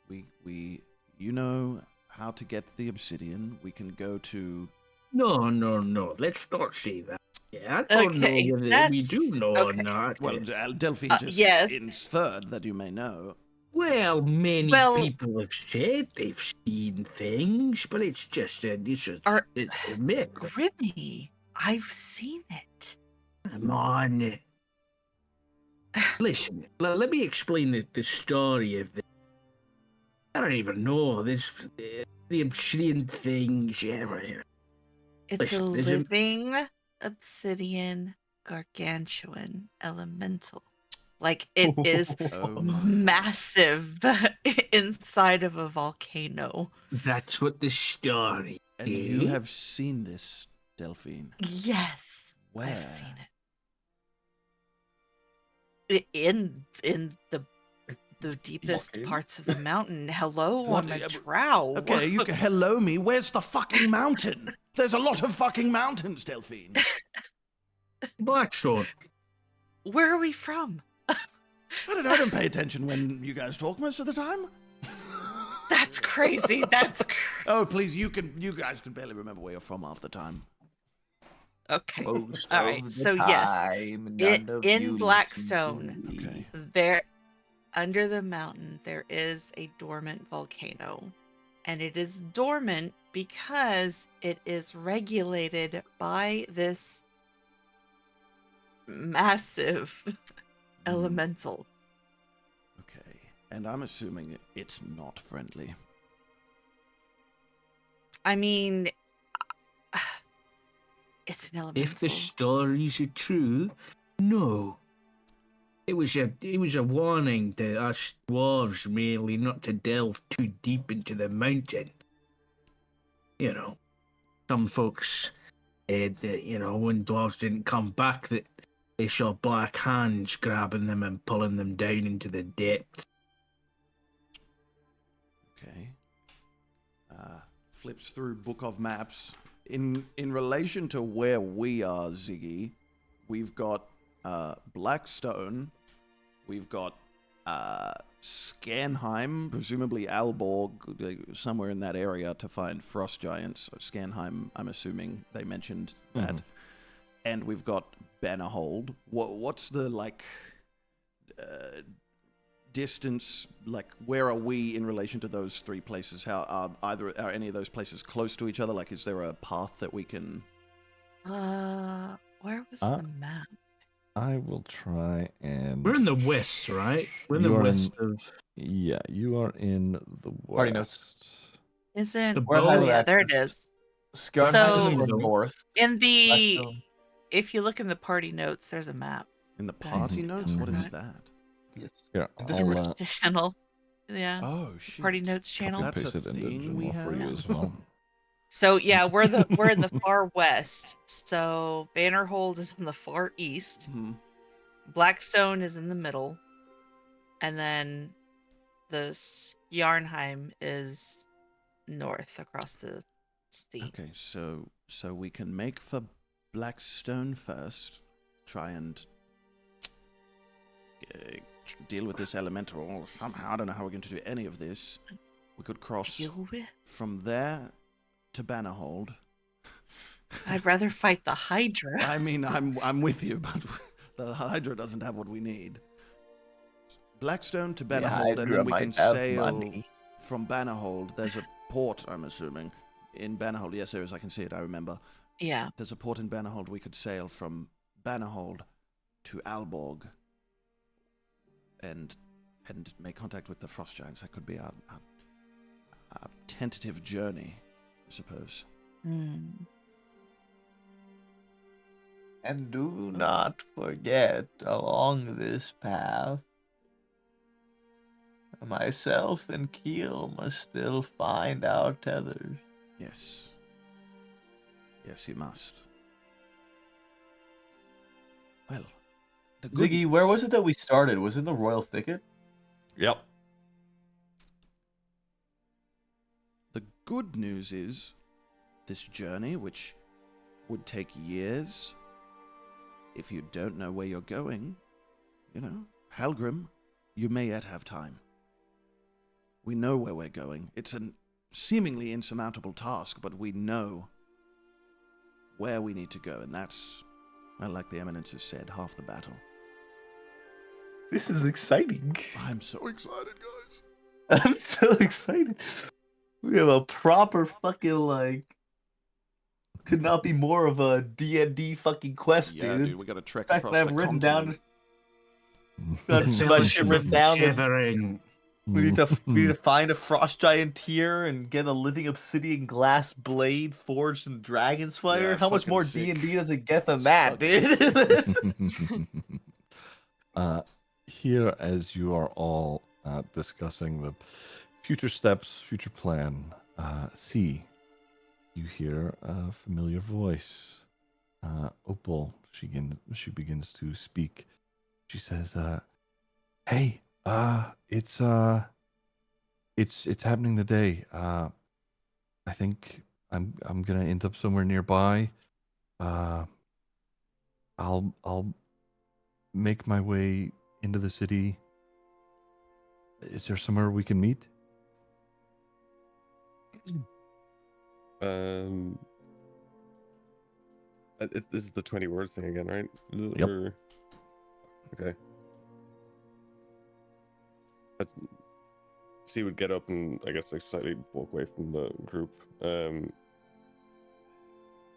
[SPEAKER 6] we you know how to get the obsidian. We can go to...
[SPEAKER 11] No. Let's not say that. Yeah, I don't know whether we do know or not.
[SPEAKER 6] Well, Delphine just inferred that you may know.
[SPEAKER 11] Well, many people have said they've seen things, but it's just a myth.
[SPEAKER 5] Grimmy, I've seen it.
[SPEAKER 11] Come on. Listen, let me explain the story of this. I don't even know this. The obsidian things.
[SPEAKER 5] It's a living obsidian gargantuan elemental. Like, it is massive inside of a volcano.
[SPEAKER 11] That's what the story is.
[SPEAKER 6] And you have seen this, Delphine?
[SPEAKER 5] Yes.
[SPEAKER 6] Where?
[SPEAKER 5] I've seen it. In the the deepest
[SPEAKER 4] Volcano?
[SPEAKER 5] parts of the mountain. Hello,
[SPEAKER 6] What-
[SPEAKER 5] I'm a drow.
[SPEAKER 6] Okay, you can hello me. Where's the fucking mountain? There's a lot of fucking mountains, Delphine.
[SPEAKER 11] Blackstone.
[SPEAKER 5] Where are we from?
[SPEAKER 6] I don't pay attention when you guys talk most of the time.
[SPEAKER 5] That's crazy. That's
[SPEAKER 6] Oh, please, you guys can barely remember where you're from half the time.
[SPEAKER 5] okay.
[SPEAKER 9] Most
[SPEAKER 5] All right.
[SPEAKER 9] of the
[SPEAKER 5] So yes,
[SPEAKER 9] time, none of
[SPEAKER 5] in
[SPEAKER 9] you listen
[SPEAKER 5] Blackstone,
[SPEAKER 9] to me.
[SPEAKER 6] Okay.
[SPEAKER 5] there, under the mountain, there is a dormant volcano, and it is dormant because it is regulated by this massive elemental.
[SPEAKER 6] Okay. And I'm assuming it's not friendly.
[SPEAKER 5] I mean, it's an elemental.
[SPEAKER 11] If the stories are true, no. It was a warning to us dwarves merely not to delve too deep into the mountain. You know, some folks said that, when dwarves didn't come back, that they saw black hands grabbing them and pulling them down into the depths.
[SPEAKER 6] Okay. Flips through Book of Maps. In relation to where we are, Ziggy, we've got Blackstone, we've got Scanheim, presumably Alborg, somewhere in that area to find frost giants. Scanheim, I'm assuming they mentioned that. And we've got Bannerhold. What's the distance, where are we in relation to those three places? How are any of those places close to each other? Is there a path that we can...
[SPEAKER 5] Where was the map?
[SPEAKER 2] I will try and...
[SPEAKER 11] We're in the west, right? We're in the west of...
[SPEAKER 2] Yeah, you are in the
[SPEAKER 4] Party notes.
[SPEAKER 2] west.
[SPEAKER 5] Isn't...
[SPEAKER 4] We're
[SPEAKER 5] Oh,
[SPEAKER 4] highly
[SPEAKER 5] yeah, there it
[SPEAKER 4] accessed.
[SPEAKER 5] is.
[SPEAKER 4] Scarnheim is in the north.
[SPEAKER 5] In the...
[SPEAKER 4] Blackstone.
[SPEAKER 5] If you look in the party notes, there's a map.
[SPEAKER 6] In the party notes? What is that?
[SPEAKER 4] Yes.
[SPEAKER 2] Yeah,
[SPEAKER 5] Discord channel. Yeah.
[SPEAKER 6] Oh, shit.
[SPEAKER 5] Party notes channel.
[SPEAKER 6] That's a
[SPEAKER 2] Paste it into
[SPEAKER 6] thing we
[SPEAKER 2] Joomla for you
[SPEAKER 6] have?
[SPEAKER 2] as well.
[SPEAKER 5] So yeah, we're in the far west. So Bannerhold is in the far east.
[SPEAKER 6] Mhm.
[SPEAKER 5] Blackstone is in the middle, and then the Yarnheim is north across the sea.
[SPEAKER 6] Okay, so we can make for Blackstone first. Try and deal with this elemental somehow. I don't know how we're going to do any of this. We could cross from there to Bannerhold.
[SPEAKER 5] I'd rather fight the Hydra.
[SPEAKER 6] I mean, I'm with you, but the Hydra doesn't have what we need. Blackstone to Bannerhold, and then we can sail from Bannerhold. There's a port, I'm assuming, in Bannerhold. Yes, there is. I can see it. I remember.
[SPEAKER 5] Yeah.
[SPEAKER 6] There's a port in Bannerhold. We could sail from Bannerhold to Alborg and make contact with the frost giants. That could be our tentative journey, I suppose.
[SPEAKER 9] And do not forget, along this path, myself and Keel must still find our tethers.
[SPEAKER 6] Yes. Yes, you must. Well,
[SPEAKER 4] Ziggy, where was it that we started? Was it in the Royal Thicket?
[SPEAKER 2] Yep.
[SPEAKER 6] The good news is, this journey, which would take years, if you don't know where you're going, Halgrim, you may yet have time. We know where we're going. It's a seemingly insurmountable task, but we know where we need to go, and that's, well, like the Eminences said, half the battle.
[SPEAKER 4] This is exciting.
[SPEAKER 6] I'm so excited, guys.
[SPEAKER 4] I'm so excited. We have a proper fucking, could not be more of a D&D fucking quest,
[SPEAKER 6] Yeah,
[SPEAKER 4] dude.
[SPEAKER 6] we gotta trek
[SPEAKER 4] The fact
[SPEAKER 6] across
[SPEAKER 4] that
[SPEAKER 6] the
[SPEAKER 4] I've written
[SPEAKER 6] continent.
[SPEAKER 4] Got some of my shit written down.
[SPEAKER 11] Shivering.
[SPEAKER 4] We need to find a frost giant here and get a living obsidian glass blade forged in dragon's fire.
[SPEAKER 6] Yeah,
[SPEAKER 4] How much
[SPEAKER 6] fucking
[SPEAKER 4] more
[SPEAKER 6] sick.
[SPEAKER 4] D&D does it get than that, dude?
[SPEAKER 2] Here, as you are all discussing the future steps, future plan, you hear a familiar voice. Opal, she begins to speak. She says, "Hey, It's happening today. I think I'm gonna end up somewhere nearby. I'll make my way into the city. Is there somewhere we can meet?
[SPEAKER 7] This is the 20 words thing again, right?
[SPEAKER 2] Yep.
[SPEAKER 7] Okay. So he would get up and I guess like slightly walk away from the group.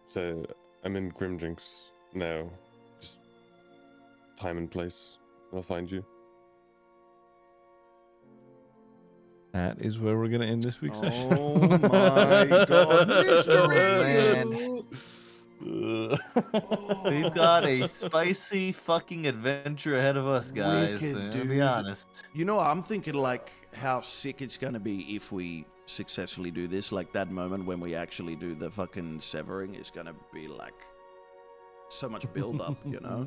[SPEAKER 7] So I'm in Grimdrinks now. Just time and place. I'll find you.
[SPEAKER 2] That is where we're gonna end this week's session.
[SPEAKER 1] Oh my god,
[SPEAKER 9] mystery! We've got a spicy fucking adventure ahead of us, guys. To be honest.
[SPEAKER 6] You know, I'm thinking like how sick it's gonna be if we successfully do this. Like that moment when we actually do the fucking severing is gonna be like so much build up, you know?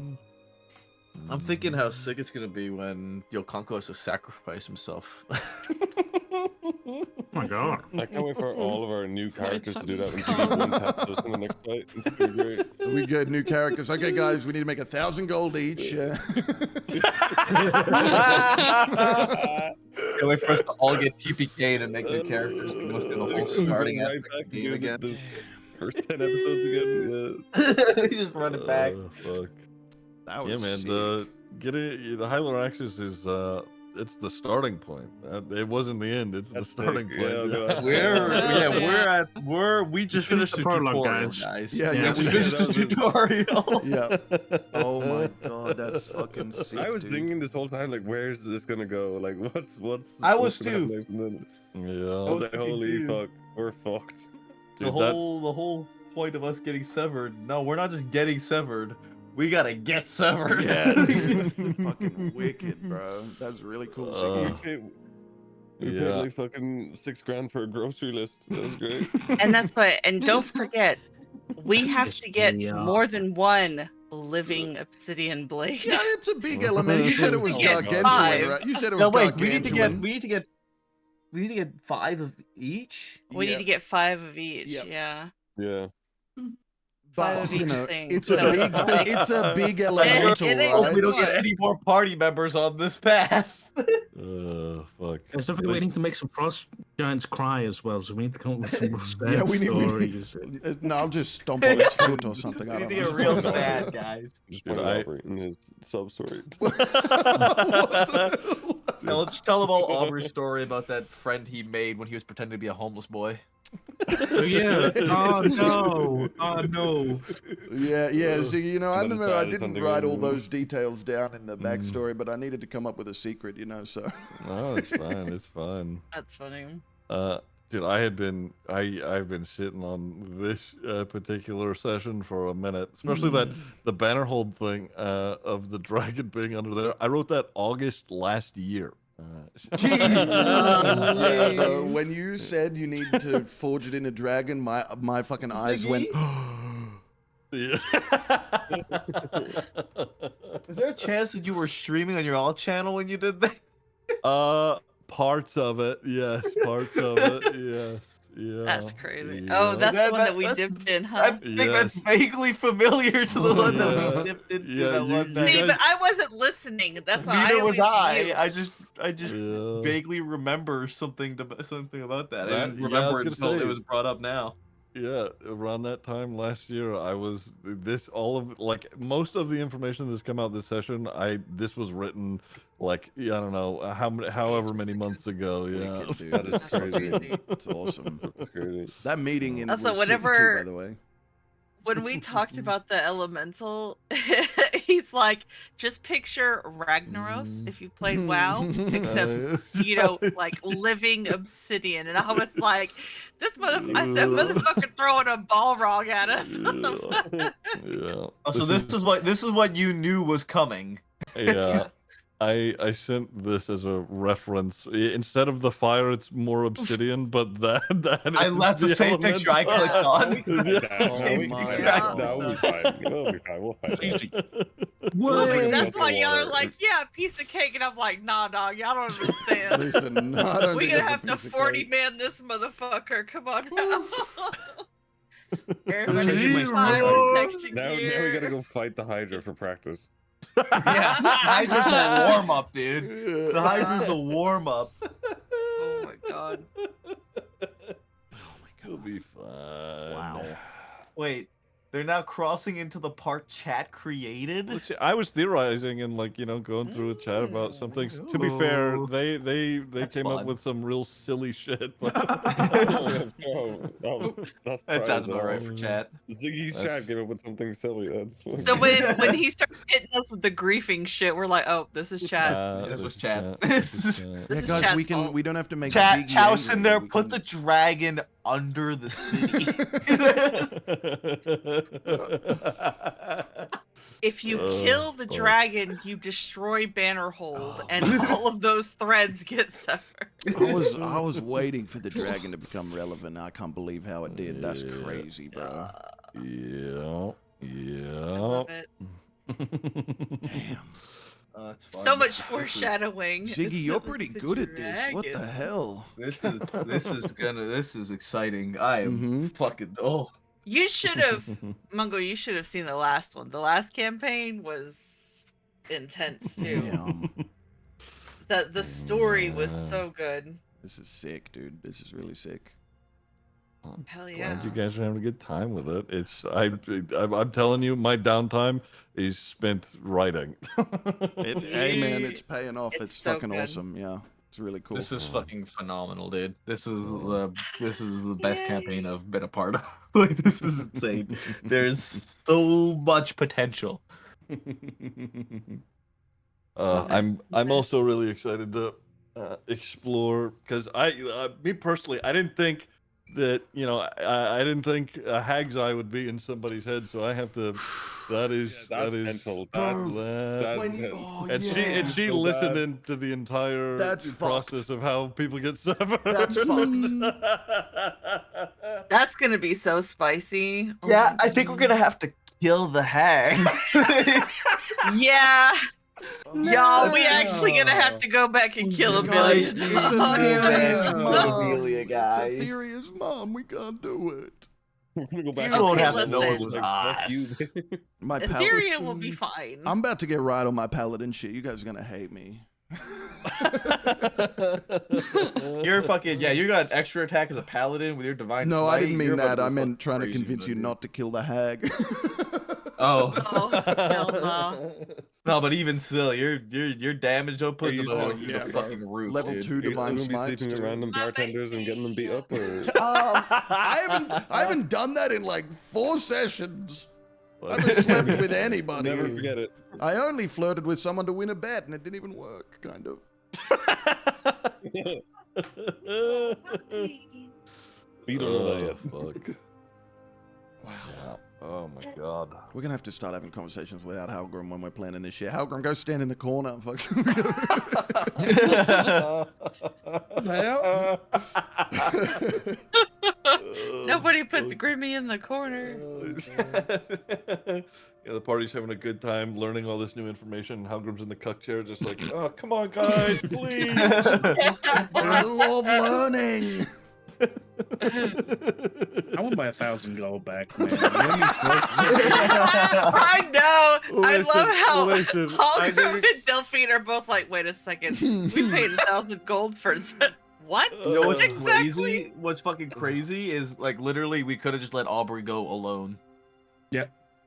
[SPEAKER 4] I'm thinking how sick it's gonna be when Yokonko has to sacrifice himself.
[SPEAKER 10] Oh my god.
[SPEAKER 7] I can't wait for all of our new characters to do that and to get one tap just in the next fight. It's gonna be great.
[SPEAKER 1] We get new characters. Okay, guys, we need to make 1,000 gold each.
[SPEAKER 4] Can't wait for us to all get TPK'd and make new characters. We must do the whole starting aspect of the game again.
[SPEAKER 7] The first 10 episodes again.
[SPEAKER 4] You just run it back.
[SPEAKER 2] Fuck.
[SPEAKER 6] That was
[SPEAKER 2] Yeah, man.
[SPEAKER 6] sick.
[SPEAKER 2] The Hylar Axis is it's the starting point. It wasn't the end. It's the starting point.
[SPEAKER 4] We just finished the
[SPEAKER 10] prologue,
[SPEAKER 4] tutorial,
[SPEAKER 10] guys.
[SPEAKER 4] guys.
[SPEAKER 1] Yeah,
[SPEAKER 4] we finished the tutorial.
[SPEAKER 1] Yeah.
[SPEAKER 6] Oh my god, that's fucking sick.
[SPEAKER 7] I was
[SPEAKER 6] dude.
[SPEAKER 7] thinking this whole time, like, where's this gonna go? Like, what's
[SPEAKER 4] I was
[SPEAKER 7] what's gonna happen
[SPEAKER 4] too.
[SPEAKER 7] next? And then I
[SPEAKER 2] Yeah.
[SPEAKER 7] was like,
[SPEAKER 4] thinking
[SPEAKER 7] holy
[SPEAKER 4] too.
[SPEAKER 7] fuck, we're fucked.
[SPEAKER 4] The
[SPEAKER 2] Dude, that-
[SPEAKER 4] whole point of us getting severed. No, we're not just getting severed. We gotta get severed.
[SPEAKER 1] Yeah. Fucking wicked, bro. That's really cool. Ziggy.
[SPEAKER 7] We paid
[SPEAKER 2] Yeah.
[SPEAKER 7] like fucking $6,000 for a grocery list. That was great.
[SPEAKER 5] And that's what. And don't forget, we have
[SPEAKER 10] Yes,
[SPEAKER 5] to get
[SPEAKER 10] we are.
[SPEAKER 5] more than one living obsidian blade.
[SPEAKER 1] Yeah, it's a big element. You said it was
[SPEAKER 5] Yeah,
[SPEAKER 1] gargantuan,
[SPEAKER 5] five.
[SPEAKER 1] right? You said it was
[SPEAKER 4] No, wait.
[SPEAKER 1] gargantuan.
[SPEAKER 4] We need to get 5 of each.
[SPEAKER 5] We need to get 5 of each.
[SPEAKER 1] Yep.
[SPEAKER 5] Yeah.
[SPEAKER 7] Yeah.
[SPEAKER 1] But,
[SPEAKER 5] Five of
[SPEAKER 1] you
[SPEAKER 5] each
[SPEAKER 1] know,
[SPEAKER 5] thing,
[SPEAKER 1] it's
[SPEAKER 5] so
[SPEAKER 1] a big,
[SPEAKER 5] like-
[SPEAKER 1] it's a big elemental,
[SPEAKER 5] it is.
[SPEAKER 1] right?
[SPEAKER 4] We don't get any more party members on this path.
[SPEAKER 2] Fuck.
[SPEAKER 10] Guys, don't forget we need to make some frost giants cry as well, so we need to come up with some more sad
[SPEAKER 1] Yeah, we
[SPEAKER 10] stories.
[SPEAKER 1] No, I'll just stomp on his foot or something. I
[SPEAKER 4] We
[SPEAKER 1] don't
[SPEAKER 4] need to
[SPEAKER 1] know.
[SPEAKER 4] get real sad, guys.
[SPEAKER 7] Just
[SPEAKER 2] Dude,
[SPEAKER 7] put it
[SPEAKER 2] I-
[SPEAKER 7] over in his sub story.
[SPEAKER 4] Now, let's tell him all Aubrey's story about that friend he made when he was pretending to be a homeless boy.
[SPEAKER 10] Oh yeah. Oh no. Oh no.
[SPEAKER 1] Yeah, Ziggy, you know, I
[SPEAKER 7] And then his
[SPEAKER 1] remember I
[SPEAKER 7] dad is
[SPEAKER 1] didn't
[SPEAKER 7] something
[SPEAKER 1] write all
[SPEAKER 7] in-
[SPEAKER 1] those details down in the backstory, but I needed to come up with a secret, you know, so.
[SPEAKER 2] No, it's fine. It's fine.
[SPEAKER 5] That's funny.
[SPEAKER 2] Dude, I've been sitting on this particular session for a minute, especially the banner hold thing of the dragon being under there. I wrote that August last year.
[SPEAKER 1] Yeah, bro, when you said you need to forge it in a dragon, my fucking eyes went.
[SPEAKER 2] Yeah.
[SPEAKER 4] Is there a chance that you were streaming on your alt channel when you did that?
[SPEAKER 2] Parts of it, yes. Parts of it, yes. Yeah.
[SPEAKER 5] That's crazy.
[SPEAKER 2] Yeah.
[SPEAKER 5] Oh, that's the one that we
[SPEAKER 4] that's-
[SPEAKER 5] dipped in,
[SPEAKER 4] I
[SPEAKER 5] huh?
[SPEAKER 4] think that's vaguely familiar to the one that we dipped into
[SPEAKER 2] Yeah,
[SPEAKER 4] that
[SPEAKER 2] you-
[SPEAKER 4] one
[SPEAKER 2] you
[SPEAKER 4] night.
[SPEAKER 5] See,
[SPEAKER 2] guys-
[SPEAKER 5] but I wasn't listening. That's why
[SPEAKER 4] Neither was
[SPEAKER 5] always
[SPEAKER 4] I.
[SPEAKER 5] knew.
[SPEAKER 4] I just
[SPEAKER 2] Yeah.
[SPEAKER 4] vaguely remember something about that. I
[SPEAKER 2] That-
[SPEAKER 4] didn't
[SPEAKER 2] yeah, I was
[SPEAKER 4] remember
[SPEAKER 2] gonna
[SPEAKER 4] until
[SPEAKER 2] say-
[SPEAKER 4] it was brought up now.
[SPEAKER 2] Yeah, around that time last year, I was most of the information that's come out this session. This was written like I don't know however many months ago. Yeah,
[SPEAKER 6] Wicked, dude.
[SPEAKER 7] That is
[SPEAKER 5] That's so
[SPEAKER 7] crazy.
[SPEAKER 5] crazy.
[SPEAKER 6] It's awesome.
[SPEAKER 7] That's crazy.
[SPEAKER 1] That meeting in
[SPEAKER 5] Also,
[SPEAKER 1] was sick too,
[SPEAKER 5] whenever-
[SPEAKER 1] by the way.
[SPEAKER 5] When we talked about the elemental, he's like, just picture Ragnaros if you played WoW, except like living obsidian. And I was like, I said, motherfucker throwing a Balrog at us. What the fuck?
[SPEAKER 2] yeah.
[SPEAKER 4] Oh, so this is what you knew was coming.
[SPEAKER 2] Yeah. I sent this as a reference. Instead of the fire, it's more obsidian, but that's
[SPEAKER 4] that's the same picture I clicked on.
[SPEAKER 7] That will be fine. We'll be fine. We'll find
[SPEAKER 10] Easy.
[SPEAKER 5] Well,
[SPEAKER 7] What?
[SPEAKER 5] that's why y'all are
[SPEAKER 7] Water.
[SPEAKER 5] like, yeah, piece of cake, and I'm like, nah, dog, y'all don't understand.
[SPEAKER 1] Listen, not only
[SPEAKER 5] We gonna
[SPEAKER 1] does a
[SPEAKER 5] have to
[SPEAKER 1] piece of
[SPEAKER 5] 40
[SPEAKER 1] cake-
[SPEAKER 5] man this motherfucker. Come on now.
[SPEAKER 10] Changing
[SPEAKER 5] Everybody
[SPEAKER 10] my
[SPEAKER 5] fire
[SPEAKER 10] story.
[SPEAKER 5] protection
[SPEAKER 7] Now we
[SPEAKER 5] gear.
[SPEAKER 7] gotta go fight the Hydra for practice.
[SPEAKER 4] Yeah, the Hydra's the warm up, dude. The Hydra's the warm up.
[SPEAKER 5] Oh my god.
[SPEAKER 2] It'll be fun.
[SPEAKER 6] Wow.
[SPEAKER 4] Wait, they're now crossing into the part chat created?
[SPEAKER 2] Let's see, I was theorizing and going through a chat about some things. To be fair,
[SPEAKER 4] Ooh.
[SPEAKER 2] they
[SPEAKER 4] That's
[SPEAKER 2] came up
[SPEAKER 4] fun.
[SPEAKER 2] with some real silly shit. But
[SPEAKER 4] That sounds about right for chat.
[SPEAKER 7] Ziggy's chat came up with something silly. That's
[SPEAKER 5] So when he started hitting us with the griefing shit, we're like, oh, this is chat.
[SPEAKER 4] This was chat.
[SPEAKER 5] This
[SPEAKER 1] Yeah,
[SPEAKER 5] is
[SPEAKER 1] guys,
[SPEAKER 5] chat's
[SPEAKER 1] we can.
[SPEAKER 5] fault.
[SPEAKER 1] We don't have to make
[SPEAKER 4] Chat,
[SPEAKER 1] Ziggy
[SPEAKER 4] Chouse in
[SPEAKER 1] angry,
[SPEAKER 4] there,
[SPEAKER 1] we
[SPEAKER 4] put
[SPEAKER 1] can-
[SPEAKER 4] the dragon under the city.
[SPEAKER 5] If you
[SPEAKER 2] Oh,
[SPEAKER 5] kill the
[SPEAKER 2] fuck.
[SPEAKER 5] dragon, you destroy Bannerhold, and all of those threads get severed.
[SPEAKER 1] I was waiting for the dragon to become relevant. I can't believe how it did. That's crazy, bro.
[SPEAKER 2] Yeah.
[SPEAKER 5] I love it.
[SPEAKER 1] Damn.
[SPEAKER 4] That's
[SPEAKER 5] So
[SPEAKER 4] fun.
[SPEAKER 5] much foreshadowing.
[SPEAKER 1] Ziggy,
[SPEAKER 5] It's
[SPEAKER 1] you're
[SPEAKER 5] the-
[SPEAKER 1] pretty
[SPEAKER 5] the
[SPEAKER 1] good at this. What the
[SPEAKER 5] dragon.
[SPEAKER 1] hell?
[SPEAKER 4] This is exciting. I am fucking
[SPEAKER 5] You should have, Mungo. You should have seen the last one. The last campaign was intense too.
[SPEAKER 1] Damn.
[SPEAKER 5] The story was so good.
[SPEAKER 1] This is sick, dude. This is really sick.
[SPEAKER 5] Hell yeah.
[SPEAKER 2] Glad you guys are having a good time with it. I'm telling you, my downtime is spent writing.
[SPEAKER 1] Hey man, it's paying off.
[SPEAKER 5] It's
[SPEAKER 1] It's,
[SPEAKER 5] so
[SPEAKER 1] fucking
[SPEAKER 5] good.
[SPEAKER 1] awesome. Yeah, it's really cool.
[SPEAKER 4] This is fucking phenomenal, dude. This is the best campaign I've been a part of. Like, this is insane. There's so much potential.
[SPEAKER 2] I'm also really excited to explore because me personally, I didn't think that I didn't think a hag's eye would be in somebody's head, so I have to. That is
[SPEAKER 7] mental.
[SPEAKER 2] And she listened into the entire process of how people get severed.
[SPEAKER 1] That's fucked.
[SPEAKER 5] That's gonna be so spicy. Oh
[SPEAKER 4] Yeah,
[SPEAKER 5] my
[SPEAKER 4] I think we're gonna have to kill the hag.
[SPEAKER 5] Yeah. Y'all, we actually gonna have to go back and kill a
[SPEAKER 1] Guys,
[SPEAKER 5] billion.
[SPEAKER 1] it's Aetheria's mom.
[SPEAKER 4] Amelia, guys.
[SPEAKER 1] It's Aetheria's mom. We can't do it.
[SPEAKER 7] We're gonna go back.
[SPEAKER 5] You won't have
[SPEAKER 4] to know it was
[SPEAKER 7] Fuck you.
[SPEAKER 1] My
[SPEAKER 5] Etheria will be fine.
[SPEAKER 1] I'm about to get right on my paladin shit. You guys are gonna hate me.
[SPEAKER 4] You're fucking you got extra attack as a paladin with your divine.
[SPEAKER 1] No, I
[SPEAKER 4] smite.
[SPEAKER 1] didn't mean
[SPEAKER 4] You're
[SPEAKER 1] that.
[SPEAKER 4] about
[SPEAKER 1] I
[SPEAKER 4] to
[SPEAKER 1] meant
[SPEAKER 4] go
[SPEAKER 1] trying to
[SPEAKER 4] crazy
[SPEAKER 1] convince
[SPEAKER 4] with
[SPEAKER 1] you
[SPEAKER 4] it,
[SPEAKER 1] not to kill the hag.
[SPEAKER 4] Oh.
[SPEAKER 5] Hell no.
[SPEAKER 4] No, but even still, your damage output's
[SPEAKER 7] you
[SPEAKER 4] about
[SPEAKER 7] still-
[SPEAKER 4] the
[SPEAKER 1] yeah.
[SPEAKER 4] fucking roof.
[SPEAKER 1] Level
[SPEAKER 4] dude.
[SPEAKER 1] 2
[SPEAKER 7] Are you
[SPEAKER 1] divine
[SPEAKER 7] gonna be
[SPEAKER 1] smites.
[SPEAKER 7] sleeping with
[SPEAKER 1] too.
[SPEAKER 7] random bartenders and getting them beat up, or
[SPEAKER 1] I haven't done that in like 4 sessions. I haven't slept with anybody.
[SPEAKER 7] never forget it.
[SPEAKER 1] I only flirted with someone to win a bet, and it didn't even work. Kind of.
[SPEAKER 7] You don't know that yet.
[SPEAKER 2] Fuck. Wow. Oh my god.
[SPEAKER 1] We're gonna have to start having conversations without Halgrim when we're planning this shit. Halgrim, go stand in the corner. Fuck.
[SPEAKER 5] Nobody puts Grimmy in the corner.
[SPEAKER 2] The party's having a good time learning all this new information. Halgrim's in the cuck chair, just like, oh, come on, guys, please.
[SPEAKER 1] I love learning.
[SPEAKER 10] I want my 1,000 gold back, man.
[SPEAKER 5] I know. I love how
[SPEAKER 2] listen,
[SPEAKER 5] Holgrim and Delphine are both like, wait a second. We paid 1,000 gold for that. What?
[SPEAKER 4] You know what's
[SPEAKER 5] Exactly.
[SPEAKER 4] crazy? What's fucking crazy is like literally we could have just let Aubrey go alone.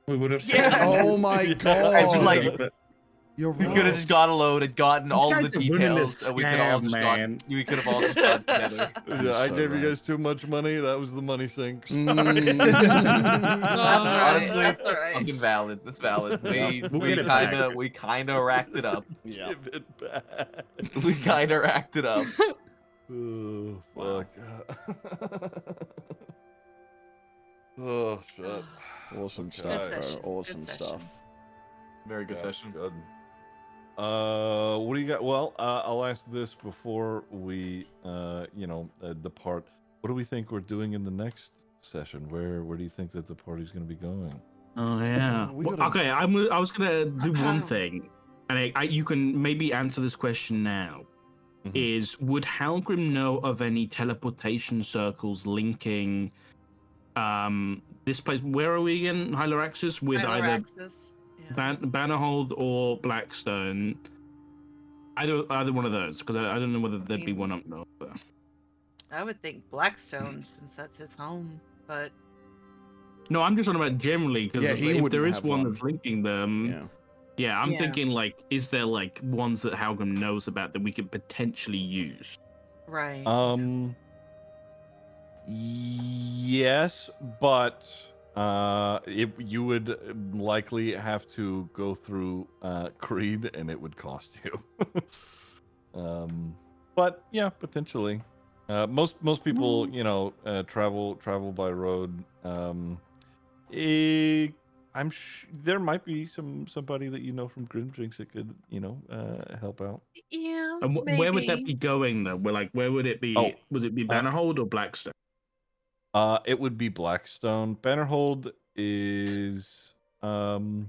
[SPEAKER 10] We would have.
[SPEAKER 5] Yeah.
[SPEAKER 1] Oh my god.
[SPEAKER 4] And like
[SPEAKER 1] You're
[SPEAKER 4] we
[SPEAKER 1] right.
[SPEAKER 4] could have just got alone and gotten
[SPEAKER 10] These
[SPEAKER 4] all
[SPEAKER 10] guys
[SPEAKER 4] the
[SPEAKER 10] are running
[SPEAKER 4] details,
[SPEAKER 10] this
[SPEAKER 4] and we could all
[SPEAKER 10] scam,
[SPEAKER 4] just
[SPEAKER 10] man.
[SPEAKER 4] we could have all just got together.
[SPEAKER 2] Yeah, I
[SPEAKER 1] so
[SPEAKER 2] gave you
[SPEAKER 1] right.
[SPEAKER 2] guys too much money. That was the money sink.
[SPEAKER 1] Mm.
[SPEAKER 4] Honestly,
[SPEAKER 5] That's all right.
[SPEAKER 4] fucking valid. That's valid.
[SPEAKER 10] We'll get it back.
[SPEAKER 4] We kinda racked it up.
[SPEAKER 1] Yeah.
[SPEAKER 2] Give it back.
[SPEAKER 4] We kinda racked it up.
[SPEAKER 2] Oh, fuck. Oh, shit.
[SPEAKER 1] Awesome
[SPEAKER 2] Okay.
[SPEAKER 1] stuff,
[SPEAKER 5] Good
[SPEAKER 1] bro.
[SPEAKER 5] session.
[SPEAKER 1] Awesome
[SPEAKER 5] Good session.
[SPEAKER 1] stuff.
[SPEAKER 4] Very good
[SPEAKER 2] Yeah,
[SPEAKER 4] session.
[SPEAKER 2] Good. What do you got? Well, I'll ask this before we, depart. What do we think we're doing in the next session? Where do you think that the party's going to be going?
[SPEAKER 10] Oh yeah. Okay, I was gonna do one thing, and you can maybe answer this question now. Is would Halgrim know of any teleportation circles linking this place? Where are we again? Hyloraxis with either Bannerhold or Blackstone. Either one of those, because I don't know whether there'd be one up north.
[SPEAKER 5] I would think Blackstone, since that's his home, but
[SPEAKER 10] no, I'm just talking about generally, because if there is one that's linking them, I'm
[SPEAKER 5] Yeah.
[SPEAKER 10] thinking like, is there like ones that Halgrim knows about that we could potentially use?
[SPEAKER 5] Right.
[SPEAKER 2] Yes, but you would likely have to go through Creed, and it would cost you. But yeah, potentially. Most people, travel by road. There might be somebody that you know from Grimdrinks that could, help out.
[SPEAKER 5] Yeah.
[SPEAKER 10] And where would that be going though? Where would it be?
[SPEAKER 2] Oh,
[SPEAKER 10] Was it be Bannerhold or Blackstone?
[SPEAKER 2] It would be Blackstone. Bannerhold is the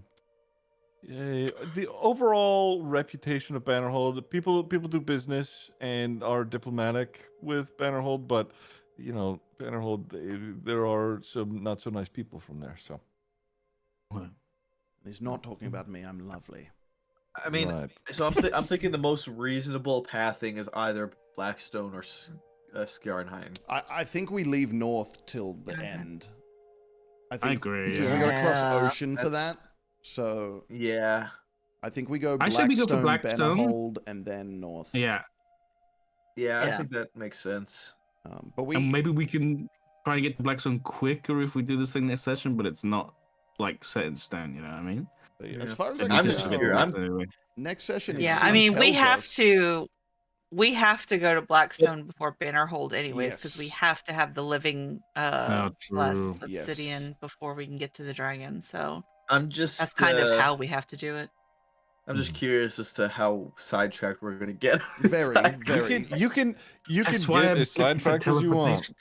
[SPEAKER 2] overall reputation of Bannerhold. People do business and are diplomatic with Bannerhold, but Bannerhold, there are some not so nice people from there. So
[SPEAKER 6] he's not talking about me. I'm lovely.
[SPEAKER 4] I mean, so I'm thinking the most reasonable pathing is either Blackstone or Skjarnheim.
[SPEAKER 1] I think we leave north till the end.
[SPEAKER 10] I agree.
[SPEAKER 1] Because we got to cross ocean for that. So
[SPEAKER 4] yeah,
[SPEAKER 1] I think we go
[SPEAKER 10] I say we go for
[SPEAKER 1] Blackstone,
[SPEAKER 10] Blackstone.
[SPEAKER 1] Bannerhold, and then north.
[SPEAKER 10] Yeah.
[SPEAKER 4] I think that makes sense.
[SPEAKER 1] But
[SPEAKER 10] and maybe we can try and get to Blackstone quicker if we do this thing next session, but it's not like set in stone. You know what I mean?
[SPEAKER 1] As far as I
[SPEAKER 4] I'm
[SPEAKER 1] can
[SPEAKER 4] just
[SPEAKER 1] tell,
[SPEAKER 4] anyway.
[SPEAKER 1] Next session.
[SPEAKER 5] Yeah, I mean, we have to go to Blackstone before Bannerhold anyways, because we have to have the living plus obsidian before we can get to the dragon. So that's kind of how we have to do it.
[SPEAKER 4] I'm just curious as to how sidetracked we're gonna get.
[SPEAKER 1] Very.
[SPEAKER 2] You can
[SPEAKER 10] That's
[SPEAKER 2] get
[SPEAKER 10] why I'm
[SPEAKER 2] as sidetracked as you want.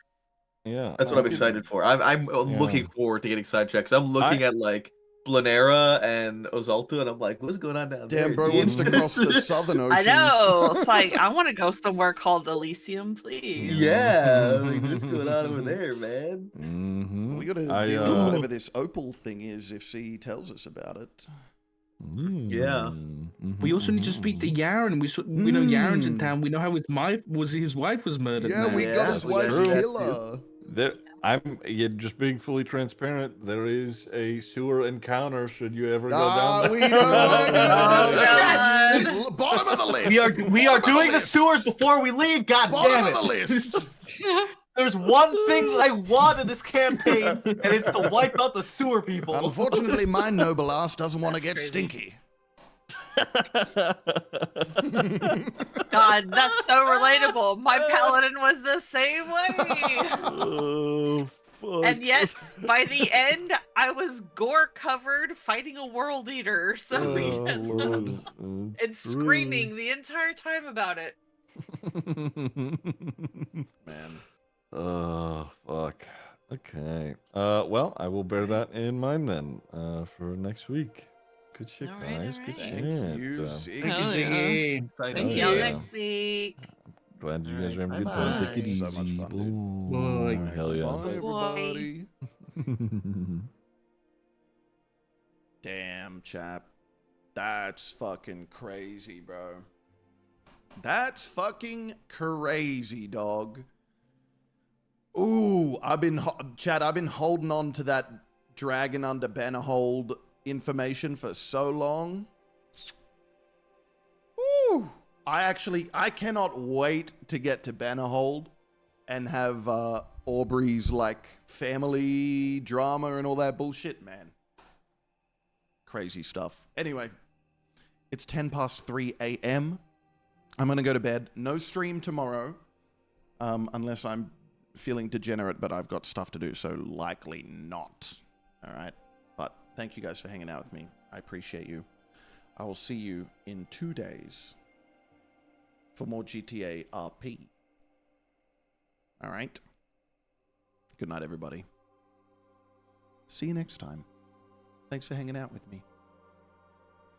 [SPEAKER 2] Yeah,
[SPEAKER 4] that's what I'm excited for. I'm looking forward to getting sidetracked. I'm looking at like Blanera and Ozaltu, and I'm like, what's going on down there?
[SPEAKER 1] Damn, bro wants to cross the southern ocean.
[SPEAKER 5] I know. It's like I want to go somewhere called Elysium, please.
[SPEAKER 4] Yeah, like, what's going on over there, man?
[SPEAKER 1] We got to deal with whatever this opal thing is if she tells us about it.
[SPEAKER 4] Yeah.
[SPEAKER 10] We also need to speak to Yaren. We know Yaren's in town. We know how his wife was murdered.
[SPEAKER 1] Yeah, we got his wife's killer.
[SPEAKER 2] You're just being fully transparent. There is a sewer encounter. Should you ever go down there?
[SPEAKER 1] We don't want to go to the sewer. Bottom of the list.
[SPEAKER 4] We are doing the sewers before we leave. God
[SPEAKER 1] Bottom
[SPEAKER 4] damn it!
[SPEAKER 1] of the list.
[SPEAKER 4] There's one thing that I want in this campaign, and it's to wipe out the sewer people.
[SPEAKER 1] Unfortunately, my noble ass doesn't want to get stinky.
[SPEAKER 5] God, that's so relatable. My paladin was the same way.
[SPEAKER 2] Oh, fuck.
[SPEAKER 5] And yet, by the end, I was gore covered fighting a world eater. So
[SPEAKER 2] Lord.
[SPEAKER 5] and screaming the entire time about it.
[SPEAKER 1] Man.
[SPEAKER 2] Oh, fuck. Okay. Well, I will bear that in mind then for next week. Good shit, guys. Good shit.
[SPEAKER 1] Thank you,
[SPEAKER 10] Ziggy.
[SPEAKER 5] Thank y'all next week.
[SPEAKER 2] Glad you guys are having a good time. Take it easy.
[SPEAKER 1] So much fun, dude.
[SPEAKER 10] Bye.
[SPEAKER 2] Hell yeah.
[SPEAKER 1] Bye, everybody. Damn, chap. That's fucking crazy, bro. That's fucking crazy, dog. Ooh, I've been holding on to that dragon under Bannerhold information for so long. Ooh, I cannot wait to get to Bannerhold and have Aubrey's like family drama and all that bullshit, man. Crazy stuff. Anyway, it's 3:10 a.m. I'm gonna go to bed. No stream tomorrow, unless I'm feeling degenerate, but I've got stuff to do, so likely not. All right. But thank you guys for hanging out with me. I appreciate you. I will see you in 2 days for more GTA RP. All right. Good night, everybody. See you next time. Thanks for hanging out with me.